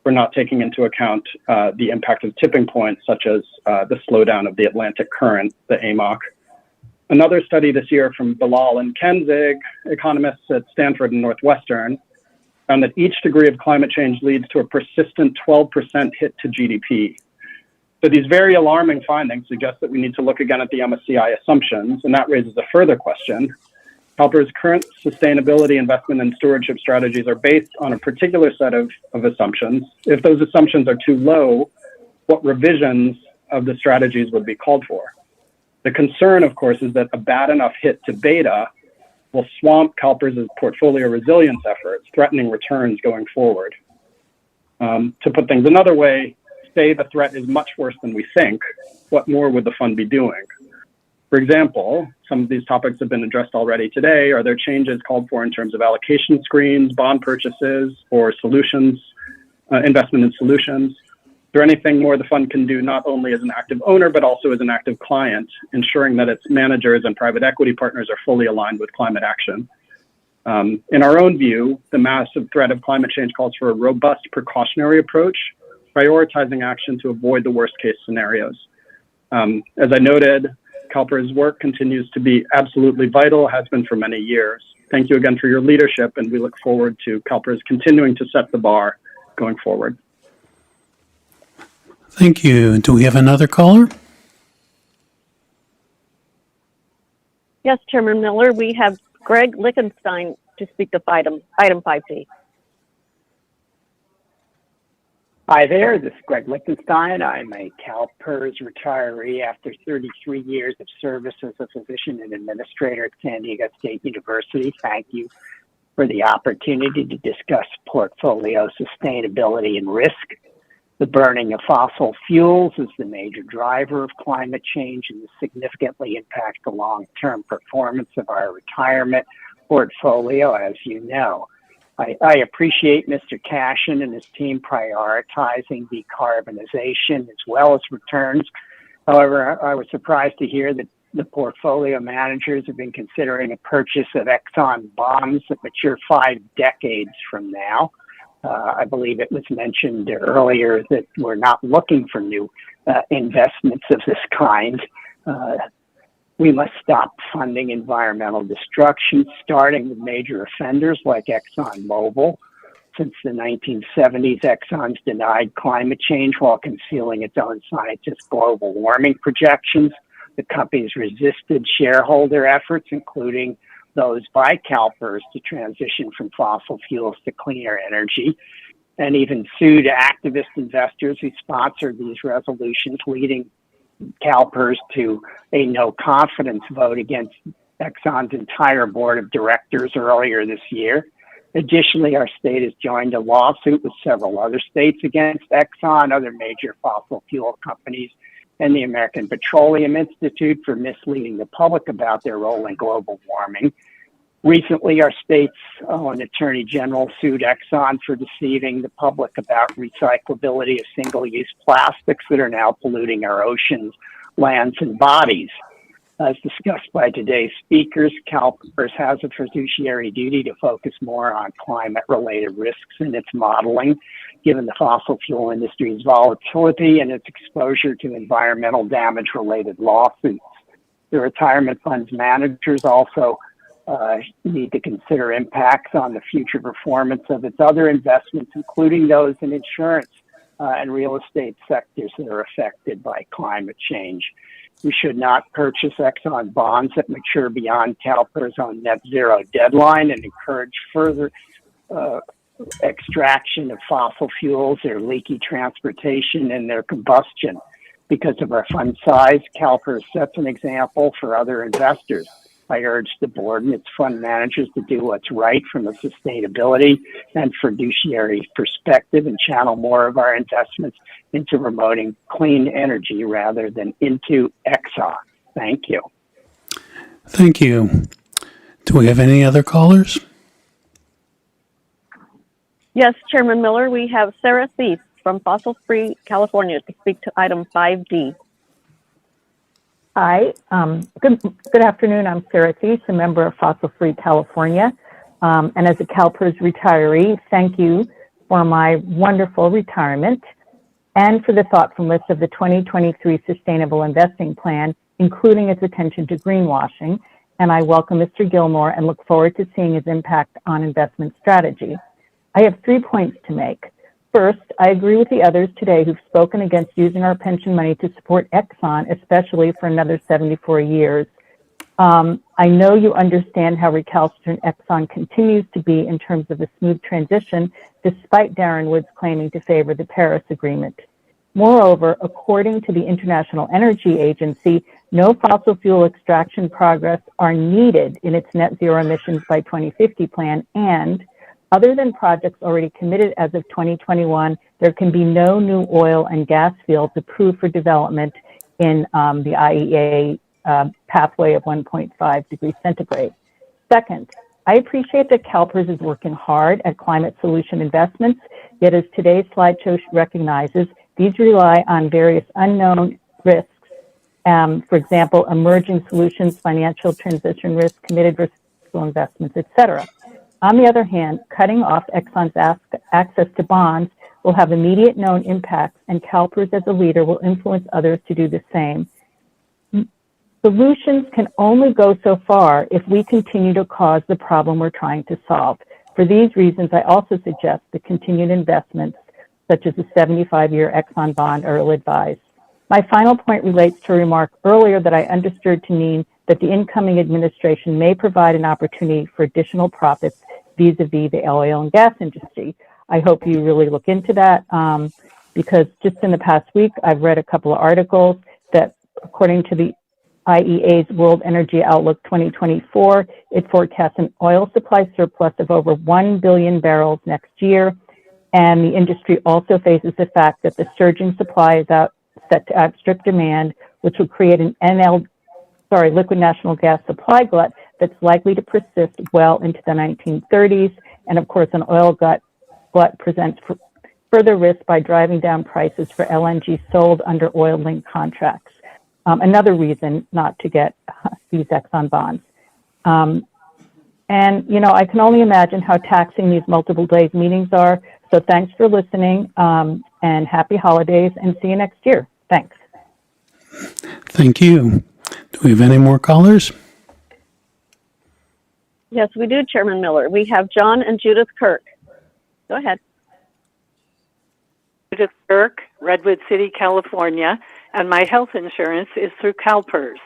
for not taking into account the impact of tipping points, such as the slowdown of the Atlantic current, the AMOC. Another study this year from Bilal and Kenzig, economists at Stanford and Northwestern, found that each degree of climate change leads to a persistent 12% hit to GDP. So these very alarming findings suggest that we need to look again at the MSCI assumptions, and that raises a further question. CalPERS' current sustainability investment and stewardship strategies are based on a particular set of assumptions. If those assumptions are too low, what revisions of the strategies would be called for? The concern, of course, is that a bad enough hit to beta will swamp CalPERS' portfolio resilience efforts, threatening returns going forward. To put things another way, say the threat is much worse than we think, what more would the fund be doing? For example, some of these topics have been addressed already today. Are there changes called for in terms of allocation screens, bond purchases, or solutions, investment in solutions? Is there anything more the fund can do not only as an active owner, but also as an active client, ensuring that its managers and private equity partners are fully aligned with climate action? In our own view, the massive threat of climate change calls for a robust precautionary approach, prioritizing action to avoid the worst case scenarios. As I noted, CalPERS' work continues to be absolutely vital, has been for many years. Thank you again for your leadership, and we look forward to CalPERS continuing to set the bar going forward. Thank you. Do we have another caller? Yes, Chairman Miller, we have Greg Lichtenstein to speak to item 5D. Hi there, this is Greg Lichtenstein. I'm a CalPERS retiree after 33 years of service as a physician and administrator at San Diego State University. Thank you for the opportunity to discuss portfolio sustainability and risk. The burning of fossil fuels is the major driver of climate change and will significantly impact the long-term performance of our retirement portfolio, as you know. I appreciate Mr. Cashin and his team prioritizing decarbonization as well as returns. However, I was surprised to hear that the portfolio managers have been considering a purchase of Exxon bonds that mature 5 decades from now. I believe it was mentioned earlier that we're not looking for new investments of this kind. We must stop funding environmental destruction, starting with major offenders like ExxonMobil. Since the 1970s, Exxon's denied climate change while concealing its own scientists' global warming projections. The company's resisted shareholder efforts, including those by CalPERS to transition from fossil fuels to cleaner energy, and even sued activist investors who sponsored these resolutions, leading CalPERS to a no confidence vote against Exxon's entire board of directors earlier this year. Additionally, our state has joined a lawsuit with several other states against Exxon, other major fossil fuel companies, and the American Petroleum Institute for misleading the public about their role in global warming. Recently, our state's own Attorney General sued Exxon for deceiving the public about recyclability of single-use plastics that are now polluting our oceans, lands, and bodies. As discussed by today's speakers, CalPERS has a fiduciary duty to focus more on climate-related risks in its modeling, given the fossil fuel industry's volatility and its exposure to environmental damage-related lawsuits. The retirement funds managers also need to consider impacts on the future performance of its other investments, including those in insurance and real estate sectors that are affected by climate change. We should not purchase Exxon bonds that mature beyond CalPERS' own net zero deadline and encourage further extraction of fossil fuels, their leaky transportation, and their combustion. Because of our fund size, CalPERS sets an example for other investors. I urge the board and its fund managers to do what's right from a sustainability and fiduciary perspective and channel more of our investments into promoting clean energy rather than into Exxon. Thank you. Thank you. Do we have any other callers? Yes, Chairman Miller, we have Sarah Thief from Fossil Free California to speak to item 5D. Hi, good afternoon. I'm Sarah Thies, a member of Fossil Free California. And as a CalPERS retiree, thank you for my wonderful retirement and for the thoughtfulness of the 2023 Sustainable Investing Plan, including its attention to greenwashing. And I welcome Mr. Gilmore and look forward to seeing his impact on investment strategy. I have 3 points to make. First, I agree with the others today who've spoken against using our pension money to support Exxon, especially for another 74 years. I know you understand how recalcitrant Exxon continues to be in terms of a smooth transition, despite Darren Woods claiming to favor the Paris Agreement. Moreover, according to the International Energy Agency, no fossil fuel extraction progress are needed in its net zero emissions by 2050 plan, and other than projects already committed as of 2021, there can be no new oil and gas fields approved for development in the IEA pathway of 1.5 degrees centigrade. Second, I appreciate that CalPERS is working hard at climate solution investments, yet as today's slideshow recognizes, these rely on various unknown risks. For example, emerging solutions, financial transition risk, committed risky investments, etc. On the other hand, cutting off Exxon's access to bonds will have immediate known impacts, and CalPERS as a leader will influence others to do the same. Solutions can only go so far if we continue to cause the problem we're trying to solve. For these reasons, I also suggest that continued investments, such as a 75-year Exxon bond, are ill-advised. My final point relates to a remark earlier that I understood to mean that the incoming administration may provide an opportunity for additional profits vis-a-vis the oil and gas industry. I hope you really look into that. because just in the past week, I've read a couple of articles that, according to the IEA's World Energy Outlook 2024, it forecasts an oil supply surplus of over 1 billion barrels next year. And the industry also faces the fact that the surging supply is set to outstrip demand, which will create an liquid natural gas supply glut that's likely to persist well into the 1930s. And of course, an oil glut presents further risk by driving down prices for LNG sold under oil-linked contracts. Another reason not to get these Exxon bonds. And, you know, I can only imagine how taxing these multiple days meetings are. So thanks for listening, and happy holidays, and see you next year. Thanks. Thank you. Do we have any more callers? Yes, we do, Chairman Miller. We have John and Judith Kirk. Go ahead. Judith Kirk, Redwood City, California, and my health insurance is through CalPERS.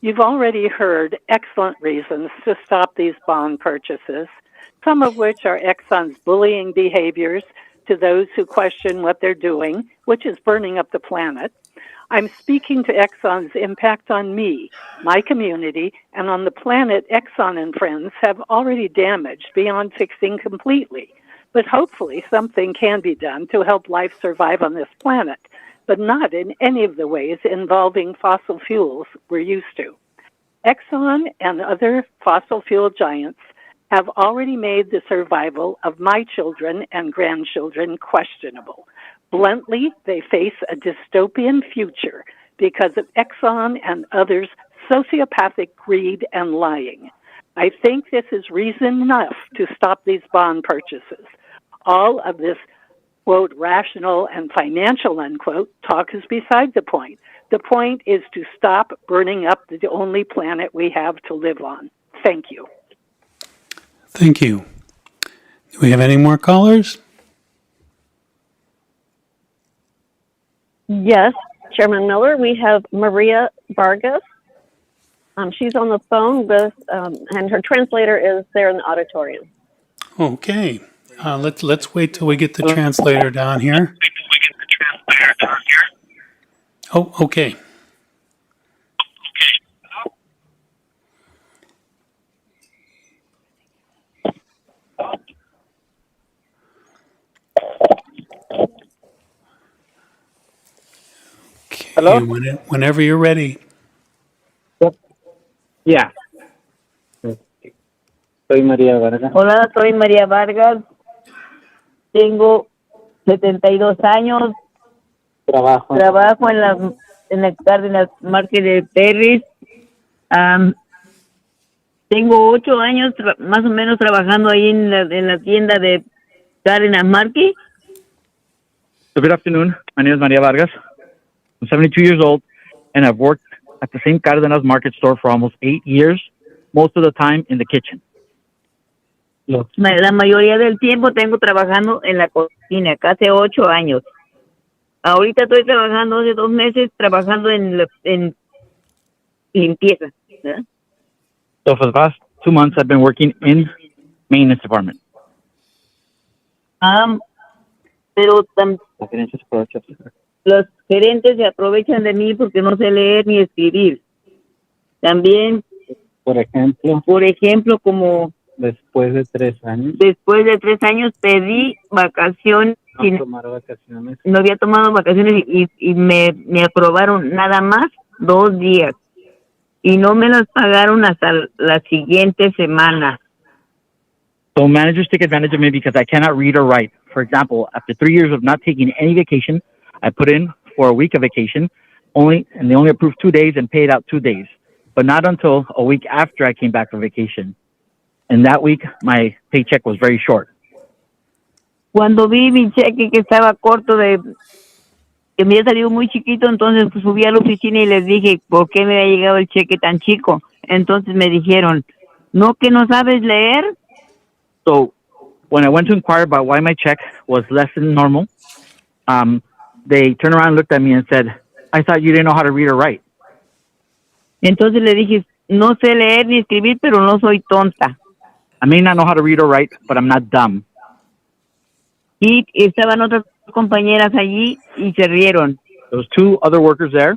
You've already heard excellent reasons to stop these bond purchases, some of which are Exxon's bullying behaviors to those who question what they're doing, which is burning up the planet. I'm speaking to Exxon's impact on me, my community, and on the planet Exxon and friends have already damaged beyond fixing completely. But hopefully something can be done to help life survive on this planet, but not in any of the ways involving fossil fuels we're used to. Exxon and other fossil fuel giants have already made the survival of my children and grandchildren questionable. Bluntly, they face a dystopian future because of Exxon and others' sociopathic greed and lying. I think this is reason enough to stop these bond purchases. All of this, quote, rational and financial, unquote, talk is beside the point. The point is to stop burning up the only planet we have to live on. Thank you. Thank you. Do we have any more callers? Yes, Chairman Miller. We have Maria Vargas. She's on the phone with, and her translator is there in the auditorium. Okay. Let's wait till we get the translator down here. Oh, okay. Hello? Whenever you're ready. Yeah. Soy María Vargas. Hola, soy María Vargas. Tengo 72 años. Trabajo En el Cárdenas Market de Perris. Tengo 8 años más o menos trabajando ahí en la tienda de Cárdenas Market. So good afternoon. My name is María Vargas. I'm 72 years old, and I've worked at the same Cárdenas Market store for almost 8 years, most of the time in the kitchen. La mayoría del tiempo tengo trabajando en la cocina, casi 8 años. Ahorita estoy trabajando hace 2 meses, trabajando en limpieza. ¿Verdad? So for the past 2 months, I've been working in maintenance department. Pero los gerentes se aprovechan de mí porque no sé leer ni escribir. También, Por ejemplo, como después de 3 años, pedí vacaciones. no tomar vacaciones. No había tomado vacaciones y me aprobaron nada más 2 días. Y no me las pagaron hasta la siguiente semana. So managers take advantage of me because I cannot read or write. For example, after 3 years of not taking any vacation, I put in for a week of vacation, and they only approved 2 days and paid out 2 days, but not until a week after I came back from vacation. And that week, my paycheck was very short. Cuando vi mi cheque que estaba corto que me había salido muy chiquito, entonces pues, subí a la oficina y les dije, ¿por qué me ha llegado el cheque tan chico? Entonces me dijeron, ¿no que no sabes leer? So when I went to inquire about why my check was less than normal, they turned around and looked at me and said, I thought you didn't know how to read or write. Entonces le dije, no sé leer ni escribir, pero no soy tonta. I may not know how to read or write, but I'm not dumb. Y estaban otras compañeras allí y se rieron. There was two other workers there,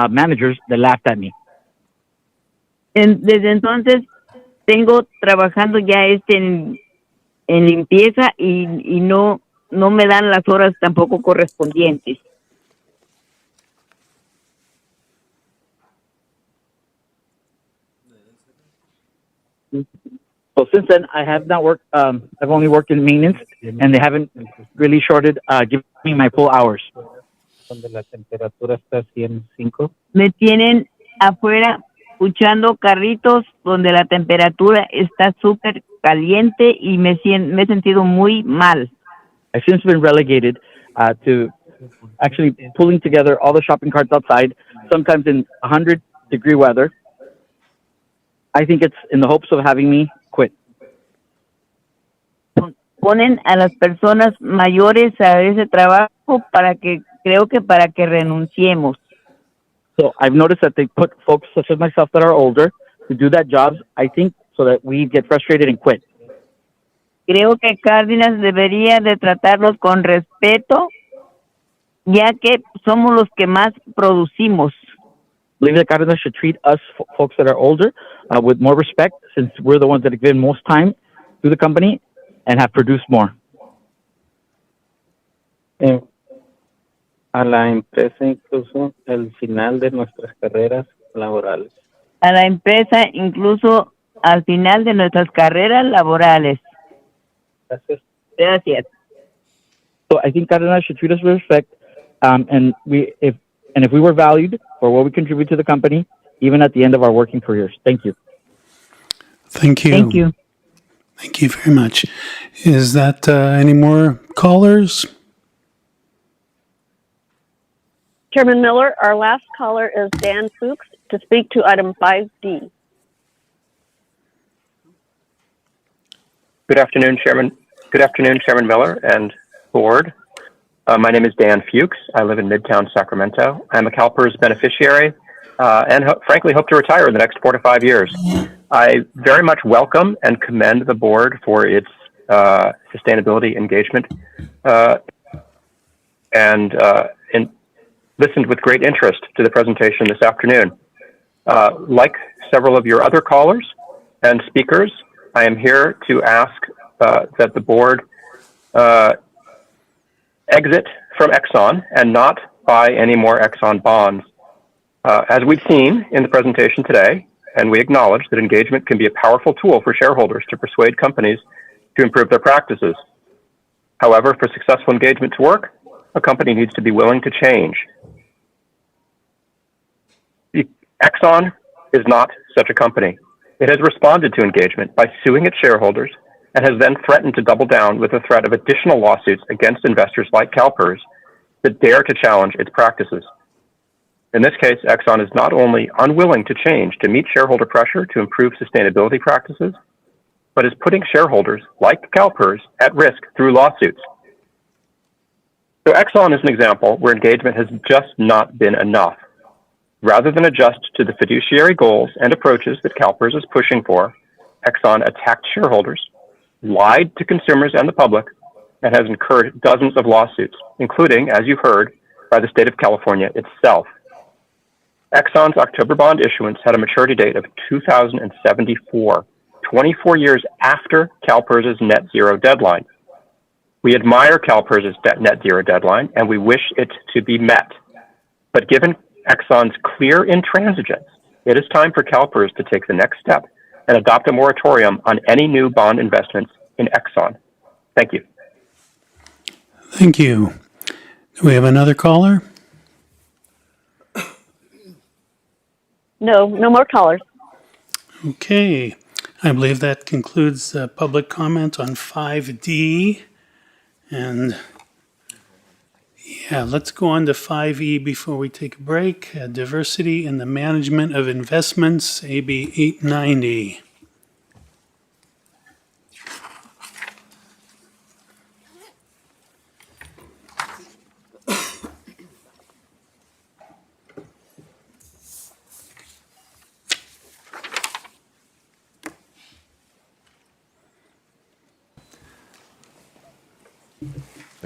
managers, that laughed at me. Desde entonces tengo trabajando ya en limpieza y no me dan las horas tampoco correspondientes. So since then, I have not worked. I've only worked in maintenance, and they haven't really shorted giving me my full hours. Me tienen afuera escuchando carritos donde la temperatura está súper caliente y me he sentido muy mal. I've since been relegated to actually pulling together all the shopping carts outside, sometimes in 100-degree weather. I think it's in the hopes of having me quit. Ponen a las personas mayores a ese trabajo para que renunciemos. So I've noticed that they put folks such as myself that are older to do that job, I think, so that we get frustrated and quit. Creo que Cárdenas debería de tratarlos con respeto, ya que somos los que más producimos. I believe that Cárdenas should treat us folks that are older with more respect, since we're the ones that have given most time to the company and have produced more. A la empresa incluso al final de nuestras carreras laborales. A la empresa incluso al final de nuestras carreras laborales. Gracias. Gracias. So I think Cárdenas should treat us with respect, and if we were valued for what we contribute to the company, even at the end of our working careers. Thank you. Thank you. Thank you. Thank you very much. Is that any more callers? Chairman Miller, our last caller is Dan Fuchs to speak to item 5D. Good afternoon, Chairman. Good afternoon, Chairman Miller and board. My name is Dan Fuchs. I live in Midtown Sacramento. I'm a CalPERS beneficiary and frankly hope to retire in the next 4 to 5 years. I very much welcome and commend the board for its sustainability engagement and listened with great interest to the presentation this afternoon. Like several of your other callers and speakers, I am here to ask that the board exit from Exxon and not buy any more Exxon bonds. As we've seen in the presentation today, and we acknowledge that engagement can be a powerful tool for shareholders to persuade companies to improve their practices. However, for successful engagement to work, a company needs to be willing to change. Exxon is not such a company. It has responded to engagement by suing its shareholders and has then threatened to double down with the threat of additional lawsuits against investors like CalPERS that dare to challenge its practices. In this case, Exxon is not only unwilling to change to meet shareholder pressure to improve sustainability practices, but is putting shareholders like CalPERS at risk through lawsuits. So Exxon is an example where engagement has just not been enough. Rather than adjust to the fiduciary goals and approaches that CalPERS is pushing for, Exxon attacked shareholders, lied to consumers and the public, and has incurred dozens of lawsuits, including, as you heard, by the state of California itself. Exxon's October bond issuance had a maturity date of 2074, 24 years after CalPERS's net zero deadline. We admire CalPERS's net zero deadline, and we wish it to be met. But given Exxon's clear intransigence, it is time for CalPERS to take the next step and adopt a moratorium on any new bond investments in Exxon. Thank you. Thank you. Do we have another caller? No more callers. Okay. I believe that concludes public comment on 5D. And yeah, let's go on to 5E before we take a break. Diversity in the Management of Investments, AB 890.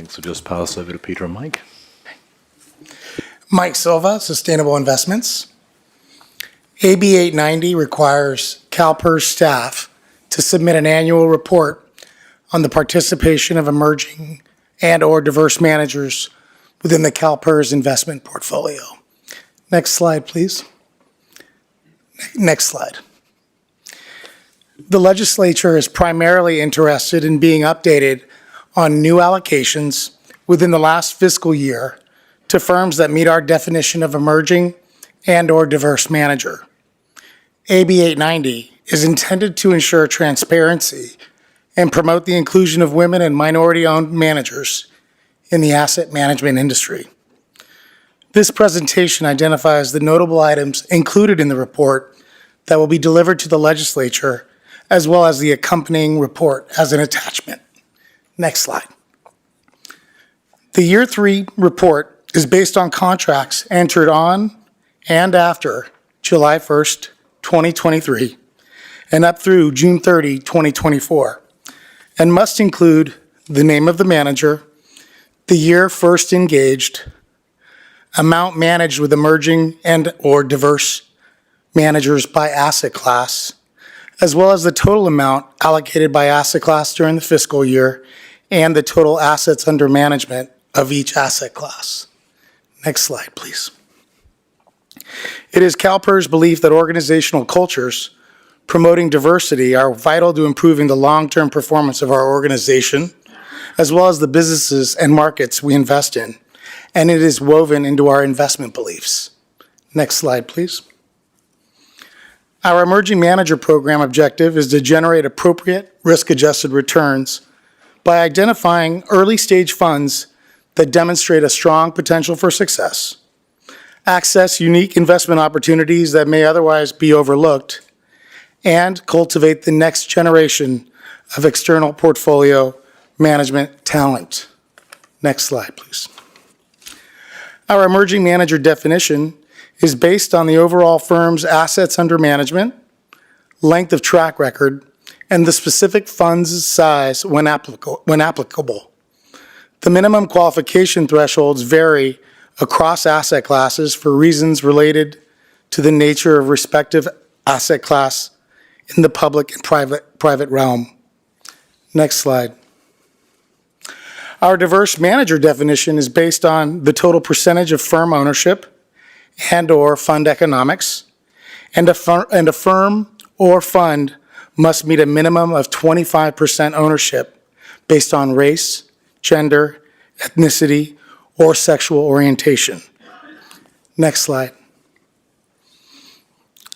Thanks. We'll just pass over to Peter and Mike. Mike Silva, Sustainable Investments. AB 890 requires CalPERS staff to submit an annual report on the participation of emerging and/or diverse managers within the CalPERS investment portfolio. Next slide, please. Next slide. The legislature is primarily interested in being updated on new allocations within the last fiscal year to firms that meet our definition of emerging and/or diverse manager. AB 890 is intended to ensure transparency and promote the inclusion of women and minority-owned managers in the asset management industry. This presentation identifies the notable items included in the report that will be delivered to the legislature, as well as the accompanying report as an attachment. Next slide. The Year 3 report is based on contracts entered on and after July 1st, 2023, and up through June 30, 2024, and must include the name of the manager, the year first engaged, amount managed with emerging and/or diverse managers by asset class, as well as the total amount allocated by asset class during the fiscal year and the total assets under management of each asset class. Next slide, please. It is CalPERS' belief that organizational cultures promoting diversity are vital to improving the long-term performance of our organization, as well as the businesses and markets we invest in, and it is woven into our investment beliefs. Next slide, please. Our emerging manager program objective is to generate appropriate risk-adjusted returns by identifying early-stage funds that demonstrate a strong potential for success, access unique investment opportunities that may otherwise be overlooked, and cultivate the next generation of external portfolio management talent. Next slide, please. Our emerging manager definition is based on the overall firm's assets under management, length of track record, and the specific fund's size when applicable. The minimum qualification thresholds vary across asset classes for reasons related to the nature of respective asset class in the public and private realm. Next slide. Our diverse manager definition is based on the total percentage of firm ownership and/or fund economics, and a firm or fund must meet a minimum of 25% ownership based on race, gender, ethnicity, or sexual orientation. Next slide.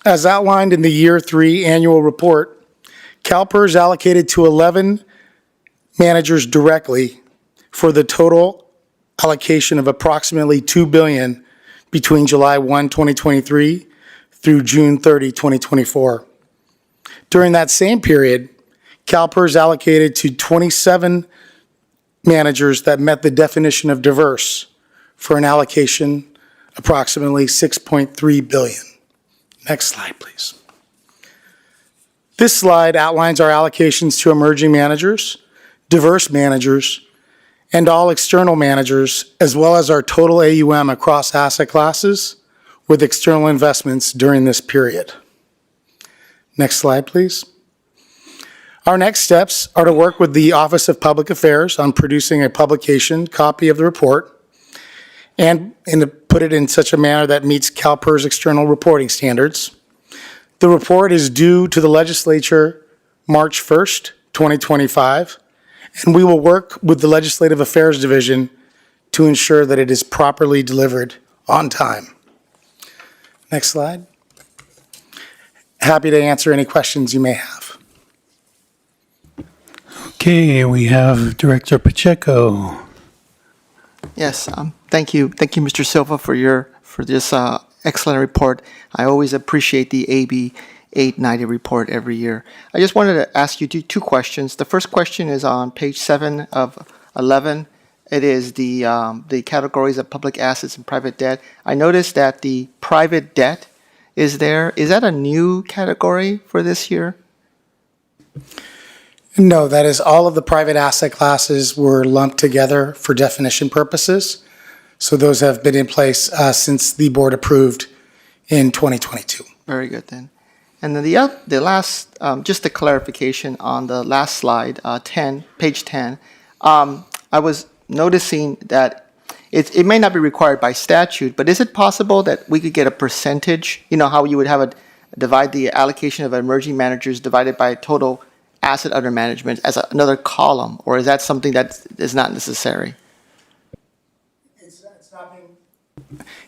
As outlined in the Year 3 annual report, CalPERS allocated to 11 managers directly for the total allocation of approximately $2 billion between July 1, 2023 through June 30, 2024. During that same period, CalPERS allocated to 27 managers that met the definition of diverse for an allocation approximately $6.3 billion. Next slide, please. This slide outlines our allocations to emerging managers, diverse managers, and all external managers, as well as our total AUM across asset classes with external investments during this period. Next slide, please. Our next steps are to work with the Office of Public Affairs on producing a publication copy of the report and to put it in such a manner that meets CalPERS external reporting standards. The report is due to the legislature March 1st, 2025, and we will work with the Legislative Affairs Division to ensure that it is properly delivered on time. Next slide. Happy to answer any questions you may have. Okay, we have Director Pacheco. Yes, thank you, Mr. Silva, for this excellent report. I always appreciate the AB 890 report every year. I just wanted to ask you two questions. The first question is on page 7 of 11. It is the categories of public assets and private debt. I noticed that the private debt is there. Is that a new category for this year? No, that is all of the private asset classes were lumped together for definition purposes. So those have been in place since the board approved in 2022. Very good then. And then the last, just a clarification on the last slide, 10, page 10. I was noticing that it may not be required by statute, but is it possible that we could get a percentage? You know how you would have divide the allocation of emerging managers divided by total asset under management as another column, or is that something that is not necessary?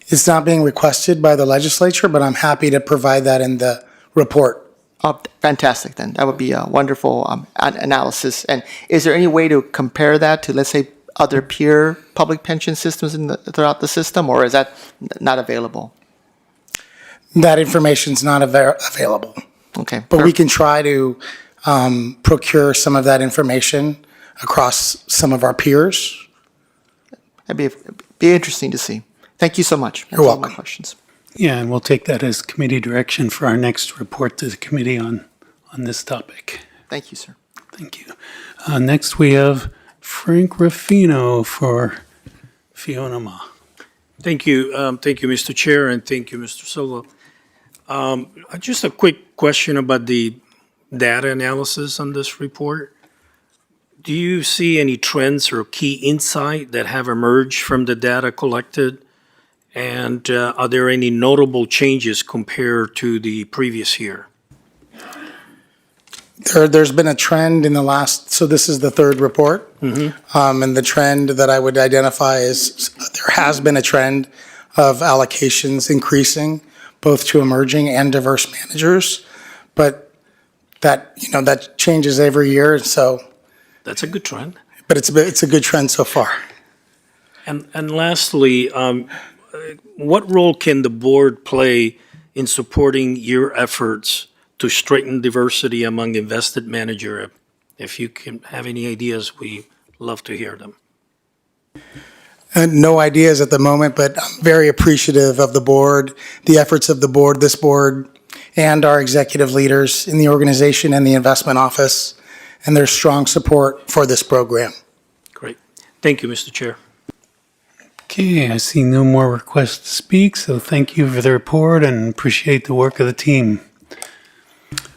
It's not being requested by the legislature, but I'm happy to provide that in the report. Oh, fantastic then. That would be a wonderful analysis. And is there any way to compare that to, let's say, other peer public pension systems throughout the system, or is that not available? That information's not available. Okay. But we can try to procure some of that information across some of our peers. That'd be interesting to see. Thank you so much. You're welcome. All my questions. Yeah, and we'll take that as committee direction for our next report to the committee on this topic. Thank you, sir. Thank you. Next, we have Frank Ruffino for Fiona Ma. Thank you. Thank you, Mr. Chair, and thank you, Mr. Silva. Just a quick question about the data analysis on this report. Do you see any trends or key insight that have emerged from the data collected? And are there any notable changes compared to the previous year? There's been a trend in the last, so this is the third report. And the trend that I would identify is there has been a trend of allocations increasing both to emerging and diverse managers. But that changes every year. So that's a good trend. But it's a good trend so far. And lastly, what role can the board play in supporting your efforts to strengthen diversity among invested manager? If you can have any ideas, we love to hear them. No ideas at the moment, but I'm very appreciative of the board, the efforts of the board, this board, and our executive leaders in the organization and the investment office, and their strong support for this program. Great. Thank you, Mr. Chair. Okay, I see no more requests to speak, so thank you for the report and appreciate the work of the team.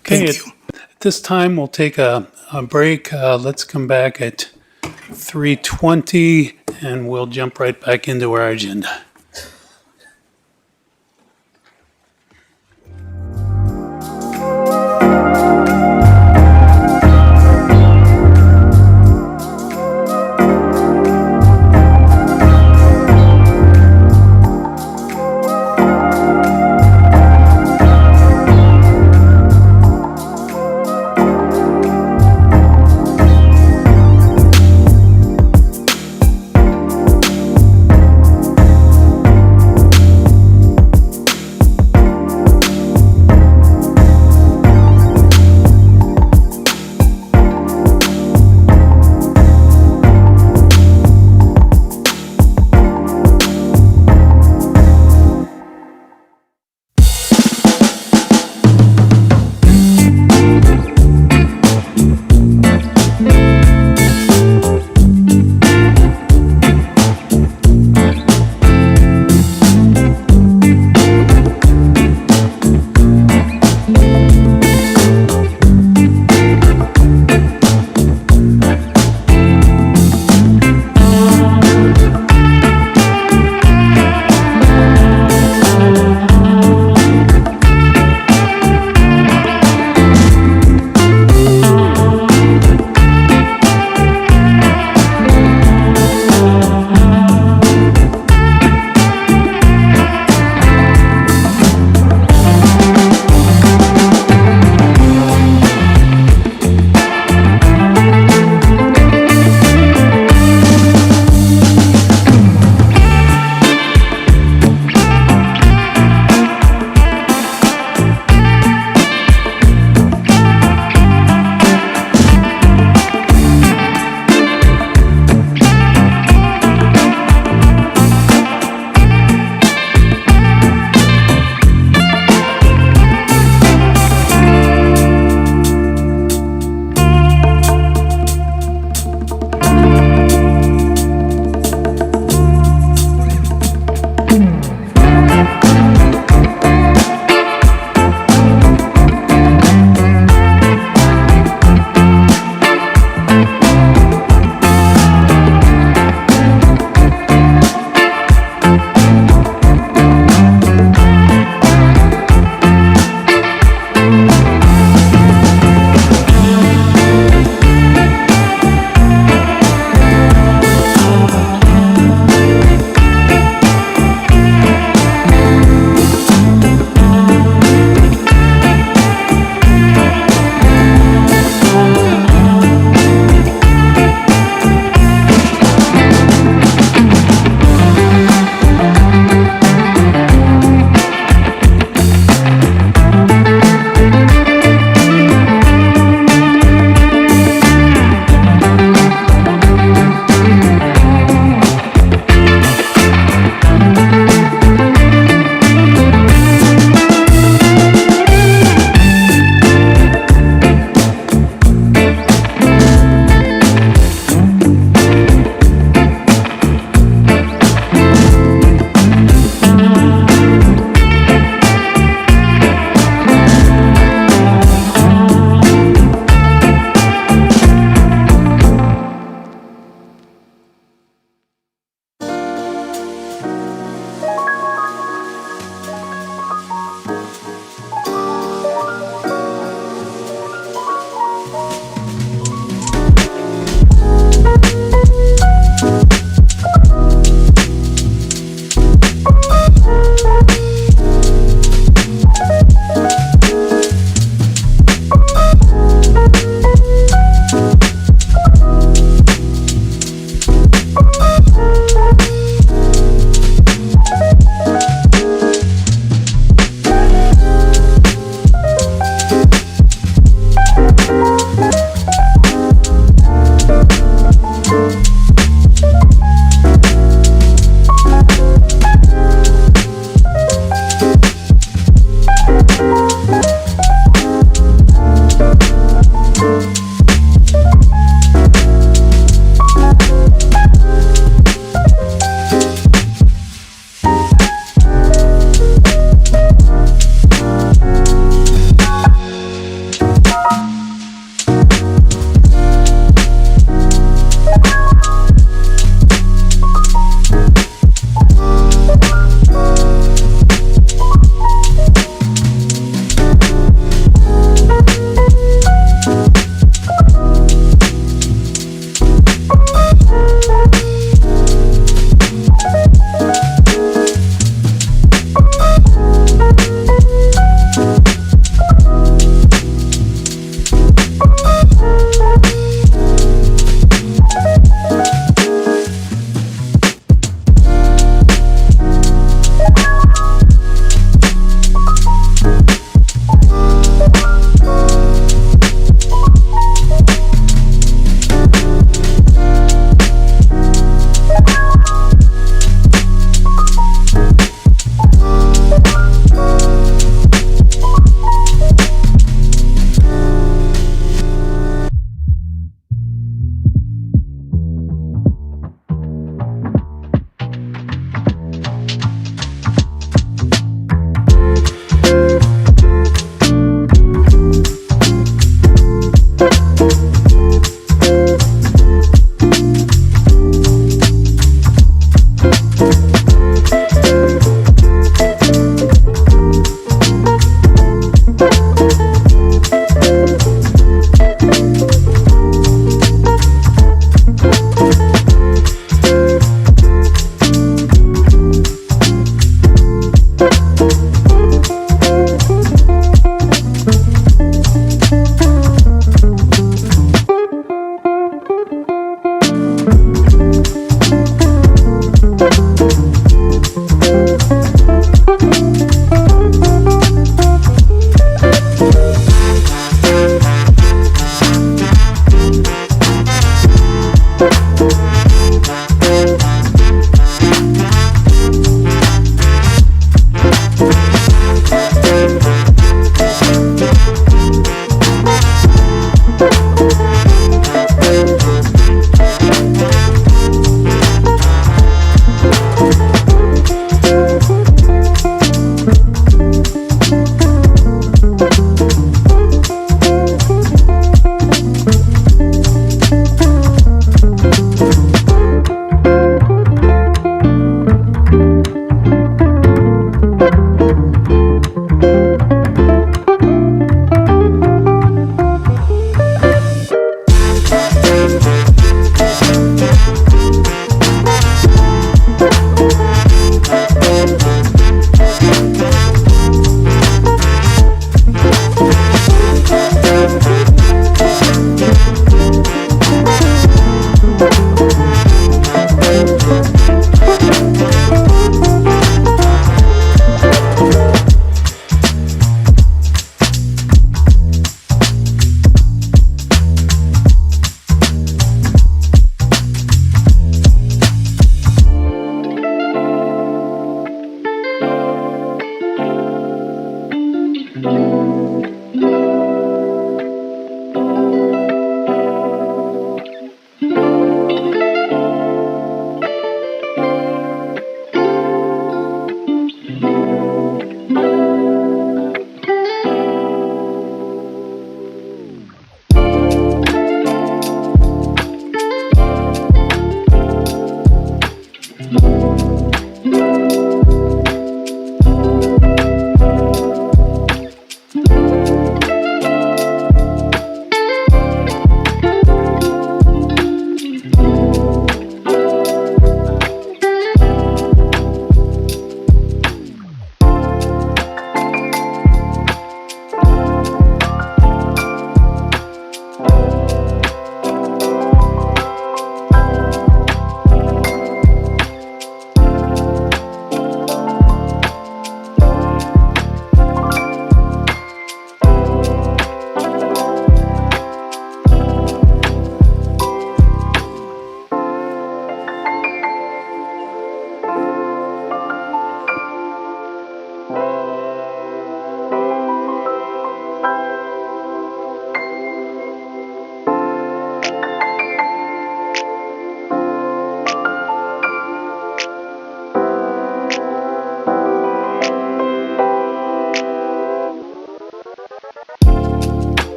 Okay, at this time, we'll take a break. Let's come back at 3:20, and we'll jump right back into our agenda.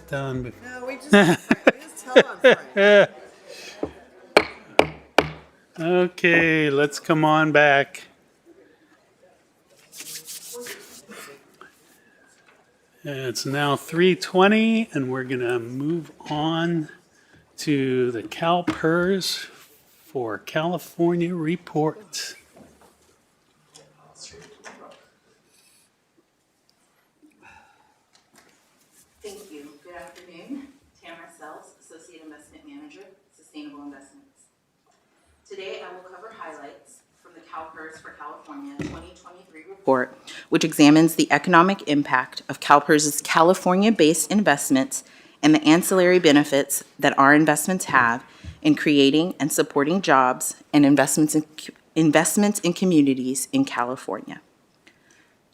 done. No, we just tell on Frank. Okay, let's come on back. It's now 3:20, and we're going to move on to the CalPERS for California report. Thank you. Good afternoon. Tamara Sells, Associate Investment Manager, Sustainable Investments. Today I will cover highlights from the CalPERS for California 2023 report, which examines the economic impact of CalPERS' California-based investments and the ancillary benefits that our investments have in creating and supporting jobs and investments in communities in California.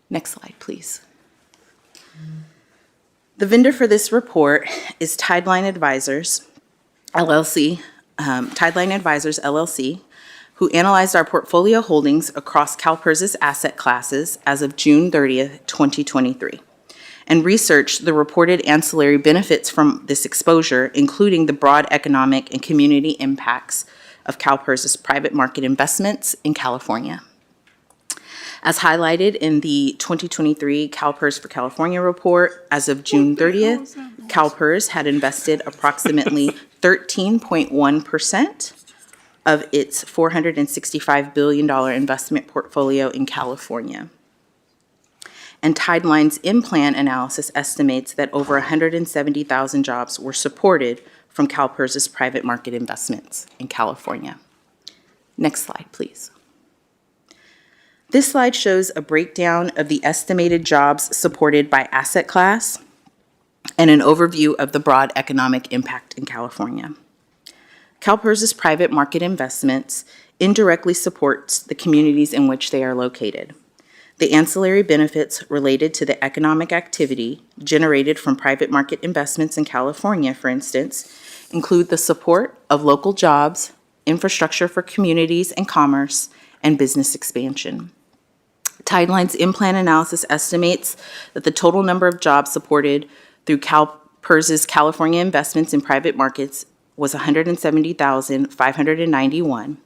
Next slide, please. The vendor for this report is Tideline Advisors, LLC, who analyzed our portfolio holdings across CalPERS' asset classes as of June 30th, 2023, and researched the reported ancillary benefits from this exposure, including the broad economic and community impacts of CalPERS' private market investments in California. As highlighted in the 2023 CalPERS for California report, as of June 30th, CalPERS had invested approximately 13.1% of its $465 billion investment portfolio in California. And Tideline's in-plan analysis estimates that over 170,000 jobs were supported from CalPERS' private market investments in California. Next slide, please. This slide shows a breakdown of the estimated jobs supported by asset class and an overview of the broad economic impact in California. CalPERS' private market investments indirectly supports the communities in which they are located. The ancillary benefits related to the economic activity generated from private market investments in California, for instance, include the support of local jobs, infrastructure for communities and commerce, and business expansion. Tideline's in-plan analysis estimates that the total number of jobs supported through CalPERS' California investments in private markets was 170,591.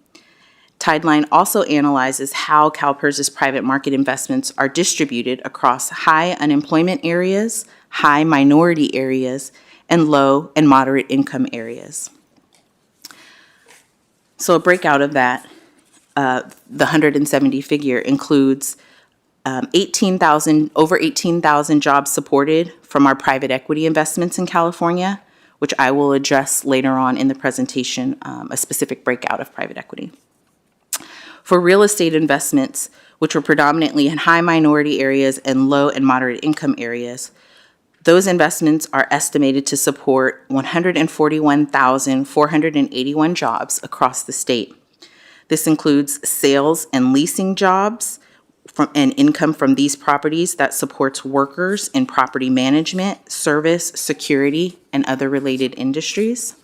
Tideline also analyzes how CalPERS' private market investments are distributed across high unemployment areas, high minority areas, and low and moderate income areas. So a breakout of that, the 170 figure includes over 18,000 jobs supported from our private equity investments in California, which I will address later on in the presentation, a specific breakout of private equity. For real estate investments, which were predominantly in high minority areas and low and moderate income areas, those investments are estimated to support 141,481 jobs across the state. This includes sales and leasing jobs and income from these properties that supports workers in property management, service, security, and other related industries,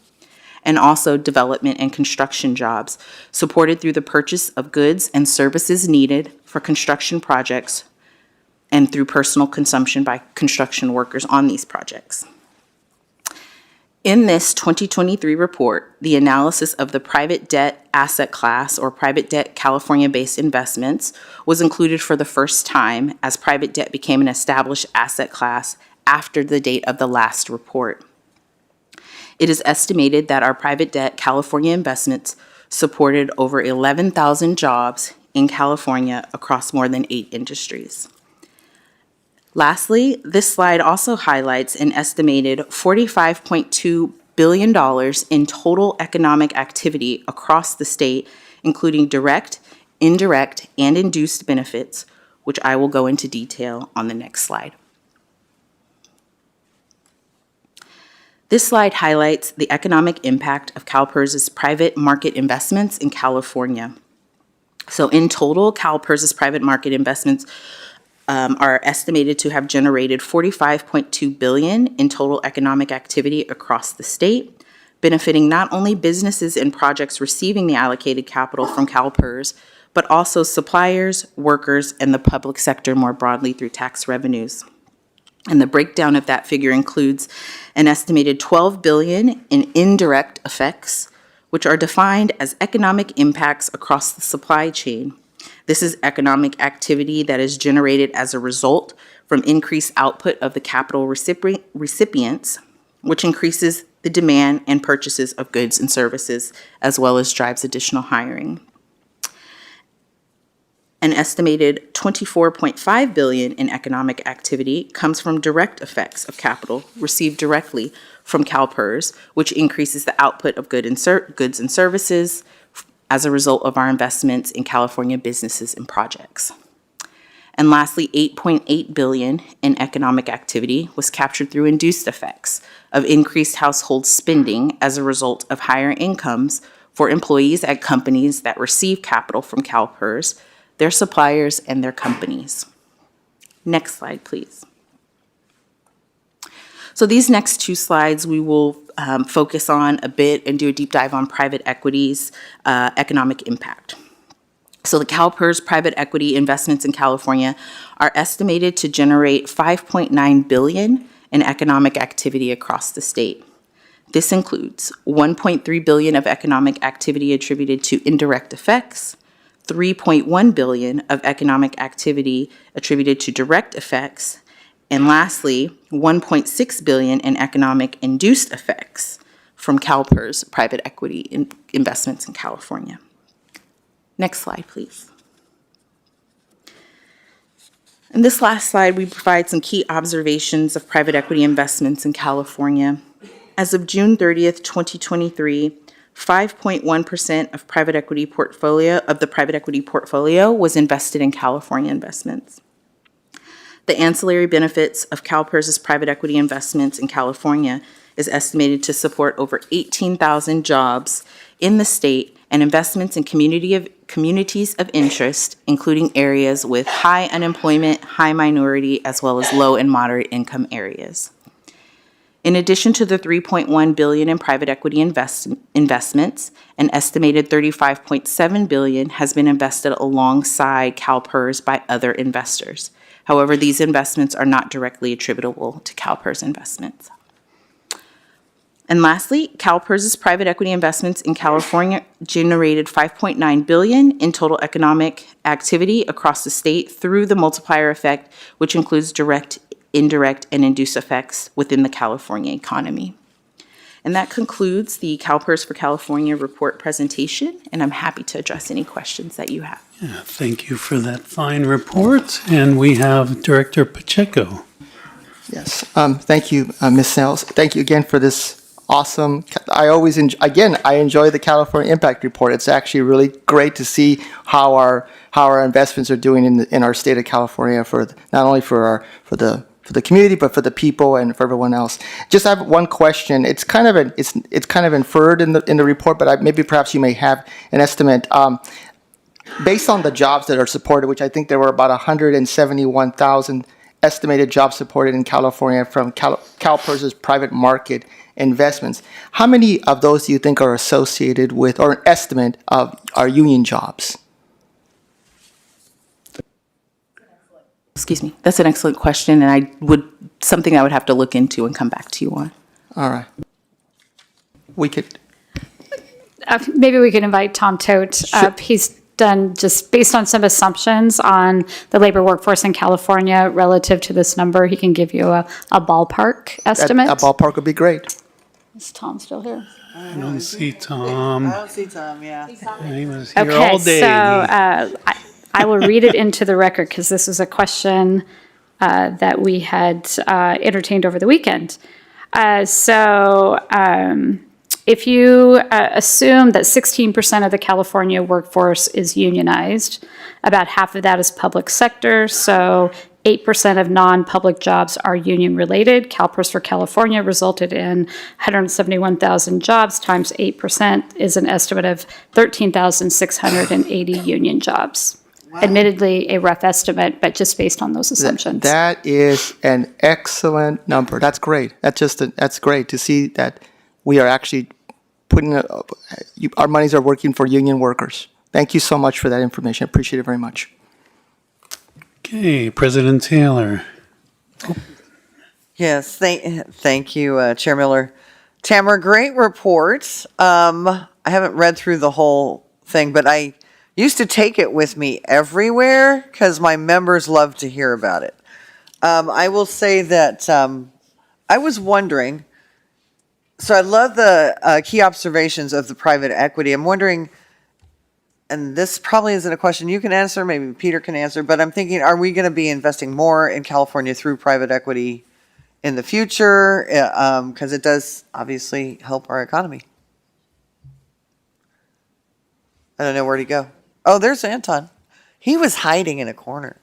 and also development and construction jobs supported through the purchase of goods and services needed for construction projects and through personal consumption by construction workers on these projects. In this 2023 report, the analysis of the private debt asset class or private debt California-based investments was included for the first time as private debt became an established asset class after the date of the last report. It is estimated that our private debt California investments supported over 11,000 jobs in California across more than 8 industries. Lastly, this slide also highlights an estimated $45.2 billion in total economic activity across the state, including direct, indirect, and induced benefits, which I will go into detail on the next slide. This slide highlights the economic impact of CalPERS' private market investments in California. So in total, CalPERS' private market investments are estimated to have generated $45.2 billion in total economic activity across the state, benefiting not only businesses and projects receiving the allocated capital from CalPERS, but also suppliers, workers, and the public sector more broadly through tax revenues. And the breakdown of that figure includes An estimated $12 billion in indirect effects, which are defined as economic impacts across the supply chain. This is economic activity that is generated as a result from increased output of the capital recipients, which increases the demand and purchases of goods and services, as well as drives additional hiring. An estimated $24.5 billion in economic activity comes from direct effects of capital received directly from CalPERS, which increases the output of goods and services as a result of our investments in California businesses and projects. And lastly, $8.8 billion in economic activity was captured through induced effects of increased household spending as a result of higher incomes for employees at companies that receive capital from CalPERS, their suppliers, and their companies. Next slide, please. So these next two slides we will focus on a bit and do a deep dive on private equity's economic impact. So the CalPERS private equity investments in California are estimated to generate $5.9 billion in economic activity across the state. This includes $1.3 billion of economic activity attributed to indirect effects, $3.1 billion of economic activity attributed to direct effects, and lastly, $1.6 billion in economic induced effects from CalPERS private equity investments in California. Next slide, please. In this last slide, we provide some key observations of private equity investments in California. As of June 30th, 2023, 5.1% of the private equity portfolio was invested in California investments. The ancillary benefits of CalPERS' private equity investments in California is estimated to support over 18,000 jobs in the state and investments in communities of interest, including areas with high unemployment, high minority, as well as low and moderate income areas. In addition to the $3.1 billion in private equity investments, an estimated $35.7 billion has been invested alongside CalPERS by other investors. However, these investments are not directly attributable to CalPERS investments. And lastly, CalPERS' private equity investments in California generated $5.9 billion in total economic activity across the state through the multiplier effect, which includes direct, indirect, and induced effects within the California economy. And that concludes the CalPERS for California report presentation, and I'm happy to address any questions that you have. Yeah, thank you for that fine report. And we have Director Pacheco. Yes, thank you, Ms. Sells. Thank you again for this awesome. I always I enjoy the California Impact Report. It's actually really great to see how our investments are doing in our state of California for not only for the community, but for the people and for everyone else. Just have one question. It's kind of inferred in the report, but maybe perhaps you may have an estimate. Based on the jobs that are supported, which I think there were about 171,000 estimated jobs supported in California from CalPERS' private market investments. How many of those do you think are associated with, or an estimate of, our union jobs? Excuse me, that's an excellent question, and something I would have to look into and come back to you on. All right. We could. Maybe we could invite Tom Tote up. He's done, just based on some assumptions on the labor workforce in California relative to this number, he can give you a ballpark estimate. A ballpark would be great. Is Tom still here? I don't see Tom. I don't see Tom, yeah. He was here all day. So I will read it into the record because this is a question that we had entertained over the weekend. If you assume that 16% of the California workforce is unionized, about half of that is public sector, so 8% of non-public jobs are union-related. CalPERS for California resulted in 171,000 jobs times 8% is an estimate of 13,680 union jobs. Wow. Admittedly, a rough estimate, but just based on those assumptions. That is an excellent number. That's great. That's great to see that we are actually putting our monies are working for union workers. Thank you so much for that information. I appreciate it very much. Okay, President Taylor. Yes, thank you, Chair Miller. Tamara, great report. I haven't read through the whole thing, but I used to take it with me everywhere because my members love to hear about it. I will say that I was wondering, so I love the key observations of the private equity. I'm wondering, and this probably isn't a question you can answer, maybe Peter can answer, but I'm thinking, are we going to be investing more in California through private equity in the future? Because it does obviously help our economy. I don't know where to go. Oh, there's Anton. He was hiding in a corner.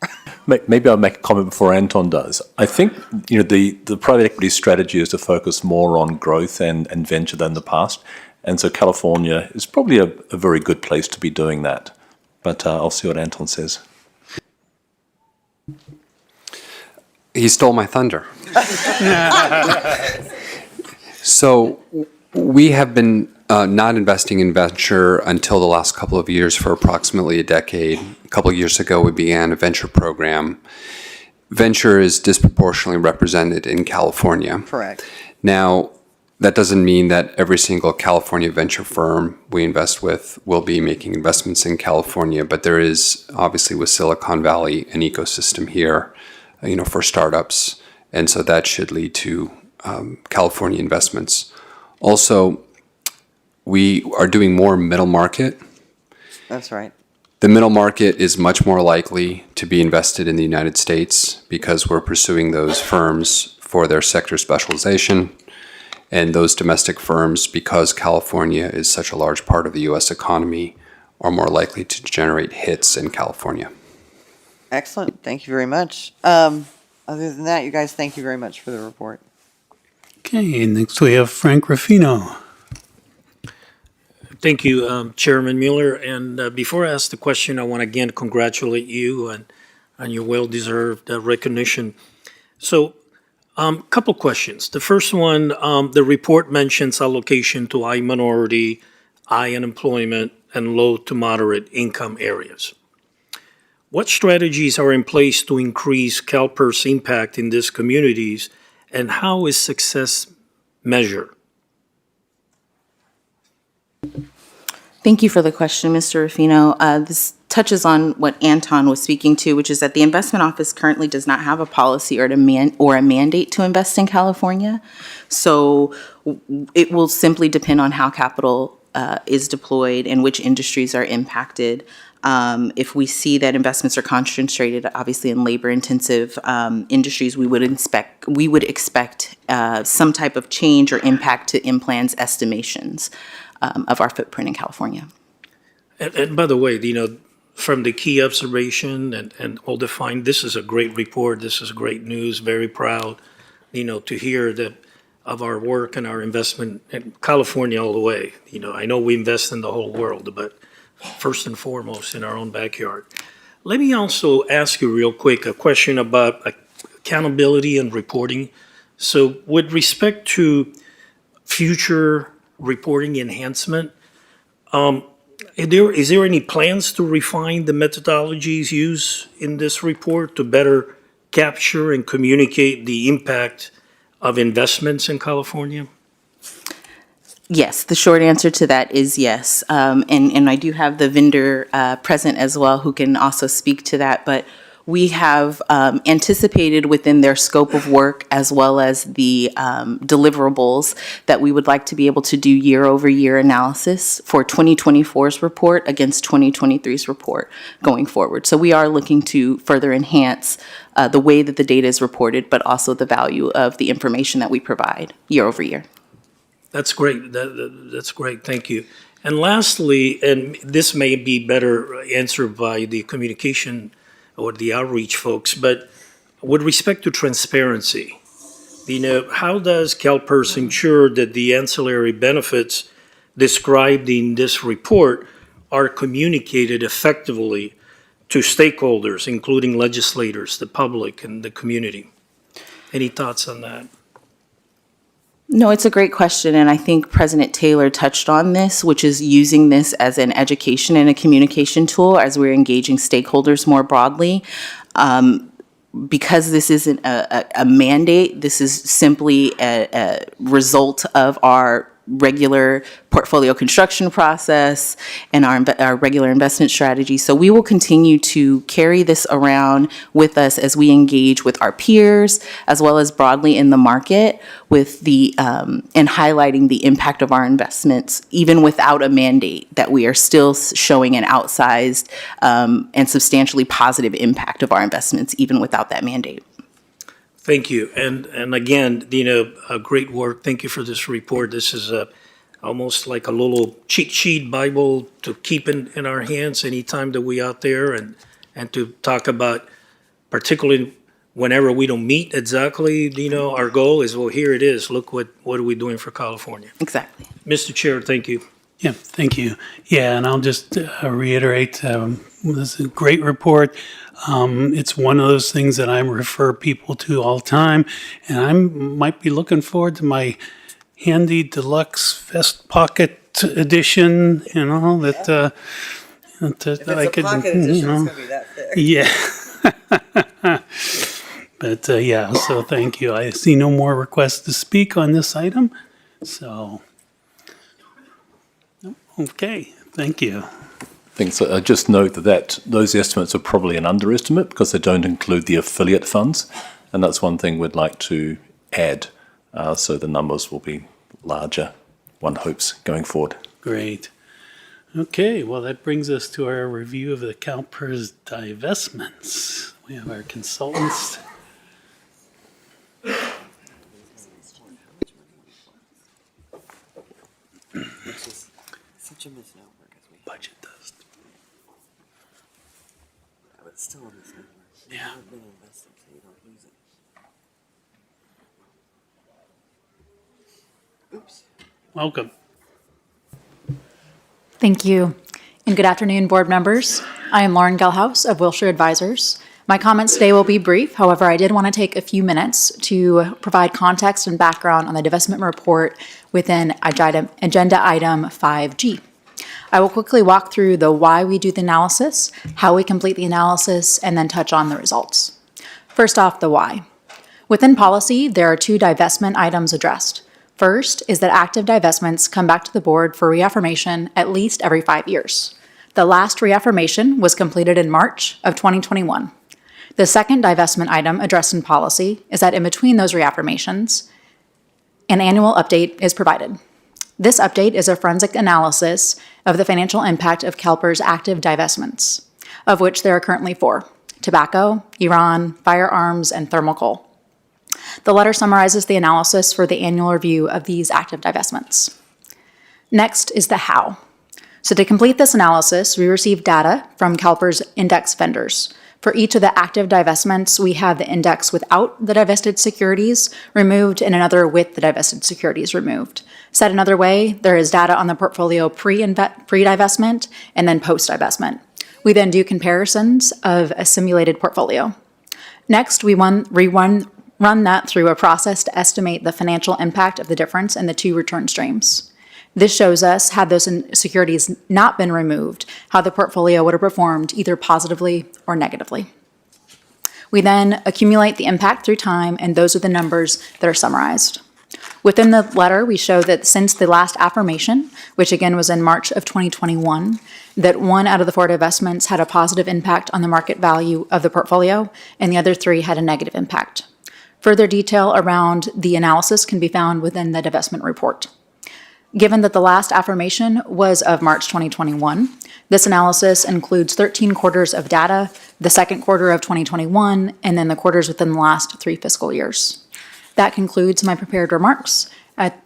Maybe I'll make a comment before Anton does. I think the private equity strategy is to focus more on growth and venture than the past. And so California is probably a very good place to be doing that. But I'll see what Anton says. He stole my thunder. So we have been not investing in venture until the last couple of years for approximately a decade. A couple of years ago, we began a venture program. Venture is disproportionately represented in California. Correct. Now, that doesn't mean that every single California venture firm we invest with will be making investments in California, but there is obviously with Silicon Valley an ecosystem here, for startups, and so that should lead to California investments. Also, we are doing more middle market. That's right. The middle market is much more likely to be invested in the United States because we're pursuing those firms for their sector specialization. And those domestic firms, because California is such a large part of the U.S. economy, are more likely to generate hits in California. Excellent. Thank you very much. Other than that, you guys, thank you very much for the report. Okay, next we have Frank Ruffino. Thank you, Chairman Mueller. And before I ask the question, I want to again congratulate you on your well-deserved recognition. So, couple questions. The first one, the report mentions allocation to high minority, high unemployment, and low to moderate income areas. What strategies are in place to increase CalPERS impact in these communities, and how is success measured? Thank you for the question, Mr. Ruffino. This touches on what Anton was speaking to, which is that the Investment Office currently does not have a policy or a mandate to invest in California. So it will simply depend on how capital is deployed and which industries are impacted. If we see that investments are concentrated, obviously in labor-intensive industries, we would expect some type of change or impact to IMPLAN's estimations of our footprint in California. And by the way, from the key observation and all the find, this is a great report. This is great news. Very proud, to hear that of our work and our investment in California all the way. I know we invest in the whole world, but first and foremost in our own backyard. Let me also ask you real quick a question about accountability and reporting. So with respect to future reporting enhancement, is there any plans to refine the methodologies used in this report to better capture and communicate the impact of investments in California? Yes, the short answer to that is yes. And I do have the vendor present as well who can also speak to that. But we have anticipated within their scope of work as well as the deliverables that we would like to be able to do year-over-year analysis for 2024's report against 2023's report going forward. So we are looking to further enhance the way that the data is reported, but also the value of the information that we provide year-over-year. That's great. That's great. Thank you. And lastly, and this may be better answered by the communication or the outreach folks, but with respect to transparency, how does CalPERS ensure that the ancillary benefits described in this report are communicated effectively to stakeholders, including legislators, the public, and the community? Any thoughts on that? No, it's a great question, and I think President Taylor touched on this, which is using this as an education and a communication tool as we're engaging stakeholders more broadly. because this isn't a mandate, this is simply a result of our regular portfolio construction process and our regular investment strategy. So we will continue to carry this around with us as we engage with our peers, as well as broadly in the market, with the and highlighting the impact of our investments, even without a mandate, that we are still showing an outsized and substantially positive impact of our investments, even without that mandate. Thank you. And again, great work. Thank you for this report. This is almost like a little cheat sheet Bible to keep in our hands anytime that we out there, and to talk about, particularly whenever we don't meet exactly, our goal is, well, here it is. Look what are we doing for California. Exactly. Mr. Chair, thank you. Yeah, thank you. Yeah, and I'll just reiterate, this is a great report. It's one of those things that I refer people to all the time, and I might be looking forward to my handy deluxe vest pocket edition, that I could, yeah. But yeah, so thank you. I see no more requests to speak on this item, so. Okay, thank you. Thanks. I just note that those estimates are probably an underestimate because they don't include the affiliate funds, and that's one thing we'd like to add, so the numbers will be larger, one hopes, going forward. Great. Okay, well, that brings us to our review of the CalPERS divestments. We have our consultants. Such a misnomer because we budget does. But it's still a misnomer. Yeah. You've been investing, so you don't use it. Oops. Welcome. Thank you. And good afternoon, board members. I am Lauren Gelhaus of Wilshire Advisors. My comments today will be brief. However, I did want to take a few minutes to provide context and background on the divestment report within agenda item 5G. I will quickly walk through the why we do the analysis, how we complete the analysis, and then touch on the results. First off, the why. Within policy, there are two divestment items addressed. First is that active divestments come back to the board for reaffirmation at least every 5 years. The last reaffirmation was completed in March of 2021. The second divestment item addressed in policy is that in between those reaffirmations, an annual update is provided. This update is a forensic analysis of the financial impact of CalPERS active divestments, of which there are currently 4: tobacco, Iran, firearms, and thermal coal. The letter summarizes the analysis for the annual review of these active divestments. Next is the how. So to complete this analysis, we received data from CalPERS index vendors. For each of the active divestments, we have the index without the divested securities removed and another with the divested securities removed. Said another way, there is data on the portfolio pre-divestment and then post-divestment. We then do comparisons of a simulated portfolio. Next, we run that through a process to estimate the financial impact of the difference in the two return streams. This shows us, had those securities not been removed, how the portfolio would have performed either positively or negatively. We then accumulate the impact through time, and those are the numbers that are summarized. Within the letter, we show that since the last affirmation, which again was in March of 2021, that 1 out of the 4 divestments had a positive impact on the market value of the portfolio, and the other 3 had a negative impact. Further detail around the analysis can be found within the divestment report. Given that the last affirmation was of March 2021, this analysis includes 13 quarters of data, the second quarter of 2021, and then the quarters within the last 3 fiscal years. That concludes my prepared remarks.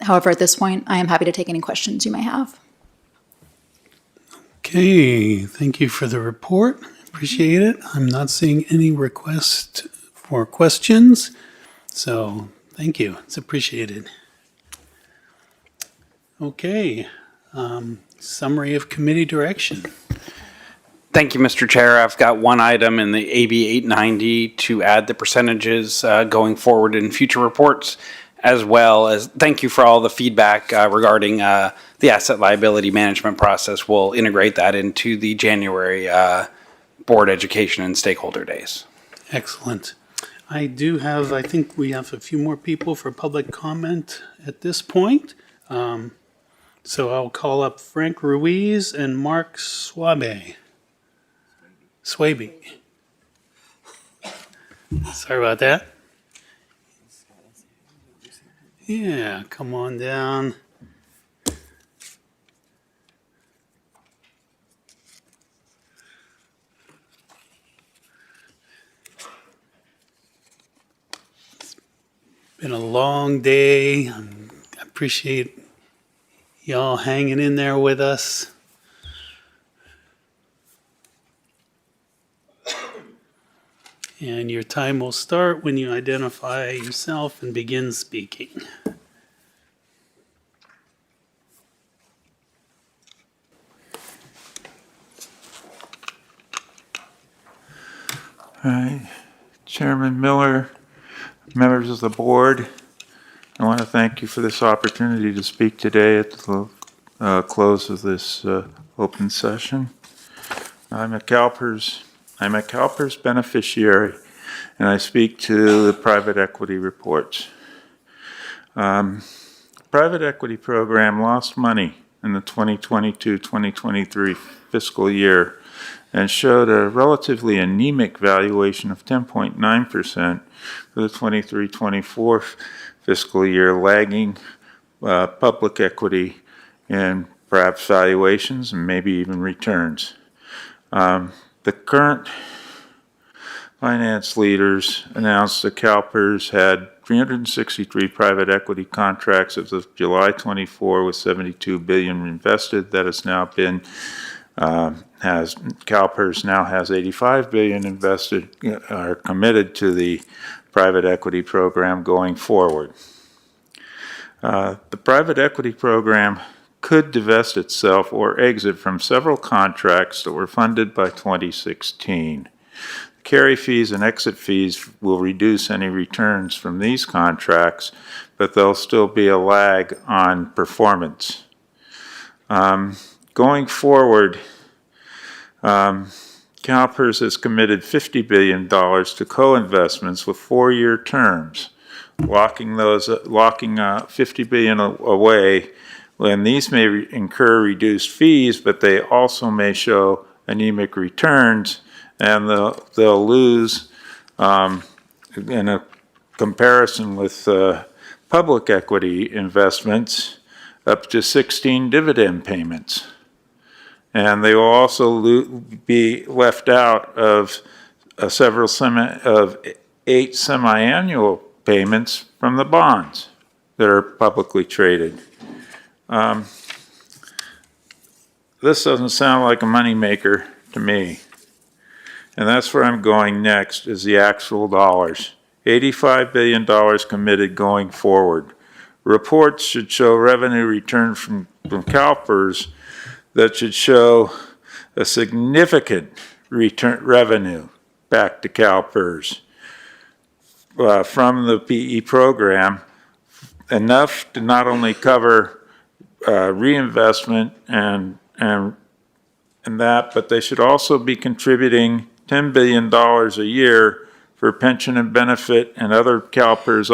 However, at this point, I am happy to take any questions you may have. Okay, thank you for the report. Appreciate it. I'm not seeing any request for questions, so thank you. It's appreciated. Okay, summary of committee direction. Thank you, Mr. Chair. I've got one item in the AB 890 to add the percentages going forward in future reports, as well as thank you for all the feedback regarding the asset liability management process. We'll integrate that into the January board education and stakeholder days. Excellent. I do have, I think we have a few more people for public comment at this point. So I'll call up Frank Ruiz and Mark Swaby. Sorry about that. Yeah, come on down. Been a long day. I appreciate y'all hanging in there with us. And your time will start when you identify yourself and begin speaking. All right. Chairman Miller, members of the board, I want to thank you for this opportunity to speak today at the close of this open session. I'm a CalPERS beneficiary, and I speak to the private equity reports. Private equity program lost money in the 2022-2023 fiscal year and showed a relatively anemic valuation of 10.9% for the 23-24 fiscal year, lagging public equity in perhaps valuations and maybe even returns. The current finance leaders announced that CalPERS had 363 private equity contracts as of July 24 with $72 billion invested. That has now been CalPERS now has $85 billion invested or committed to the private equity program going forward. The private equity program could divest itself or exit from several contracts that were funded by 2016. Carry fees and exit fees will reduce any returns from these contracts, but there'll still be a lag on performance. Going forward, CalPERS has committed $50 billion to co-investments with 4-year terms, locking $50 billion away. And these may incur reduced fees, but they also may show anemic returns, and they'll lose in a comparison with public equity investments up to 16 dividend payments. And they will also be left out of 8 semi-annual payments from the bonds that are publicly traded. This doesn't sound like a moneymaker to me. And that's where I'm going next, is the actual dollars. $85 billion committed going forward. Reports should show revenue return from CalPERS that should show a significant revenue back to CalPERS from the PE program, enough to not only cover reinvestment and that, but they should also be contributing $10 billion a year for pension and benefit and other CalPERS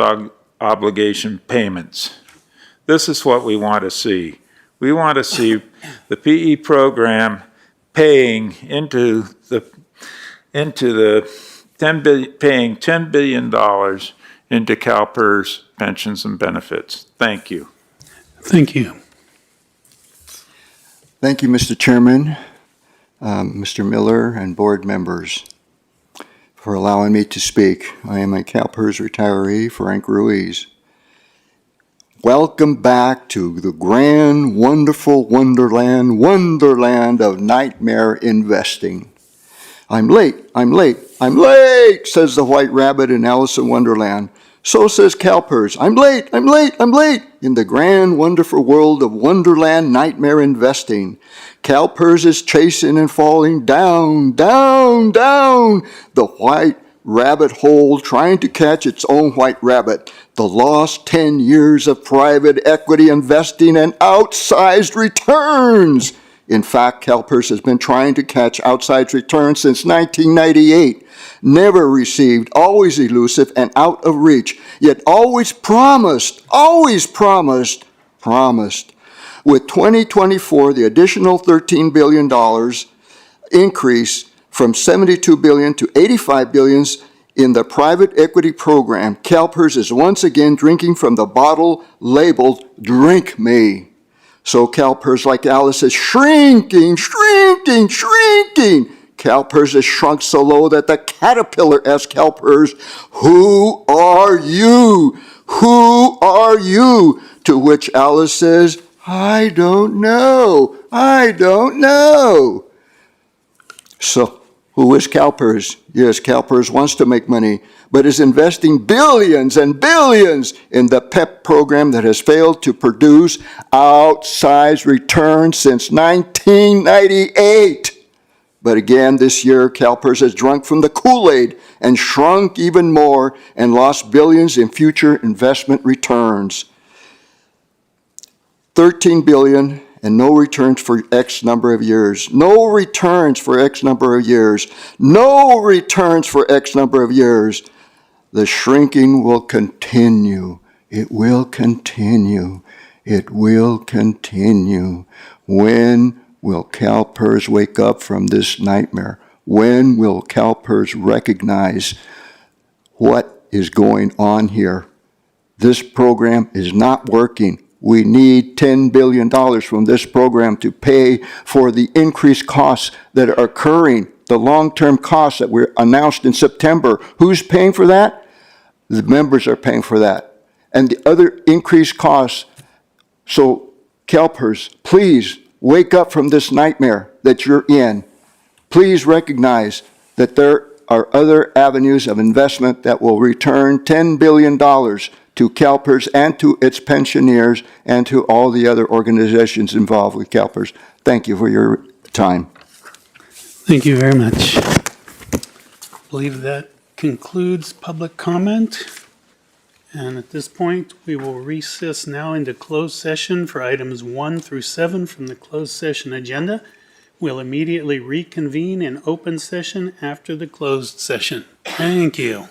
obligation payments. This is what we want to see. We want to see the PE program paying into the paying $10 billion into CalPERS pensions and benefits. Thank you. Thank you. Thank you, Mr. Chairman, Mr. Miller, and board members for allowing me to speak. I am a CalPERS retiree, Frank Ruiz. Welcome back to the grand, wonderful wonderland of nightmare investing. I'm late, says the White Rabbit in Alice in Wonderland. So says CalPERS. I'm late, in the grand, wonderful world of wonderland nightmare investing. CalPERS is chasing and falling down the white rabbit hole, trying to catch its own white rabbit. The lost 10 years of private equity investing and outsized returns. In fact, CalPERS has been trying to catch outsized returns since 1998. Never received, always elusive and out of reach, yet always promised. With 2024, the additional $13 billion increase from $72 billion to $85 billion in the private equity program, CalPERS is once again drinking from the bottle labeled "Drink Me." So CalPERS, like Alice, is shrinking. CalPERS has shrunk so low that the caterpillar asked CalPERS, "Who are you? Who are you?" To which Alice says, "I don't know. So, who is CalPERS? Yes, CalPERS wants to make money, but is investing billions and billions in the PEP program that has failed to produce outsized returns since 1998. But again, this year, CalPERS has drunk from the Kool-Aid and shrunk even more and lost billions in future investment returns. $13 billion and no returns for X number of years. No returns for X number of years. No returns for X number of years. The shrinking will continue. It will continue. It will continue. When will CalPERS wake up from this nightmare? When will CalPERS recognize what is going on here? This program is not working. We need $10 billion from this program to pay for the increased costs that are occurring, the long-term costs that were announced in September. Who's paying for that? The members are paying for that. And the other increased costs. So CalPERS, please wake up from this nightmare that you're in. Please recognize that there are other avenues of investment that will return $10 billion to CalPERS and to its pensioners and to all the other organizations involved with CalPERS. Thank you for your time. Thank you very much. I believe that concludes public comment. And at this point, we will recess now into closed session for items 1 through 7 from the closed session agenda. We'll immediately reconvene in open session after the closed session. Thank you.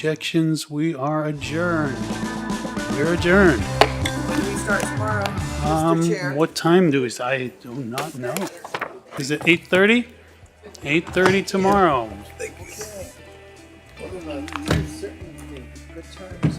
objections, we are adjourned. We're adjourned. We start tomorrow, What time do we, I do not know. Is it 8:30? 8:30 tomorrow. Good times.